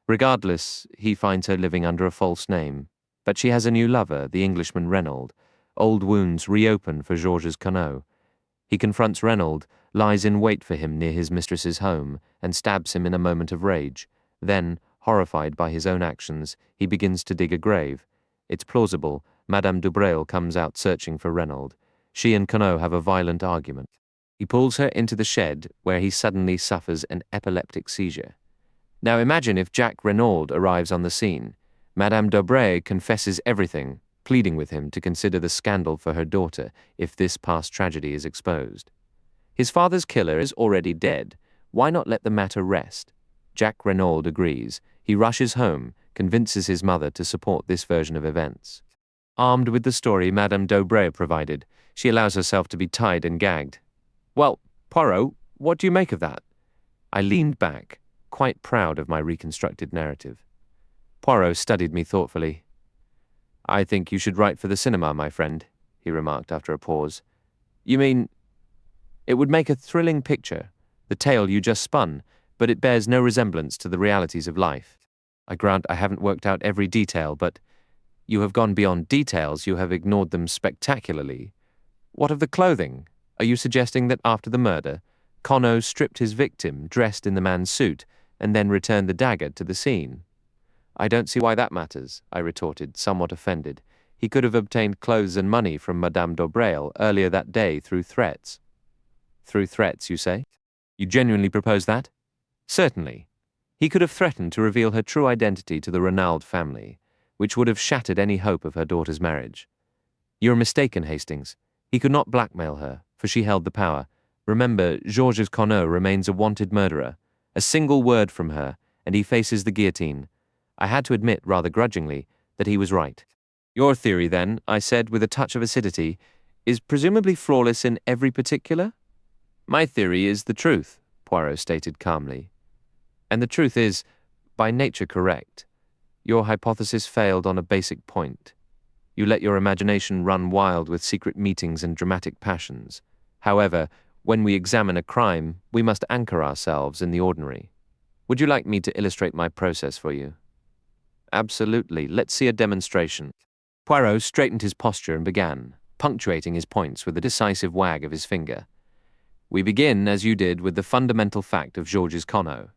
S1: "Regardless, he finds her living under a false name. But she has a new lover, the Englishman Renaud. Old wounds reopen for Georges Conneau. He confronts Renaud, lies in wait for him near his mistress's home, and stabs him in a moment of rage. Then, horrified by his own actions, he begins to dig a grave. It's plausible. Madame Dubreuil comes out searching for Renaud. She and Conneau have a violent argument. He pulls her into the shed, where he suddenly suffers an epileptic seizure. Now imagine if Jack Renaud arrives on the scene. Madame Dubreuil confesses everything, pleading with him to consider the scandal for her daughter if this past tragedy is exposed. His father's killer is already dead. Why not let the matter rest? Jack Renaud agrees. He rushes home, convinces his mother to support this version of events. Armed with the story Madame Dubreuil provided, she allows herself to be tied and gagged. "Well, Poirot, what do you make of that?" I leaned back, quite proud of my reconstructed narrative. Poirot studied me thoughtfully. "I think you should write for the cinema, my friend," he remarked after a pause. "You mean—" "It would make a thrilling picture, the tale you just spun, but it bears no resemblance to the realities of life. I grant I haven't worked out every detail, but you have gone beyond details, you have ignored them spectacularly. What of the clothing? Are you suggesting that after the murder, Conneau stripped his victim, dressed in the man's suit, and then returned the dagger to the scene?" "I don't see why that matters," I retorted, somewhat offended. "He could have obtained clothes and money from Madame Dubreuil earlier that day through threats." "Through threats, you say? You genuinely propose that?" "Certainly. He could have threatened to reveal her true identity to the Renaud family, which would have shattered any hope of her daughter's marriage." "You're mistaken, Hastings. He could not blackmail her, for she held the power. Remember, Georges Conneau remains a wanted murderer. A single word from her, and he faces the guillotine. I had to admit, rather grudgingly, that he was right." Your theory, then, I said with a touch of acidity, is presumably flawless in every particular? My theory is the truth, Poirot stated calmly. And the truth is, by nature, correct. Your hypothesis failed on a basic point. You let your imagination run wild with secret meetings and dramatic passions. However, when we examine a crime, we must anchor ourselves in the ordinary. Would you like me to illustrate my process for you? Absolutely. Let's see a demonstration. Poirot straightened his posture and began, punctuating his points with a decisive wag of his finger. We begin, as you did, with the fundamental fact of Georges Conneau.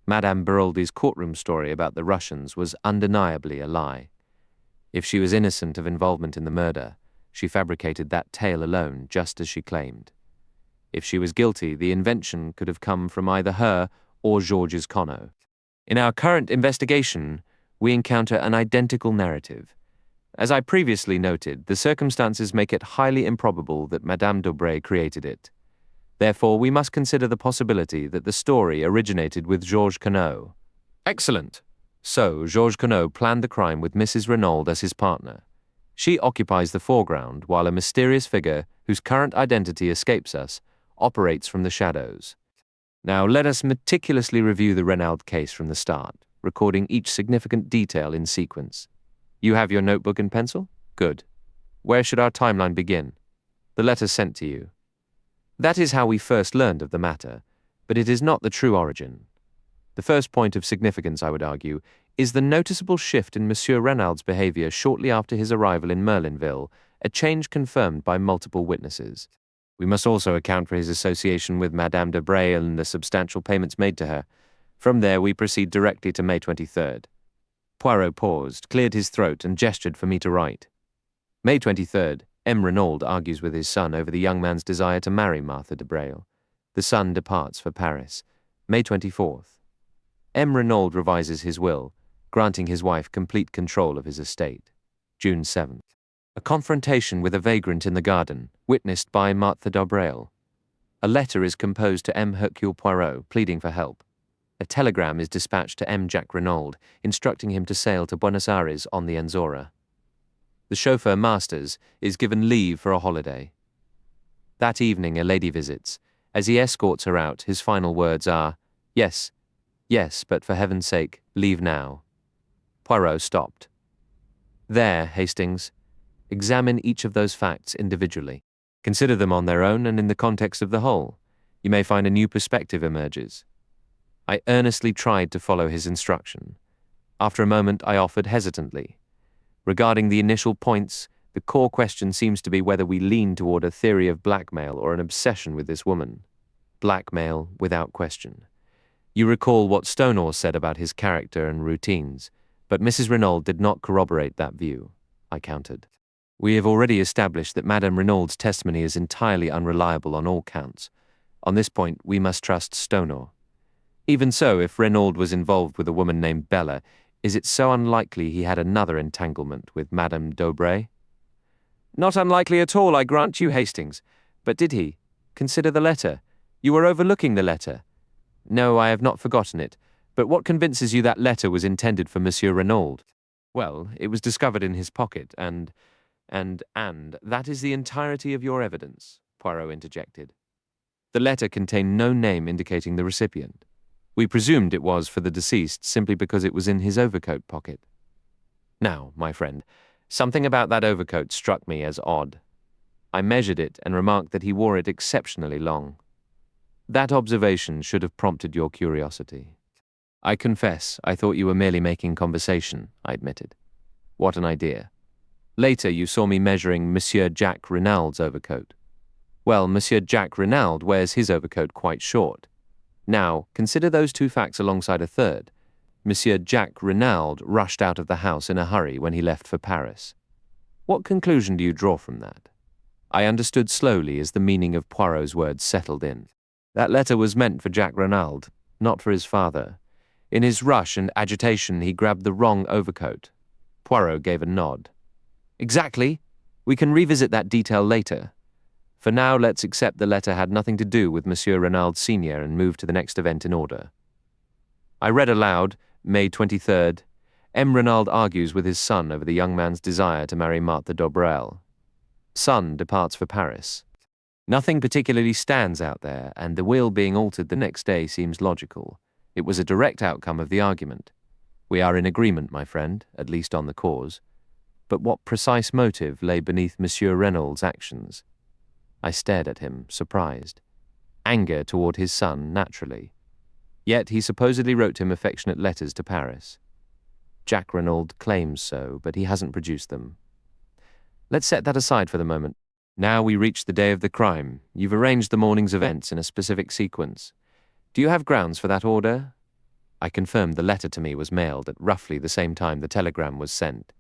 S1: Madame Beroldi's courtroom story about the Russians was undeniably a lie. If she was innocent of involvement in the murder, she fabricated that tale alone, just as she claimed. If she was guilty, the invention could have come from either her or Georges Conneau. In our current investigation, we encounter an identical narrative. As I previously noted, the circumstances make it highly improbable that Madame d'Aubray created it. Therefore, we must consider the possibility that the story originated with Georges Conneau. Excellent. So, Georges Conneau planned the crime with Mrs. Renaud as his partner. She occupies the foreground, while a mysterious figure, whose current identity escapes us, operates from the shadows. Now, let us meticulously review the Renaud case from the start, recording each significant detail in sequence. You have your notebook and pencil? Good. Where should our timeline begin? The letter sent to you. That is how we first learned of the matter, but it is not the true origin. The first point of significance, I would argue, is the noticeable shift in Monsieur Renaud's behavior shortly after his arrival in Merlinville, a change confirmed by multiple witnesses. We must also account for his association with Madame d'Aubray and the substantial payments made to her. From there, we proceed directly to May 23rd. Poirot paused, cleared his throat, and gestured for me to write. May 23rd. M. Renaud argues with his son over the young man's desire to marry Martha de Brayle. The son departs for Paris. May 24th. M. Renaud revises his will, granting his wife complete control of his estate. June 7th. A confrontation with a vagrant in the garden, witnessed by Martha de Brayle. A letter is composed to M. Hercule Poirot, pleading for help. A telegram is dispatched to M. Jacques Renaud, instructing him to sail to Buenos Aires on the Enzora. The chauffeur Masters is given leave for a holiday. That evening a lady visits. As he escorts her out, his final words are, "Yes, yes, but for heaven's sake, leave now." Poirot stopped. There, Hastings, examine each of those facts individually. Consider them on their own and in the context of the whole. You may find a new perspective emerges. I earnestly tried to follow his instruction. After a moment I offered hesitantly. Regarding the initial points, the core question seems to be whether we lean toward a theory of blackmail or an obsession with this woman. Blackmail, without question. You recall what Stonor said about his character and routines, but Mrs. Renaud did not corroborate that view, I countered. We have already established that Madame Renaud's testimony is entirely unreliable on all counts. On this point, we must trust Stonor. Even so, if Renaud was involved with a woman named Bella, is it so unlikely he had another entanglement with Madame d'Aubray? Not unlikely at all, I grant you, Hastings. But did he? Consider the letter. You were overlooking the letter. No, I have not forgotten it. But what convinces you that letter was intended for Monsieur Renaud? Well, it was discovered in his pocket, and that is the entirety of your evidence, Poirot interjected. The letter contained no name indicating the recipient. We presumed it was for the deceased simply because it was in his overcoat pocket. Now, my friend, something about that overcoat struck me as odd. I measured it and remarked that he wore it exceptionally long. That observation should have prompted your curiosity. I confess, I thought you were merely making conversation, I admitted. What an idea. Later you saw me measuring Monsieur Jacques Renaud's overcoat. Well, Monsieur Jacques Renaud wears his overcoat quite short. Now, consider those two facts alongside a third. Monsieur Jacques Renaud rushed out of the house in a hurry when he left for Paris. What conclusion do you draw from that? I understood slowly as the meaning of Poirot's words settled in. That letter was meant for Jacques Renaud, not for his father. In his rush and agitation, he grabbed the wrong overcoat. Poirot gave a nod. Exactly. We can revisit that detail later. For now, let's accept the letter had nothing to do with Monsieur Renaud Sr. and move to the next event in order. I read aloud, May 23rd, M. Renaud argues with his son over the young man's desire to marry Marthe d'Aubreuil. Son departs for Paris. Nothing particularly stands out there, and the will being altered the next day seems logical. It was a direct outcome of the argument. We are in agreement, my friend, at least on the cause. But what precise motive lay beneath Monsieur Renaud's actions? I stared at him, surprised. Anger toward his son, naturally. Yet he supposedly wrote him affectionate letters to Paris. Jack Renaud claims so, but he hasn't produced them. Let's set that aside for the moment. Now we reach the day of the crime. You've arranged the morning's events in a specific sequence. Do you have grounds for that order? I confirmed the letter to me was mailed at roughly the same time the telegram was sent.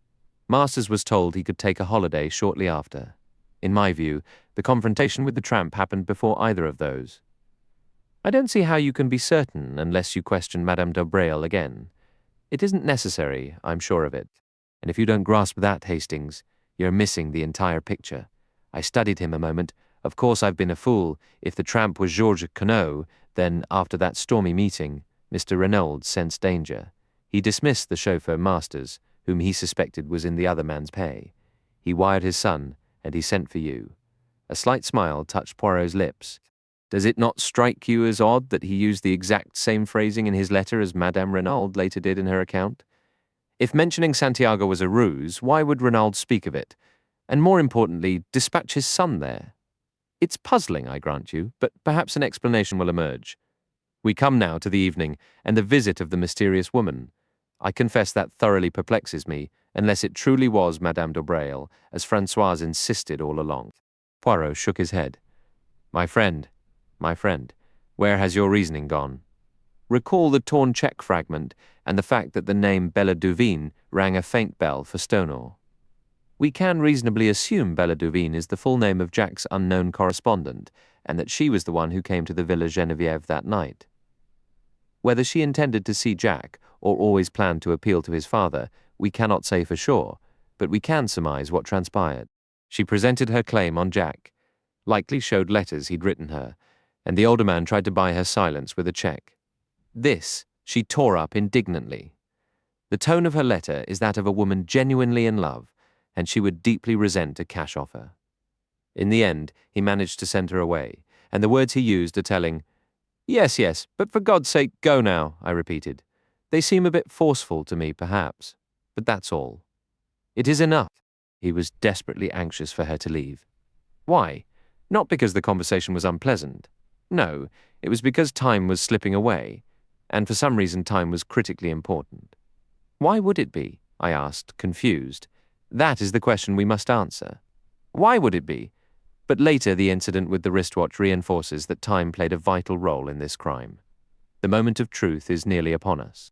S1: Masters was told he could take a holiday shortly after. In my view, the confrontation with the tramp happened before either of those. I don't see how you can be certain unless you question Madame d'Aubreuil again. It isn't necessary, I'm sure of it. And if you don't grasp that, Hastings, you're missing the entire picture. I studied him a moment. Of course I've been a fool. If the tramp was Georges Queneau, then, after that stormy meeting, Mr. Renaud sensed danger. He dismissed the chauffeur Masters, whom he suspected was in the other man's pay. He wired his son, and he sent for you. A slight smile touched Poirot's lips. Does it not strike you as odd that he used the exact same phrasing in his letter as Madame Renaud later did in her account? If mentioning Santiago was a ruse, why would Renaud speak of it? And more importantly, dispatch his son there? It's puzzling, I grant you, but perhaps an explanation will emerge. We come now to the evening and the visit of the mysterious woman. I confess that thoroughly perplexes me, unless it truly was Madame d'Aubreuil, as Françoise insisted all along. Poirot shook his head. My friend, where has your reasoning gone? Recall the torn check fragment and the fact that the name Bella Duveen rang a faint bell for Stonor. We can reasonably assume Bella Duveen is the full name of Jack's unknown correspondent, and that she was the one who came to the Villa Geneviève that night. Whether she intended to see Jack, or always planned to appeal to his father, we cannot say for sure, but we can surmise what transpired. She presented her claim on Jack, likely showed letters he'd written her, and the older man tried to buy her silence with a check. This she tore up indignantly. The tone of her letter is that of a woman genuinely in love, and she would deeply resent a cash offer. In the end, he managed to send her away, and the words he used are telling. Yes, but for God's sake, go now, I repeated. They seem a bit forceful to me, perhaps, but that's all. It is enough. He was desperately anxious for her to leave. Why? Not because the conversation was unpleasant. No, it was because time was slipping away, and for some reason time was critically important. Why would it be? I asked, confused. That is the question we must answer. Why would it be? But later the incident with the wristwatch reinforces that time played a vital role in this crime. The moment of truth is nearly upon us.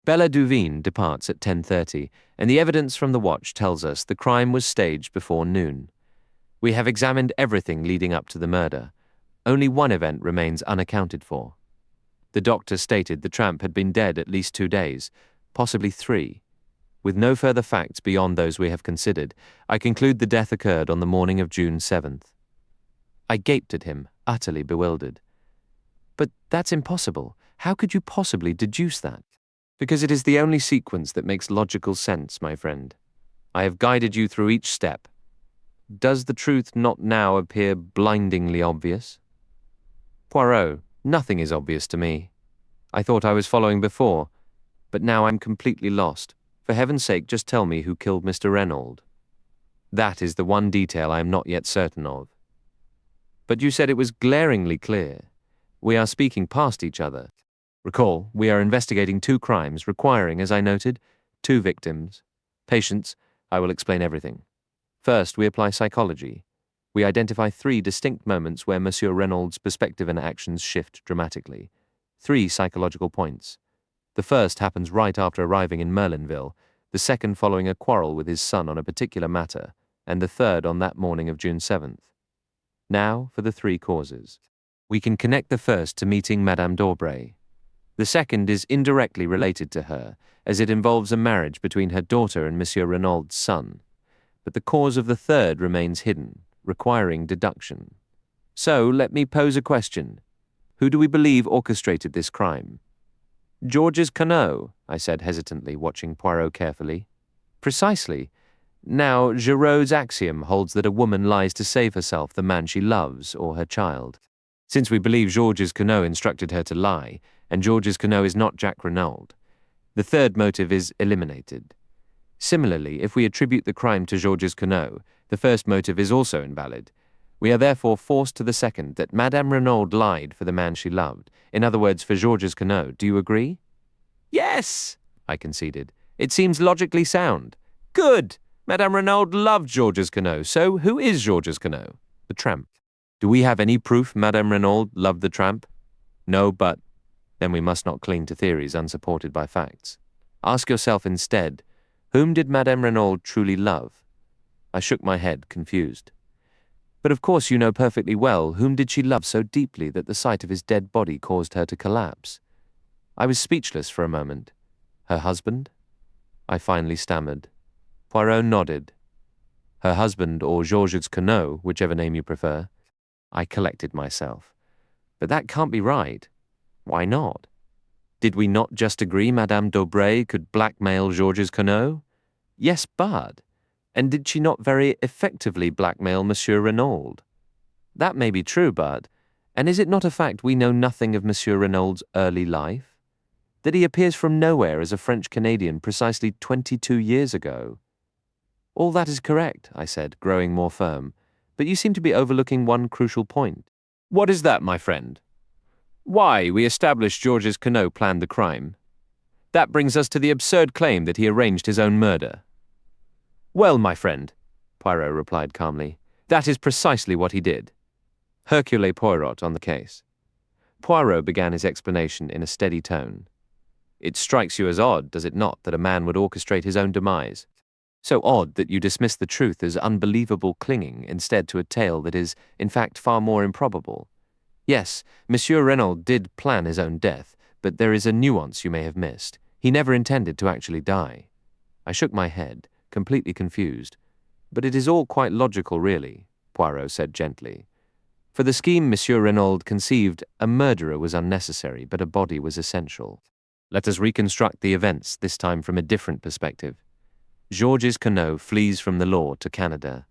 S1: Bella Duveen departs at 10:30, and the evidence from the watch tells us the crime was staged before noon. We have examined everything leading up to the murder. Only one event remains unaccounted for. The doctor stated the tramp had been dead at least 2 days, possibly 3. With no further facts beyond those we have considered, I conclude the death occurred on the morning of June 7th. I gaped at him, utterly bewildered. But that's impossible. How could you possibly deduce that? Because it is the only sequence that makes logical sense, my friend. I have guided you through each step. Does the truth not now appear blindingly obvious? Poirot, nothing is obvious to me. I thought I was following before, but now I'm completely lost. For heaven's sake, just tell me who killed Mr. Renaud. That is the one detail I am not yet certain of. But you said it was glaringly clear. We are speaking past each other. Recall, we are investigating 2 crimes requiring, as I noted, 2 victims. Patience, I will explain everything. First, we apply psychology. We identify 3 distinct moments where Monsieur Renaud's perspective and actions shift dramatically. 3 psychological points. The first happens right after arriving in Merlinville, the second following a quarrel with his son on a particular matter, and the third on that morning of June 7th. Now for the 3 causes. We can connect the first to meeting Madame d'Aubray. The second is indirectly related to her, as it involves a marriage between her daughter and Monsieur Renaud's son. But the cause of the third remains hidden, requiring deduction. So let me pose a question. Who do we believe orchestrated this crime? Georges Queneau, I said hesitantly, watching Poirot carefully. Precisely. Now, Giraud's axiom holds that a woman lies to save herself the man she loves or her child. Since we believe Georges Queneau instructed her to lie, and Georges Queneau is not Jack Renaud, the third motive is eliminated. Similarly, if we attribute the crime to Georges Queneau, the first motive is also invalid. We are therefore forced to the second, that Madame Renaud lied for the man she loved. In other words, for Georges Queneau. Do you agree? Yes, I conceded. It seems logically sound. Good! Madame Renaud loved Georges Queneau, so who is Georges Queneau? The tramp. Do we have any proof Madame Renaud loved the tramp? No, but then we must not cling to theories unsupported by facts. Ask yourself instead, whom did Madame Renaud truly love? I shook my head, confused. But of course you know perfectly well, whom did she love so deeply that the sight of his dead body caused her to collapse? I was speechless for a moment. Her husband? I finally stammered. Poirot nodded. Her husband, or Georges Queneau, whichever name you prefer. I collected myself. But that can't be right. Why not? Did we not just agree Madame d'Aubray could blackmail Georges Queneau? Yes, but... And did she not very effectively blackmail Monsieur Renaud? That may be true, but... And is it not a fact we know nothing of Monsieur Renaud's early life? That he appears from nowhere as a French-Canadian precisely 22 years ago? All that is correct, I said, growing more firm, but you seem to be overlooking one crucial point. What is that, my friend? Why, we established Georges Queneau planned the crime. That brings us to the absurd claim that he arranged his own murder. Well, my friend, Poirot replied calmly, that is precisely what he did. Hercule Poirot on the case. Poirot began his explanation in a steady tone. It strikes you as odd, does it not, that a man would orchestrate his own demise? So odd that you dismiss the truth as unbelievable clinging instead to a tale that is, in fact, far more improbable. Yes, Monsieur Renaud did plan his own death, but there is a nuance you may have missed. He never intended to actually die. I shook my head, completely confused. But it is all quite logical, really, Poirot said gently. For the scheme Monsieur Renaud conceived, a murderer was unnecessary, but a body was essential. Let us reconstruct the events, this time from a different perspective. Georges Queneau flees from the law to Canada.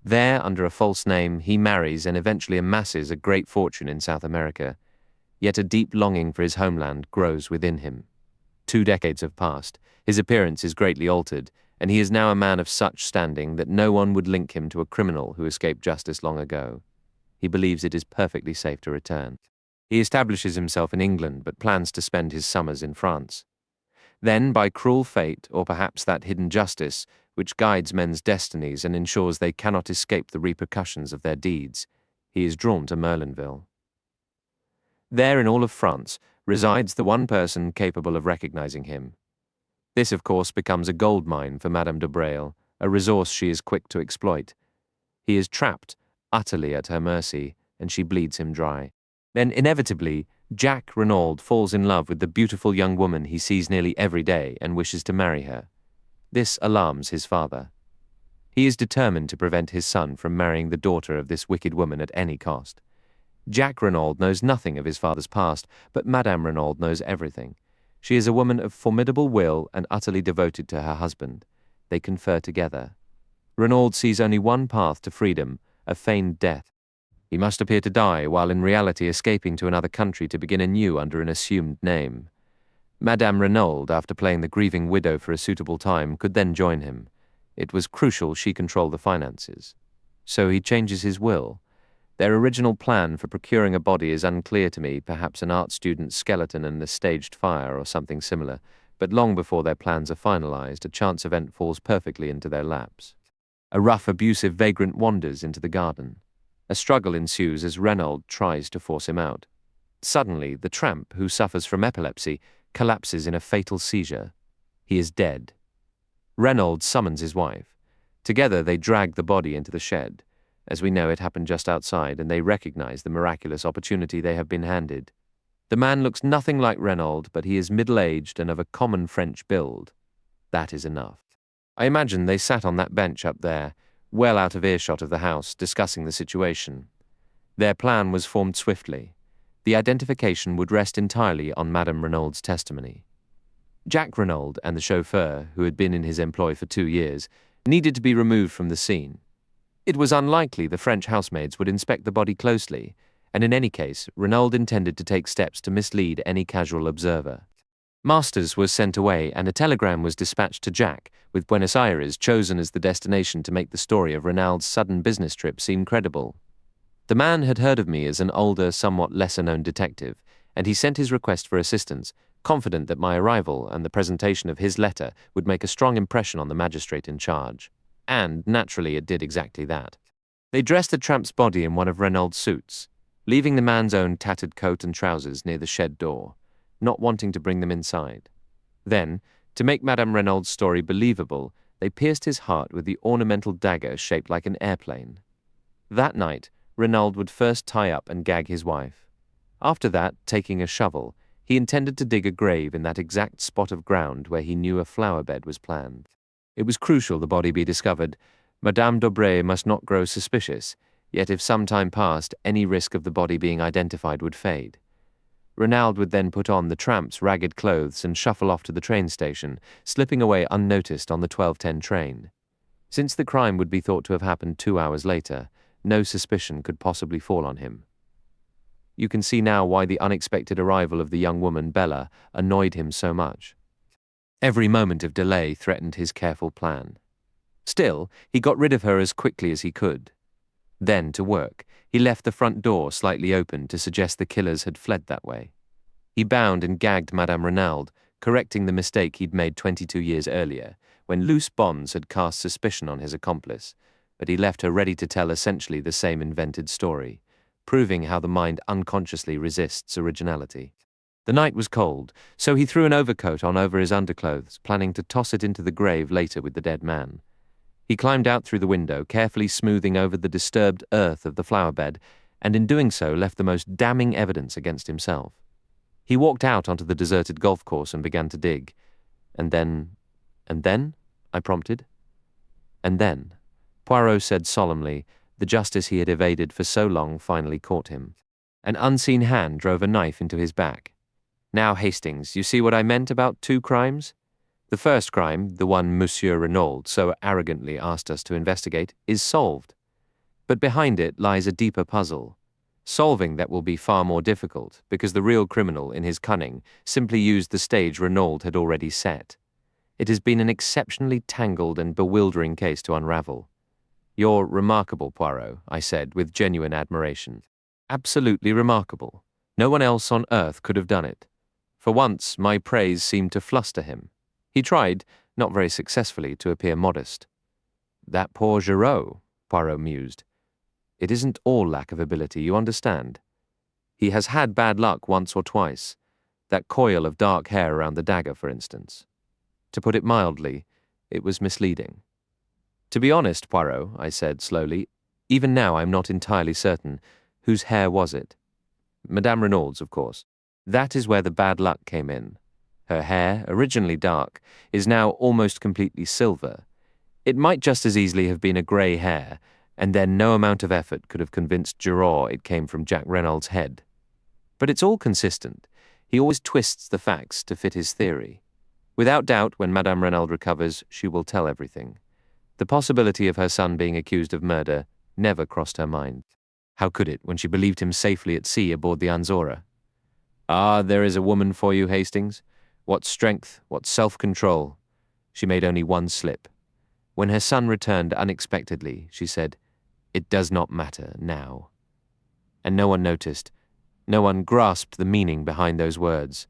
S1: There, under a false name, he marries and eventually amasses a great fortune in South America. Yet a deep longing for his homeland grows within him. 2 decades have passed, his appearance is greatly altered, and he is now a man of such standing that no one would link him to a criminal who escaped justice long ago. He believes it is perfectly safe to return. He establishes himself in England, but plans to spend his summers in France. Then, by cruel fate, or perhaps that hidden justice, which guides men's destinies and ensures they cannot escape the repercussions of their deeds, he is drawn to Merlinville. There, in all of France, resides the one person capable of recognizing him. This, of course, becomes a gold mine for Madame de Breil, a resource she is quick to exploit. He is trapped, utterly at her mercy, and she bleeds him dry. Then, inevitably, Jack Renaud falls in love with the beautiful young woman he sees nearly every day and wishes to marry her. This alarms his father. He is determined to prevent his son from marrying the daughter of this wicked woman at any cost. Jack Renaud knows nothing of his father's past, but Madame Renaud knows everything. She is a woman of formidable will and utterly devoted to her husband. They confer together. Renaud sees only one path to freedom, a feigned death. He must appear to die, while in reality escaping to another country to begin anew under an assumed name. Madame Renaud, after playing the grieving widow for a suitable time, could then join him. It was crucial she control the finances. So he changes his will. Their original plan for procuring a body is unclear to me, perhaps an art student's skeleton and a staged fire or something similar, but long before their plans are finalized, a chance event falls perfectly into their laps. A rough, abusive vagrant wanders into the garden. A struggle ensues as Renaud tries to force him out. Suddenly, the tramp, who suffers from epilepsy, collapses in a fatal seizure. He is dead. Renaud summons his wife. Together they drag the body into the shed. As we know, it happened just outside, and they recognize the miraculous opportunity they have been handed. The man looks nothing like Renaud, but he is middle-aged and of a common French build. That is enough. I imagine they sat on that bench up there, well out of earshot of the house, discussing the situation. Their plan was formed swiftly. The identification would rest entirely on Madame Renaud's testimony. Jack Renaud and the chauffeur, who had been in his employ for 2 years, needed to be removed from the scene. It was unlikely the French housemaids would inspect the body closely, and in any case, Renaud intended to take steps to mislead any casual observer. Masters was sent away, and a telegram was dispatched to Jack, with Buenos Aires chosen as the destination to make the story of Renaud's sudden business trip seem credible. The man had heard of me as an older, somewhat lesser-known detective, and he sent his request for assistance, confident that my arrival and the presentation of his letter would make a strong impression on the magistrate in charge. And, naturally, it did exactly that. They dressed the tramp's body in one of Renaud's suits, leaving the man's own tattered coat and trousers near the shed door, not wanting to bring them inside. Then, to make Madame Renaud's story believable, they pierced his heart with the ornamental dagger shaped like an airplane. That night, Renaud would first tie up and gag his wife. After that, taking a shovel, he intended to dig a grave in that exact spot of ground where he knew a flower bed was planned. It was crucial the body be discovered. Madame d'Aubray must not grow suspicious, yet if some time passed, any risk of the body being identified would fade. Renaud would then put on the tramp's ragged clothes and shuffle off to the train station, slipping away unnoticed on the 12:10 train. Since the crime would be thought to have happened 2 hours later, no suspicion could possibly fall on him. You can see now why the unexpected arrival of the young woman, Bella, annoyed him so much. Every moment of delay threatened his careful plan. Still, he got rid of her as quickly as he could. Then, to work, he left the front door slightly open to suggest the killers had fled that way. He bound and gagged Madame Renaud, correcting the mistake he'd made 22 years earlier, when loose bonds had cast suspicion on his accomplice, but he left her ready to tell essentially the same invented story, proving how the mind unconsciously resists originality. The night was cold, so he threw an overcoat on over his underclothes, planning to toss it into the grave later with the dead man. He climbed out through the window, carefully smoothing over the disturbed earth of the flower bed, and in doing so left the most damning evidence against himself. He walked out onto the deserted golf course and began to dig. And then, I prompted. And then, Poirot said solemnly, the justice he had evaded for so long finally caught him. An unseen hand drove a knife into his back. Now, Hastings, you see what I meant about 2 crimes? The first crime, the one Monsieur Renaud so arrogantly asked us to investigate, is solved. But behind it lies a deeper puzzle. Solving that will be far more difficult, because the real criminal, in his cunning, simply used the stage Renaud had already set. It has been an exceptionally tangled and bewildering case to unravel. You're remarkable, Poirot, I said with genuine admiration. Absolutely remarkable. No one else on earth could have done it. For once, my praise seemed to fluster him. He tried, not very successfully, to appear modest. That poor Giraud, Poirot mused. It isn't all lack of ability, you understand. He has had bad luck once or twice. That coil of dark hair around the dagger, for instance. To put it mildly, it was misleading. To be honest, Poirot, I said slowly, even now I'm not entirely certain. Whose hair was it? Madame Renaud's, of course. That is where the bad luck came in. Her hair, originally dark, is now almost completely silver. It might just as easily have been a grey hair, and then no amount of effort could have convinced Giraud it came from Jack Renaud's head. But it's all consistent. He always twists the facts to fit his theory. Without doubt, when Madame Renaud recovers, she will tell everything. The possibility of her son being accused of murder never crossed her mind. How could it, when she believed him safely at sea aboard the Anzora? Ah, there is a woman for you, Hastings. What strength, what self-control. She made only one slip. When her son returned unexpectedly, she said, "It does not matter now." And no one noticed. No one grasped the meaning behind those words.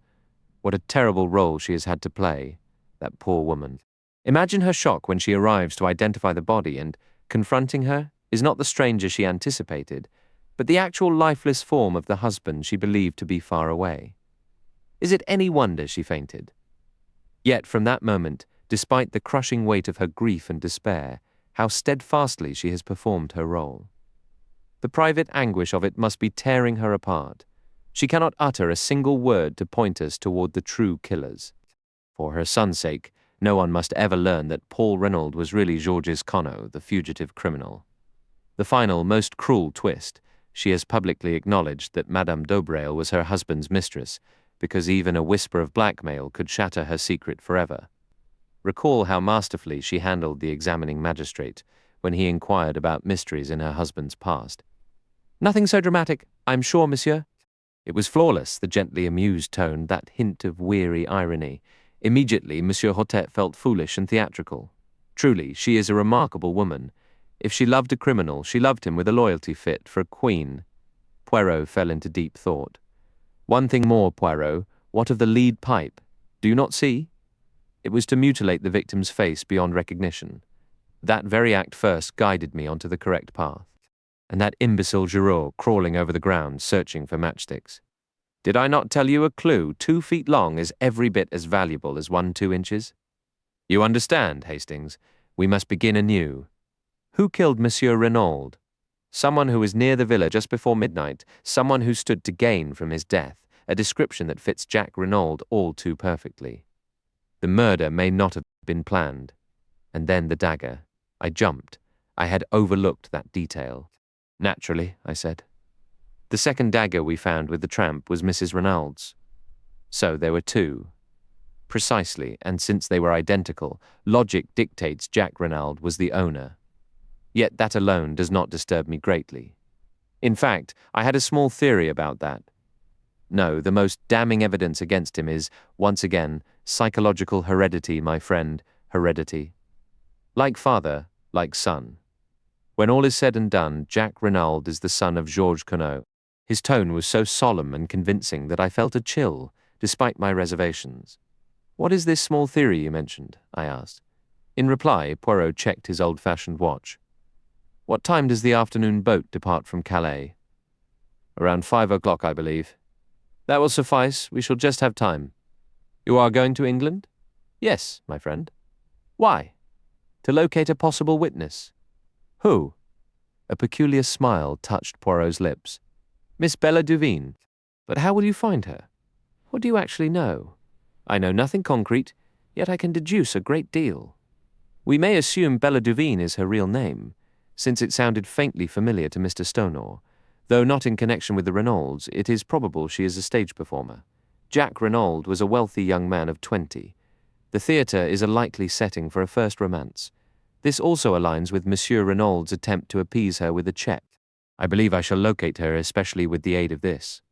S1: What a terrible role she has had to play, that poor woman. Imagine her shock when she arrives to identify the body and, confronting her, is not the stranger she anticipated, but the actual lifeless form of the husband she believed to be far away. Is it any wonder she fainted? Yet from that moment, despite the crushing weight of her grief and despair, how steadfastly she has performed her role. The private anguish of it must be tearing her apart. She cannot utter a single word to point us toward the true killers. For her son's sake, no one must ever learn that Paul Renaud was really Georges Conneau, the fugitive criminal. The final, most cruel twist, she has publicly acknowledged that Madame d'Aubrail was her husband's mistress, because even a whisper of blackmail could shatter her secret forever. Recall how masterfully she handled the examining magistrate when he inquired about mysteries in her husband's past. "Nothing so dramatic, I'm sure, monsieur." It was flawless, the gently amused tone, that hint of weary irony. Immediately, Monsieur Hotet felt foolish and theatrical. Truly, she is a remarkable woman. If she loved a criminal, she loved him with a loyalty fit for a queen. Poirot fell into deep thought. "One thing more, Poirot. What of the lead pipe? Do you not see?" It was to mutilate the victim's face beyond recognition. That very act first guided me onto the correct path. And that imbecile Giraud crawling over the ground, searching for matchsticks. Did I not tell you a clue 2 feet long is every bit as valuable as 1 2 inches? You understand, Hastings. We must begin anew. Who killed Monsieur Renaud? Someone who was near the villa just before midnight, someone who stood to gain from his death, a description that fits Jack Renaud all too perfectly. The murder may not have been planned. And then the dagger. I jumped. I had overlooked that detail. "Naturally," I said. The second dagger we found with the tramp was Mrs. Renaud's. So there were 2. Precisely, and since they were identical, logic dictates Jack Renaud was the owner. Yet that alone does not disturb me greatly. In fact, I had a small theory about that. No, the most damning evidence against him is, once again, psychological heredity, my friend, heredity. Like father, like son. When all is said and done, Jack Renaud is the son of Georges Queneau. His tone was so solemn and convincing that I felt a chill, despite my reservations. "What is this small theory you mentioned?" I asked. In reply, Poirot checked his old-fashioned watch. "What time does the afternoon boat depart from Calais?" "Around 5 o'clock, I believe." "That will suffice. We shall just have time." "You are going to England?" "Yes, my friend." "Why?" "To locate a possible witness." "Who?" A peculiar smile touched Poirot's lips. "Miss Bella Duveen." "But how will you find her?" "What do you actually know?" "I know nothing concrete, yet I can deduce a great deal." "We may assume Bella Duveen is her real name, since it sounded faintly familiar to Mr. Stonor. Though not in connection with the Renauds, it is probable she is a stage performer. Jack Renaud was a wealthy young man of 20. The theatre is a likely setting for a first romance. This also aligns with Monsieur Renaud's attempt to appease her with a check. I believe I shall locate her, especially with the aid of this.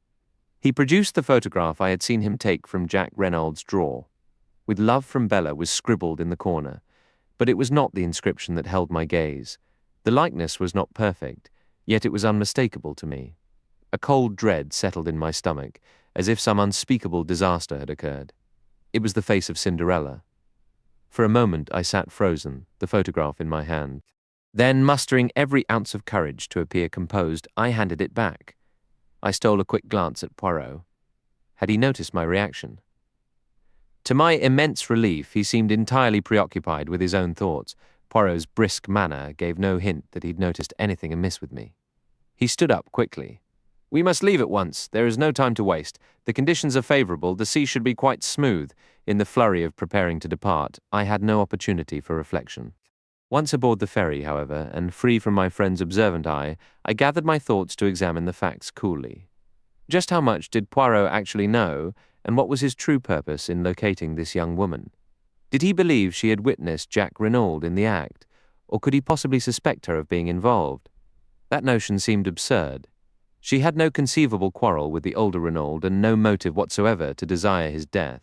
S1: He produced the photograph I had seen him take from Jack Renaud's drawer. "With love from Bella" was scribbled in the corner, but it was not the inscription that held my gaze. The likeness was not perfect, yet it was unmistakable to me. A cold dread settled in my stomach, as if some unspeakable disaster had occurred. It was the face of Cinderella. For a moment I sat frozen, the photograph in my hand. Then, mustering every ounce of courage to appear composed, I handed it back. I stole a quick glance at Poirot. Had he noticed my reaction? To my immense relief, he seemed entirely preoccupied with his own thoughts. Poirot's brisk manner gave no hint that he'd noticed anything amiss with me. He stood up quickly. "We must leave at once. There is no time to waste. The conditions are favorable. The sea should be quite smooth." In the flurry of preparing to depart, I had no opportunity for reflection. Once aboard the ferry, however, and free from my friend's observant eye, I gathered my thoughts to examine the facts coolly. Just how much did Poirot actually know, and what was his true purpose in locating this young woman? Did he believe she had witnessed Jack Renaud in the act, or could he possibly suspect her of being involved? That notion seemed absurd. She had no conceivable quarrel with the older Renaud and no motive whatsoever to desire his death.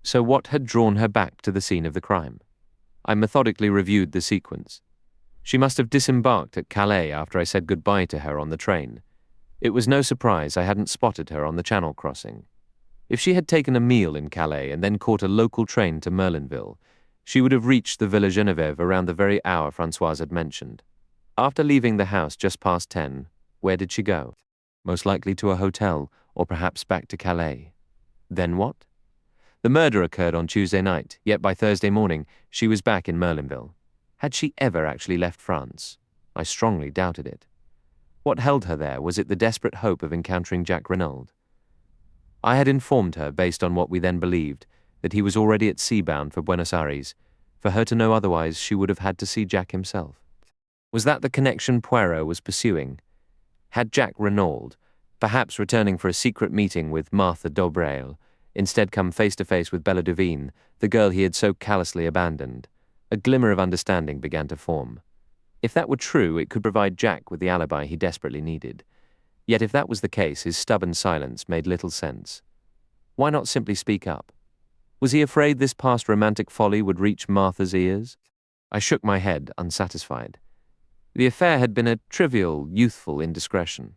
S1: So what had drawn her back to the scene of the crime? I methodically reviewed the sequence. She must have disembarked at Calais after I said goodbye to her on the train. It was no surprise I hadn't spotted her on the Channel crossing. If she had taken a meal in Calais and then caught a local train to Merlinville, she would have reached the Villa Geneviève around the very hour Françoise had mentioned. After leaving the house just past 10, where did she go? Most likely to a hotel, or perhaps back to Calais. Then what? The murder occurred on Tuesday night, yet by Thursday morning she was back in Merlinville. Had she ever actually left France? I strongly doubted it. What held her there? Was it the desperate hope of encountering Jack Renaud? I had informed her, based on what we then believed, that he was already at sea bound for Buenos Aires. For her to know otherwise, she would have had to see Jack himself. Was that the connection Poirot was pursuing? Had Jack Renaud, Perhaps returning for a secret meeting with Martha Dobrale, instead come face to face with Bella Duveen, the girl he had so callously abandoned. A glimmer of understanding began to form. If that were true, it could provide Jack with the alibi he desperately needed. Yet if that was the case, his stubborn silence made little sense. Why not simply speak up? Was he afraid this past romantic folly would reach Martha's ears? I shook my head, unsatisfied. The affair had been a trivial, youthful indiscretion.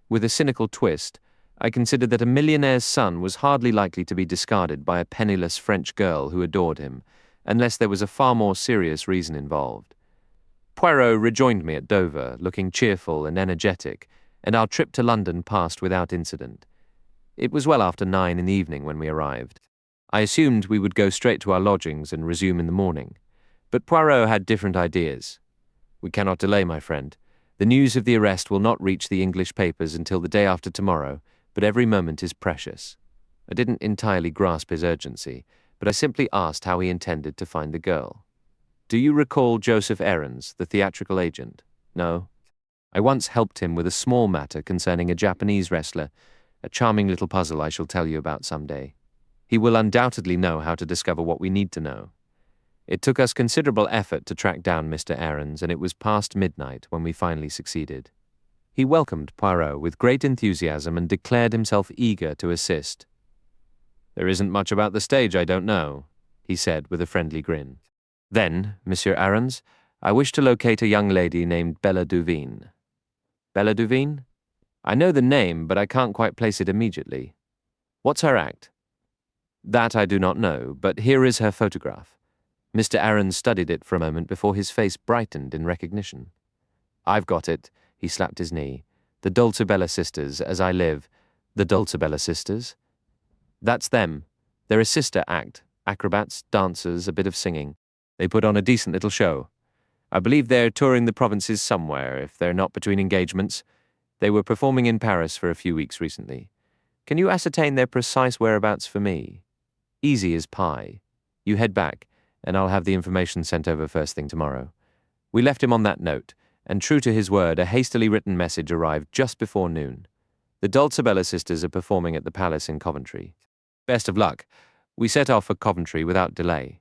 S1: With a cynical twist, I considered that a millionaire's son was hardly likely to be discarded by a penniless French girl who adored him, unless there was a far more serious reason involved. Poirot rejoined me at Dover, looking cheerful and energetic, and our trip to London passed without incident. It was well after 9 in the evening when we arrived. I assumed we would go straight to our lodgings and resume in the morning, but Poirot had different ideas. "We cannot delay, my friend. The news of the arrest will not reach the English papers until the day after tomorrow, but every moment is precious." I didn't entirely grasp his urgency, but I simply asked how he intended to find the girl. "Do you recall Joseph Ahrens, the theatrical agent?" "No." "I once helped him with a small matter concerning a Japanese wrestler, a charming little puzzle I shall tell you about some day. He will undoubtedly know how to discover what we need to know." It took us considerable effort to track down Mr. Ahrens, and it was past midnight when we finally succeeded. He welcomed Poirot with great enthusiasm and declared himself eager to assist. "There isn't much about the stage I don't know," he said with a friendly grin. "Then, Monsieur Ahrens, I wish to locate a young lady named Bella Duveen." "Bella Duveen? I know the name, but I can't quite place it immediately. What's her act?" "That I do not know, but here is her photograph." Mr. Ahrens studied it for a moment before his face brightened in recognition. "I've got it," he slapped his knee. "The Dulcibella sisters, as I live." "The Dulcibella sisters?" "That's them. They're a sister act, acrobats, dancers, a bit of singing. They put on a decent little show. I believe they're touring the provinces somewhere, if they're not between engagements. They were performing in Paris for a few weeks recently. Can you ascertain their precise whereabouts for me? Easy as pie. You head back, and I'll have the information sent over first thing tomorrow." We left him on that note, and true to his word, a hastily written message arrived just before noon. The Dulcibella sisters are performing at the Palace in Coventry. Best of luck. We set off for Coventry without delay.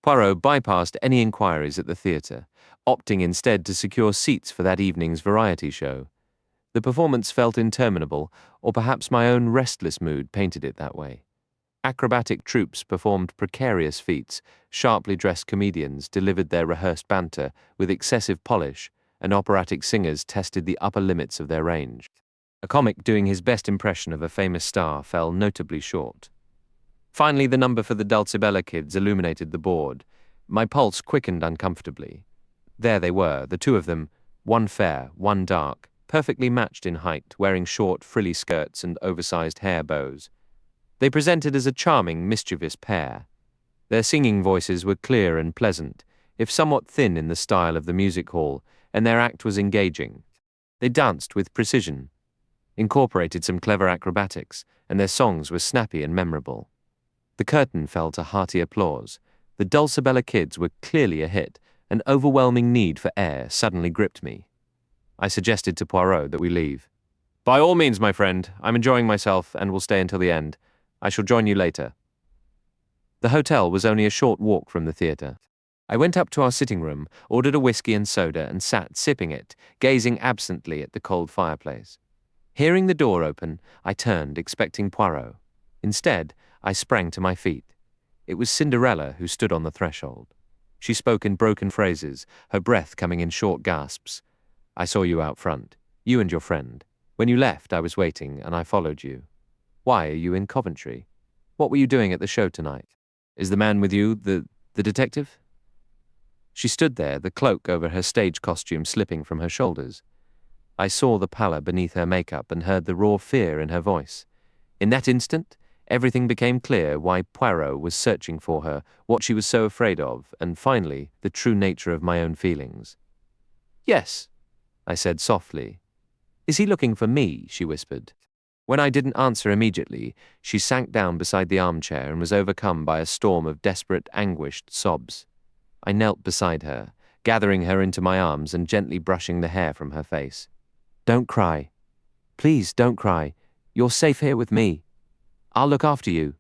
S1: Poirot bypassed any inquiries at the theatre, opting instead to secure seats for that evening's variety show. The performance felt interminable, or perhaps my own restless mood painted it that way. Acrobatic troupes performed precarious feats, sharply dressed comedians delivered their rehearsed banter with excessive polish, and operatic singers tested the upper limits of their range. A comic doing his best impression of a famous star fell notably short. Finally, the number for the Dulcibella kids illuminated the board. My pulse quickened uncomfortably. There they were, the two of them, one fair, one dark, perfectly matched in height, wearing short, frilly skirts and oversized hair bows. They presented as a charming, mischievous pair. Their singing voices were clear and pleasant, if somewhat thin in the style of the music hall, and their act was engaging. They danced with precision, incorporated some clever acrobatics, and their songs were snappy and memorable. The curtain fell to hearty applause. The Dulcibella kids were clearly a hit. An overwhelming need for air suddenly gripped me. I suggested to Poirot that we leave. "By all means, my friend. I'm enjoying myself and will stay until the end. I shall join you later." The hotel was only a short walk from the theatre. I went up to our sitting room, ordered a whiskey and soda, and sat sipping it, gazing absently at the cold fireplace. Hearing the door open, I turned, expecting Poirot. Instead, I sprang to my feet. It was Cinderella who stood on the threshold. She spoke in broken phrases, her breath coming in short gasps. "I saw you out front, you and your friend. When you left, I was waiting, and I followed you. Why are you in Coventry? What were you doing at the show tonight? Is the man with you the detective?" She stood there, the cloak over her stage costume slipping from her shoulders. I saw the pallor beneath her makeup and heard the raw fear in her voice. In that instant, everything became clear: why Poirot was searching for her, what she was so afraid of, and finally, the true nature of my own feelings. "Yes," I said softly. "Is he looking for me?" she whispered. When I didn't answer immediately, she sank down beside the armchair and was overcome by a storm of desperate, anguished sobs. I knelt beside her, gathering her into my arms and gently brushing the hair from her face. "Don't cry." Please, don't cry. You're safe here with me. I'll look after you.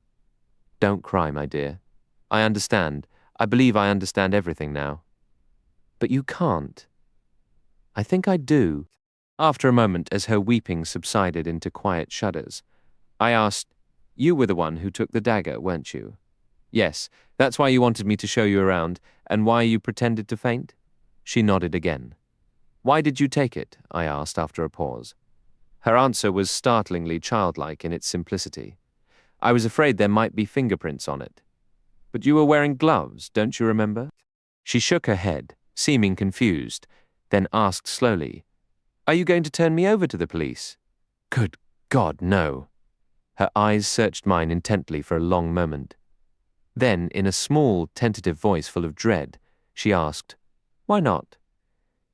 S1: Don't cry, my dear. I understand. I believe I understand everything now. But you can't. I think I do. After a moment, as her weeping subsided into quiet shudders, I asked, You were the one who took the dagger, weren't you? Yes, that's why you wanted me to show you around, and why you pretended to faint? She nodded again. Why did you take it? I asked after a pause. Her answer was startlingly childlike in its simplicity. I was afraid there might be fingerprints on it. But you were wearing gloves, don't you remember? She shook her head, seeming confused, then asked slowly, Are you going to turn me over to the police? Good God, no. Her eyes searched mine intently for a long moment. Then, in a small, tentative voice full of dread, she asked, Why not?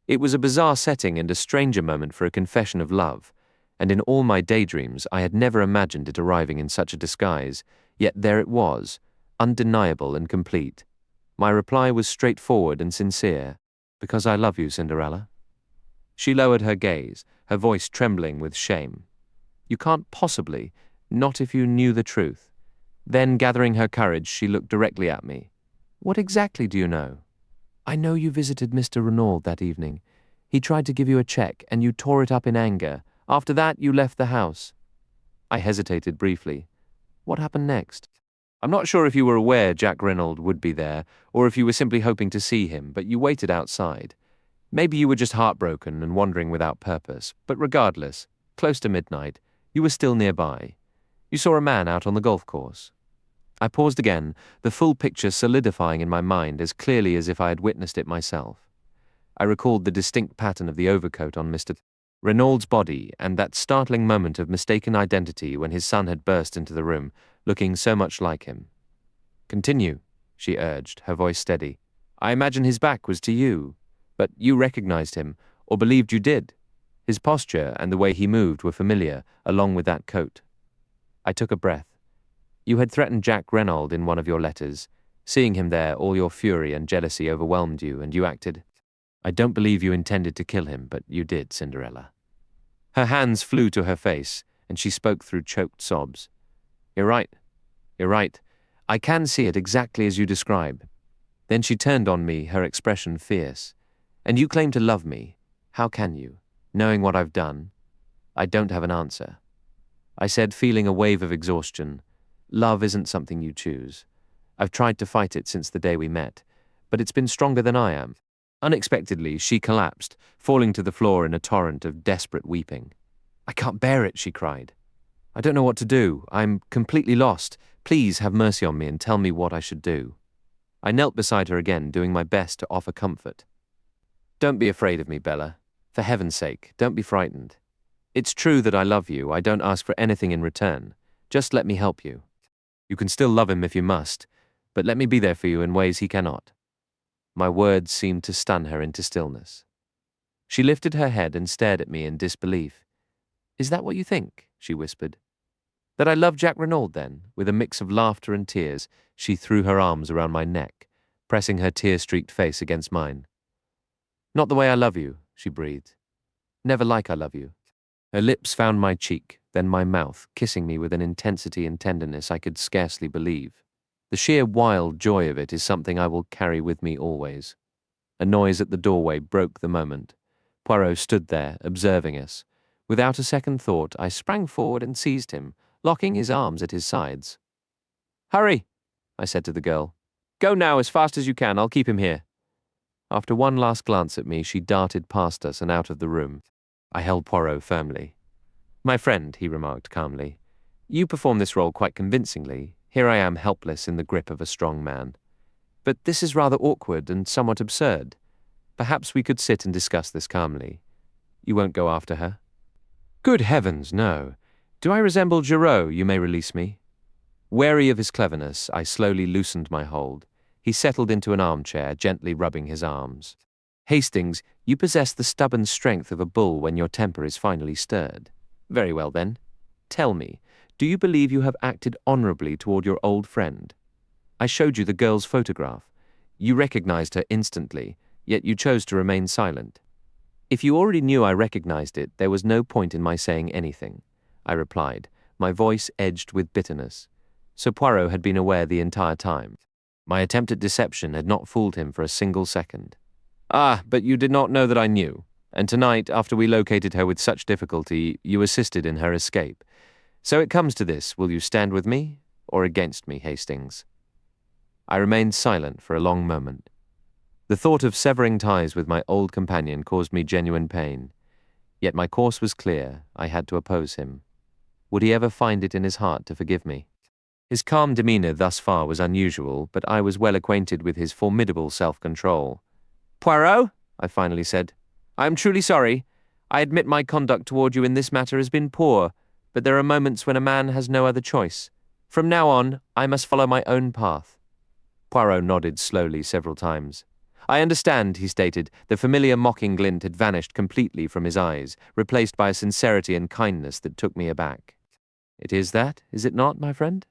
S1: It was a bizarre setting and a stranger moment for a confession of love, and in all my daydreams I had never imagined it arriving in such a disguise, yet there it was, undeniable and complete. My reply was straightforward and sincere, Because I love you, Cinderella. She lowered her gaze, her voice trembling with shame. You can't possibly, not if you knew the truth. Then, gathering her courage, she looked directly at me. What exactly do you know? I know you visited Mr. Renaud that evening. He tried to give you a check, and you tore it up in anger. After that, you left the house. I hesitated briefly. What happened next? I'm not sure if you were aware Jack Renaud would be there, or if you were simply hoping to see him, but you waited outside. Maybe you were just heartbroken and wandering without purpose, but regardless, close to midnight, you were still nearby. You saw a man out on the golf course. I paused again, the full picture solidifying in my mind as clearly as if I had witnessed it myself. I recalled the distinct pattern of the overcoat on Mr. Renaud's body and that startling moment of mistaken identity when his son had burst into the room, looking so much like him. Continue, she urged, her voice steady. I imagine his back was to you, but you recognized him, or believed you did. His posture and the way he moved were familiar, along with that coat. I took a breath. You had threatened Jack Renaud in one of your letters. Seeing him there, all your fury and jealousy overwhelmed you, and you acted. I don't believe you intended to kill him, but you did, Cinderella. Her hands flew to her face, and she spoke through choked sobs. You're right. You're right. I can see it exactly as you describe. Then she turned on me, her expression fierce. And you claim to love me. How can you? Knowing what I've done? I don't have an answer. I said, feeling a wave of exhaustion. Love isn't something you choose. I've tried to fight it since the day we met, but it's been stronger than I am. Unexpectedly, she collapsed, falling to the floor in a torrent of desperate weeping. I can't bear it, she cried. I don't know what to do. I'm completely lost. Please have mercy on me and tell me what I should do. I knelt beside her again, doing my best to offer comfort. Don't be afraid of me, Bella. For heaven's sake, don't be frightened. It's true that I love you. I don't ask for anything in return. Just let me help you. You can still love him if you must, but let me be there for you in ways he cannot. My words seemed to stun her into stillness. She lifted her head and stared at me in disbelief. Is that what you think? She whispered. That I love Jack Renaud, then? With a mix of laughter and tears, she threw her arms around my neck, pressing her tear-streaked face against mine. Not the way I love you, she breathed. Never like I love you. Her lips found my cheek, then my mouth, kissing me with an intensity and tenderness I could scarcely believe. The sheer wild joy of it is something I will carry with me always. A noise at the doorway broke the moment. Poirot stood there, observing us. Without a second thought, I sprang forward and seized him, locking his arms at his sides. Hurry, I said to the girl. Go now as fast as you can, I'll keep him here. After one last glance at me, she darted past us and out of the room. I held Poirot firmly. My friend, he remarked calmly, you perform this role quite convincingly. Here I am helpless in the grip of a strong man. But this is rather awkward and somewhat absurd. Perhaps we could sit and discuss this calmly. You won't go after her? Good heavens, no. Do I resemble Giraud? You may release me. Wary of his cleverness, I slowly loosened my hold. He settled into an armchair, gently rubbing his arms. Hastings, you possess the stubborn strength of a bull when your temper is finally stirred. Very well, then. Tell me, do you believe you have acted honorably toward your old friend? I showed you the girl's photograph. You recognized her instantly, yet you chose to remain silent. If you already knew I recognized it, there was no point in my saying anything, I replied, my voice edged with bitterness. So Poirot had been aware the entire time. My attempt at deception had not fooled him for a single second. Ah, but you did not know that I knew, and tonight, after we located her with such difficulty, you assisted in her escape. So it comes to this, will you stand with me or against me, Hastings? I remained silent for a long moment. The thought of severing ties with my old companion caused me genuine pain. Yet my course was clear. I had to oppose him. Would he ever find it in his heart to forgive me? His calm demeanor thus far was unusual, but I was well acquainted with his formidable self-control. Poirot, I finally said, I am truly sorry. I admit my conduct toward you in this matter has been poor, but there are moments when a man has no other choice. From now on, I must follow my own path. Poirot nodded slowly several times. I understand, he stated. The familiar mocking glint had vanished completely from his eyes, replaced by a sincerity and kindness that took me aback. It is that, is it not, my friend?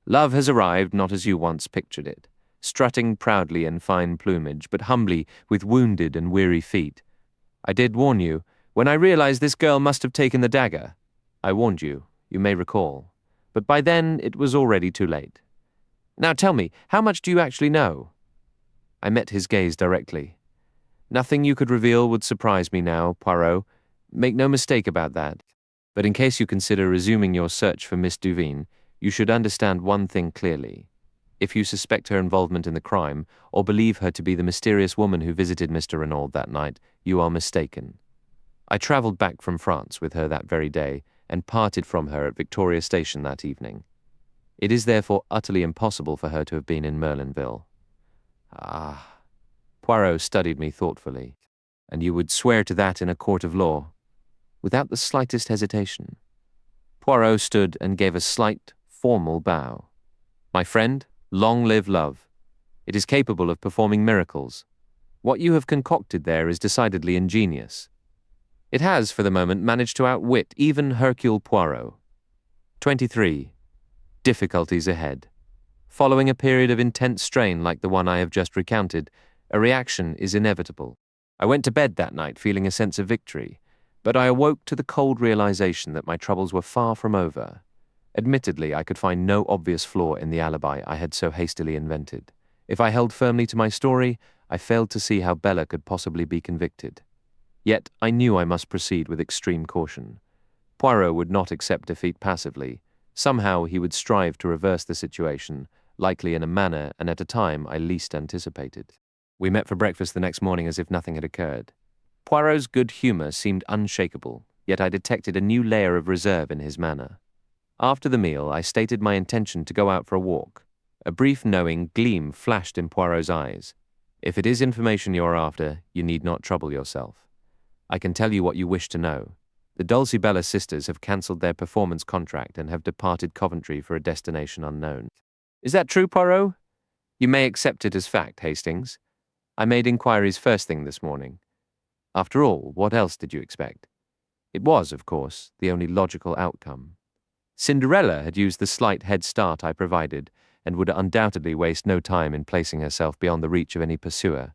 S1: Love has arrived not as you once pictured it, strutting proudly in fine plumage, but humbly with wounded and weary feet. I did warn you. When I realized this girl must have taken the dagger, I warned you, you may recall. But by then it was already too late. Now tell me, how much do you actually know? I met his gaze directly. Nothing you could reveal would surprise me now, Poirot. Make no mistake about that. But in case you consider resuming your search for Miss Duveen, you should understand one thing clearly. If you suspect her involvement in the crime, or believe her to be the mysterious woman who visited Mr. Renaud that night, you are mistaken. I travelled back from France with her that very day, and parted from her at Victoria Station that evening. It is therefore utterly impossible for her to have been in Merlinville. Ah. Poirot studied me thoughtfully. And you would swear to that in a court of law? Without the slightest hesitation. Poirot stood and gave a slight, formal bow. My friend, long live love. It is capable of performing miracles. What you have concocted there is decidedly ingenious. It has, for the moment, managed to outwit even Hercule Poirot. 23. Difficulties ahead. Following a period of intense strain like the one I have just recounted, a reaction is inevitable. I went to bed that night feeling a sense of victory, but I awoke to the cold realization that my troubles were far from over. Admittedly, I could find no obvious flaw in the alibi I had so hastily invented. If I held firmly to my story, I failed to see how Bella could possibly be convicted. Yet I knew I must proceed with extreme caution. Poirot would not accept defeat passively. Somehow he would strive to reverse the situation, likely in a manner and at a time I least anticipated. We met for breakfast the next morning as if nothing had occurred. Poirot's good humour seemed unshakable, yet I detected a new layer of reserve in his manner. After the meal, I stated my intention to go out for a walk. A brief knowing gleam flashed in Poirot's eyes. If it is information you are after, you need not trouble yourself. I can tell you what you wish to know. The Dulcibella sisters have cancelled their performance contract and have departed Coventry for a destination unknown. Is that true, Poirot? You may accept it as fact, Hastings. I made inquiries first thing this morning. After all, what else did you expect? It was, of course, the only logical outcome. Cinderella had used the slight head start I provided and would undoubtedly waste no time in placing herself beyond the reach of any pursuer.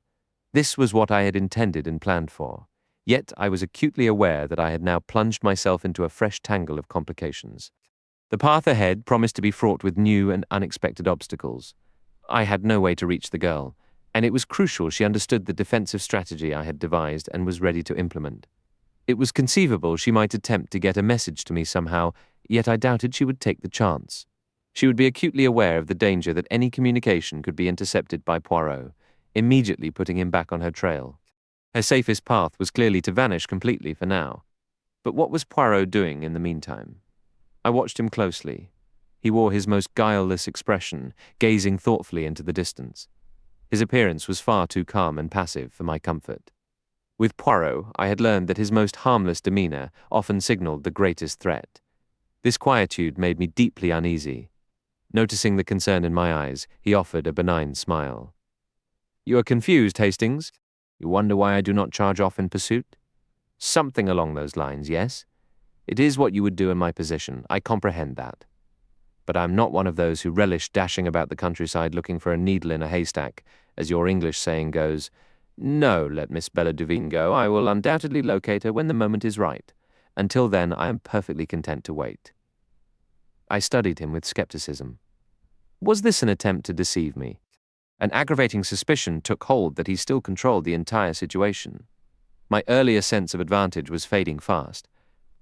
S1: This was what I had intended and planned for. Yet I was acutely aware that I had now plunged myself into a fresh tangle of complications. The path ahead promised to be fraught with new and unexpected obstacles. I had no way to reach the girl, and it was crucial she understood the defensive strategy I had devised and was ready to implement. It was conceivable she might attempt to get a message to me somehow, yet I doubted she would take the chance. She would be acutely aware of the danger that any communication could be intercepted by Poirot, immediately putting him back on her trail. Her safest path was clearly to vanish completely for now. But what was Poirot doing in the meantime? I watched him closely. He wore his most guileless expression, gazing thoughtfully into the distance. His appearance was far too calm and passive for my comfort. With Poirot, I had learned that his most harmless demeanor often signaled the greatest threat. This quietude made me deeply uneasy. Noticing the concern in my eyes, he offered a benign smile. You are confused, Hastings? You wonder why I do not charge off in pursuit? Something along those lines, yes? It is what you would do in my position, I comprehend that. But I am not one of those who relish dashing about the countryside looking for a needle in a haystack, as your English saying goes, No, let Miss Bella Duveen go. I will undoubtedly locate her when the moment is right. Until then, I am perfectly content to wait. I studied him with skepticism. Was this an attempt to deceive me? An aggravating suspicion took hold that he still controlled the entire situation. My earlier sense of advantage was fading fast.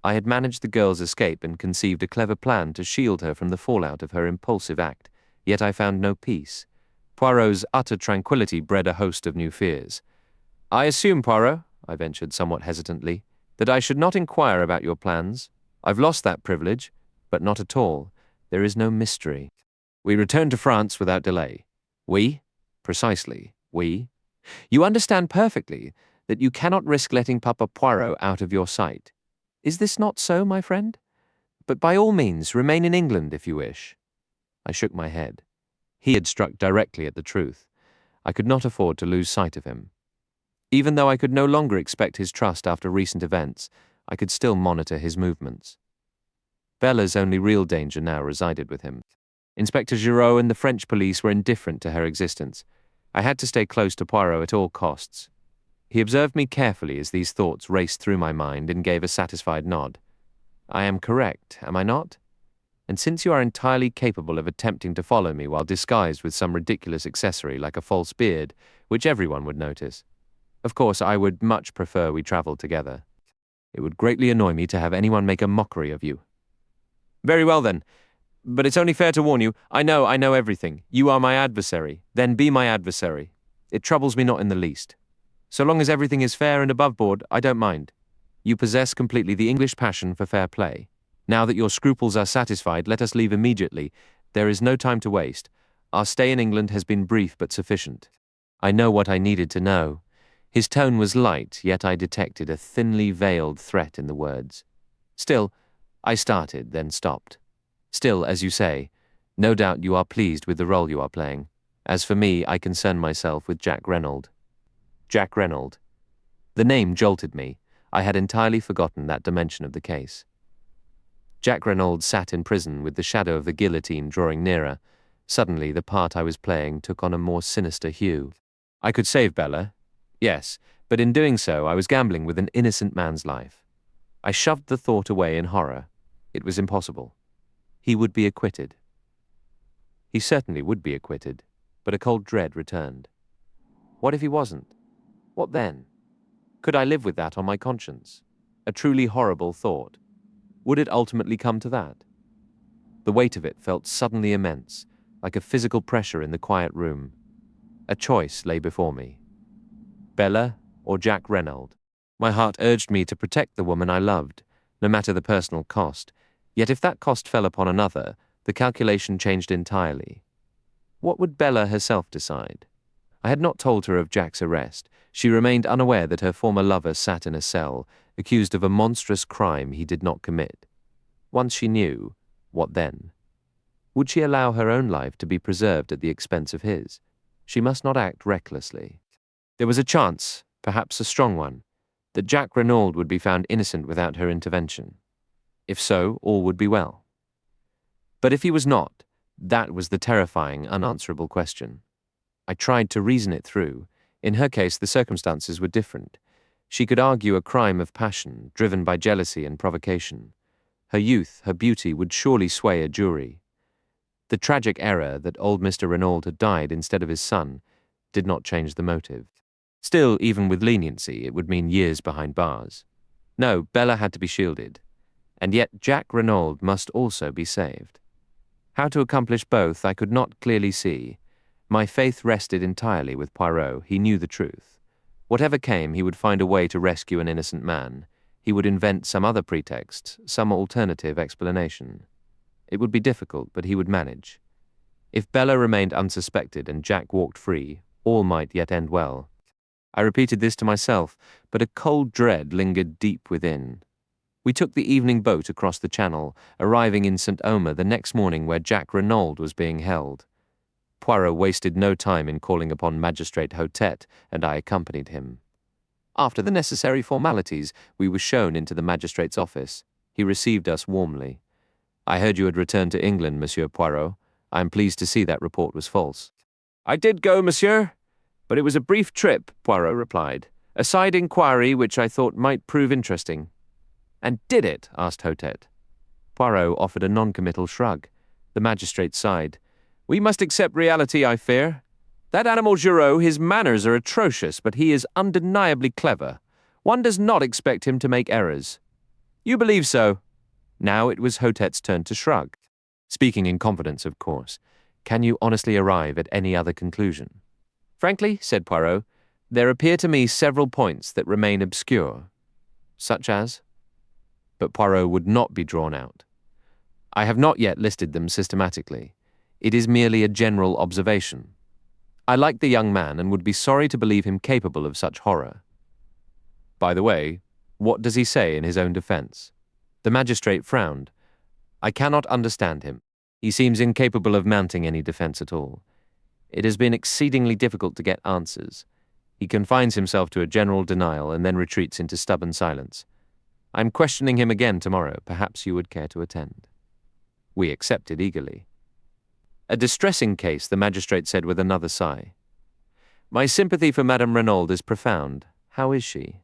S1: I had managed the girl's escape and conceived a clever plan to shield her from the fallout of her impulsive act, yet I found no peace. Poirot's utter tranquillity bred a host of new fears. I assume, Poirot, I ventured somewhat hesitantly, that I should not inquire about your plans. I've lost that privilege, but not at all. There is no mystery. We returned to France without delay. We? Precisely, we. You understand perfectly that you cannot risk letting Papa Poirot out of your sight. Is this not so, my friend? But by all means, remain in England if you wish. I shook my head. He had struck directly at the truth. I could not afford to lose sight of him. Even though I could no longer expect his trust after recent events, I could still monitor his movements. Bella's only real danger now resided with him. Inspector Giraud and the French police were indifferent to her existence. I had to stay close to Poirot at all costs. He observed me carefully as these thoughts raced through my mind and gave a satisfied nod. I am correct, am I not? And since you are entirely capable of attempting to follow me while disguised with some ridiculous accessory like a false beard, which everyone would notice, of course I would much prefer we travelled together. It would greatly annoy me to have anyone make a mockery of you. Very well then, but it's only fair to warn you, I know everything. You are my adversary, then be my adversary. It troubles me not in the least. So long as everything is fair and above board, I don't mind. You possess completely the English passion for fair play. Now that your scruples are satisfied, let us leave immediately. There is no time to waste. Our stay in England has been brief but sufficient. I know what I needed to know. His tone was light, yet I detected a thinly veiled threat in the words. Still, I started, then stopped. Still, as you say, no doubt you are pleased with the role you are playing. As for me, I concern myself with Jack Reynaud. Jack Reynaud. The name jolted me. I had entirely forgotten that dimension of the case. Jack Reynaud sat in prison with the shadow of the guillotine drawing nearer. Suddenly, the part I was playing took on a more sinister hue. I could save Bella, yes, but in doing so, I was gambling with an innocent man's life. I shoved the thought away in horror. It was impossible. He would be acquitted. He certainly would be acquitted, but a cold dread returned. What if he wasn't? What then? Could I live with that on my conscience? A truly horrible thought. Would it ultimately come to that? The weight of it felt suddenly immense, like a physical pressure in the quiet room. A choice lay before me. Bella or Jack Reynaud? My heart urged me to protect the woman I loved, no matter the personal cost. Yet if that cost fell upon another, the calculation changed entirely. What would Bella herself decide? I had not told her of Jack's arrest. She remained unaware that her former lover sat in a cell, accused of a monstrous crime he did not commit. Once she knew, what then? Would she allow her own life to be preserved at the expense of his? She must not act recklessly. There was a chance, perhaps a strong one, that Jack Reynaud would be found innocent without her intervention. If so, all would be well. But if he was not, that was the terrifying, unanswerable question. I tried to reason it through. In her case, the circumstances were different. She could argue a crime of passion, driven by jealousy and provocation. Her youth, her beauty would surely sway a jury. The tragic error that old Mr. Reynaud had died instead of his son did not change the motive. Still, even with leniency, it would mean years behind bars. No, Bella had to be shielded. And yet Jack Reynaud must also be saved. How to accomplish both I could not clearly see. My faith rested entirely with Poirot. He knew the truth. Whatever came, he would find a way to rescue an innocent man. He would invent some other pretext, some alternative explanation. It would be difficult, but he would manage. If Bella remained unsuspected and Jack walked free, all might yet end well. I repeated this to myself, but a cold dread lingered deep within. We took the evening boat across the channel, arriving in St. Omer the next morning where Jack Reynaud was being held. Poirot wasted no time in calling upon Magistrate Hotet, and I accompanied him. After the necessary formalities, we were shown into the magistrate's office. He received us warmly. I heard you had returned to England, Monsieur Poirot. I am pleased to see that report was false. I did go, monsieur. But it was a brief trip, Poirot replied. A side inquiry which I thought might prove interesting. And did it? Asked Hotet. Poirot offered a non-committal shrug. The magistrate sighed. We must accept reality, I fear. That animal Giraud, his manners are atrocious, but he is undeniably clever. One does not expect him to make errors. You believe so? Now it was Hotet's turn to shrug. Speaking in confidence, of course. Can you honestly arrive at any other conclusion? Frankly, said Poirot, there appear to me several points that remain obscure. Such as? But Poirot would not be drawn out. I have not yet listed them systematically. It is merely a general observation. I like the young man and would be sorry to believe him capable of such horror. By the way, what does he say in his own defense? The magistrate frowned. I cannot understand him. He seems incapable of mounting any defense at all. It has been exceedingly difficult to get answers. He confines himself to a general denial and then retreats into stubborn silence. I am questioning him again tomorrow. Perhaps you would care to attend. We accepted eagerly. A distressing case, the magistrate said with another sigh. My sympathy for Madame Renaud is profound. How is she?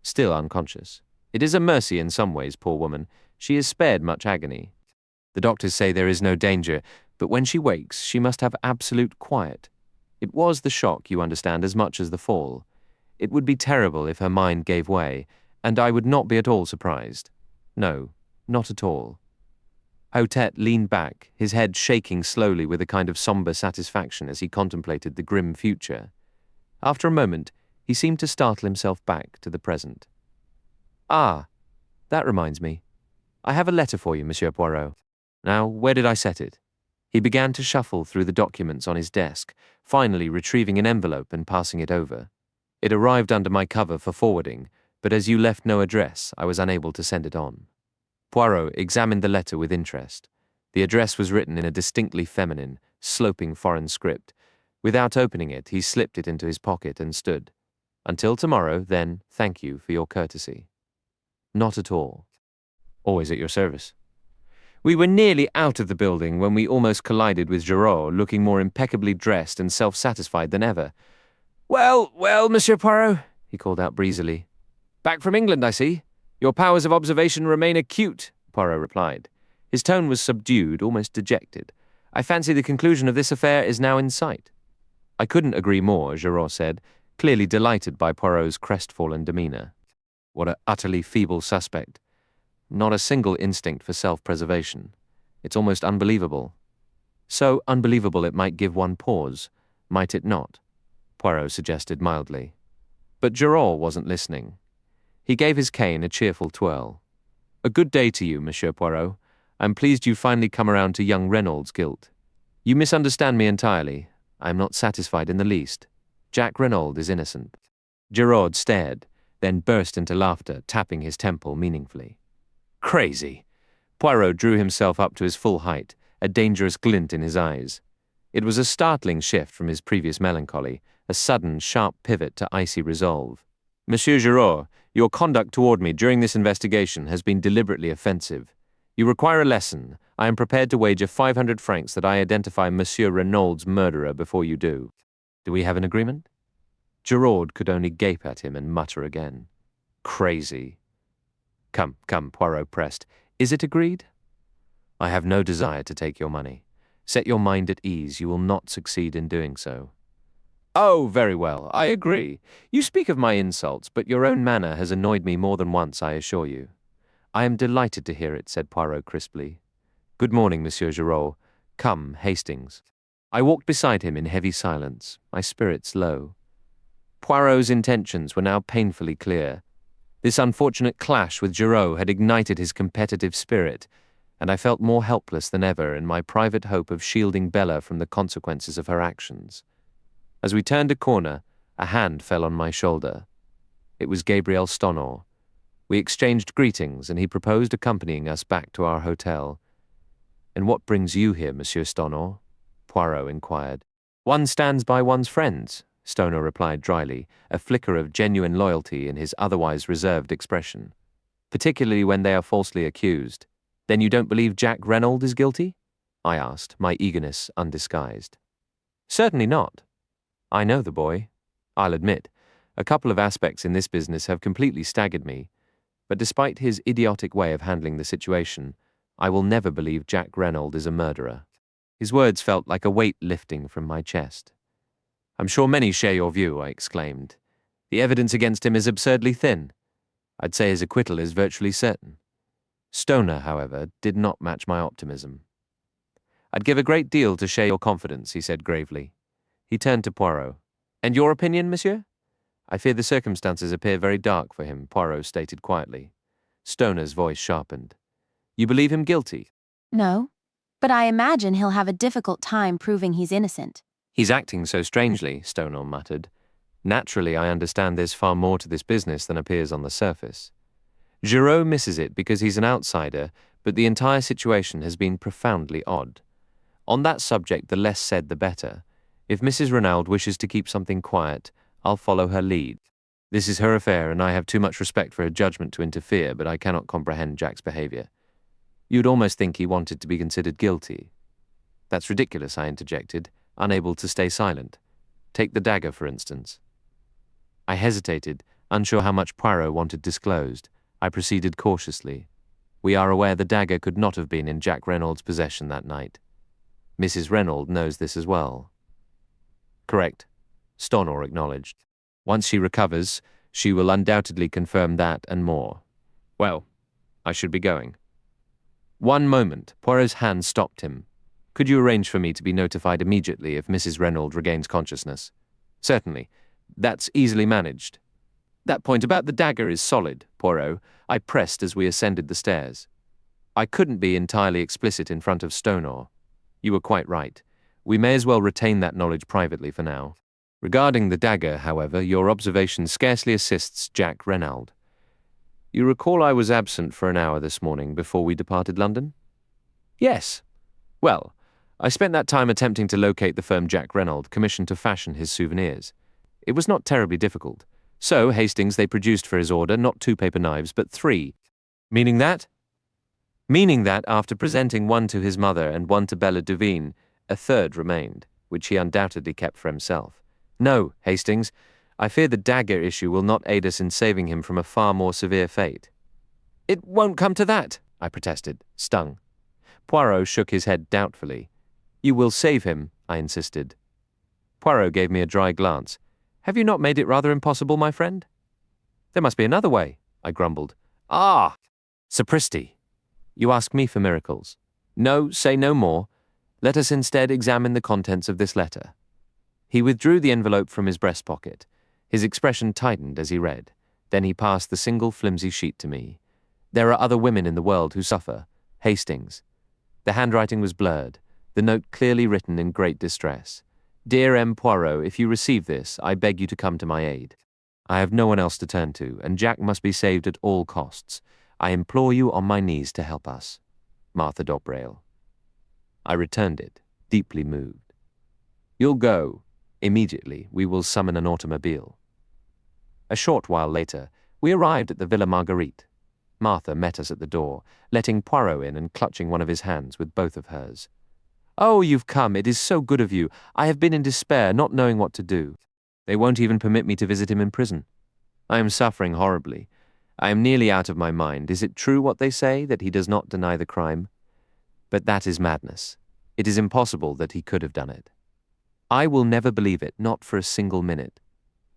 S1: Still unconscious. It is a mercy in some ways, poor woman. She is spared much agony. The doctors say there is no danger, but when she wakes, she must have absolute quiet. It was the shock, you understand, as much as the fall. It would be terrible if her mind gave way, and I would not be at all surprised. No, not at all. Hotet leaned back, his head shaking slowly with a kind of sombre satisfaction as he contemplated the grim future. After a moment, he seemed to startle himself back to the present. Ah, that reminds me. I have a letter for you, Monsieur Poirot. Now, where did I set it? He began to shuffle through the documents on his desk, finally retrieving an envelope and passing it over. It arrived under my cover for forwarding, but as you left no address, I was unable to send it on. Poirot examined the letter with interest. The address was written in a distinctly feminine, sloping foreign script. Without opening it, he slipped it into his pocket and stood. Until tomorrow, then, thank you for your courtesy. Not at all. Always at your service. We were nearly out of the building when we almost collided with Giraud, looking more impeccably dressed and self-satisfied than ever. Well, Monsieur Poirot, he called out breezily. Back from England, I see. Your powers of observation remain acute, Poirot replied. His tone was subdued, almost dejected. I fancy the conclusion of this affair is now in sight. I couldn't agree more, Giraud said, clearly delighted by Poirot's crestfallen demeanour. What an utterly feeble suspect. Not a single instinct for self-preservation. It's almost unbelievable. So unbelievable it might give one pause, might it not? Poirot suggested mildly. But Giraud wasn't listening. He gave his cane a cheerful twirl. A good day to you, Monsieur Poirot. I'm pleased you've finally come around to young Renaud's guilt. You misunderstand me entirely. I am not satisfied in the least. Jack Renaud is innocent. Giraud stared, then burst into laughter, tapping his temple meaningfully. Crazy! Poirot drew himself up to his full height, a dangerous glint in his eyes. It was a startling shift from his previous melancholy, a sudden, sharp pivot to icy resolve. Monsieur Giraud, your conduct toward me during this investigation has been deliberately offensive. You require a lesson. I am prepared to wager 500 francs that I identify Monsieur Renaud's murderer before you do. Do we have an agreement? Giraud could only gape at him and mutter again. Crazy. Come, Poirot pressed. Is it agreed? I have no desire to take your money. Set your mind at ease. You will not succeed in doing so. Oh, very well. I agree. You speak of my insults, but your own manner has annoyed me more than once, I assure you. I am delighted to hear it, said Poirot crisply. Good morning, Monsieur Giraud. Come, Hastings. I walked beside him in heavy silence, my spirits low. Poirot's intentions were now painfully clear. This unfortunate clash with Giraud had ignited his competitive spirit, and I felt more helpless than ever in my private hope of shielding Bella from the consequences of her actions. As we turned a corner, a hand fell on my shoulder. It was Gabriel Stonor. We exchanged greetings, and he proposed accompanying us back to our hotel. And what brings you here, Monsieur Stonor? Poirot inquired. One stands by one's friends, Stonor replied dryly, a flicker of genuine loyalty in his otherwise reserved expression. Particularly when they are falsely accused. Then you don't believe Jack Renaud is guilty? I asked, my eagerness undisguised. Certainly not. I know the boy. I'll admit, a couple of aspects in this business have completely staggered me, but despite his idiotic way of handling the situation, I will never believe Jack Reynolds is a murderer. His words felt like a weight lifting from my chest. I'm sure many share your view, I exclaimed. The evidence against him is absurdly thin. I'd say his acquittal is virtually certain. Stoner, however, did not match my optimism. I'd give a great deal to share your confidence, he said gravely. He turned to Poirot. And your opinion, monsieur? I fear the circumstances appear very dark for him, Poirot stated quietly. Stoner's voice sharpened. You believe him guilty?
S5: No, but I imagine he'll have a difficult time proving he's innocent.
S1: He's acting so strangely, Stoner muttered. Naturally, I understand there's far more to this business than appears on the surface. Giraud misses it because he's an outsider, but the entire situation has been profoundly odd. On that subject, the less said the better. If Mrs. Reynolds wishes to keep something quiet, I'll follow her lead. This is her affair, and I have too much respect for her judgment to interfere, but I cannot comprehend Jack's behavior. You'd almost think he wanted to be considered guilty. That's ridiculous, I interjected, unable to stay silent. Take the dagger, for instance. I hesitated, unsure how much Poirot wanted disclosed. I proceeded cautiously. We are aware the dagger could not have been in Jack Reynolds' possession that night. Mrs. Reynolds knows this as well. Correct, Stoner acknowledged. Once she recovers, she will undoubtedly confirm that and more. Well, I should be going. One moment, Poirot's hand stopped him. Could you arrange for me to be notified immediately if Mrs. Reynolds regains consciousness? Certainly. That's easily managed. That point about the dagger is solid, Poirot. I pressed as we ascended the stairs. I couldn't be entirely explicit in front of Stoner. You were quite right. We may as well retain that knowledge privately for now. Regarding the dagger, however, your observation scarcely assists Jack Reynolds. You recall I was absent for an hour this morning before we departed London? Yes. Well, I spent that time attempting to locate the firm Jack Reynolds commissioned to fashion his souvenirs. It was not terribly difficult. So, Hastings, they produced for his order not 2 paper knives, but 3. Meaning that? Meaning that, after presenting one to his mother and one to Bella Duveen, a third remained, which he undoubtedly kept for himself. No, Hastings, I fear the dagger issue will not aid us in saving him from a far more severe fate. It won't come to that, I protested, stung. Poirot shook his head doubtfully. You will save him, I insisted. Poirot gave me a dry glance. Have you not made it rather impossible, my friend? There must be another way, I grumbled. Ah! Sapristi! You ask me for miracles. No, say no more. Let us instead examine the contents of this letter. He withdrew the envelope from his breast pocket. His expression tightened as he read. Then he passed the single flimsy sheet to me. There are other women in the world who suffer. Hastings. The handwriting was blurred, the note clearly written in great distress. Dear M. Poirot, if you receive this, I beg you to come to my aid. I have no one else to turn to, and Jack must be saved at all costs. I implore you on my knees to help us. Martha Dobrail. I returned it, deeply moved. You'll go. Immediately, we will summon an automobile. A short while later, we arrived at the Villa Marguerite. Martha met us at the door, letting Poirot in and clutching one of his hands with both of hers. Oh, you've come. It is so good of you. I have been in despair, not knowing what to do. They won't even permit me to visit him in prison. I am suffering horribly. I am nearly out of my mind. Is it true what they say, that he does not deny the crime? But that is madness. It is impossible that he could have done it. I will never believe it, not for a single minute.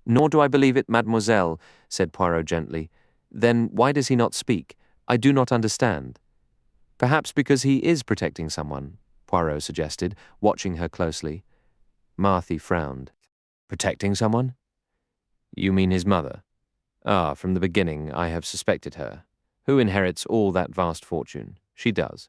S1: Nor do I believe it, mademoiselle, said Poirot gently. Then why does he not speak? I do not understand. Perhaps because he is protecting someone, Poirot suggested, watching her closely. Martha frowned. Protecting someone? You mean his mother? Ah, from the beginning I have suspected her. Who inherits all that vast fortune? She does.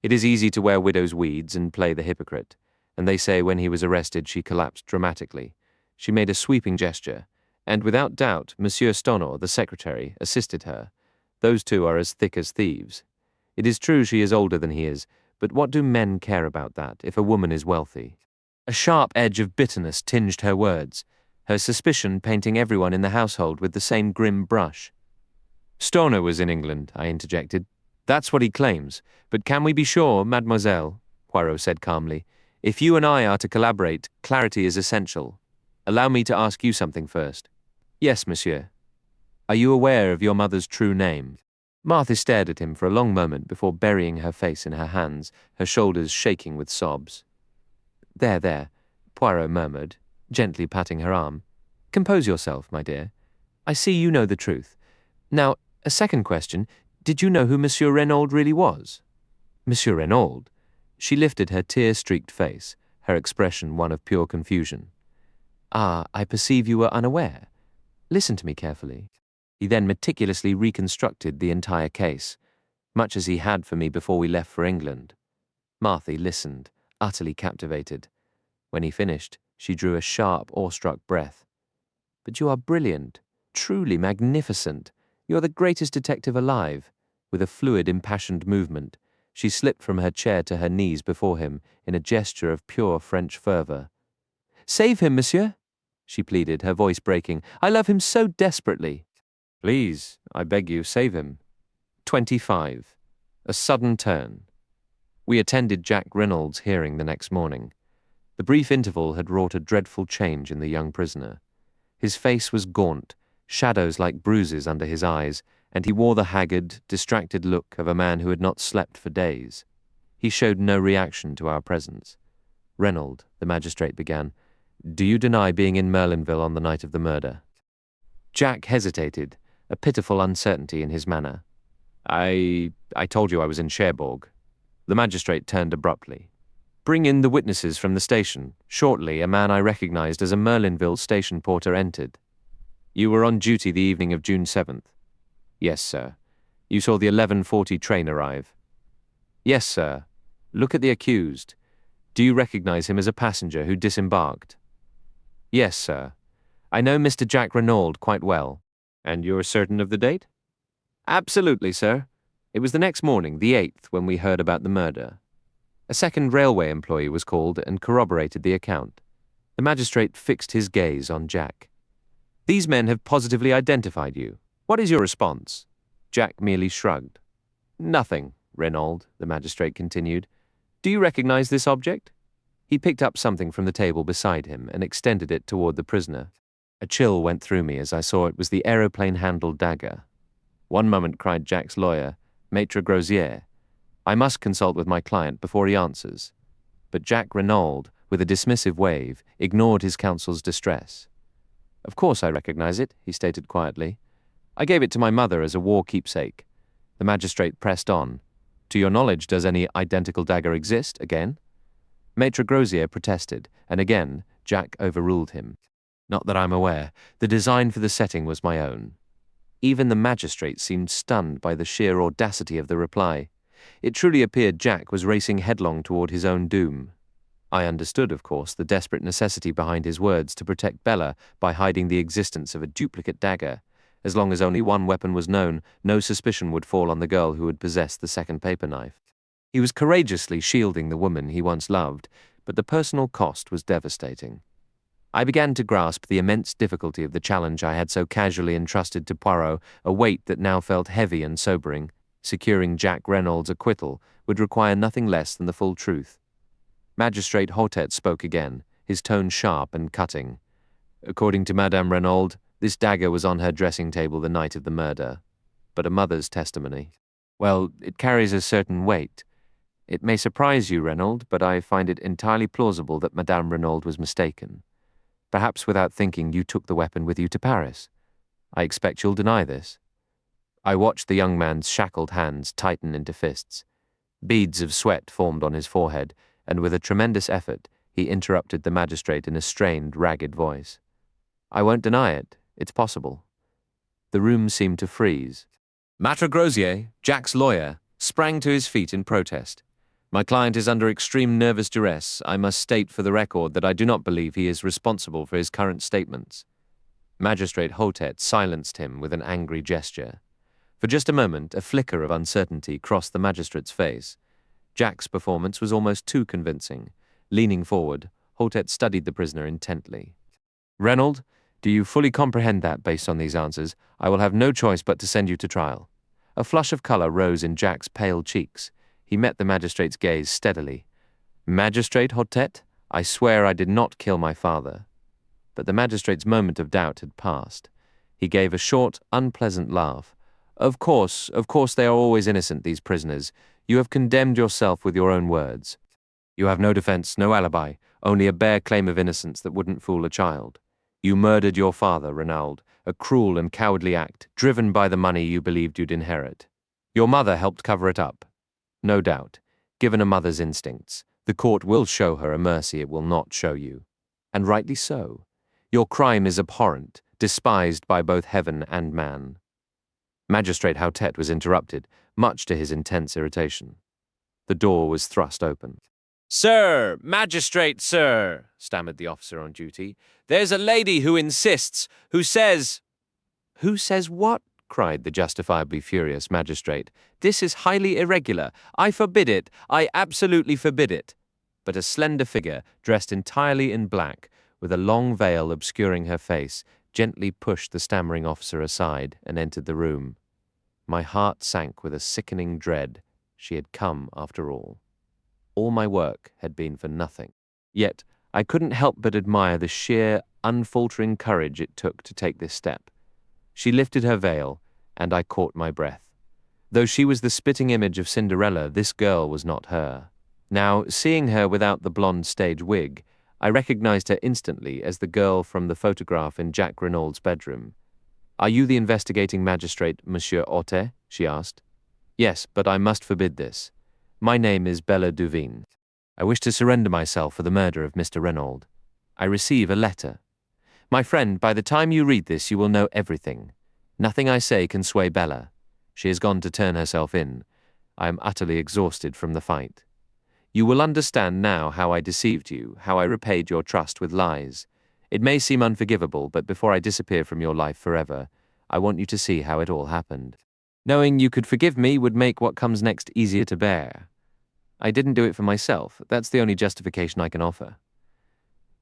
S1: It is easy to wear widow's weeds and play the hypocrite, and they say when he was arrested she collapsed dramatically. She made a sweeping gesture, and without doubt Monsieur Stoner, the secretary, assisted her. Those two are as thick as thieves. It is true she is older than he is, but what do men care about that if a woman is wealthy? A sharp edge of bitterness tinged her words, her suspicion painting everyone in the household with the same grim brush. Stoner was in England, I interjected. That's what he claims, but can we be sure, mademoiselle, Poirot said calmly. If you and I are to collaborate, clarity is essential. Allow me to ask you something first. Yes, monsieur. Are you aware of your mother's true name? Martha stared at him for a long moment before burying her face in her hands, her shoulders shaking with sobs. There, Poirot murmured, gently patting her arm. Compose yourself, my dear. I see you know the truth. Now, a second question. Did you know who Monsieur Renaud really was? Monsieur Renaud? She lifted her tear-streaked face, her expression one of pure confusion. Ah, I perceive you were unaware. Listen to me carefully. He then meticulously reconstructed the entire case, much as he had for me before we left for England. Martha listened, utterly captivated. When he finished, she drew a sharp, awestruck breath. But you are brilliant, truly magnificent. You are the greatest detective alive. With a fluid, impassioned movement, she slipped from her chair to her knees before him in a gesture of pure French fervor. Save him, monsieur, she pleaded, her voice breaking. I love him so desperately. Please, I beg you, save him. 25. A sudden turn. We attended Jack Reynolds' hearing the next morning. The brief interval had wrought a dreadful change in the young prisoner. His face was gaunt, shadows like bruises under his eyes, and he wore the haggard, distracted look of a man who had not slept for days. He showed no reaction to our presence. Reynolds, the magistrate began, do you deny being in Merlinville on the night of the murder? Jack hesitated, a pitiful uncertainty in his manner. I told you I was in Cherbourg. The magistrate turned abruptly. Bring in the witnesses from the station. Shortly, a man I recognized as a Merlinville station porter entered. You were on duty the evening of June 7th. Yes, sir. You saw the 11:40 train arrive. Yes, sir. Look at the accused. Do you recognize him as a passenger who disembarked? Yes, sir. I know Mr. Jack Renaud quite well. And you're certain of the date? Absolutely, sir. It was the next morning, the 8th, when we heard about the murder. A second railway employee was called and corroborated the account. The magistrate fixed his gaze on Jack. These men have positively identified you. What is your response? Jack merely shrugged. Nothing, Renaud, the magistrate continued. Do you recognize this object? He picked up something from the table beside him and extended it toward the prisoner. A chill went through me as I saw it was the aeroplane-handled dagger. One moment, cried Jack's lawyer, Maître Grosier. I must consult with my client before he answers. But Jack Renaud, with a dismissive wave, ignored his counsel's distress. Of course I recognize it, he stated quietly. I gave it to my mother as a war keepsake. The magistrate pressed on. To your knowledge, does any identical dagger exist again? Maître Grosier protested, and again Jack overruled him. Not that I'm aware. The design for the setting was my own. Even the magistrate seemed stunned by the sheer audacity of the reply. It truly appeared Jack was racing headlong toward his own doom. I understood, of course, the desperate necessity behind his words to protect Bella by hiding the existence of a duplicate dagger. As long as only one weapon was known, no suspicion would fall on the girl who had possessed the second paper knife. He was courageously shielding the woman he once loved, but the personal cost was devastating. I began to grasp the immense difficulty of the challenge I had so casually entrusted to Poirot, a weight that now felt heavy and sobering. Securing Jack Reynolds' acquittal would require nothing less than the full truth. Magistrate Hautet spoke again, his tone sharp and cutting. According to Madame Renaud, this dagger was on her dressing table the night of the murder. But a mother's testimony. Well, it carries a certain weight. It may surprise you, Renaud, but I find it entirely plausible that Madame Renaud was mistaken. Perhaps without thinking you took the weapon with you to Paris. I expect you'll deny this. I watched the young man's shackled hands tighten into fists. Beads of sweat formed on his forehead, and with a tremendous effort, he interrupted the magistrate in a strained, ragged voice. I won't deny it. It's possible. The room seemed to freeze. Maître Grosier, Jack's lawyer, sprang to his feet in protest. My client is under extreme nervous duress. I must state for the record that I do not believe he is responsible for his current statements. Magistrate Hautet silenced him with an angry gesture. For just a moment, a flicker of uncertainty crossed the magistrate's face. Jack's performance was almost too convincing. Leaning forward, Hautet studied the prisoner intently. Renaud, do you fully comprehend that, based on these answers, I will have no choice but to send you to trial? A flush of color rose in Jack's pale cheeks. He met the magistrate's gaze steadily. Magistrate Hautet, I swear I did not kill my father. but the magistrate's moment of doubt had passed. He gave a short, unpleasant laugh. Of course, they are always innocent, these prisoners. You have condemned yourself with your own words. You have no defense, no alibi, only a bare claim of innocence that wouldn't fool a child. You murdered your father, Renaud, a cruel and cowardly act, driven by the money you believed you'd inherit. Your mother helped cover it up. No doubt, given a mother's instincts, the court will show her a mercy it will not show you. And rightly so. Your crime is abhorrent, despised by both heaven and man. Magistrate Hautet was interrupted, much to his intense irritation. The door was thrust open.
S3: Sir, magistrate, sir, stammered the officer on duty. There's a lady who insists, who says—
S1: Who says what? Cried the justifiably furious magistrate. This is highly irregular. I forbid it. I absolutely forbid it. But a slender figure, dressed entirely in black, with a long veil obscuring her face, gently pushed the stammering officer aside and entered the room. My heart sank with a sickening dread. She had come after all. All my work had been for nothing. Yet I couldn't help but admire the sheer, unfaltering courage it took to take this step. She lifted her veil, and I caught my breath. Though she was the spitting image of Cinderella, this girl was not her. Now, seeing her without the blonde stage wig, I recognized her instantly as the girl from the photograph in Jack Renaud's bedroom. "Are you the investigating magistrate, Monsieur Hautet?" she asked. "Yes, but I must forbid this. My name is Bella Duveen. I wish to surrender myself for the murder of Mr. Renaud. I receive a letter. My friend, by the time you read this, you will know everything. Nothing I say can sway Bella. She has gone to turn herself in. I am utterly exhausted from the fight. You will understand now how I deceived you, how I repaid your trust with lies. It may seem unforgivable, but before I disappear from your life forever, I want you to see how it all happened. Knowing you could forgive me would make what comes next easier to bear. I didn't do it for myself. That's the only justification I can offer.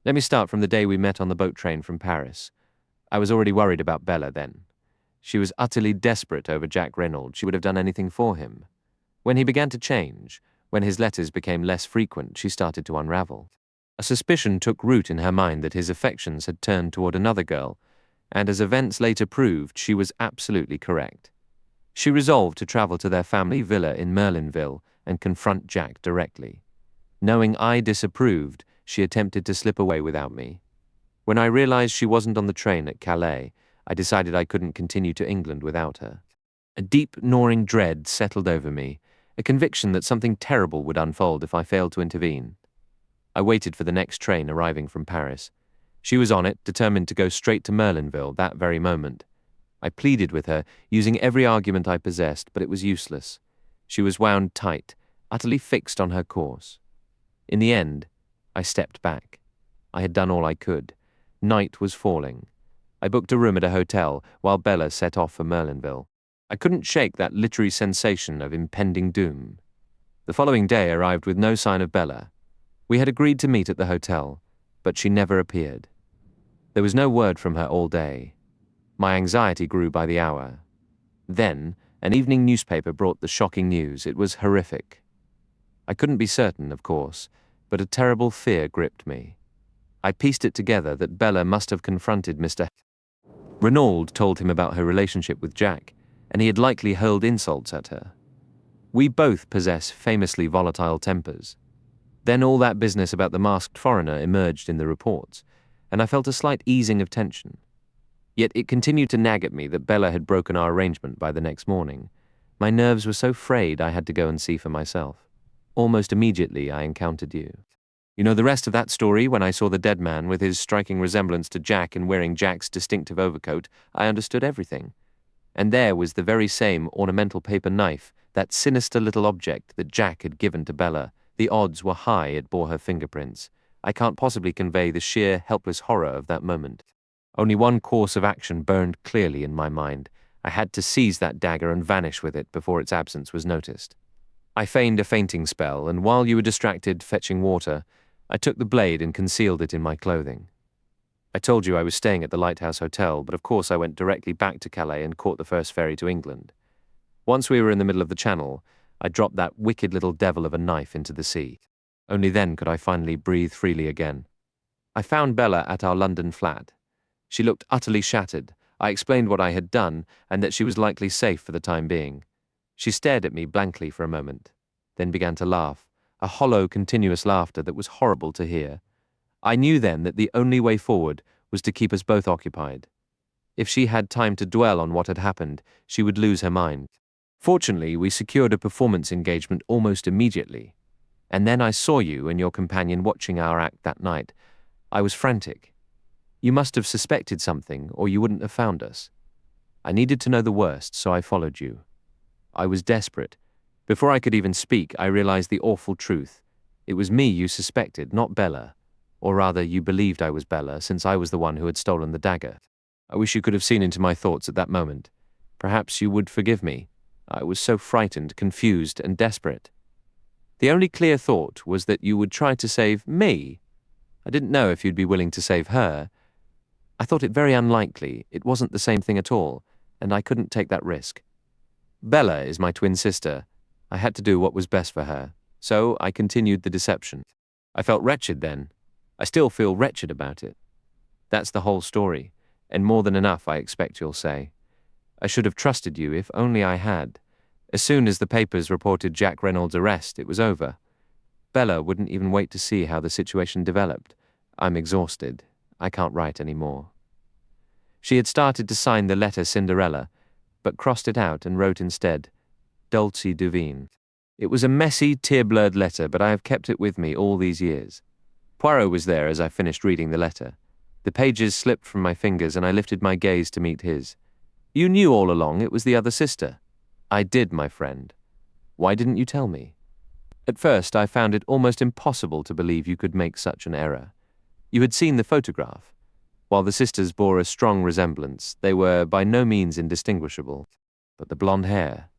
S1: Let me start from the day we met on the boat train from Paris. I was already worried about Bella then. She was utterly desperate over Jack Renaud. She would have done anything for him. When he began to change, when his letters became less frequent, she started to unravel. A suspicion took root in her mind that his affections had turned toward another girl, and as events later proved, she was absolutely correct. She resolved to travel to their family villa in Merlinville and confront Jack directly. Knowing I disapproved, she attempted to slip away without me. When I realized she wasn't on the train at Calais, I decided I couldn't continue to England without her. A deep, gnawing dread settled over me, a conviction that something terrible would unfold if I failed to intervene. I waited for the next train arriving from Paris. She was on it, determined to go straight to Merlinville that very moment. I pleaded with her, using every argument I possessed, but it was useless. She was wound tight, utterly fixed on her course. In the end, I stepped back. I had done all I could. Night was falling. I booked a room at a hotel while Bella set off for Merlinville. I couldn't shake that literary sensation of impending doom. The following day arrived with no sign of Bella. We had agreed to meet at the hotel, but she never appeared. There was no word from her all day. My anxiety grew by the hour. Then, an evening newspaper brought the shocking news. It was horrific. I couldn't be certain, of course, but a terrible fear gripped me. I pieced it together that Bella must have confronted Mr. Renaud told him about her relationship with Jack, and he had likely hurled insults at her. We both possess famously volatile tempers. Then all that business about the masked foreigner emerged in the reports, and I felt a slight easing of tension. Yet it continued to nag at me that Bella had broken our arrangement by the next morning. My nerves were so frayed I had to go and see for myself. Almost immediately I encountered you. You know the rest of that story. When I saw the dead man with his striking resemblance to Jack and wearing Jack's distinctive overcoat, I understood everything. And there was the very same ornamental paper knife, that sinister little object that Jack had given to Bella. The odds were high it bore her fingerprints. I can't possibly convey the sheer, helpless horror of that moment. Only one course of action burned clearly in my mind. I had to seize that dagger and vanish with it before its absence was noticed. I feigned a fainting spell, and while you were distracted fetching water, I took the blade and concealed it in my clothing. I told you I was staying at the Lighthouse Hotel, but of course I went directly back to Calais and caught the first ferry to England. Once we were in the middle of the Channel, I dropped that wicked little devil of a knife into the sea. Only then could I finally breathe freely again. I found Bella at our London flat. She looked utterly shattered. I explained what I had done and that she was likely safe for the time being. She stared at me blankly for a moment, then began to laugh, a hollow, continuous laughter that was horrible to hear. I knew then that the only way forward was to keep us both occupied. If she had time to dwell on what had happened, she would lose her mind. Fortunately, we secured a performance engagement almost immediately. And then I saw you and your companion watching our act that night. I was frantic. You must have suspected something, or you wouldn't have found us. I needed to know the worst, so I followed you. I was desperate. Before I could even speak, I realized the awful truth. It was me you suspected, not Bella. Or rather, you believed I was Bella, since I was the one who had stolen the dagger. I wish you could have seen into my thoughts at that moment. Perhaps you would forgive me. I was so frightened, confused, and desperate. The only clear thought was that you would try to save me. I didn't know if you'd be willing to save her. I thought it very unlikely. It wasn't the same thing at all, and I couldn't take that risk. Bella is my twin sister. I had to do what was best for her, so I continued the deception. I felt wretched then. I still feel wretched about it. That's the whole story, and more than enough, I expect you'll say. I should have trusted you if only I had. As soon as the papers reported Jack Reynolds' arrest, it was over. Bella wouldn't even wait to see how the situation developed. I'm exhausted. I can't write any more. She had started to sign the letter Cinderella, but crossed it out and wrote instead, Dulcie Duveen. It was a messy, tear-blurred letter, but I have kept it with me all these years. Poirot was there as I finished reading the letter. The pages slipped from my fingers and I lifted my gaze to meet his. You knew all along it was the other sister. I did, my friend. Why didn't you tell me? At first I found it almost impossible to believe you could make such an error. You had seen the photograph. While the sisters bore a strong resemblance, they were by no means indistinguishable. But the blonde hair.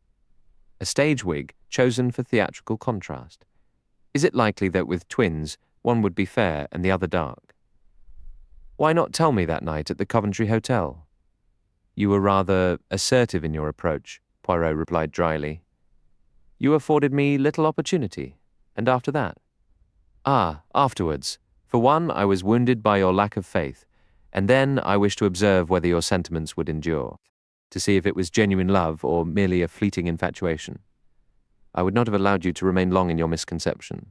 S1: A stage wig chosen for theatrical contrast. Is it likely that with twins, one would be fair and the other dark? Why not tell me that night at the Coventry Hotel? You were rather assertive in your approach, Poirot replied dryly. You afforded me little opportunity. And after that? Afterwards. For one, I was wounded by your lack of faith, and then I wished to observe whether your sentiments would endure, to see if it was genuine love or merely a fleeting infatuation. I would not have allowed you to remain long in your misconception.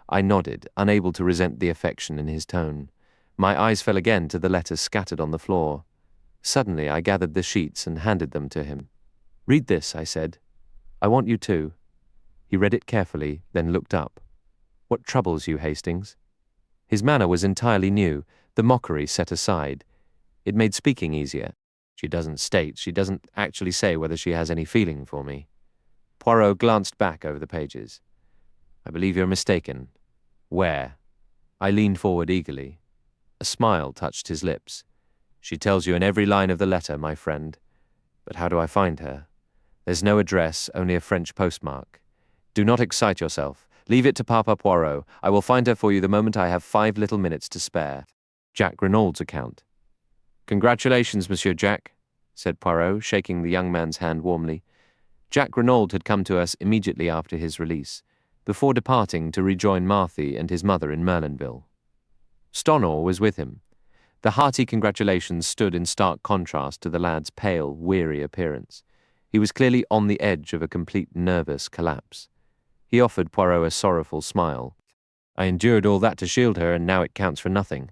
S1: I nodded, unable to resent the affection in his tone. My eyes fell again to the letters scattered on the floor. Suddenly I gathered the sheets and handed them to him. Read this, I said. I want you to. He read it carefully, then looked up. What troubles you, Hastings? His manner was entirely new, the mockery set aside. It made speaking easier. She doesn't actually say whether she has any feeling for me. Poirot glanced back over the pages. I believe you're mistaken. Where? I leaned forward eagerly. A smile touched his lips. She tells you in every line of the letter, my friend. But how do I find her? There's no address, only a French postmark. Do not excite yourself. Leave it to Papa Poirot. I will find her for you the moment I have 5 little minutes to spare. Jack Reynolds' account. Congratulations, Monsieur Jack, said Poirot, shaking the young man's hand warmly. Jack Reynolds had come to us immediately after his release, before departing to rejoin Marthy and his mother in Merlinville. Stonor was with him. The hearty congratulations stood in stark contrast to the lad's pale, weary appearance. He was clearly on the edge of a complete nervous collapse. He offered Poirot a sorrowful smile. I endured all that to shield her, and now it counts for nothing.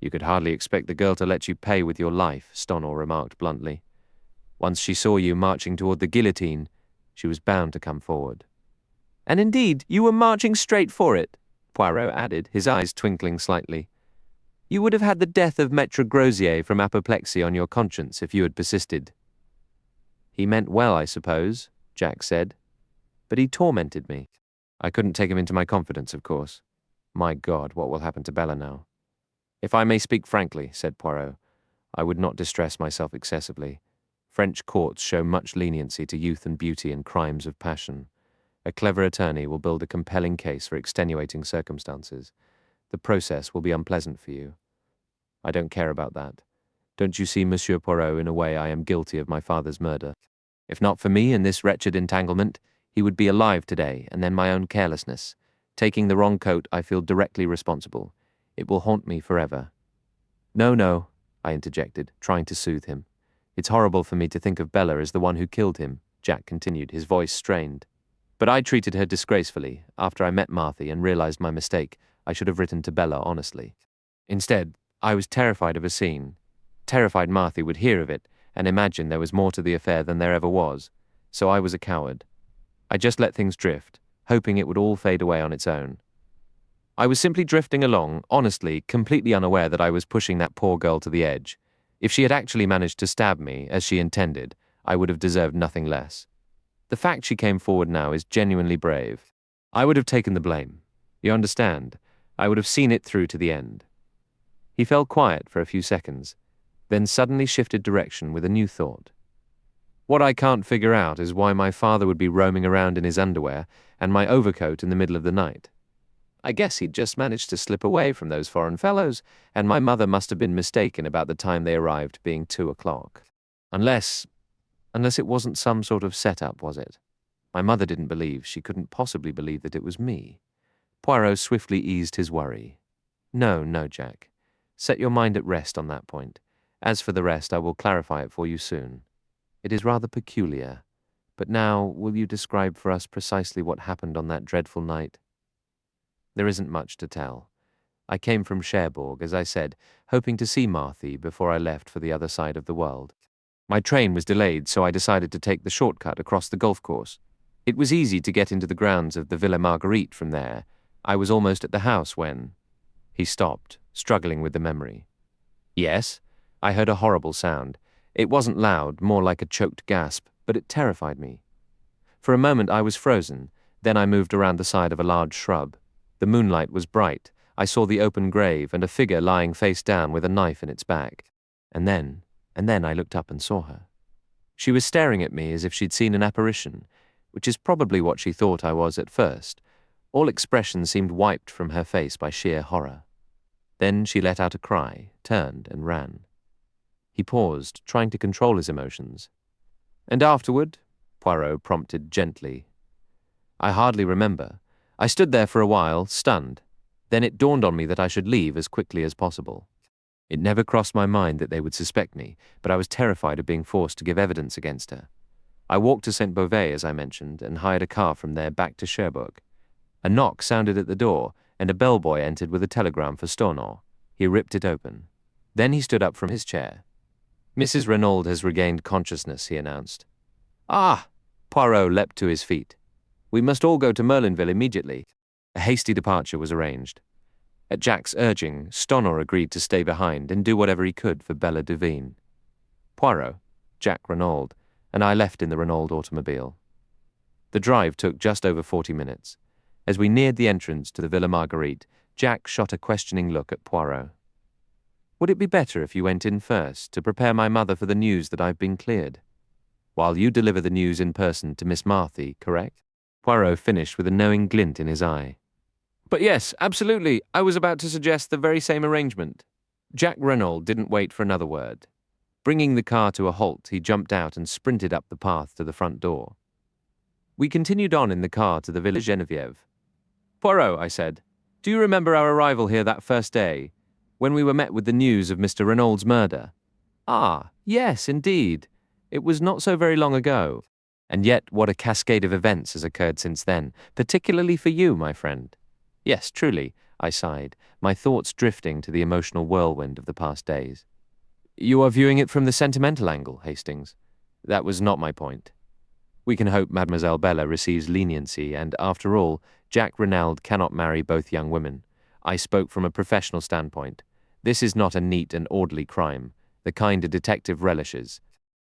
S1: You could hardly expect the girl to let you pay with your life, Stonor remarked bluntly. Once she saw you marching toward the guillotine, she was bound to come forward. And indeed, you were marching straight for it, Poirot added, his eyes twinkling slightly. You would have had the death of Maître Grosier from apoplexy on your conscience if you had persisted. He meant well, I suppose, Jack said. But he tormented me. I couldn't take him into my confidence, of course. My God, what will happen to Bella now? If I may speak frankly, said Poirot, I would not distress myself excessively. French courts show much leniency to youth and beauty in crimes of passion. A clever attorney will build a compelling case for extenuating circumstances. The process will be unpleasant for you. I don't care about that. Don't you see, Monsieur Poirot, in a way I am guilty of my father's murder. If not for me and this wretched entanglement, he would be alive today, and then my own carelessness. Taking the wrong coat, I feel directly responsible. It will haunt me forever. No, no, I interjected, trying to soothe him. It's horrible for me to think of Bella as the one who killed him, Jack continued, his voice strained. But I treated her disgracefully. After I met Marthy and realized my mistake, I should have written to Bella honestly. Instead, I was terrified of a scene. Terrified Marthy would hear of it and imagine there was more to the affair than there ever was. So I was a coward. I just let things drift, hoping it would all fade away on its own. I was simply drifting along, honestly, completely unaware that I was pushing that poor girl to the edge. If she had actually managed to stab me, as she intended, I would have deserved nothing less. The fact she came forward now is genuinely brave. I would have taken the blame. You understand? I would have seen it through to the end. He fell quiet for a few seconds, then suddenly shifted direction with a new thought. What I can't figure out is why my father would be roaming around in his underwear and my overcoat in the middle of the night. I guess he'd just managed to slip away from those foreign fellows, and my mother must have been mistaken about the time they arrived being 2 o'clock. Unless it wasn't some sort of setup, was it? My mother didn't believe, she couldn't possibly believe that it was me. Poirot swiftly eased his worry. No, no, Jack. Set your mind at rest on that point. As for the rest, I will clarify it for you soon. It is rather peculiar. But now, will you describe for us precisely what happened on that dreadful night? There isn't much to tell. I came from Cherbourg, as I said, hoping to see Marthy before I left for the other side of the world. My train was delayed, so I decided to take the shortcut across the golf course. It was easy to get into the grounds of the Villa Marguerite from there. I was almost at the house when... He stopped, struggling with the memory. Yes, I heard a horrible sound. It wasn't loud, more like a choked gasp, but it terrified me. For a moment I was frozen, then I moved around the side of a large shrub. The moonlight was bright. I saw the open grave and a figure lying face down with a knife in its back. And then I looked up and saw her. She was staring at me as if she'd seen an apparition, which is probably what she thought I was at first. All expression seemed wiped from her face by sheer horror. Then she let out a cry, turned and ran. He paused, trying to control his emotions. And afterward? Poirot prompted gently. I hardly remember. I stood there for a while, stunned. Then it dawned on me that I should leave as quickly as possible. It never crossed my mind that they would suspect me, but I was terrified of being forced to give evidence against her. I walked to St. Beauvais, as I mentioned, and hired a car from there back to Cherbourg. A knock sounded at the door, and a bellboy entered with a telegram for Stornot. He ripped it open. Then he stood up from his chair. Mrs. Renaud has regained consciousness, he announced. Ah! Poirot leapt to his feet. We must all go to Merlinville immediately. A hasty departure was arranged. At Jack's urging, Stornot agreed to stay behind and do whatever he could for Bella Duveen. Poirot, Jack Renaud, and I left in the Renaud automobile. The drive took just over 40 minutes. As we neared the entrance to the Villa Marguerite, Jack shot a questioning look at Poirot. Would it be better if you went in first, to prepare my mother for the news that I've been cleared? While you deliver the news in person to Miss Marthy, correct? Poirot finished with a knowing glint in his eye. But yes, absolutely. I was about to suggest the very same arrangement. Jack Renaud didn't wait for another word. Bringing the car to a halt, he jumped out and sprinted up the path to the front door. We continued on in the car to the Villa Geneviève. Poirot, I said, do you remember our arrival here that first day, when we were met with the news of Mr. Renaud's murder? Ah, yes, indeed. It was not so very long ago. And yet what a cascade of events has occurred since then, particularly for you, my friend. Yes, truly, I sighed, my thoughts drifting to the emotional whirlwind of the past days. You are viewing it from the sentimental angle, Hastings. That was not my point. We can hope Mademoiselle Bella receives leniency, and after all, Jack Renaud cannot marry both young women. I spoke from a professional standpoint. This is not a neat and orderly crime, the kind a detective relishes.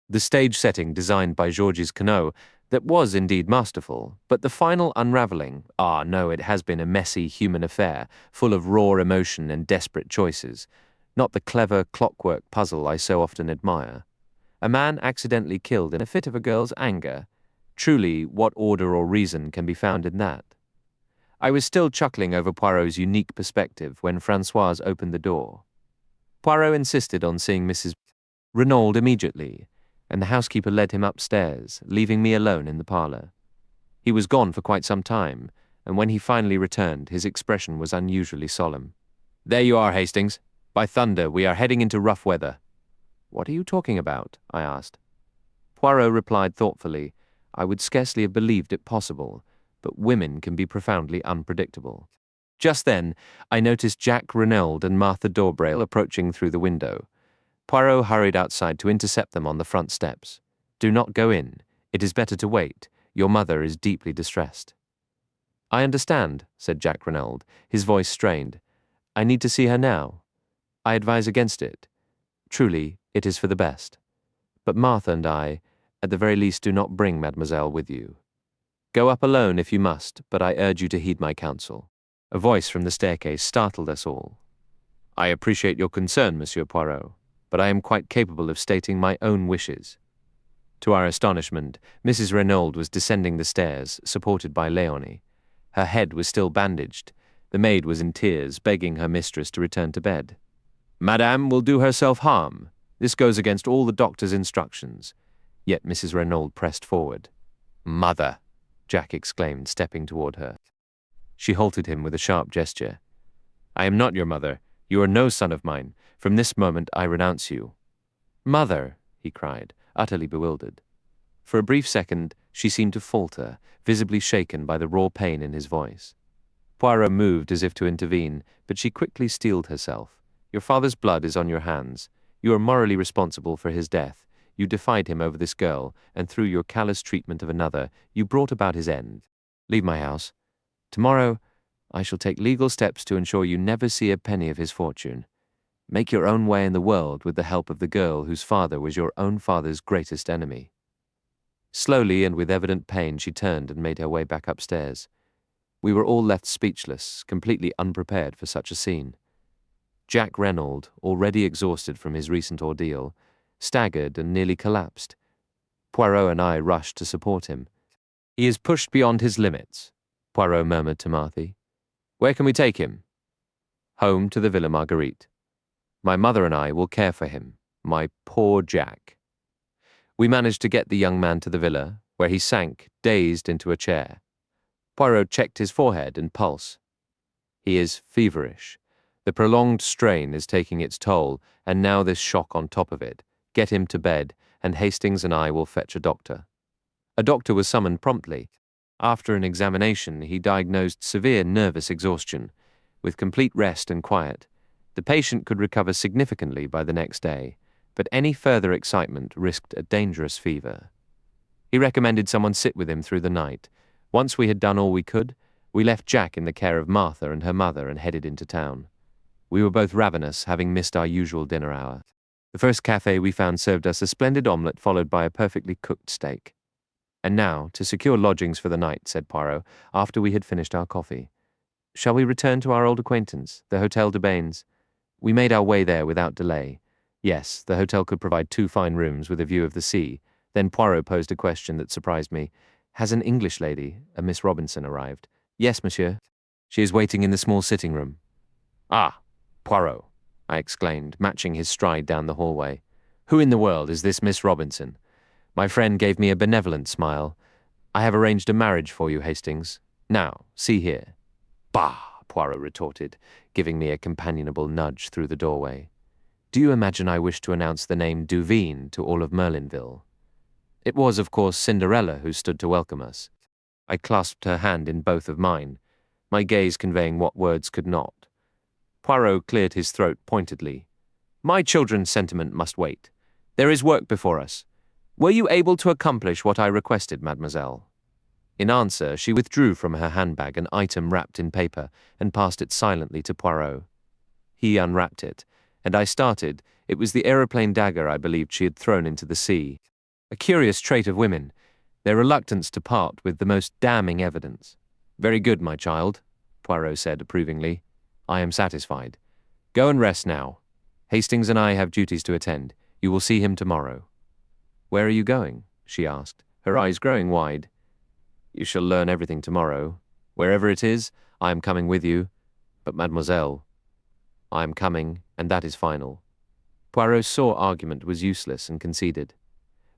S1: The stage setting designed by Georges Queneau, that was indeed masterful, but the final unraveling, no, it has been a messy human affair, full of raw emotion and desperate choices, not the clever clockwork puzzle I so often admire. A man accidentally killed in a fit of a girl's anger. Truly, what order or reason can be found in that? I was still chuckling over Poirot's unique perspective when Françoise opened the door. Poirot insisted on seeing Mrs. Renaud immediately, and the housekeeper led him upstairs, leaving me alone in the parlour. He was gone for quite some time, and when he finally returned, his expression was unusually solemn. There you are, Hastings. By thunder, we are heading into rough weather. What are you talking about? I asked. Poirot replied thoughtfully. I would scarcely have believed it possible, but women can be profoundly unpredictable. Just then, I noticed Jack Renauld and Martha Dorbrail approaching through the window. Poirot hurried outside to intercept them on the front steps. Do not go in. It is better to wait. Your mother is deeply distressed. I understand, said Jack Renauld, his voice strained. I need to see her now. I advise against it. Truly, it is for the best. But Martha and I, at the very least, do not bring Mademoiselle with you. Go up alone if you must, but I urge you to heed my counsel. A voice from the staircase startled us all. I appreciate your concern, Monsieur Poirot, but I am quite capable of stating my own wishes. To our astonishment, Mrs. Renauld was descending the stairs, supported by Léonie. Her head was still bandaged. The maid was in tears, begging her mistress to return to bed. Madame will do herself harm. This goes against all the doctor's instructions. Yet Mrs. Renauld pressed forward. Mother, Jack exclaimed, stepping toward her. She halted him with a sharp gesture. I am not your mother. You are no son of mine. From this moment I renounce you. Mother, he cried, utterly bewildered. For a brief second, she seemed to falter, visibly shaken by the raw pain in his voice. Poirot moved as if to intervene, but she quickly steeled herself. Your father's blood is on your hands. You are morally responsible for his death. You defied him over this girl, and through your callous treatment of another, you brought about his end. Leave my house. Tomorrow, I shall take legal steps to ensure you never see a penny of his fortune. Make your own way in the world with the help of the girl whose father was your own father's greatest enemy. Slowly and with evident pain, she turned and made her way back upstairs. We were all left speechless, completely unprepared for such a scene. Jack Renauld, already exhausted from his recent ordeal, staggered and nearly collapsed. Poirot and I rushed to support him. He is pushed beyond his limits, Poirot murmured to Marthy. Where can we take him? Home to the Villa Marguerite. My mother and I will care for him. My poor Jack. We managed to get the young man to the villa, where he sank, dazed, into a chair. Poirot checked his forehead and pulse. He is feverish. The prolonged strain is taking its toll, and now this shock on top of it. Get him to bed, and Hastings and I will fetch a doctor. A doctor was summoned promptly. After an examination, he diagnosed severe nervous exhaustion. With complete rest and quiet, the patient could recover significantly by the next day, but any further excitement risked a dangerous fever. He recommended someone sit with him through the night. Once we had done all we could, we left Jack in the care of Martha and her mother and headed into town. We were both ravenous, having missed our usual dinner hour. The first cafe we found served us a splendid omelette followed by a perfectly cooked steak. And now, to secure lodgings for the night, said Poirot, after we had finished our coffee. Shall we return to our old acquaintance, the Hotel de Bains? We made our way there without delay. Yes, the hotel could provide 2 fine rooms with a view of the sea. Then Poirot posed a question that surprised me. Has an English lady, a Miss Robinson, arrived? Yes, monsieur. She is waiting in the small sitting room. Ah, Poirot, I exclaimed, matching his stride down the hallway. Who in the world is this Miss Robinson? My friend gave me a benevolent smile. I have arranged a marriage for you, Hastings. Now, see here. Bah, Poirot retorted, giving me a companionable nudge through the doorway. Do you imagine I wish to announce the name Duveen to all of Merlinville? It was, of course, Cinderella who stood to welcome us. I clasped her hand in both of mine, my gaze conveying what words could not. Poirot cleared his throat pointedly. My children's sentiment must wait. There is work before us. Were you able to accomplish what I requested, mademoiselle? In answer, she withdrew from her handbag an item wrapped in paper and passed it silently to Poirot. He unwrapped it, and I started. It was the aeroplane dagger I believed she had thrown into the sea. A curious trait of women, their reluctance to part with the most damning evidence. Very good, my child, Poirot said approvingly. I am satisfied. Go and rest now. Hastings and I have duties to attend. You will see him tomorrow. Where are you going? She asked, her eyes growing wide. You shall learn everything tomorrow. Wherever it is, I am coming with you. But mademoiselle, I am coming, and that is final. Poirot's sore argument was useless and conceded.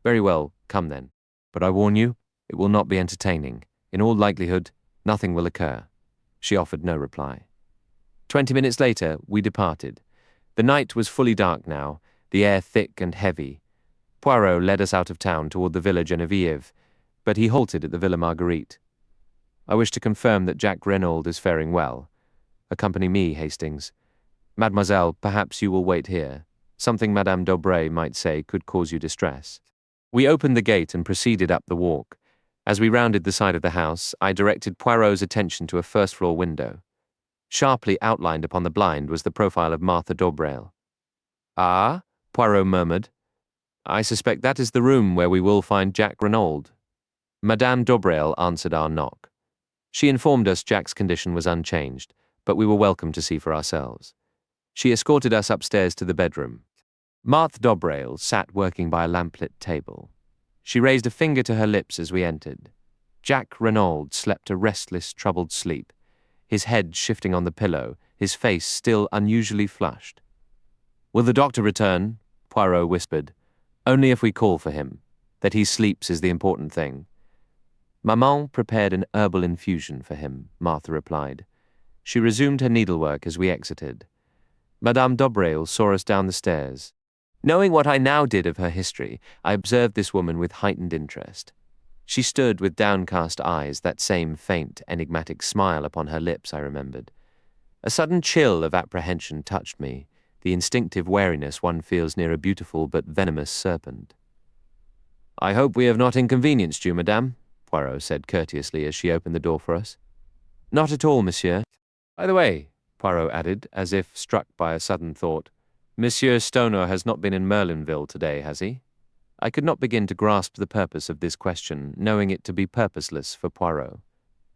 S1: Very well, come then. But I warn you, it will not be entertaining. In all likelihood, nothing will occur. She offered no reply. 20 minutes later, we departed. The night was fully dark now, the air thick and heavy. Poirot led us out of town toward the Villa Geneviève, but he halted at the Villa Marguerite. I wish to confirm that Jack Renauld is faring well. Accompany me, Hastings. Mademoiselle, perhaps you will wait here. Something Madame d'Aubray might say could cause you distress. We opened the gate and proceeded up the walk. As we rounded the side of the house, I directed Poirot's attention to a first-floor window. Sharply outlined upon the blind was the profile of Martha d'Aubrail. "Ah?" Poirot murmured. "I suspect that is the room where we will find Jack Renauld." Madame d'Aubrail answered our knock. She informed us Jack's condition was unchanged, but we were welcome to see for ourselves. She escorted us upstairs to the bedroom. Marthe d'Aubrail sat working by a lamplit table. She raised a finger to her lips as we entered. Jack Renauld slept a restless, troubled sleep, his head shifting on the pillow, his face still unusually flushed. "Will the doctor return?" Poirot whispered. "Only if we call for him. That he sleeps is the important thing." "Maman prepared an herbal infusion for him," Martha replied. She resumed her needlework as we exited. Madame d'Aubrail saw us down the stairs. Knowing what I now did of her history, I observed this woman with heightened interest. She stood with downcast eyes, that same faint, enigmatic smile upon her lips, I remembered. A sudden chill of apprehension touched me, the instinctive wariness one feels near a beautiful but venomous serpent. "I hope we have not inconvenienced you, madame," Poirot said courteously as she opened the door for us. "Not at all, monsieur. By the way," Poirot added, as if struck by a sudden thought, "Monsieur Stoner has not been in Merlinville today, has he?" I could not begin to grasp the purpose of this question, knowing it to be purposeless for Poirot.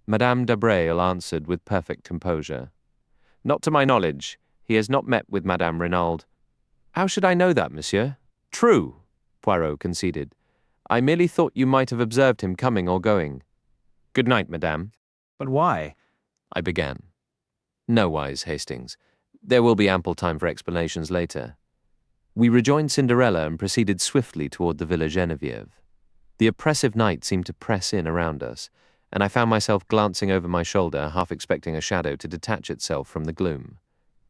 S1: Madame d'Aubrail answered with perfect composure. "Not to my knowledge. He has not met with Madame Renauld." "How should I know that, monsieur?" "True," Poirot conceded. "I merely thought you might have observed him coming or going." "Good night, madame."
S2: But why?
S1: I began. "Nowise, Hastings. There will be ample time for explanations later." We rejoined Cinderella and proceeded swiftly toward the Villa Geneviève. The oppressive night seemed to press in around us, and I found myself glancing over my shoulder, half expecting a shadow to detach itself from the gloom.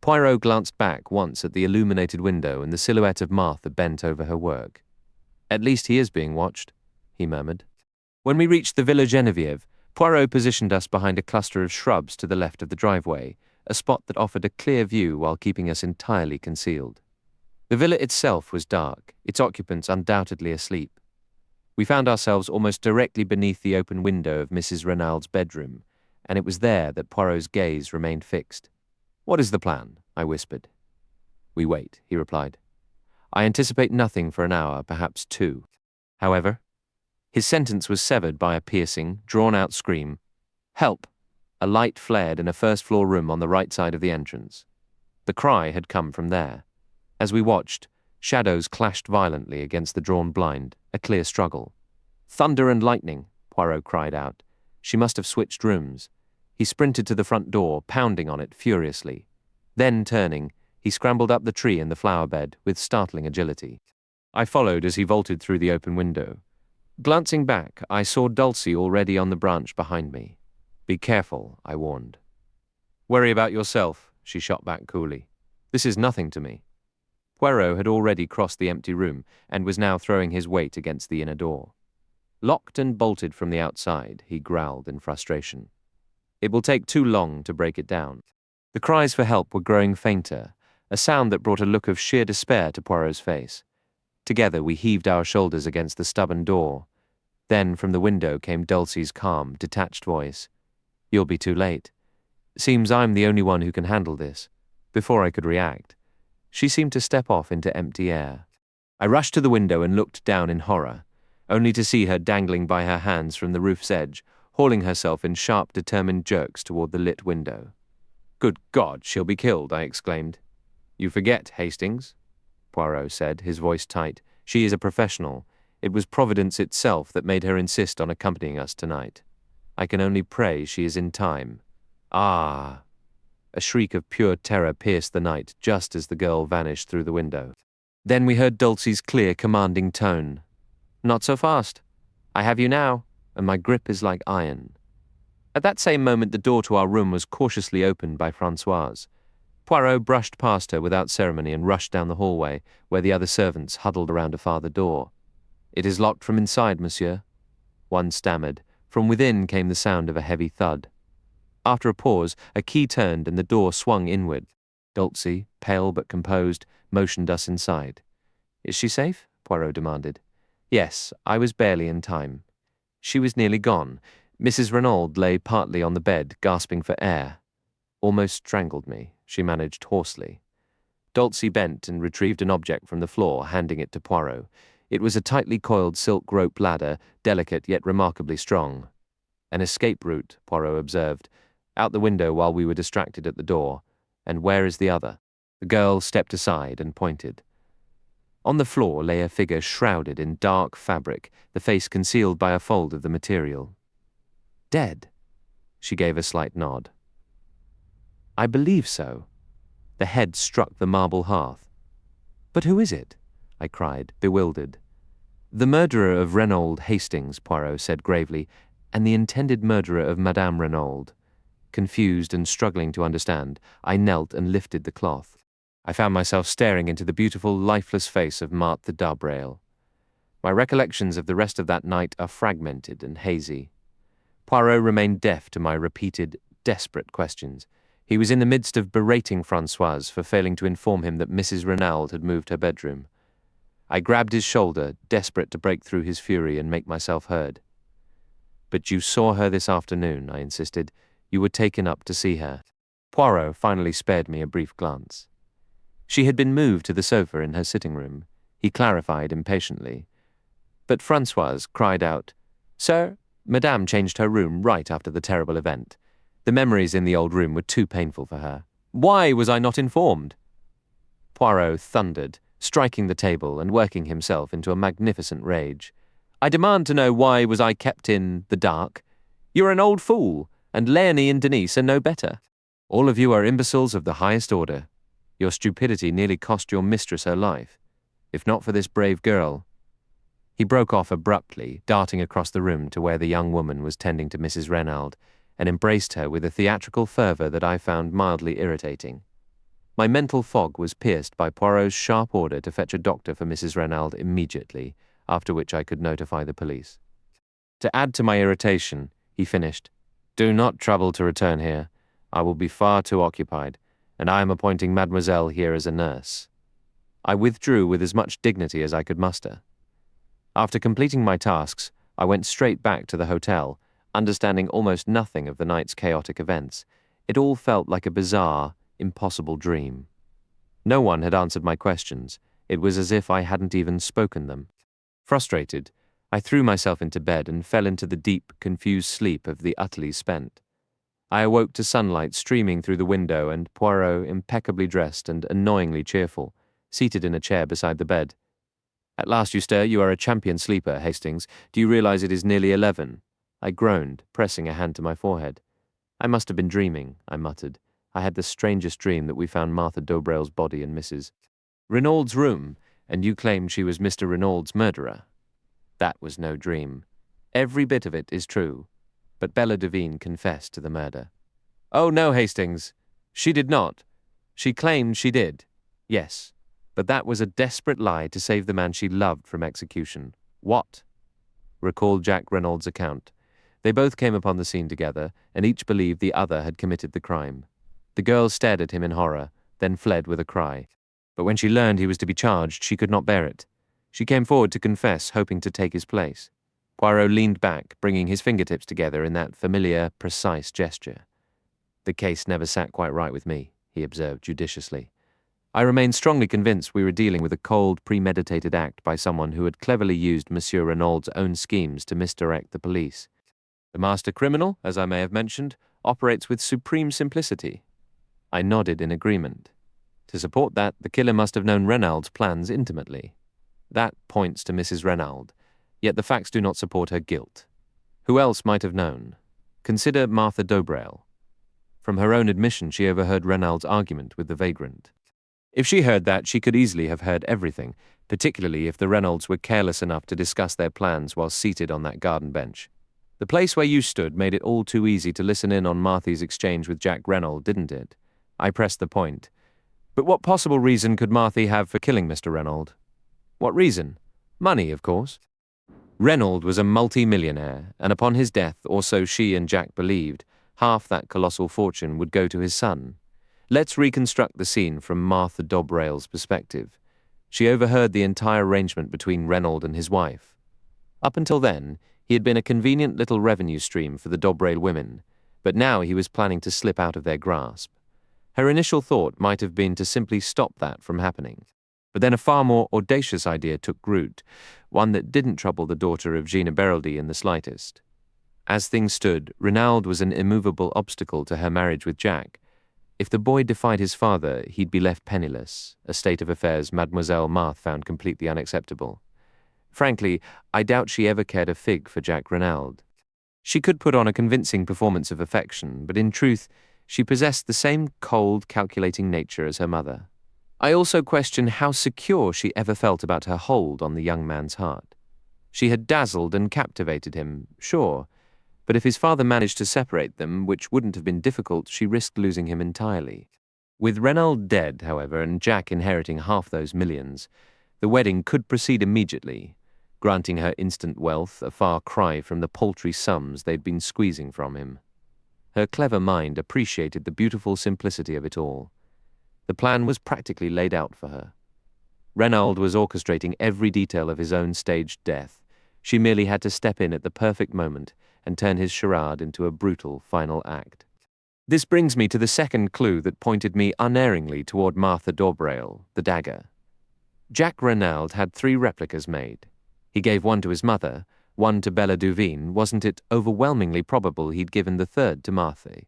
S1: Poirot glanced back once at the illuminated window and the silhouette of Martha bent over her work. "At least he is being watched," he murmured. When we reached the Villa Geneviève, Poirot positioned us behind a cluster of shrubs to the left of the driveway, a spot that offered a clear view while keeping us entirely concealed. The villa itself was dark, its occupants undoubtedly asleep. We found ourselves almost directly beneath the open window of Mrs. Renald's bedroom, and it was there that Poirot's gaze remained fixed. "What is the plan?" I whispered. "We wait," he replied. "I anticipate nothing for an hour, perhaps 2. However," his sentence was severed by a piercing, drawn-out scream. "Help!" A light flared in a first-floor room on the right side of the entrance. The cry had come from there. As we watched, shadows clashed violently against the drawn blind, a clear struggle. "Thunder and lightning!" Poirot cried out. She must have switched rooms. He sprinted to the front door, pounding on it furiously. Then, turning, he scrambled up the tree in the flower bed with startling agility. I followed as he vaulted through the open window. Glancing back, I saw Dulcie already on the branch behind me. "Be careful," I warned. "Worry about yourself," she shot back coolly. "This is nothing to me." Poirot had already crossed the empty room and was now throwing his weight against the inner door. "Locked and bolted from the outside," he growled in frustration. "It will take too long to break it down." The cries for help were growing fainter, a sound that brought a look of sheer despair to Poirot's face. Together we heaved our shoulders against the stubborn door. Then from the window came Dulcie's calm, detached voice. "You'll be too late. Seems I'm the only one who can handle this." Before I could react, she seemed to step off into empty air. I rushed to the window and looked down in horror, only to see her dangling by her hands from the roof's edge, hauling herself in sharp, determined jerks toward the lit window. "Good God, she'll be killed," I exclaimed. "You forget, Hastings," Poirot said, his voice tight. "She is a professional. It was Providence itself that made her insist on accompanying us tonight. I can only pray she is in time." "Ah!" A shriek of pure terror pierced the night just as the girl vanished through the window. Then we heard Dulcie's clear, commanding tone. "Not so fast. I have you now, and my grip is like iron." At that same moment the door to our room was cautiously opened by Françoise. Poirot brushed past her without ceremony and rushed down the hallway, where the other servants huddled around a farther door. "It is locked from inside, monsieur," one stammered. From within came the sound of a heavy thud. After a pause, a key turned and the door swung inward. Dulcie, pale but composed, motioned us inside. "Is she safe?" Poirot demanded. Yes, I was barely in time. She was nearly gone. Mrs. Renaud lay partly on the bed, gasping for air. "Almost strangled me," she managed hoarsely. Dulcie bent and retrieved an object from the floor, handing it to Poirot. It was a tightly coiled silk rope ladder, delicate yet remarkably strong. "An escape route," Poirot observed, "out the window while we were distracted at the door. And where is the other?" The girl stepped aside and pointed. On the floor lay a figure shrouded in dark fabric, the face concealed by a fold of the material. "Dead?" She gave a slight nod. "I believe so." The head struck the marble hearth. "But who is it?" I cried, bewildered. "The murderer of Renaud Hastings," Poirot said gravely, "and the intended murderer of Madame Renaud." Confused and struggling to understand, I knelt and lifted the cloth. I found myself staring into the beautiful, lifeless face of Marthe d'Arbrail. My recollections of the rest of that night are fragmented and hazy. Poirot remained deaf to my repeated, desperate questions. He was in the midst of berating Françoise for failing to inform him that Mrs. Renaud had moved her bedroom. I grabbed his shoulder, desperate to break through his fury and make myself heard. "But you saw her this afternoon," I insisted. "You were taken up to see her." Poirot finally spared me a brief glance. She had been moved to the sofa in her sitting room. He clarified impatiently. But Françoise cried out, "Sir, Madame changed her room right after the terrible event. The memories in the old room were too painful for her. Why was I not informed?" Poirot thundered, striking the table and working himself into a magnificent rage. "I demand to know why was I kept in the dark? You're an old fool, and Léonie and Denise are no better. All of you are imbeciles of the highest order. Your stupidity nearly cost your mistress her life. If not for this brave girl—" He broke off abruptly, darting across the room to where the young woman was tending to Mrs. Renaud, and embraced her with a theatrical fervour that I found mildly irritating. My mental fog was pierced by Poirot's sharp order to fetch a doctor for Mrs. Renaud immediately, after which I could notify the police. To add to my irritation, he finished, "Do not trouble to return here. I will be far too occupied, and I am appointing Mademoiselle here as a nurse." I withdrew with as much dignity as I could muster. After completing my tasks, I went straight back to the hotel, understanding almost nothing of the night's chaotic events. It all felt like a bizarre, impossible dream. No one had answered my questions. It was as if I hadn't even spoken them. Frustrated, I threw myself into bed and fell into the deep, confused sleep of the utterly spent. I awoke to sunlight streaming through the window and Poirot, impeccably dressed and annoyingly cheerful, seated in a chair beside the bed. "At last you stir. You are a champion sleeper, Hastings. Do you realize it is nearly 11? I groaned, pressing a hand to my forehead. "I must have been dreaming," I muttered. "I had the strangest dream that we found Marthe d'Arbrail's body in Mrs. Renaud's room, and you claimed she was Mr. Renaud's murderer. That was no dream. Every bit of it is true. But Bella Devine confessed to the murder." "Oh no, Hastings. She did not. She claimed she did. Yes. But that was a desperate lie to save the man she loved from execution." "What?" "Recall Jack Renaud's account. They both came upon the scene together, and each believed the other had committed the crime. The girl stared at him in horror, then fled with a cry. But when she learned he was to be charged, she could not bear it. She came forward to confess, hoping to take his place." Poirot leaned back, bringing his fingertips together in that familiar, precise gesture. "The case never sat quite right with me," he observed judiciously. "I remained strongly convinced we were dealing with a cold, premeditated act by someone who had cleverly used Monsieur Renaud's own schemes to misdirect the police. The master criminal, as I may have mentioned, operates with supreme simplicity." I nodded in agreement. To support that, the killer must have known Renaud's plans intimately. That points to Mrs. Renaud, yet the facts do not support her guilt. Who else might have known? Consider Marthe d'Arbrail. From her own admission, she overheard Renaud's argument with the vagrant. If she heard that, she could easily have heard everything, particularly if the Reynolds were careless enough to discuss their plans while seated on that garden bench. The place where you stood made it all too easy to listen in on Marthy's exchange with Jack Renaud, didn't it? I pressed the point. But what possible reason could Marthy have for killing Mr. Reynolds? What reason? Money, of course. Reynolds was a multi-millionaire, and upon his death, or so she and Jack believed, half that colossal fortune would go to his son. Let's reconstruct the scene from Martha Dobrail's perspective. She overheard the entire arrangement between Reynolds and his wife. Up until then, he had been a convenient little revenue stream for the Dobrail women, but now he was planning to slip out of their grasp. Her initial thought might have been to simply stop that from happening. But then a far more audacious idea took root, one that didn't trouble the daughter of Gina Beraldi in the slightest. As things stood, Reynald was an immovable obstacle to her marriage with Jack. If the boy defied his father, he'd be left penniless, a state of affairs Mademoiselle Marthe found completely unacceptable. Frankly, I doubt she ever cared a fig for Jack Reynald. She could put on a convincing performance of affection, but in truth, she possessed the same cold, calculating nature as her mother. I also question how secure she ever felt about her hold on the young man's heart. She had dazzled and captivated him, sure, but if his father managed to separate them, which wouldn't have been difficult, she risked losing him entirely. With Reynald dead, however, and Jack inheriting half those millions, the wedding could proceed immediately, granting her instant wealth, a far cry from the paltry sums they'd been squeezing from him. Her clever mind appreciated the beautiful simplicity of it all. The plan was practically laid out for her. Reynald was orchestrating every detail of his own staged death. She merely had to step in at the perfect moment and turn his charade into a brutal final act. This brings me to the second clue that pointed me unerringly toward Martha Dobrail, the dagger. Jack Reynald had 3 replicas made. He gave one to his mother, one to Bella Duveen. Wasn't it overwhelmingly probable he'd given the third to Martha?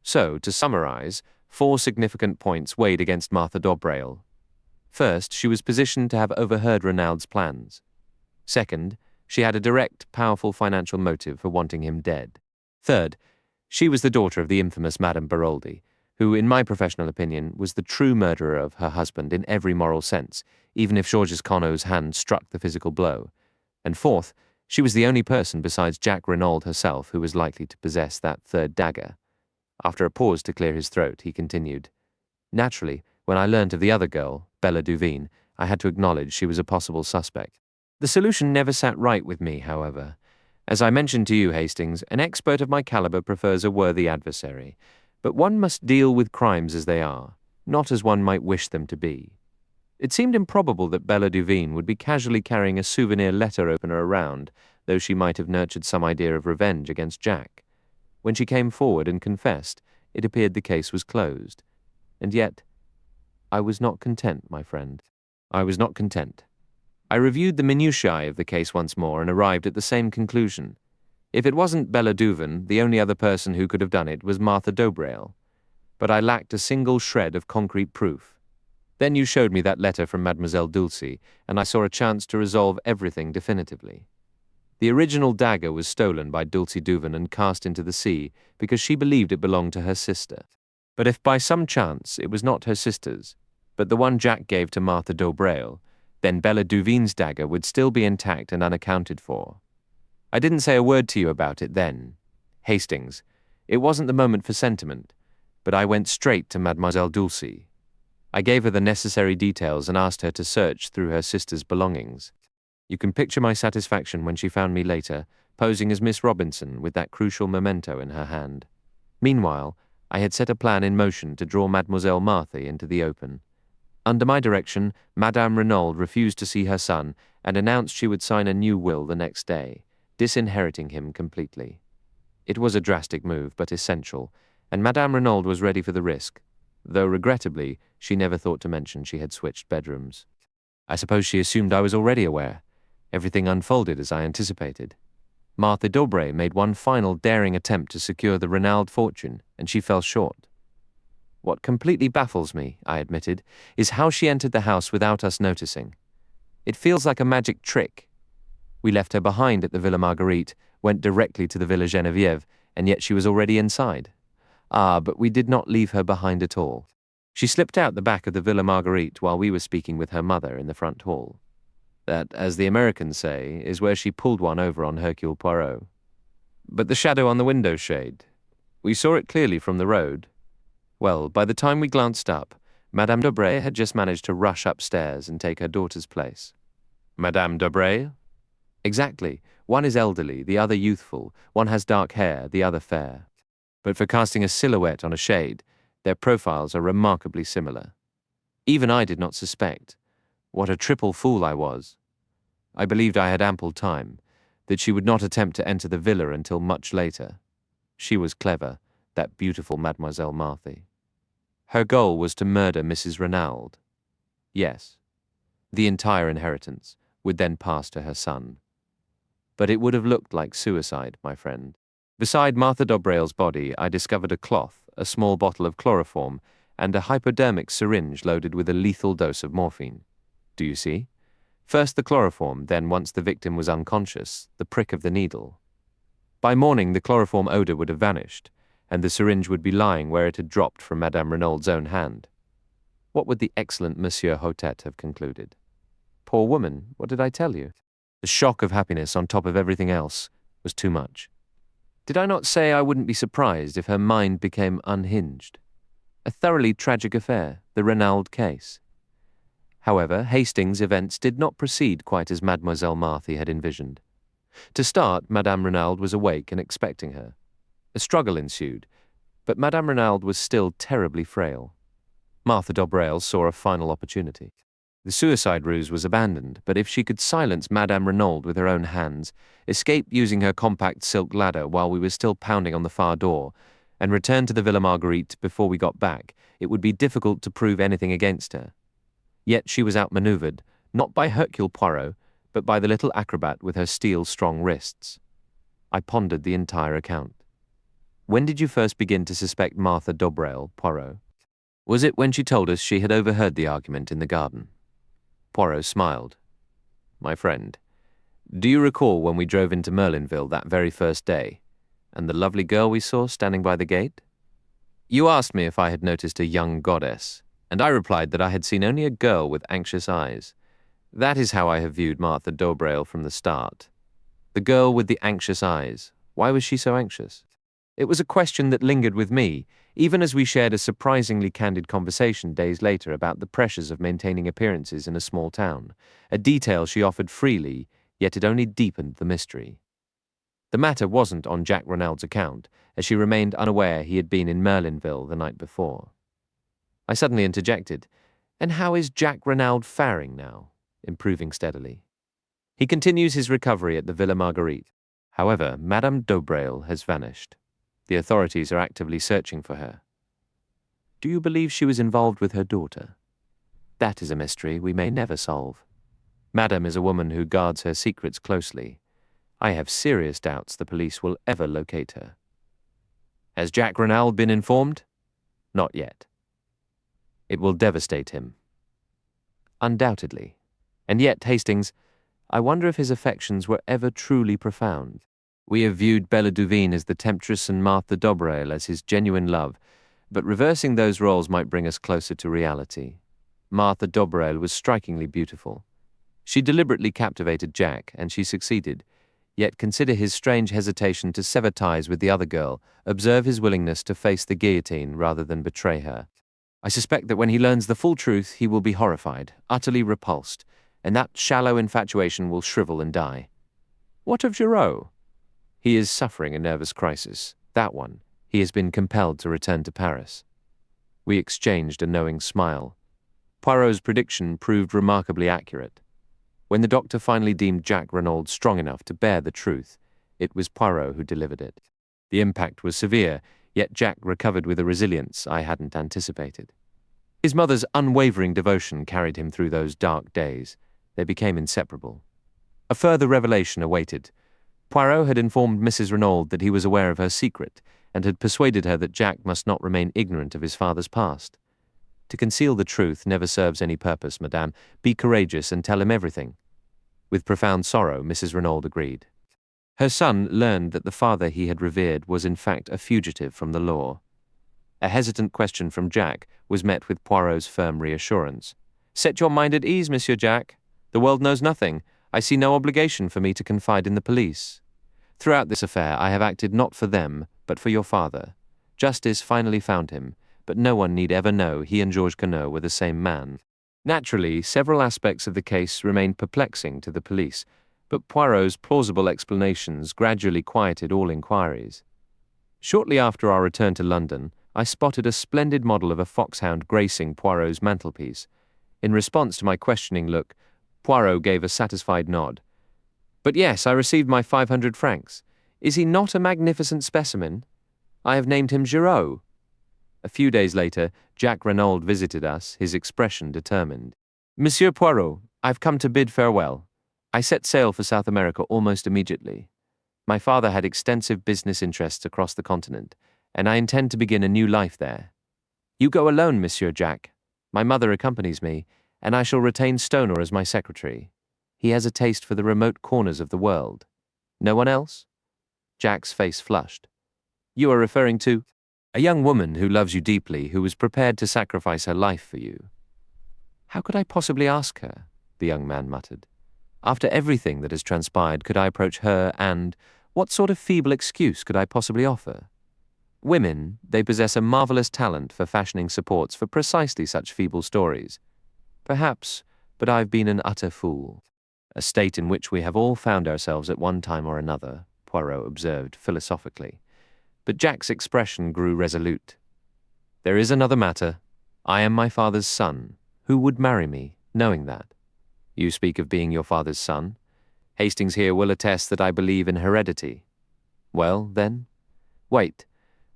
S1: So, to summarize, 4 significant points weighed against Martha Dobrail. First, she was positioned to have overheard Reynald's plans. Second, she had a direct, powerful financial motive for wanting him dead. Third, she was the daughter of the infamous Madame Beraldi, who, in my professional opinion, was the true murderer of her husband in every moral sense, even if Georges Conno's hand struck the physical blow. And fourth, she was the only person besides Jack Reynald herself who was likely to possess that third dagger. After a pause to clear his throat, he continued, "Naturally, when I learnt of the other girl, Bella Duveen, I had to acknowledge she was a possible suspect. The solution never sat right with me, however. As I mentioned to you, Hastings, an expert of my caliber prefers a worthy adversary, but one must deal with crimes as they are, not as one might wish them to be. It seemed improbable that Bella Duveen would be casually carrying a souvenir letter opener around, though she might have nurtured some idea of revenge against Jack. When she came forward and confessed, it appeared the case was closed. And yet, I was not content, my friend. I was not content. I reviewed the minutiae of the case once more and arrived at the same conclusion. If it wasn't Bella Duveen, the only other person who could have done it was Martha Dobrail. But I lacked a single shred of concrete proof. Then you showed me that letter from Mademoiselle Dulcie, and I saw a chance to resolve everything definitively. The original dagger was stolen by Dulcie Duveen and cast into the sea because she believed it belonged to her sister. But if by some chance it was not her sister's, but the one Jack gave to Martha Dobrail, then Bella Duveen's dagger would still be intact and unaccounted for. I didn't say a word to you about it then. Hastings, it wasn't the moment for sentiment, but I went straight to Mademoiselle Dulcie. I gave her the necessary details and asked her to search through her sister's belongings. You can picture my satisfaction when she found me later, posing as Miss Robinson with that crucial memento in her hand. Meanwhile, I had set a plan in motion to draw Mademoiselle Martha into the open. Under my direction, Madame Reynald refused to see her son and announced she would sign a new will the next day, disinheriting him completely. It was a drastic move, but essential, and Madame Reynald was ready for the risk, though regrettably, she never thought to mention she had switched bedrooms. I suppose she assumed I was already aware. Everything unfolded as I anticipated. Martha Dobrail made one final daring attempt to secure the Reynald fortune, and she fell short. What completely baffles me, I admitted, is how she entered the house without us noticing. It feels like a magic trick. We left her behind at the Villa Marguerite, went directly to the Villa Geneviève, and yet she was already inside. Ah, but we did not leave her behind at all. She slipped out the back of the Villa Marguerite while we were speaking with her mother in the front hall. That, as the Americans say, is where she pulled one over on Hercule Poirot. But the shadow on the window shade, we saw it clearly from the road. Well, by the time we glanced up, Madame d'Aubray had just managed to rush upstairs and take her daughter's place.
S3: Madame d'Aubray?
S1: Exactly. One is elderly, the other youthful. One has dark hair, the other fair. But for casting a silhouette on a shade, their profiles are remarkably similar. Even I did not suspect. What a triple fool I was. I believed I had ample time, that she would not attempt to enter the villa until much later. She was clever, that beautiful Mademoiselle Marthy. Her goal was to murder Mrs. Renaud. Yes, the entire inheritance would then pass to her son. But it would have looked like suicide, my friend. Beside Martha d'Aubray's body, I discovered a cloth, a small bottle of chloroform, and a hypodermic syringe loaded with a lethal dose of morphine. Do you see? First the chloroform, then, once the victim was unconscious, the prick of the needle. By morning, the chloroform odor would have vanished, and the syringe would be lying where it had dropped from Madame Renaud's own hand. What would the excellent Monsieur Hotet have concluded? Poor woman, what did I tell you? The shock of happiness on top of everything else was too much. Did I not say I wouldn't be surprised if her mind became unhinged? A thoroughly tragic affair, the Renaud case. However, Hastings' events did not proceed quite as Mademoiselle Marthy had envisioned. To start, Madame Renaud was awake and expecting her. A struggle ensued, but Madame Renaud was still terribly frail. Martha d'Aubrey saw a final opportunity. The suicide ruse was abandoned, but if she could silence Madame Renaud with her own hands, escape using her compact silk ladder while we were still pounding on the far door, and return to the Villa Marguerite before we got back, it would be difficult to prove anything against her. Yet she was outmaneuvered, not by Hercule Poirot, but by the little acrobat with her steel-strong wrists. I pondered the entire account. When did you first begin to suspect Martha d'Aubrey, Poirot? Was it when she told us she had overheard the argument in the garden? Poirot smiled. My friend, do you recall when we drove into Merlinville that very first day, and the lovely girl we saw standing by the gate? You asked me if I had noticed a young goddess, and I replied that I had seen only a girl with anxious eyes. That is how I have viewed Martha d'Aubrey from the start. The girl with the anxious eyes. Why was she so anxious? It was a question that lingered with me, even as we shared a surprisingly candid conversation days later about the pressures of maintaining appearances in a small town, a detail she offered freely, yet it only deepened the mystery. The matter wasn't on Jack Renaud's account, as she remained unaware he had been in Merlinville the night before. I suddenly interjected, and how is Jack Renaud faring now? Improving steadily. He continues his recovery at the Villa Marguerite. However, Madame d'Aubrey has vanished. The authorities are actively searching for her. Do you believe she was involved with her daughter? That is a mystery we may never solve. Madame is a woman who guards her secrets closely. I have serious doubts the police will ever locate her. Has Jack Renaud been informed? Not yet. It will devastate him. Undoubtedly. And yet, Hastings, I wonder if his affections were ever truly profound. We have viewed Bella Duveen as the temptress and Martha d'Aubrey as his genuine love, but reversing those roles might bring us closer to reality. Martha d'Aubrey was strikingly beautiful. She deliberately captivated Jack, and she succeeded. Yet consider his strange hesitation to sever ties with the other girl, observe his willingness to face the guillotine rather than betray her. I suspect that when he learns the full truth, he will be horrified, utterly repulsed, and that shallow infatuation will shrivel and die. What of Giraud? He is suffering a nervous crisis. That one. He has been compelled to return to Paris. We exchanged a knowing smile. Poirot's prediction proved remarkably accurate. When the doctor finally deemed Jack Renaud strong enough to bear the truth, it was Poirot who delivered it. The impact was severe, yet Jack recovered with a resilience I hadn't anticipated. His mother's unwavering devotion carried him through those dark days. They became inseparable. A further revelation awaited. Poirot had informed Mrs. Renaud that he was aware of her secret, and had persuaded her that Jack must not remain ignorant of his father's past. To conceal the truth never serves any purpose, madame. Be courageous and tell him everything. With profound sorrow, Mrs. Renaud agreed. Her son learned that the father he had revered was in fact a fugitive from the law. A hesitant question from Jack was met with Poirot's firm reassurance. Set your mind at ease, Monsieur Jack. The world knows nothing. I see no obligation for me to confide in the police. Throughout this affair, I have acted not for them, but for your father. Justice finally found him, but no one need ever know he and Georges Queneau were the same man. Naturally, several aspects of the case remained perplexing to the police, but Poirot's plausible explanations gradually quieted all inquiries. Shortly after our return to London, I spotted a splendid model of a foxhound gracing Poirot's mantelpiece. In response to my questioning look, Poirot gave a satisfied nod. "But yes, I received my 500 francs. Is he not a magnificent specimen? I have named him Giraud." A few days later, Jacques Renaud visited us, his expression determined. "Monsieur Poirot, I've come to bid farewell. I set sail for South America almost immediately. My father had extensive business interests across the continent, and I intend to begin a new life there. You go alone, Monsieur Jacques. My mother accompanies me, and I shall retain Stoner as my secretary. He has a taste for the remote corners of the world. No one else?" Jack's face flushed. "You are referring to a young woman who loves you deeply, who was prepared to sacrifice her life for you." "How could I possibly ask her?" the young man muttered. "After everything that has transpired, could I approach her, and what sort of feeble excuse could I possibly offer? Women, they possess a marvelous talent for fashioning supports for precisely such feeble stories. Perhaps, but I've been an utter fool." "A state in which we have all found ourselves at one time or another," Poirot observed philosophically. But Jack's expression grew resolute. "There is another matter. I am my father's son. Who would marry me, knowing that? You speak of being your father's son. Hastings here will attest that I believe in heredity. Well, then, wait.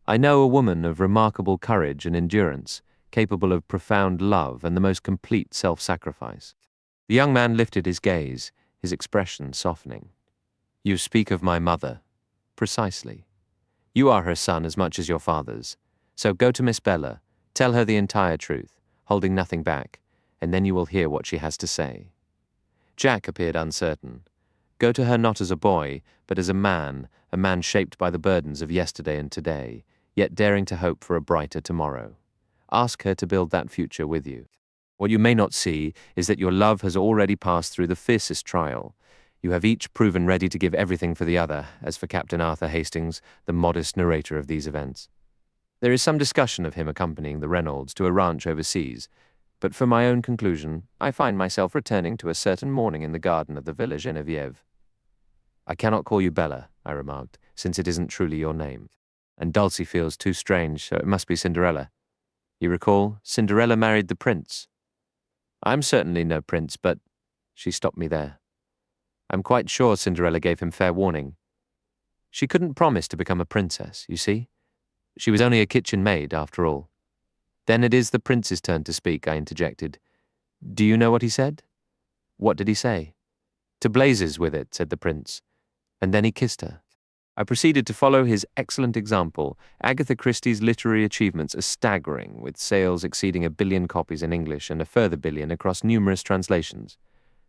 S1: I know a woman of remarkable courage and endurance, capable of profound love and the most complete self-sacrifice." The young man lifted his gaze, his expression softening. "You speak of my mother." "Precisely. You are her son as much as your father's. So go to Miss Bella, tell her the entire truth, holding nothing back, and then you will hear what she has to say." Jack appeared uncertain. Go to her not as a boy, but as a man shaped by the burdens of yesterday and today, yet daring to hope for a brighter tomorrow. Ask her to build that future with you. What you may not see is that your love has already passed through the fiercest trial. You have each proven ready to give everything for the other, as for Captain Arthur Hastings, the modest narrator of these events. There is some discussion of him accompanying the Reynolds to a ranch overseas, but for my own conclusion, I find myself returning to a certain morning in the garden of the Villa Geneviève. "I cannot call you Bella," I remarked, "since it isn't truly your name. And Dulcie feels too strange, so it must be Cinderella. You recall, Cinderella married the prince. I'm certainly no prince, but—" She stopped me there. "I'm quite sure Cinderella gave him fair warning. She couldn't promise to become a princess, you see. She was only a kitchen maid, after all." "Then it is the prince's turn to speak," I interjected. "Do you know what he said?" "What did he say?" "To blazes with it," said the prince. And then he kissed her. I proceeded to follow his excellent example. Agatha Christie's literary achievements are staggering, with sales exceeding 1 billion copies in English and a further billion across numerous translations.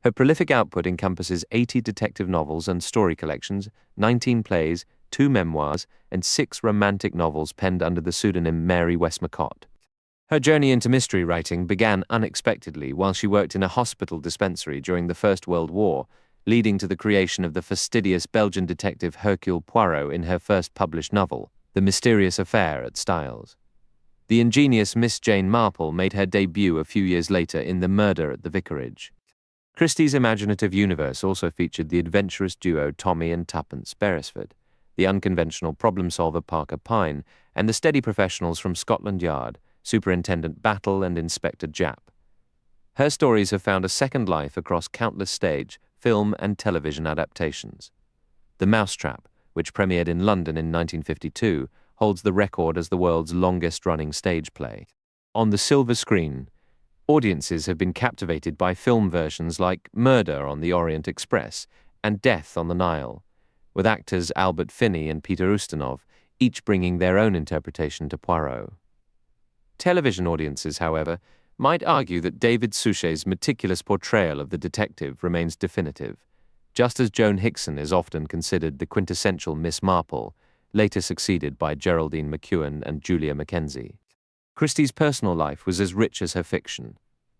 S1: Her prolific output encompasses 80 detective novels and story collections, 19 plays, 2 memoirs, and 6 romantic novels penned under the pseudonym Mary Westmacott. Her journey into mystery writing began unexpectedly while she worked in a hospital dispensary during the First World War, leading to the creation of the fastidious Belgian detective Hercule Poirot in her first published novel, The Mysterious Affair at Styles. The ingenious Miss Jane Marple made her debut a few years later in The Murder at the Vicarage. Christie's imaginative universe also featured the adventurous duo Tommy and Tuppence Beresford, the unconventional problem-solver Parker Pyne, and the steady professionals from Scotland Yard, Superintendent Battle and Inspector Japp. Her stories have found a second life across countless stage, film and television adaptations. The Mousetrap, which premiered in London in 1952, holds the record as the world's longest-running stage play. On the silver screen, audiences have been captivated by film versions like Murder on the Orient Express and Death on the Nile, with actors Albert Finney and Peter Ustinov each bringing their own interpretation to Poirot. Television audiences, however, might argue that David Suchet's meticulous portrayal of the detective remains definitive, just as Joan Hickson is often considered the quintessential Miss Marple, later succeeded by Geraldine McEwen and Julia Mackenzie. Christie's personal life was as rich as her fiction.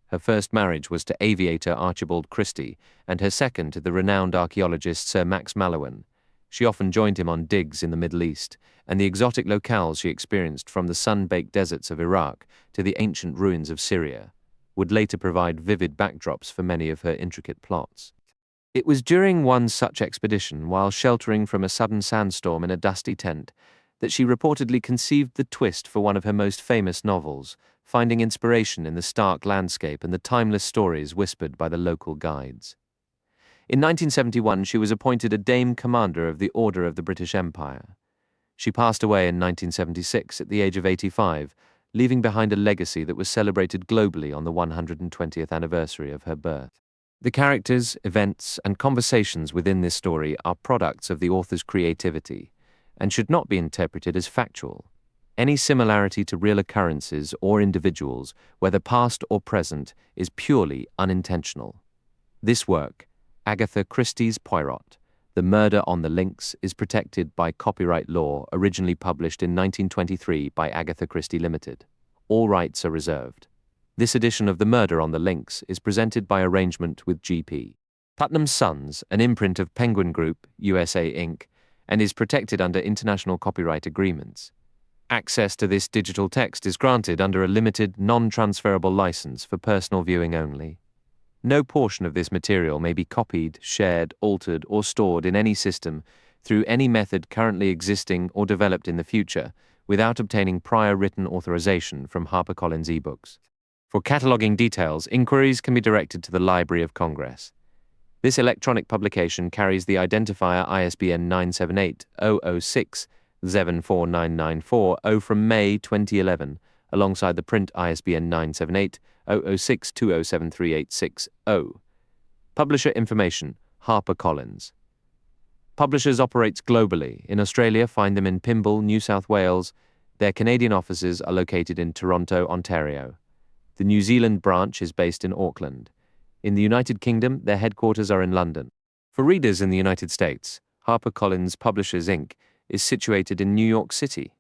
S1: Her first marriage was to aviator Archibald Christie, and her second to the renowned archaeologist Sir Max Mallowan. She often joined him on digs in the Middle East, and the exotic locales she experienced from the sun-baked deserts of Iraq to the ancient ruins of Syria would later provide vivid backdrops for many of her intricate plots. It was during one such expedition, while sheltering from a sudden sandstorm in a dusty tent, that she reportedly conceived the twist for one of her most famous novels, finding inspiration in the stark landscape and the timeless stories whispered by the local guides. In 1971, she was appointed a Dame Commander of the Order of the British Empire. She passed away in 1976 at the age of 85, leaving behind a legacy that was celebrated globally on the 120th anniversary of her birth. The characters, events, and conversations within this story are products of the author's creativity and should not be interpreted as factual. Any similarity to real occurrences or individuals, whether past or present, is purely unintentional. This work, Agatha Christie's Poirot, The Murder on the Links, is protected by copyright law, originally published in 1923 by Agatha Christie Limited. All rights are reserved. This edition of The Murder on the Links is presented by arrangement with G.P. Putnam's Sons, an imprint of Penguin Group, USA Inc., and is protected under international copyright agreements. Access to this digital text is granted under a limited, non-transferable license for personal viewing only. No portion of this material may be copied, shared, altered, or stored in any system through any method currently existing or developed in the future without obtaining prior written authorization from HarperCollins eBooks. For cataloging details, inquiries can be directed to the Library of Congress. This electronic publication carries the identifier ISBN 978-006-74994-0 from May 2011, alongside the print ISBN 978-006-207386-0. Publisher information, HarperCollins. Publishers operates globally. In Australia, find them in Pymble, New South Wales. Their Canadian offices are located in Toronto, Ontario. The New Zealand branch is based in Auckland. In the United Kingdom, their headquarters are in London. For readers in the United States, HarperCollins Publishers Inc. is situated in New York City.